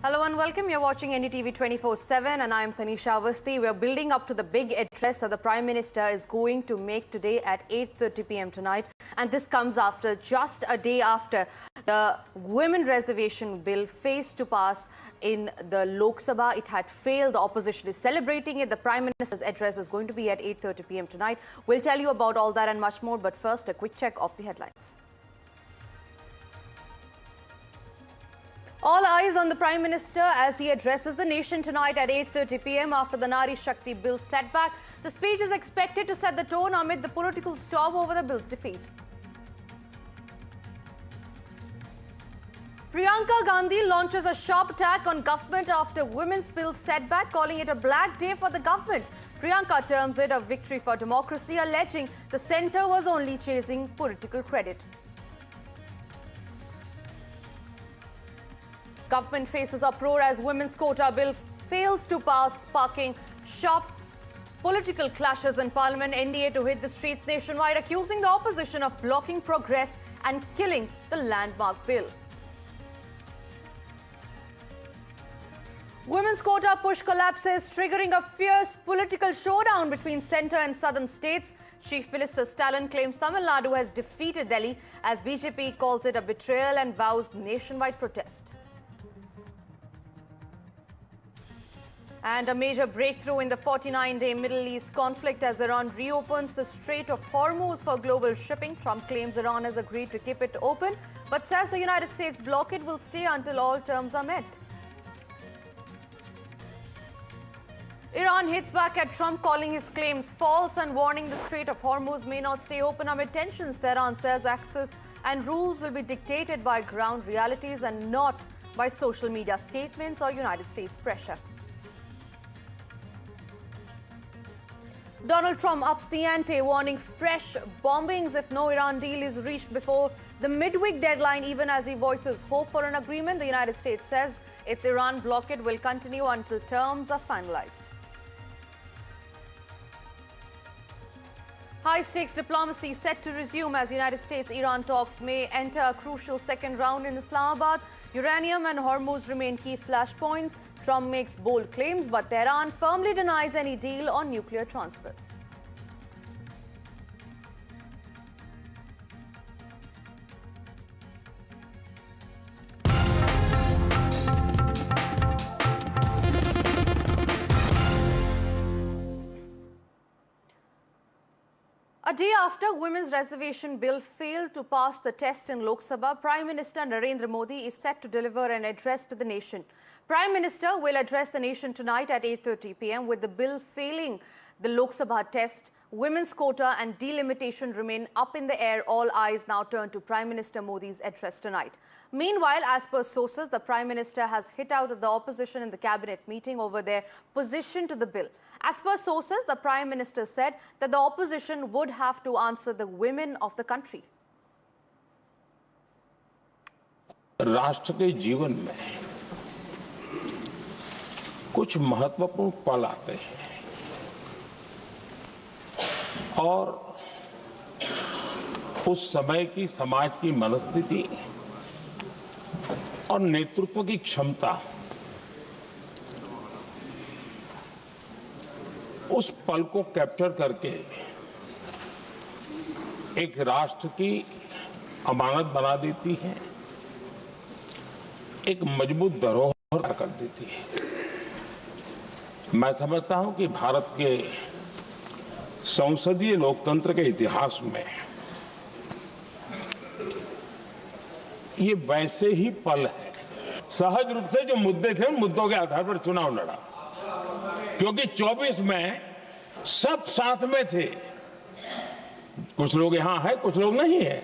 [SPEAKER 15] Hello and welcome. You're watching NDTV 24/7 and I'm Tanisha Avasthi. We're building up to the big address that the Prime Minister is going to make today at 8:30 p.m. tonight. And this comes after just a day after the Women Reservation Bill faced to pass in the Lok Sabha. It had failed. The opposition is celebrating it. The Prime Minister's address is going to be at 8:30 p.m. tonight. We'll tell you about all that and much more. But first, a quick check of the headlines. All eyes on the Prime Minister as he addresses the nation tonight at 8:30 p.m. after the Nari Shakti Bill setback. The speech is expected to set the tone amid the political storm over the bill's defeat. Priyanka Gandhi launches a sharp attack on government after women's bill setback, calling it a black day for the government. Priyanka terms it a victory for democracy, alleging the centre was only chasing political credit. Government faces uproar as women's quota bill fails to pass, sparking sharp political clashes in Parliament. NDA to hit the streets nationwide, accusing the opposition of blocking progress and killing the landmark bill. Women's quota push collapses, triggering a fierce political showdown between centre and southern states. Chief Minister Stalin claims Tamil Nadu has defeated Delhi as BJP calls it a betrayal and vows nationwide protest. And a major breakthrough in the 49-day Middle East conflict as Iran reopens the Strait of Hormuz for global shipping. Trump claims Iran has agreed to keep it open, but says the United States blockade will stay until all terms are met. Iran hits back at Trump, calling his claims false and warning the Strait of Hormuz may not stay open amid tensions. Tehran says access and rules will be dictated by ground realities and not by social media statements or United States pressure. Donald Trump ups the ante, warning fresh bombings if no Iran deal is reached before the midweek deadline, even as he voices hope for an agreement. The United States says its Iran blockade will continue until terms are finalized. High-stakes diplomacy set to resume as United States-Iran talks may enter a crucial second round in Islamabad. Uranium and Hormuz remain key flashpoints. Trump makes bold claims, but Tehran firmly denies any deal on nuclear transfers. A day after Women's Reservation Bill failed to pass the test in Lok Sabha, Prime Minister Narendra Modi is set to deliver an address to the nation. Prime Minister will address the nation tonight at 8:30 p.m. with the bill failing The Lok Sabha test, women's quota and delimitation remain up in the air. All eyes now turn to Prime Minister Modi's address tonight. Meanwhile, as per sources, the Prime Minister has hit out at the opposition in the cabinet meeting over their position to the bill. As per sources, the Prime Minister said that the opposition would have to answer the women of the country.
[SPEAKER 2] राष्ट्र के जीवन में कुछ महत्वपूर्ण पल आते हैं और उस समय की समाज की मनस्थिति और नेतृत्व की क्षमता उस पल को कैप्चर करके एक राष्ट्र की अमानत बना देती है, एक मजबूत धरोहर कर देती है। मैं समझता हूं कि भारत के संसदीय लोकतंत्र के इतिहास में ये वैसे ही पल है। सहज रूप से जो मुद्दे थे उन मुद्दों के आधार पर चुनाव लड़ा, क्योंकि 24 में सब साथ में थे। कुछ लोग यहां हैं, कुछ लोग नहीं है,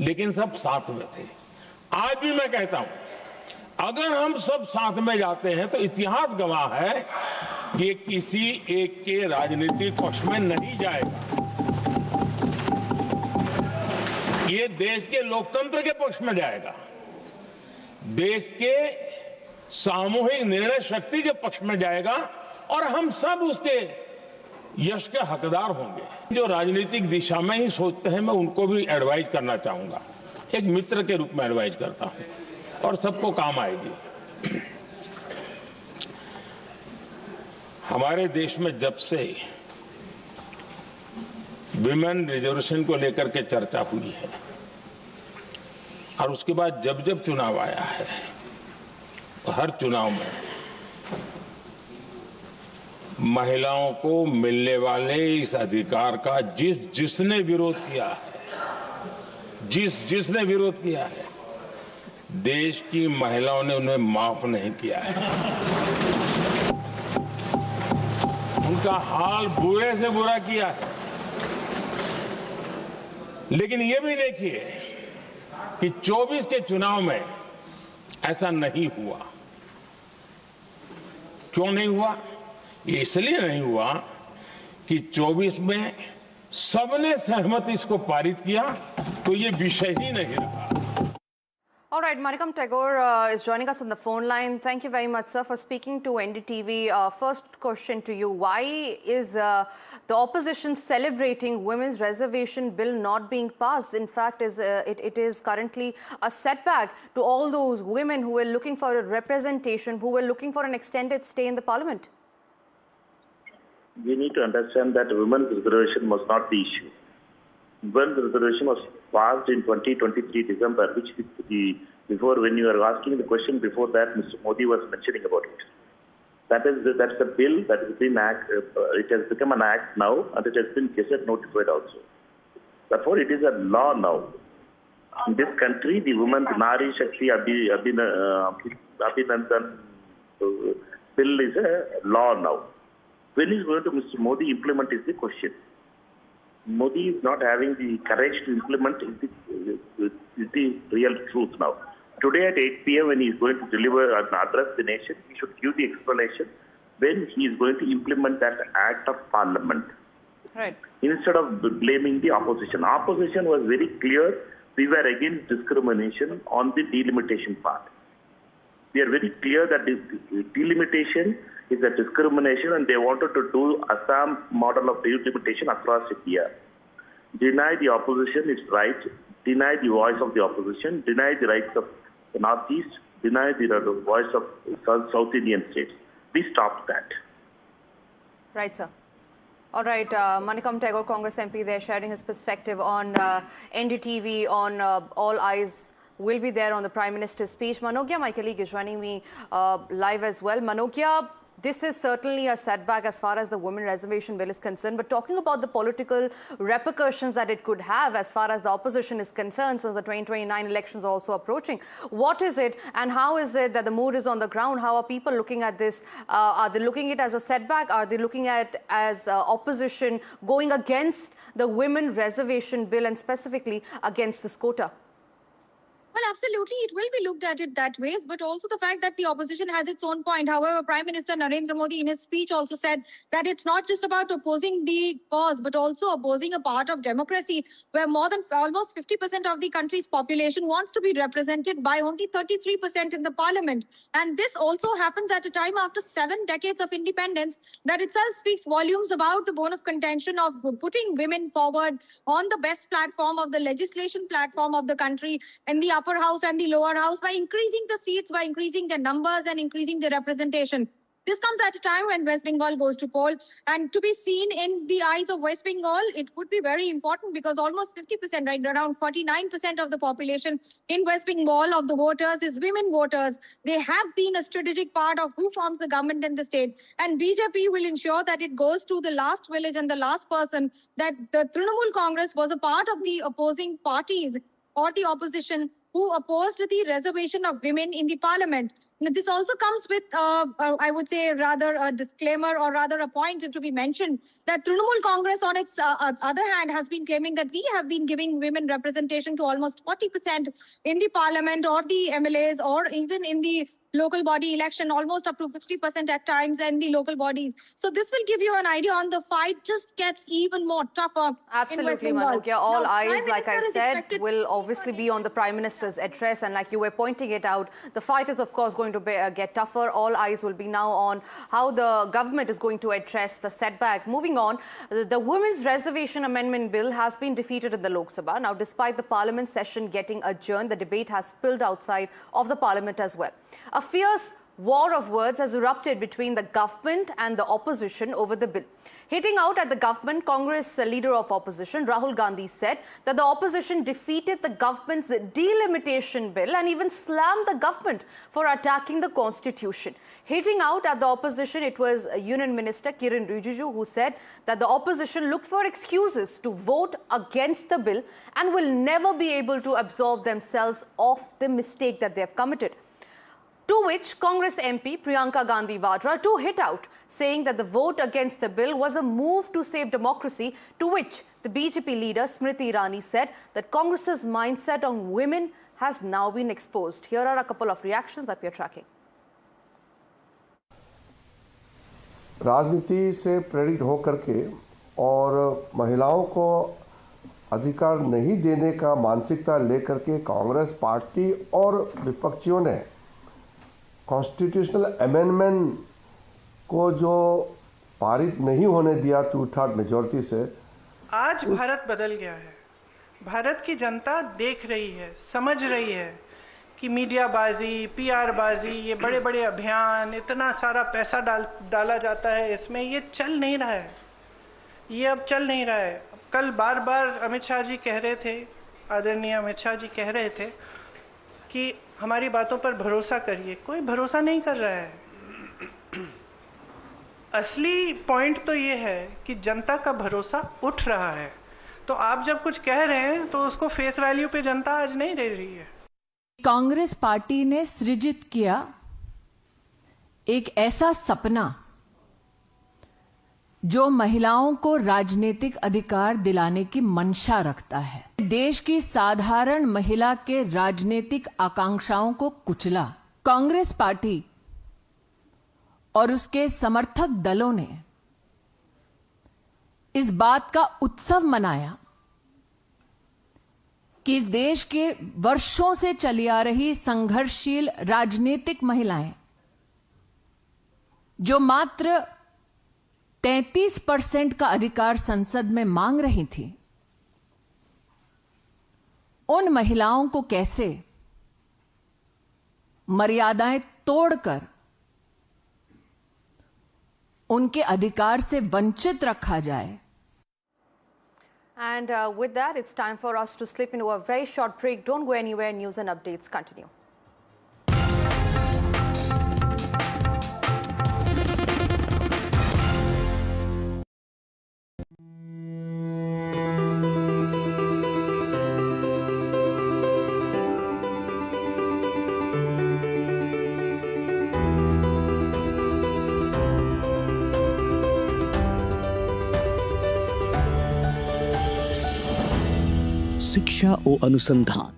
[SPEAKER 2] लेकिन सब साथ में थे। आज भी मैं कहता हूं, अगर हम सब साथ में जाते हैं तो इतिहास गवाह है कि किसी एक के राजनीतिक पक्ष में नहीं जाएगा, ये देश के लोकतंत्र के पक्ष में जाएगा, देश के सामूहिक निर्णय शक्ति के पक्ष में जाएगा और हम सब उसके यश के हकदार होंगे। जो राजनीतिक दिशा में ही सोचते हैं, मैं उनको भी एडवाइज करना चाहूंगा, एक मित्र के रूप में एडवाइज करता हूं और सबको काम आएगी। हमारे देश में जब से विमेन रिजर्वेशन को लेकर के चर्चा हुई है और उसके बाद जब जब चुनाव आया है, तो हर चुनाव में महिलाओं को मिलने वाले इस अधिकार का जिसने विरोध किया है, जिसने विरोध किया है, देश की महिलाओं ने उन्हें माफ नहीं किया है। उनका हाल बुरे से बुरा किया है। लेकिन ये भी देखिए कि 24 के चुनाव में ऐसा नहीं हुआ। क्यों नहीं हुआ? ये इसलिए नहीं हुआ कि 24 में सबने सहमति इसको पारित किया, तो ये विषय ही नहीं रहा।
[SPEAKER 15] All right, Manikam Tagore is joining us on the phone line. Thank you very much, sir, for speaking to NDTV. First question to you: why is the opposition celebrating Women's Reservation Bill not being passed? In fact, it is currently a setback to all those women who were looking for a representation, who were looking for an extended stay in the Parliament.
[SPEAKER 3] We need to understand that women's reservation was not the issue. Women's reservation was passed in 2023 December, which before, when you were asking the question before that, Mr. Modi was mentioning about it. That's a bill that has been it has become an act now, and it has been gazette notified also. Therefore, it is a law now. In this country, the Women's Nari Shakti Abhinandan bill is a law now. When is going to Mr. Modi implement is the question. Modi is not having the courage to implement is the real truth now. Today at 8 p.m. when he is going to deliver and address the nation, he should give the explanation when he is going to implement that act of parliament.
[SPEAKER 15] Right.
[SPEAKER 3] Instead of blaming the opposition. Opposition was very clear. We were against discrimination on the delimitation part. We are very clear that this delimitation is a discrimination, and they wanted to do Assam model of delimitation across India. Deny the opposition its right, deny the voice of the opposition, deny the rights of the Northeast, deny the voice of South Indian states. We stopped that.
[SPEAKER 15] Right, sir. All right, Manikam Tagore, Congress MP, there sharing his perspective on NDTV, on All Eyes will be there on the Prime Minister's speech. Manogya, my colleague, is joining me live as well. Manogya, This is certainly a setback as far as the Women Reservation Bill is concerned. But talking about the political repercussions that it could have as far as the opposition is concerned, since the 2029 elections are also approaching, what is it and how is it that the mood is on the ground? How are people looking at this? Are they looking at it as a setback? Are they looking at it as opposition going against the Women Reservation Bill and specifically against this quota?
[SPEAKER 5] Well, absolutely, it will be looked at it that ways, but also the fact that the opposition has its own point. However, Prime Minister Narendra Modi in his speech also said that it's not just about opposing the cause, but also opposing a part of democracy where more than almost 50% of the country's population wants to be represented by only 33% in the parliament. And this also happens at a time after 7 decades of independence. That itself speaks volumes about the bone of contention of putting women forward on the best platform of the legislation platform of the country in the upper house and the lower house by increasing the seats, by increasing the numbers and increasing the representation. This comes at a time when West Bengal goes to poll, and to be seen in the eyes of West Bengal, it would be very important because almost 50%, right, around 49% of the population in West Bengal of the voters is women voters. They have been a strategic part of who forms the government in the state, and BJP will ensure that it goes to the last village and the last person, that the Trinamool Congress was a part of the opposing parties or the opposition who opposed the reservation of women in the parliament. Now, this also comes with, I would say, rather a disclaimer or rather a point to be mentioned that Trinamool Congress on its other hand has been claiming that we have been giving women representation to almost 40% in the parliament or the MLAs or even in the local body election, almost up to 50% at times in the local bodies. So this will give you an idea on the fight just gets even more tougher.
[SPEAKER 15] Absolutely, Manukya. All eyes, like I said, will obviously be on the Prime Minister's address. And like you were pointing it out, the fight is, of course, going to get tougher. All eyes will be now on how the government is going to address the setback. Moving on, the Women's Reservation Amendment Bill has been defeated in the Lok Sabha. Now, despite the Parliament session getting adjourned, the debate has spilled outside of the Parliament as well. A fierce war of words has erupted between the government and the opposition over the bill. Hitting out at the government, Congress leader of opposition, Rahul Gandhi, said that the opposition defeated the government's delimitation bill and even slammed the government for attacking the constitution. Hitting out at the opposition, it was Union Minister Kiran Rijiju who said that the opposition looked for excuses to vote against the bill and will never be able to absolve themselves of the mistake that they have committed. To which Congress MP Priyanka Gandhi too hit out, saying that the vote against the bill was a move to save democracy, to which the BJP leader Smriti Irani said that Congress's mindset on women has now been exposed. Here are a couple of reactions that we are tracking.
[SPEAKER 6] राजनीति से प्रेरित होकर के और महिलाओं को अधिकार नहीं देने का मानसिकता लेकर के कांग्रेस पार्टी और विपक्षियों ने कॉन्स्टिट्यूशनल अमेंडमेंट को जो पारित नहीं होने दिया 2/3 मेजॉरिटी से,
[SPEAKER 22] आज भारत बदल गया है। भारत की जनता देख रही है, समझ रही है कि मीडियाबाजी, पीआर बाजी, ये बड़े बड़े अभियान, इतना सारा पैसा डाला जाता है इसमें, ये चल नहीं रहा है। ये अब चल नहीं रहा है। कल बार बार अमित शाह जी कह रहे थे, आदरणीय अमित शाह जी कह रहे थे कि हमारी बातों पर भरोसा करिए। कोई भरोसा नहीं कर रहा है। असली पॉइंट तो ये है कि जनता का भरोसा उठ रहा है। तो आप जब कुछ कह रहे हैं तो उसको फेस वैल्यू पे जनता आज नहीं दे रही है।
[SPEAKER 23] कांग्रेस पार्टी ने सृजित किया एक ऐसा सपना जो महिलाओं को राजनीतिक अधिकार दिलाने की मंशा रखता है। देश की साधारण महिला के राजनीतिक आकांक्षाओं को कुचला। कांग्रेस पार्टी और उसके समर्थक दलों ने इस बात का उत्सव मनाया कि इस देश के वर्षों से चली आ रही संघर्षशील राजनीतिक महिलाएं जो मात्र 33% का अधिकार संसद में मांग रही थी, उन महिलाओं को कैसे मर्यादाएं तोड़कर उनके अधिकार से वंचित रखा जाए।
[SPEAKER 15] And with that, it's time for us to slip into a very short break. Don't go anywhere. News and updates continue.
[SPEAKER 16] शिक्षा और अनुसंधान।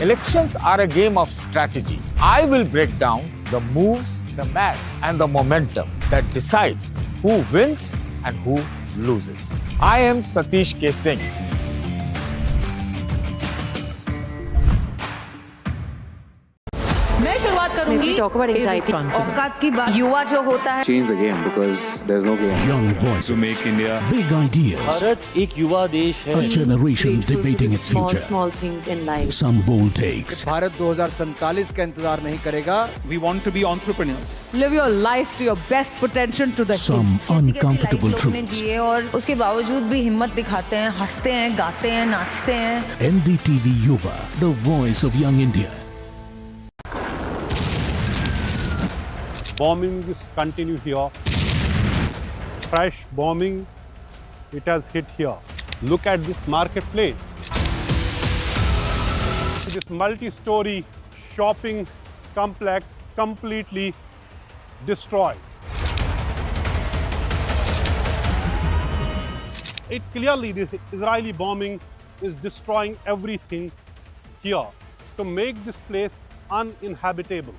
[SPEAKER 17] Elections are a game of strategy. I will break down the moves, the match, and the momentum that decides who wins and who loses. I am Satish K. Singh.
[SPEAKER 23] मैं शुरुआत करूंगी औकात की बात। युवा जो होता है
[SPEAKER 18] Change the game because there's no game.
[SPEAKER 10] Young voices
[SPEAKER 18] To make India.
[SPEAKER 10] big ideas.
[SPEAKER 18] Bharat एक युवा देश है.
[SPEAKER 10] A generation debating its future.
[SPEAKER 23] small things in life.
[SPEAKER 10] Some bold takes.
[SPEAKER 9] Bharat 2047 का इंतजार नहीं करेगा.
[SPEAKER 18] We want to be entrepreneurs.
[SPEAKER 23] Live your life to your best potential to the
[SPEAKER 10] Some uncomfortable truths.
[SPEAKER 23] जिए और उसके बावजूद भी हिम्मत दिखाते हैं, हंसते हैं, गाते हैं, नाचते हैं।
[SPEAKER 10] NDTV Yuva, the voice of young India.
[SPEAKER 14] Bombings continue here. Fresh bombing, it has hit here. Look at this marketplace. This multi-story shopping complex completely destroyed. It clearly, this Israeli bombing is destroying everything here to make this place uninhabitable.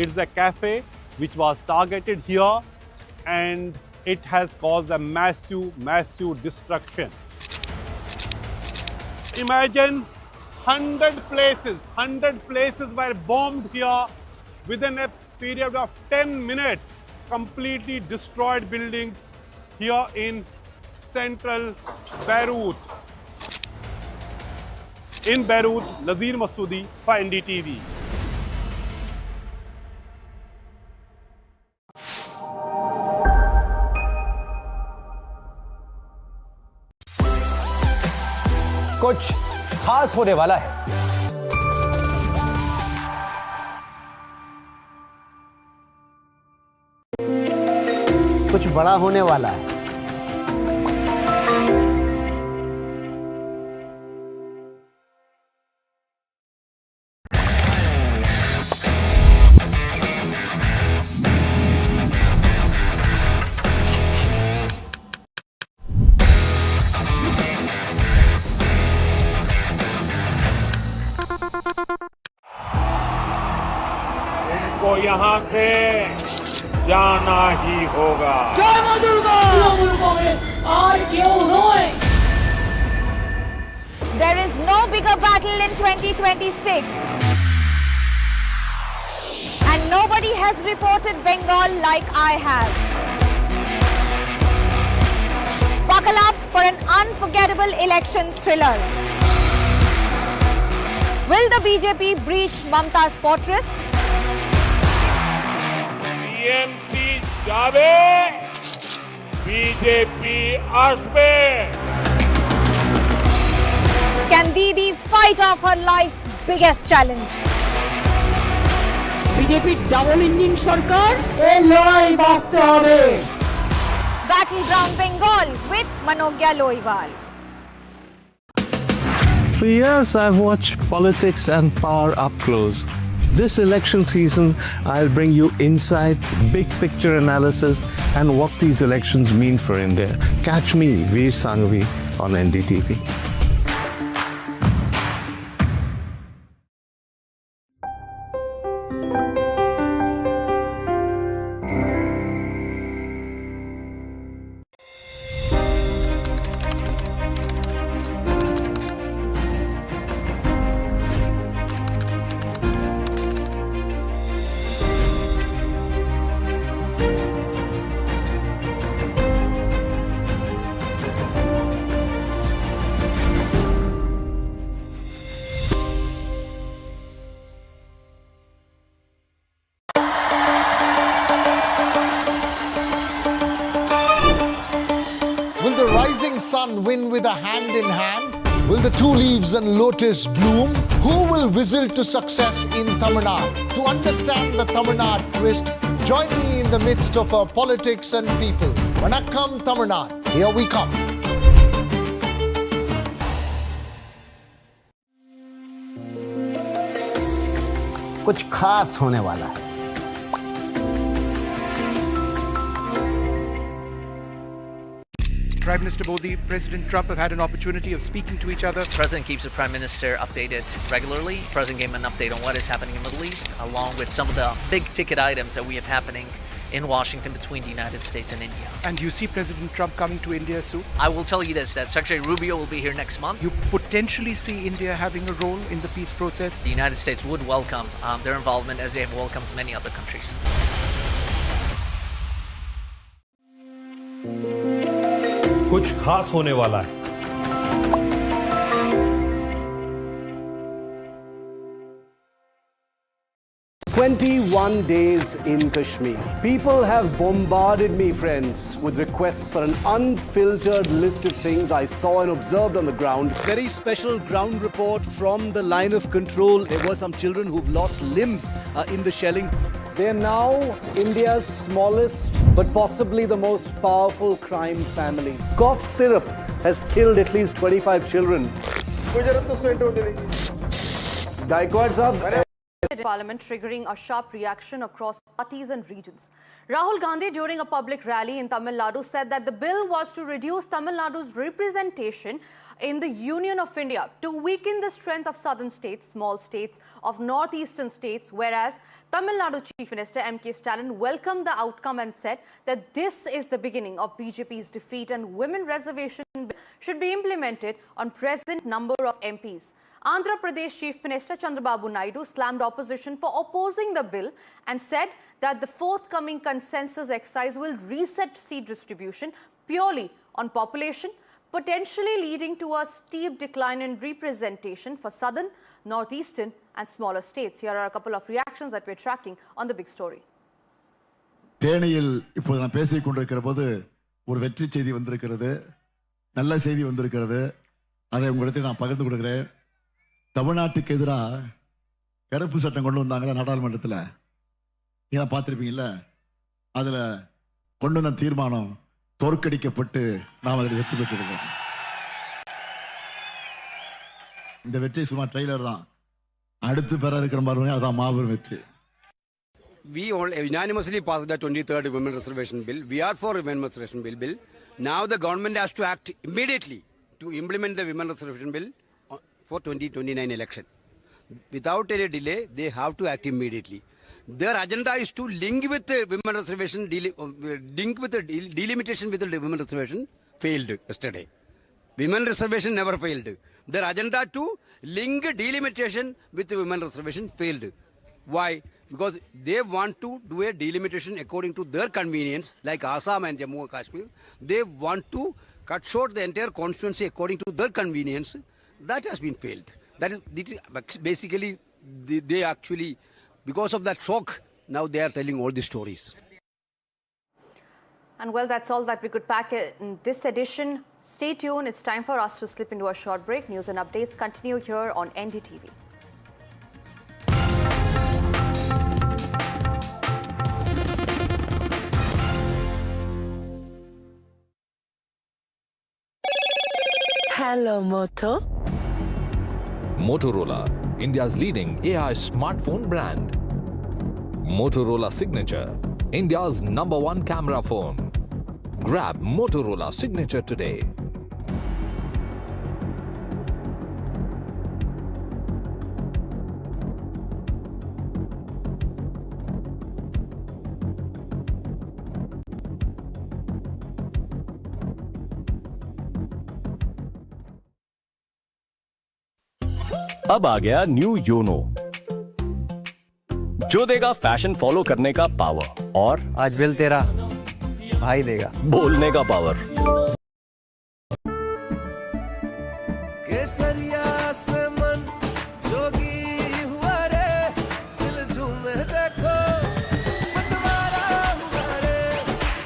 [SPEAKER 14] It's a cafe which was targeted here and it has caused a massive destruction. Imagine 100 places were bombed here within a period of 10 minutes. Completely destroyed buildings here in central Beirut. In Beirut, Nazir Masoodi for NDTV.
[SPEAKER 9] कुछ खास होने वाला है।
[SPEAKER 12] कुछ बड़ा होने वाला है।
[SPEAKER 2] को यहाँ से जाना ही होगा।
[SPEAKER 23] जय मां दुर्गा। आज क्यों रोए?
[SPEAKER 21] There is no bigger battle in 2026. And nobody has reported Bengal like I have. Buckle up for an unforgettable election thriller. Will the BJP breach Mamta's fortress?
[SPEAKER 2] TMC जावे, बीजेपी आसवे।
[SPEAKER 21] Can Didi fight off her life's biggest challenge?
[SPEAKER 23] BJP double engine सरकार ए लड़ाई बास्ते হবে।
[SPEAKER 21] Battleground Bengal with Manogya Loiwal.
[SPEAKER 19] For years, I've watched politics and power up close. This election season, I'll bring you insights, big picture analysis, and what these elections mean for India. Catch me, Veer Sanghavi, on NDTV.
[SPEAKER 27] Sun win with a hand in hand? Will the two leaves and lotus bloom? Who will whistle to success in Tamil Nadu? To understand the Tamil Nadu twist, join me in the midst of our politics and people. Vanakkam Tamil Nadu, here we come.
[SPEAKER 12] कुछ खास होने वाला है।
[SPEAKER 1] Prime Minister Modi, President Trump have had an opportunity of speaking to each other.
[SPEAKER 7] The President keeps the Prime Minister updated regularly. The President gave him an update on what is happening in the Middle East, along with some of the big ticket items that we have happening in Washington between the United States and India.
[SPEAKER 1] And do you see President Trump coming to India soon?
[SPEAKER 7] I will tell you this, that Secretary Rubio will be here next month.
[SPEAKER 1] You potentially see India having a role in the peace process?
[SPEAKER 7] The United States would welcome their involvement as they have welcomed many other countries.
[SPEAKER 14] कुछ खास होने वाला है.
[SPEAKER 9] 21 days in Kashmir. People have bombarded me, friends, with requests for an unfiltered list of things I saw and observed on the ground.
[SPEAKER 16] Very special ground report from the line of control. There were some children who've lost limbs in the shelling.
[SPEAKER 9] They are now India's smallest but possibly the most powerful crime family. Cough syrup has killed at least 25 children. Gaikwad Sahab.
[SPEAKER 15] Parliament triggering a sharp reaction across parties and regions. Rahul Gandhi, during a public rally in Tamil Nadu, said that the bill was to reduce Tamil Nadu's representation in the Union of India, to weaken the strength of southern states, small states, of northeastern states, whereas Tamil Nadu Chief Minister M.K. Stalin welcomed the outcome and said that this is the beginning of BJP's defeat and Women Reservation Bill should be implemented on present number of MPs. Andhra Pradesh Chief Minister Chandrababu Naidu slammed opposition for opposing the bill and said that the forthcoming consensus exercise will reset seat distribution purely on population, potentially leading to a steep decline in representation for southern, northeastern and smaller states. Here are a couple of reactions that we're tracking on the big story.
[SPEAKER 20] தேனியில் இப்போது நான் பேசிக் கொண்டிருக்கிற போது ஒரு வெற்றி செய்தி வந்திருக்கிறது, நல்ல செய்தி வந்திருக்கிறது. அதை உங்களுக்கு நான் பகிர்ந்து கொடுக்கிறேன். தமிழ்நாட்டுக்கு எதிராக கருப்பு சட்டம் கொண்டு வந்தாங்களா நாடாளுமன்றத்தில், நீங்க பார்த்திருப்பீங்கல்ல, அதுல கொண்டு வந்த தீர்மானம் தோற்கடிக்கப்பட்டு நாம் அதில் வெற்றி பெற்றிருக்கோம். இந்த வெற்றி சும்மா ட்ரெய்லர் தான், அடுத்து பெற இருக்கிற மாதிரி அதான் மாபெரும் வெற்றி.
[SPEAKER 24] We all unanimously passed the 23rd Women Reservation Bill. We are for Women Reservation Bill. Now the government has to act immediately to implement the Women Reservation Bill for 2029 election. Without any delay, they have to act immediately. Their agenda is to link with the Women Reservation, link with the delimitation with the Women Reservation failed yesterday. Women Reservation never failed. Their agenda to link delimitation with the Women Reservation failed. Why? Because they want to do a delimitation according to their convenience, like Assam and Jammu and Kashmir. They want to cut short the entire constituency according to their convenience. That has been failed. That is basically, they actually, because of that shock, now they are telling all these stories.
[SPEAKER 15] And well, that's all that we could pack in this edition. Stay tuned. It's time for us to slip into a short break. News and updates continue here on NDTV.
[SPEAKER 25] Hello, Moto.
[SPEAKER 4] Motorola, India's leading AI smartphone brand. Motorola Signature, India's #1 camera phone. Grab Motorola Signature today.
[SPEAKER 26] अब आ गया new YONO, जो देगा fashion follow करने का power और
[SPEAKER 12] आज bill तेरा भाई देगा
[SPEAKER 26] बोलने का पावर।
[SPEAKER 28] केसरिया से मन जोगी हुआ रे, दिल झूमे देखो मतवारा हुआ रे।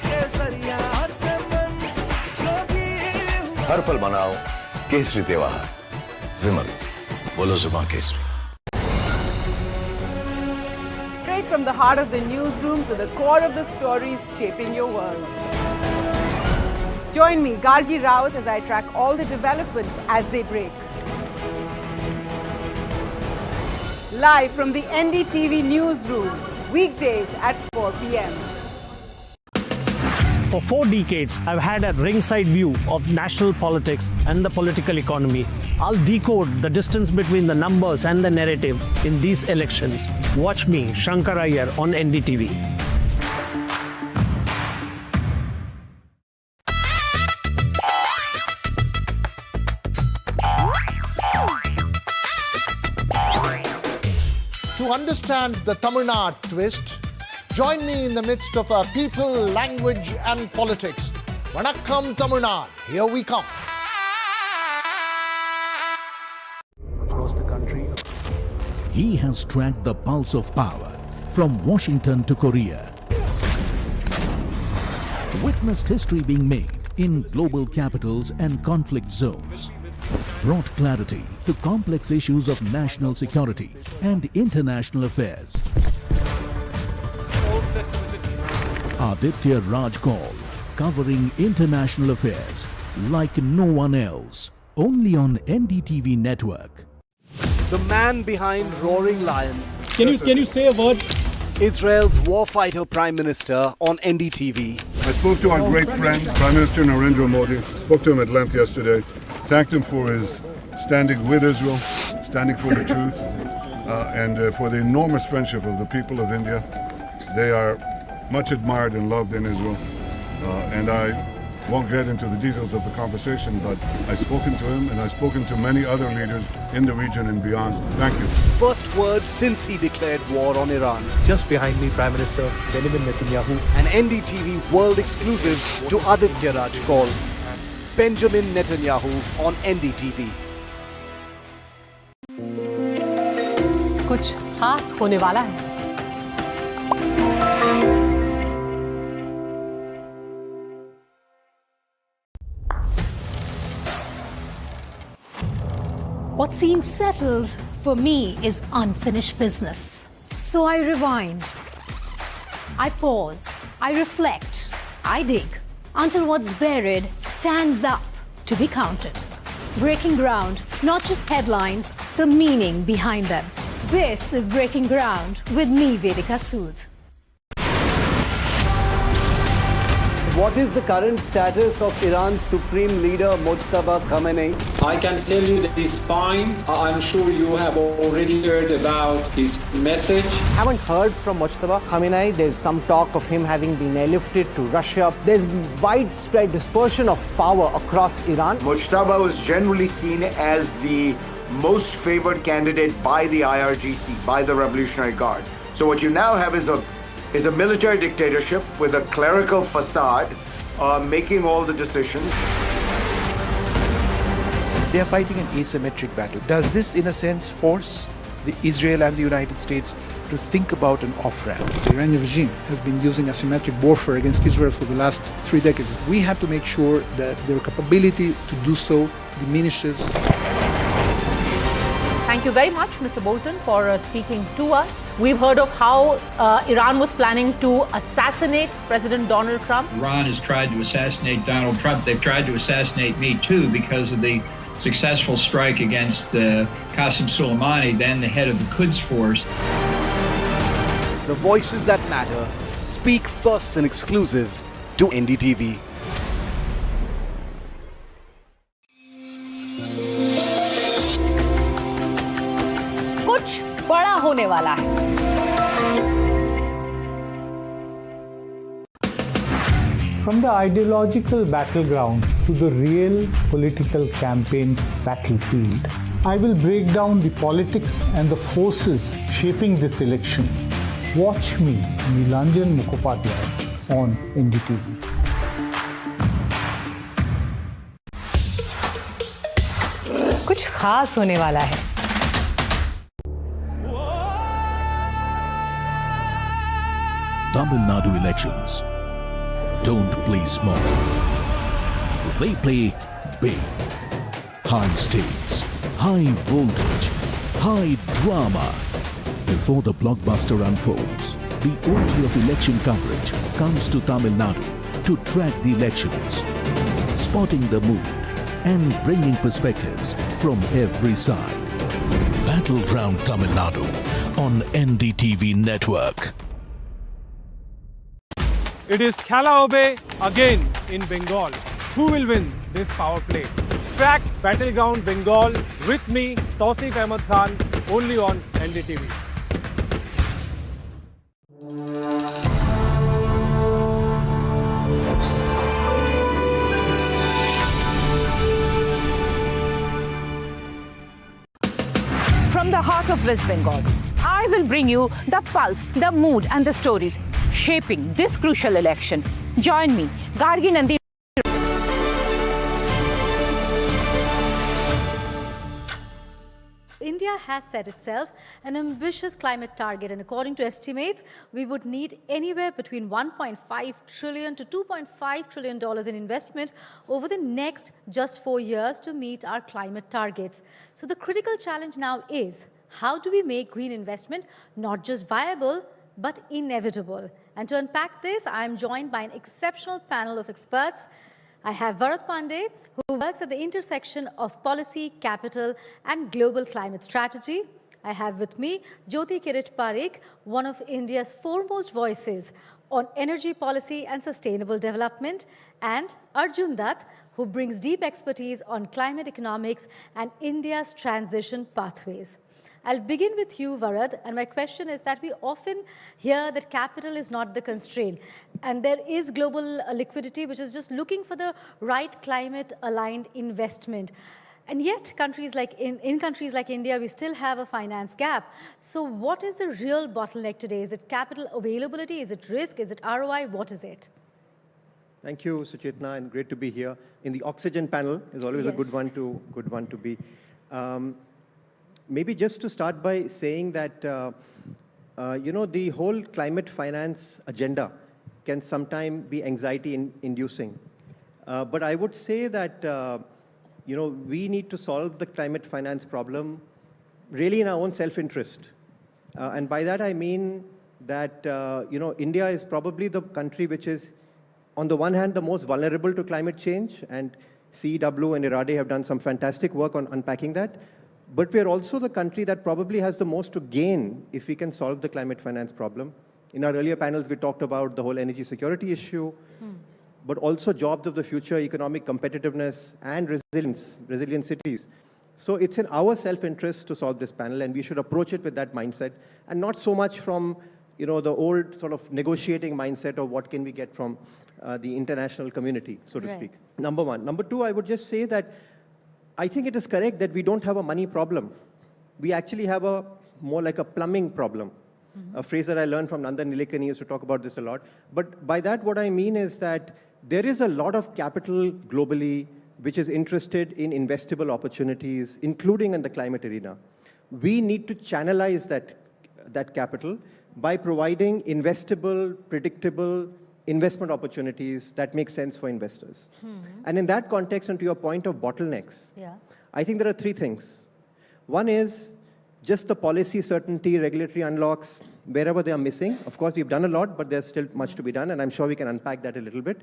[SPEAKER 28] केसरिया से मन जोगी हुआ।
[SPEAKER 29] हर पल मनाओ केसरी त्योहार। विमल, बोलो जुबान Kesari.
[SPEAKER 23] Straight from the heart of the newsroom to the core of the stories shaping your world. Join me, Gargi Rawat, as I track all the developments as they break. Live from the NDTV newsroom, weekdays at 4 p.m.
[SPEAKER 12] For 4 decades, I've had a ringside view of national politics and the political economy. I'll decode the distance between the numbers and the narrative in these elections. Watch me, Shankar Iyer, on NDTV.
[SPEAKER 27] To understand the Tamil Nadu twist, join me in the midst of our people, language and politics. Vanakkam Tamil Nadu, here we come.
[SPEAKER 9] Across the country.
[SPEAKER 10] He has tracked the pulse of power from Washington to Korea. Witnessed history being made in global capitals and conflict zones. Brought clarity to complex issues of national security and international affairs. Aditya Raj Kaul, covering international affairs like no one else, only on NDTV network.
[SPEAKER 9] The man behind Roaring Lion.
[SPEAKER 14] Can you say a word?
[SPEAKER 9] Israel's warfighter Prime Minister on NDTV.
[SPEAKER 3] I spoke to our great friend, Prime Minister Narendra Modi. Spoke to him at length yesterday. Thanked him for his standing with Israel, standing for the truth, and for the enormous friendship of the people of India. They are much admired and loved in Israel. And I won't get into the details of the conversation, but I've spoken to him and I've spoken to many other leaders in the region and beyond. Thank you.
[SPEAKER 9] First word since he declared war on Iran.
[SPEAKER 5] Just behind me, Prime Minister Netanyahu.
[SPEAKER 9] An NDTV world exclusive to Aditya Raj Kaul. Benjamin Netanyahu on NDTV.
[SPEAKER 6] कुछ खास होने वाला है.
[SPEAKER 8] What seems settled for me is unfinished business. So I rewind, I pause, I reflect, I dig until what's buried stands up to be counted. Breaking ground, not just headlines, the meaning behind them. This is Breaking Ground with me, Vedika Sood.
[SPEAKER 9] What is the current status of Iran's Supreme Leader Mojtaba Khamenei?
[SPEAKER 11] I can tell you that he's fine. I'm sure you have already heard about his message.
[SPEAKER 12] Haven't heard from Mojtaba Khamenei. There's some talk of him having been airlifted to Russia. There's widespread dispersion of power across Iran.
[SPEAKER 13] Mojtaba was generally seen as the most favored candidate by the IRGC, by the Revolutionary Guard. So what you now have is a military dictatorship with a clerical facade making all the decisions.
[SPEAKER 1] They are fighting an asymmetric battle. Does this, in a sense, force Israel and the United States to think about an off-ramp?
[SPEAKER 17] The Iranian regime has been using asymmetric warfare against Israel for the last 3 decades. We have to make sure that their capability to do so diminishes.
[SPEAKER 22] Thank you very much, Mr. Bolton, for speaking to us. We've heard of how Iran was planning to assassinate President Donald Trump.
[SPEAKER 25] Iran has tried to assassinate Donald Trump. They've tried to assassinate me too because of the successful strike against Qasem Soleimani, then the head of the Quds Force.
[SPEAKER 9] The voices that matter speak first and exclusive to NDTV.
[SPEAKER 8] कुछ बड़ा होने वाला है.
[SPEAKER 30] From the ideological battleground to the real political campaign battlefield, I will break down the politics and the forces shaping this election. Watch me, Nilanjan Mukhopadhyay, on NDTV.
[SPEAKER 8] कुछ खास होने वाला है.
[SPEAKER 10] Tamil Nadu elections don't play small. They play big. High stakes, high voltage, high drama. Before the blockbuster unfolds, the OT of election coverage comes to Tamil Nadu to track the elections, spotting the mood and bringing perspectives from every side. Battleground Tamil Nadu on NDTV network.
[SPEAKER 14] It is Khalaobe again in Bengal. Who will win this power play? Track Battleground Bengal with me, Tausif Ahmed Khan, only on NDTV.
[SPEAKER 22] From the heart of West Bengal, I will bring you the pulse, the mood and the stories shaping this crucial election. Join me, Gargi Nandi.
[SPEAKER 8] India has set itself an ambitious climate target, and according to estimates, we would need anywhere between $1.5 trillion to $2.5 trillion in investment over the next just 4 years to meet our climate targets. So the critical challenge now is, how do we make green investment not just viable, but inevitable? And to unpack this, I am joined by an exceptional panel of experts. I have Varad Pandey, who works at the intersection of policy, capital, and global climate strategy. I have with me Jyoti Kirit Parikh, one of India's foremost voices on energy policy and sustainable development, and Arjun Dutt, who brings deep expertise on climate economics and India's transition pathways. I'll begin with you, Varad, and my question is that we often hear that capital is not the constraint, and there is global liquidity which is just looking for the right climate-aligned investment. And yet, in countries like India, we still have a finance gap. So what is the real bottleneck today? Is it capital availability? Is it risk? Is it ROI? What is it?
[SPEAKER 2] Thank you, Suchitna, and great to be here. In the oxygen panel is always a good one to be. Maybe just to start by saying that, the whole climate finance agenda can sometimes be anxiety-inducing. But I would say that, we need to solve the climate finance problem really in our own self-interest. And by that I mean that, India is probably the country which is, on the one hand, the most vulnerable to climate change, and CEW and IRADE have done some fantastic work on unpacking that. But we are also the country that probably has the most to gain if we can solve the climate finance problem. In our earlier panels, we talked about the whole energy security issue, but also jobs of the future, economic competitiveness, and resilient cities. So it's in our self-interest to solve this panel, and we should approach it with that mindset, and not so much from the old sort of negotiating mindset of what can we get from the international community, so to speak. Number one. Number two, I would just say that I think it is correct that we don't have a money problem. We actually have a more like a plumbing problem. A phrase that I learned from Nandan Nilekani used to talk about this a lot. But by that, what I mean is that there is a lot of capital globally which is interested in investable opportunities, including in the climate arena. We need to channelize that capital by providing investable, predictable investment opportunities that make sense for investors. And in that context, and to your point of bottlenecks, I think there are three things. One is just the policy certainty, regulatory unlocks, wherever they are missing. Of course, we've done a lot, but there's still much to be done, and I'm sure we can unpack that a little bit.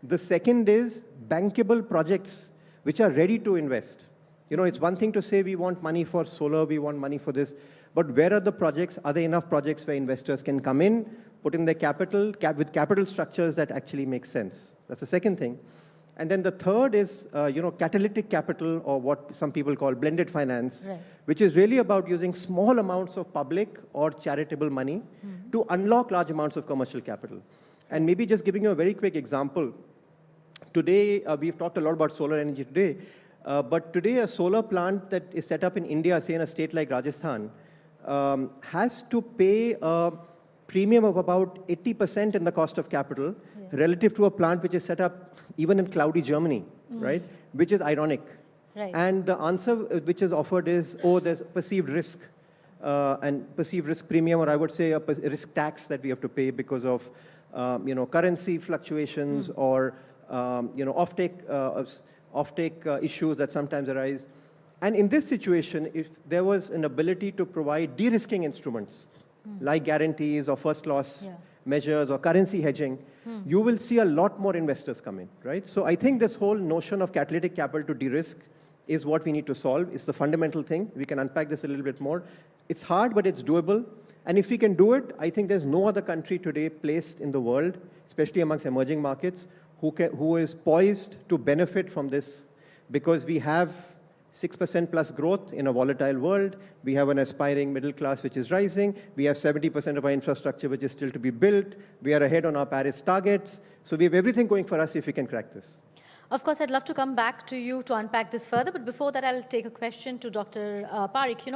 [SPEAKER 2] The second is bankable projects which are ready to invest. It's one thing to say we want money for solar, we want money for this, but where are the projects? Are there enough projects where investors can come in, put in their capital, with capital structures that actually make sense? That's the second thing. And then the third is, catalytic capital, or what some people call blended finance, which is really about using small amounts of public or charitable money to unlock large amounts of commercial capital. And maybe just giving you a very quick example. Today, we've talked a lot about solar energy today, but today a solar plant that is set up in India, say in a state like Rajasthan, has to pay a premium of about 80% in the cost of capital relative to a plant which is set up even in cloudy Germany, right? Which is ironic. And the answer which is offered is, there's perceived risk, and perceived risk premium, or I would say a risk tax that we have to pay because of currency fluctuations or offtake issues that sometimes arise. And in this situation, if there was an ability to provide de-risking instruments, like guarantees or first loss measures or currency hedging, you will see a lot more investors come in, right? So I think this whole notion of catalytic capital to de-risk is what we need to solve. It's the fundamental thing. We can unpack this a little bit more. It's hard, but it's doable. And if we can do it, I think there's no other country today placed in the world, especially amongst emerging markets, who is poised to benefit from this, because we have 6% plus growth in a volatile world. We have an aspiring middle class which is rising. We have 70% of our infrastructure which is still to be built. We are ahead on our Paris targets. So we have everything going for us if we can crack this.
[SPEAKER 4] Of course, I'd love to come back to you to unpack this further, but before that, I'll take a question to Dr. Parikh.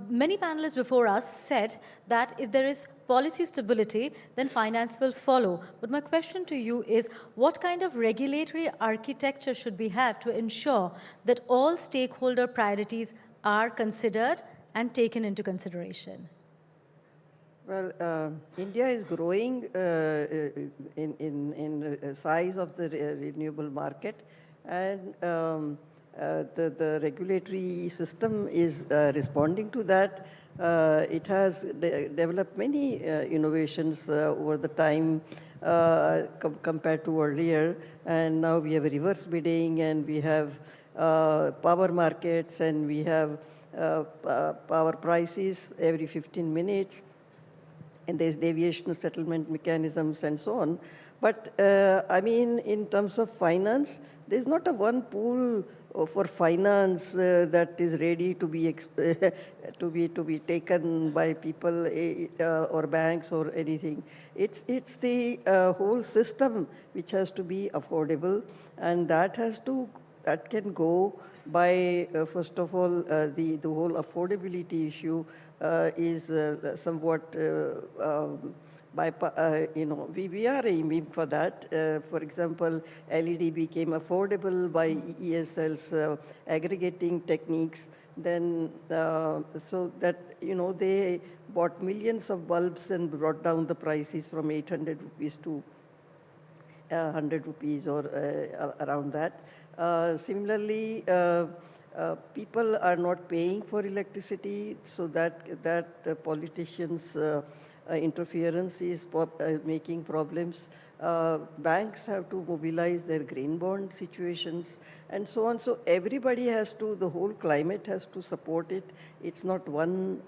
[SPEAKER 4] Many panelists before us said that if there is policy stability, then finance will follow. But my question to you is, what kind of regulatory architecture should we have to ensure that all stakeholder priorities are considered and taken into consideration?
[SPEAKER 7] Well, India is growing in size of the renewable market, and the regulatory system is responding to that. It has developed many innovations over the time compared to earlier, and now we have reverse bidding, and we have power markets, and we have power prices every 15 minutes. And there's deviation settlement mechanisms and so on. But I mean, in terms of finance, there's not a one pool for finance that is ready to be taken by people or banks or anything. It's the whole system which has to be affordable, and that can go by first of all the whole affordability issue is somewhat we are aiming for that. For example, LED became affordable by EESL's aggregating techniques. Then so that they bought millions of bulbs and brought down the prices from 800 rupees to 100 rupees or around that. Similarly, people are not paying for electricity, so that politicians' interference is making problems. Banks have to mobilize their green bond situations and so on. So everybody the whole climate has to support it. It's not one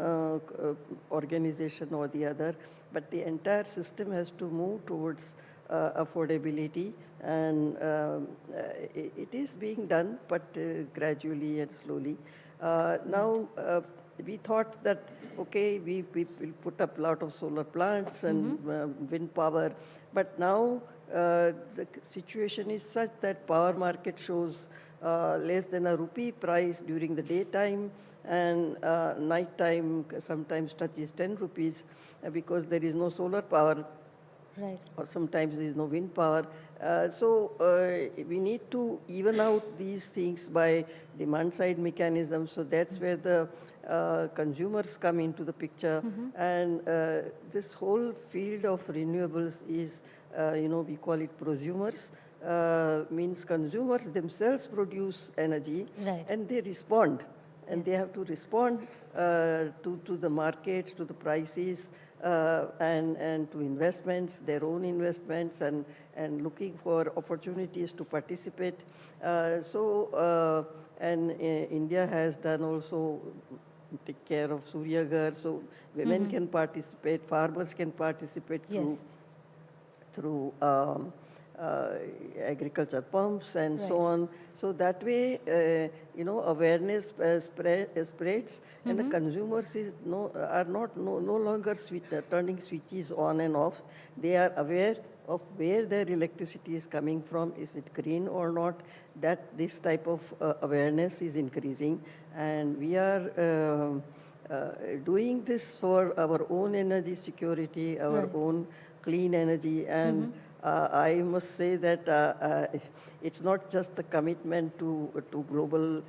[SPEAKER 7] organization or the other, but the entire system has to move towards affordability, and it is being done, but gradually and slowly. Now, we thought that, okay, we will put up a lot of solar plants and wind power, but now the situation is such that power market shows less than a rupee price during the daytime, and nighttime sometimes touches 10 rupees because there is no solar power.
[SPEAKER 4] Right.
[SPEAKER 7] Or sometimes there is no wind power. So we need to even out these things by demand-side mechanisms. So that's where the consumers come into the picture. And this whole field of renewables is, we call it prosumers. Means consumers themselves produce energy, and they respond. And they have to respond to the markets, to the prices, and to investments, their own investments, and looking for opportunities to participate. And India has done also take care of Surya Ghar, so women can participate, farmers can participate through agriculture pumps and so on. So that way, awareness spreads, and the consumers are no longer turning switches on and off. They are aware of where their electricity is coming from. Is it green or not? That this type of awareness is increasing, and we are doing this for our own energy security, our own clean energy, and I must say that it's not just the commitment to global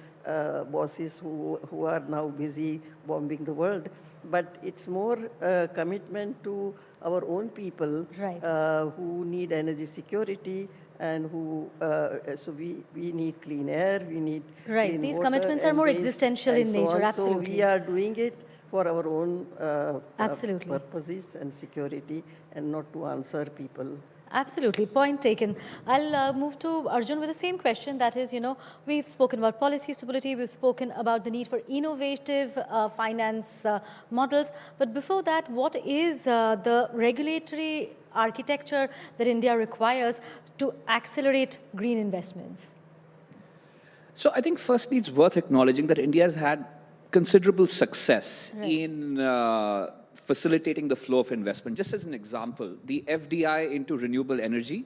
[SPEAKER 7] bosses who are now busy bombing the world, but it's more commitment to our own people who need energy security, and who so we need clean air, we need clean
[SPEAKER 4] These
[SPEAKER 7] water,
[SPEAKER 4] commitments are more existential in nature. Absolutely.
[SPEAKER 7] So we are doing it for our own
[SPEAKER 4] absolutely
[SPEAKER 7] purposes and security, and not to answer people.
[SPEAKER 4] Absolutely, point taken. I'll move to Arjun with the same question. That is, we've spoken about policy stability, we've spoken about the need for innovative finance models. But before that, what is the regulatory architecture that India requires to accelerate green investments?
[SPEAKER 15] So I think firstly, it's worth acknowledging that India has had considerable success in facilitating the flow of investment. Just as an example, the FDI into renewable energy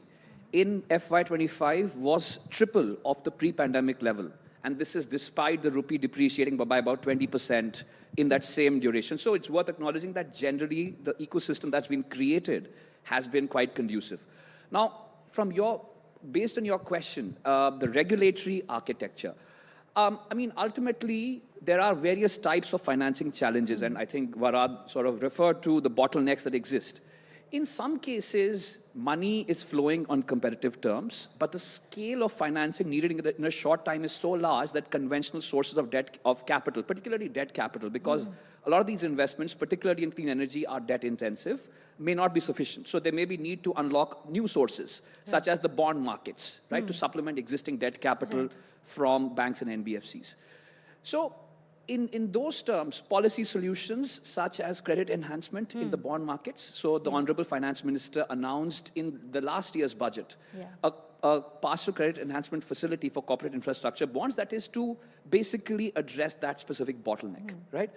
[SPEAKER 15] in FY25 was triple of the pre-pandemic level. And this is despite the rupee depreciating by about 20% in that same duration. So it's worth acknowledging that generally the ecosystem that's been created has been quite conducive. Now, based on your question, the regulatory architecture, ultimately, there are various types of financing challenges, and I think Varad sort of referred to the bottlenecks that exist. In some cases, money is flowing on competitive terms, but the scale of financing needed in a short time is so large that conventional sources of capital, particularly debt capital, because a lot of these investments, particularly in clean energy, are debt intensive, may not be sufficient. So there may be need to unlock new sources, such as the bond markets, right, to supplement existing debt capital from banks and NBFCs. So in those terms, policy solutions such as credit enhancement in the bond markets. So the Honorable Finance Minister announced in the last year's budget a partial credit enhancement facility for corporate infrastructure bonds that is to basically address that specific bottleneck, right?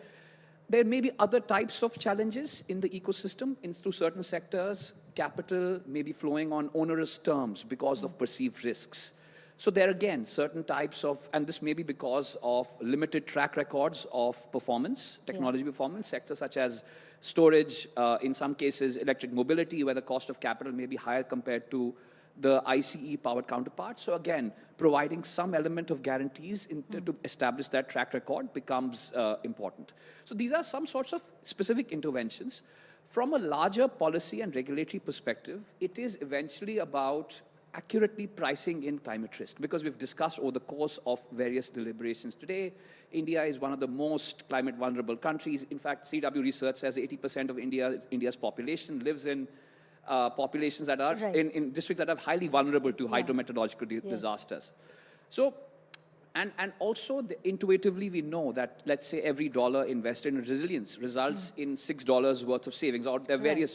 [SPEAKER 15] There may be other types of challenges in the ecosystem. Into certain sectors, capital may be flowing on onerous terms because of perceived risks. So there again, certain types of, and this may be because of limited track records of performance, technology performance, sectors such as storage, in some cases electric mobility, where the cost of capital may be higher compared to the ICE-powered counterparts. So again, providing some element of guarantees to establish that track record becomes important. So these are some sorts of specific interventions. From a larger policy and regulatory perspective, it is eventually about accurately pricing in climate risk, because we've discussed over the course of various deliberations today, India is one of the most climate vulnerable countries. In fact, CW research says 80% of India's population lives in populations that are in districts that are highly vulnerable to hydrometeorological disasters. So, and also intuitively we know that, let's say, every dollar invested in resilience results in $6 worth of savings, or there are various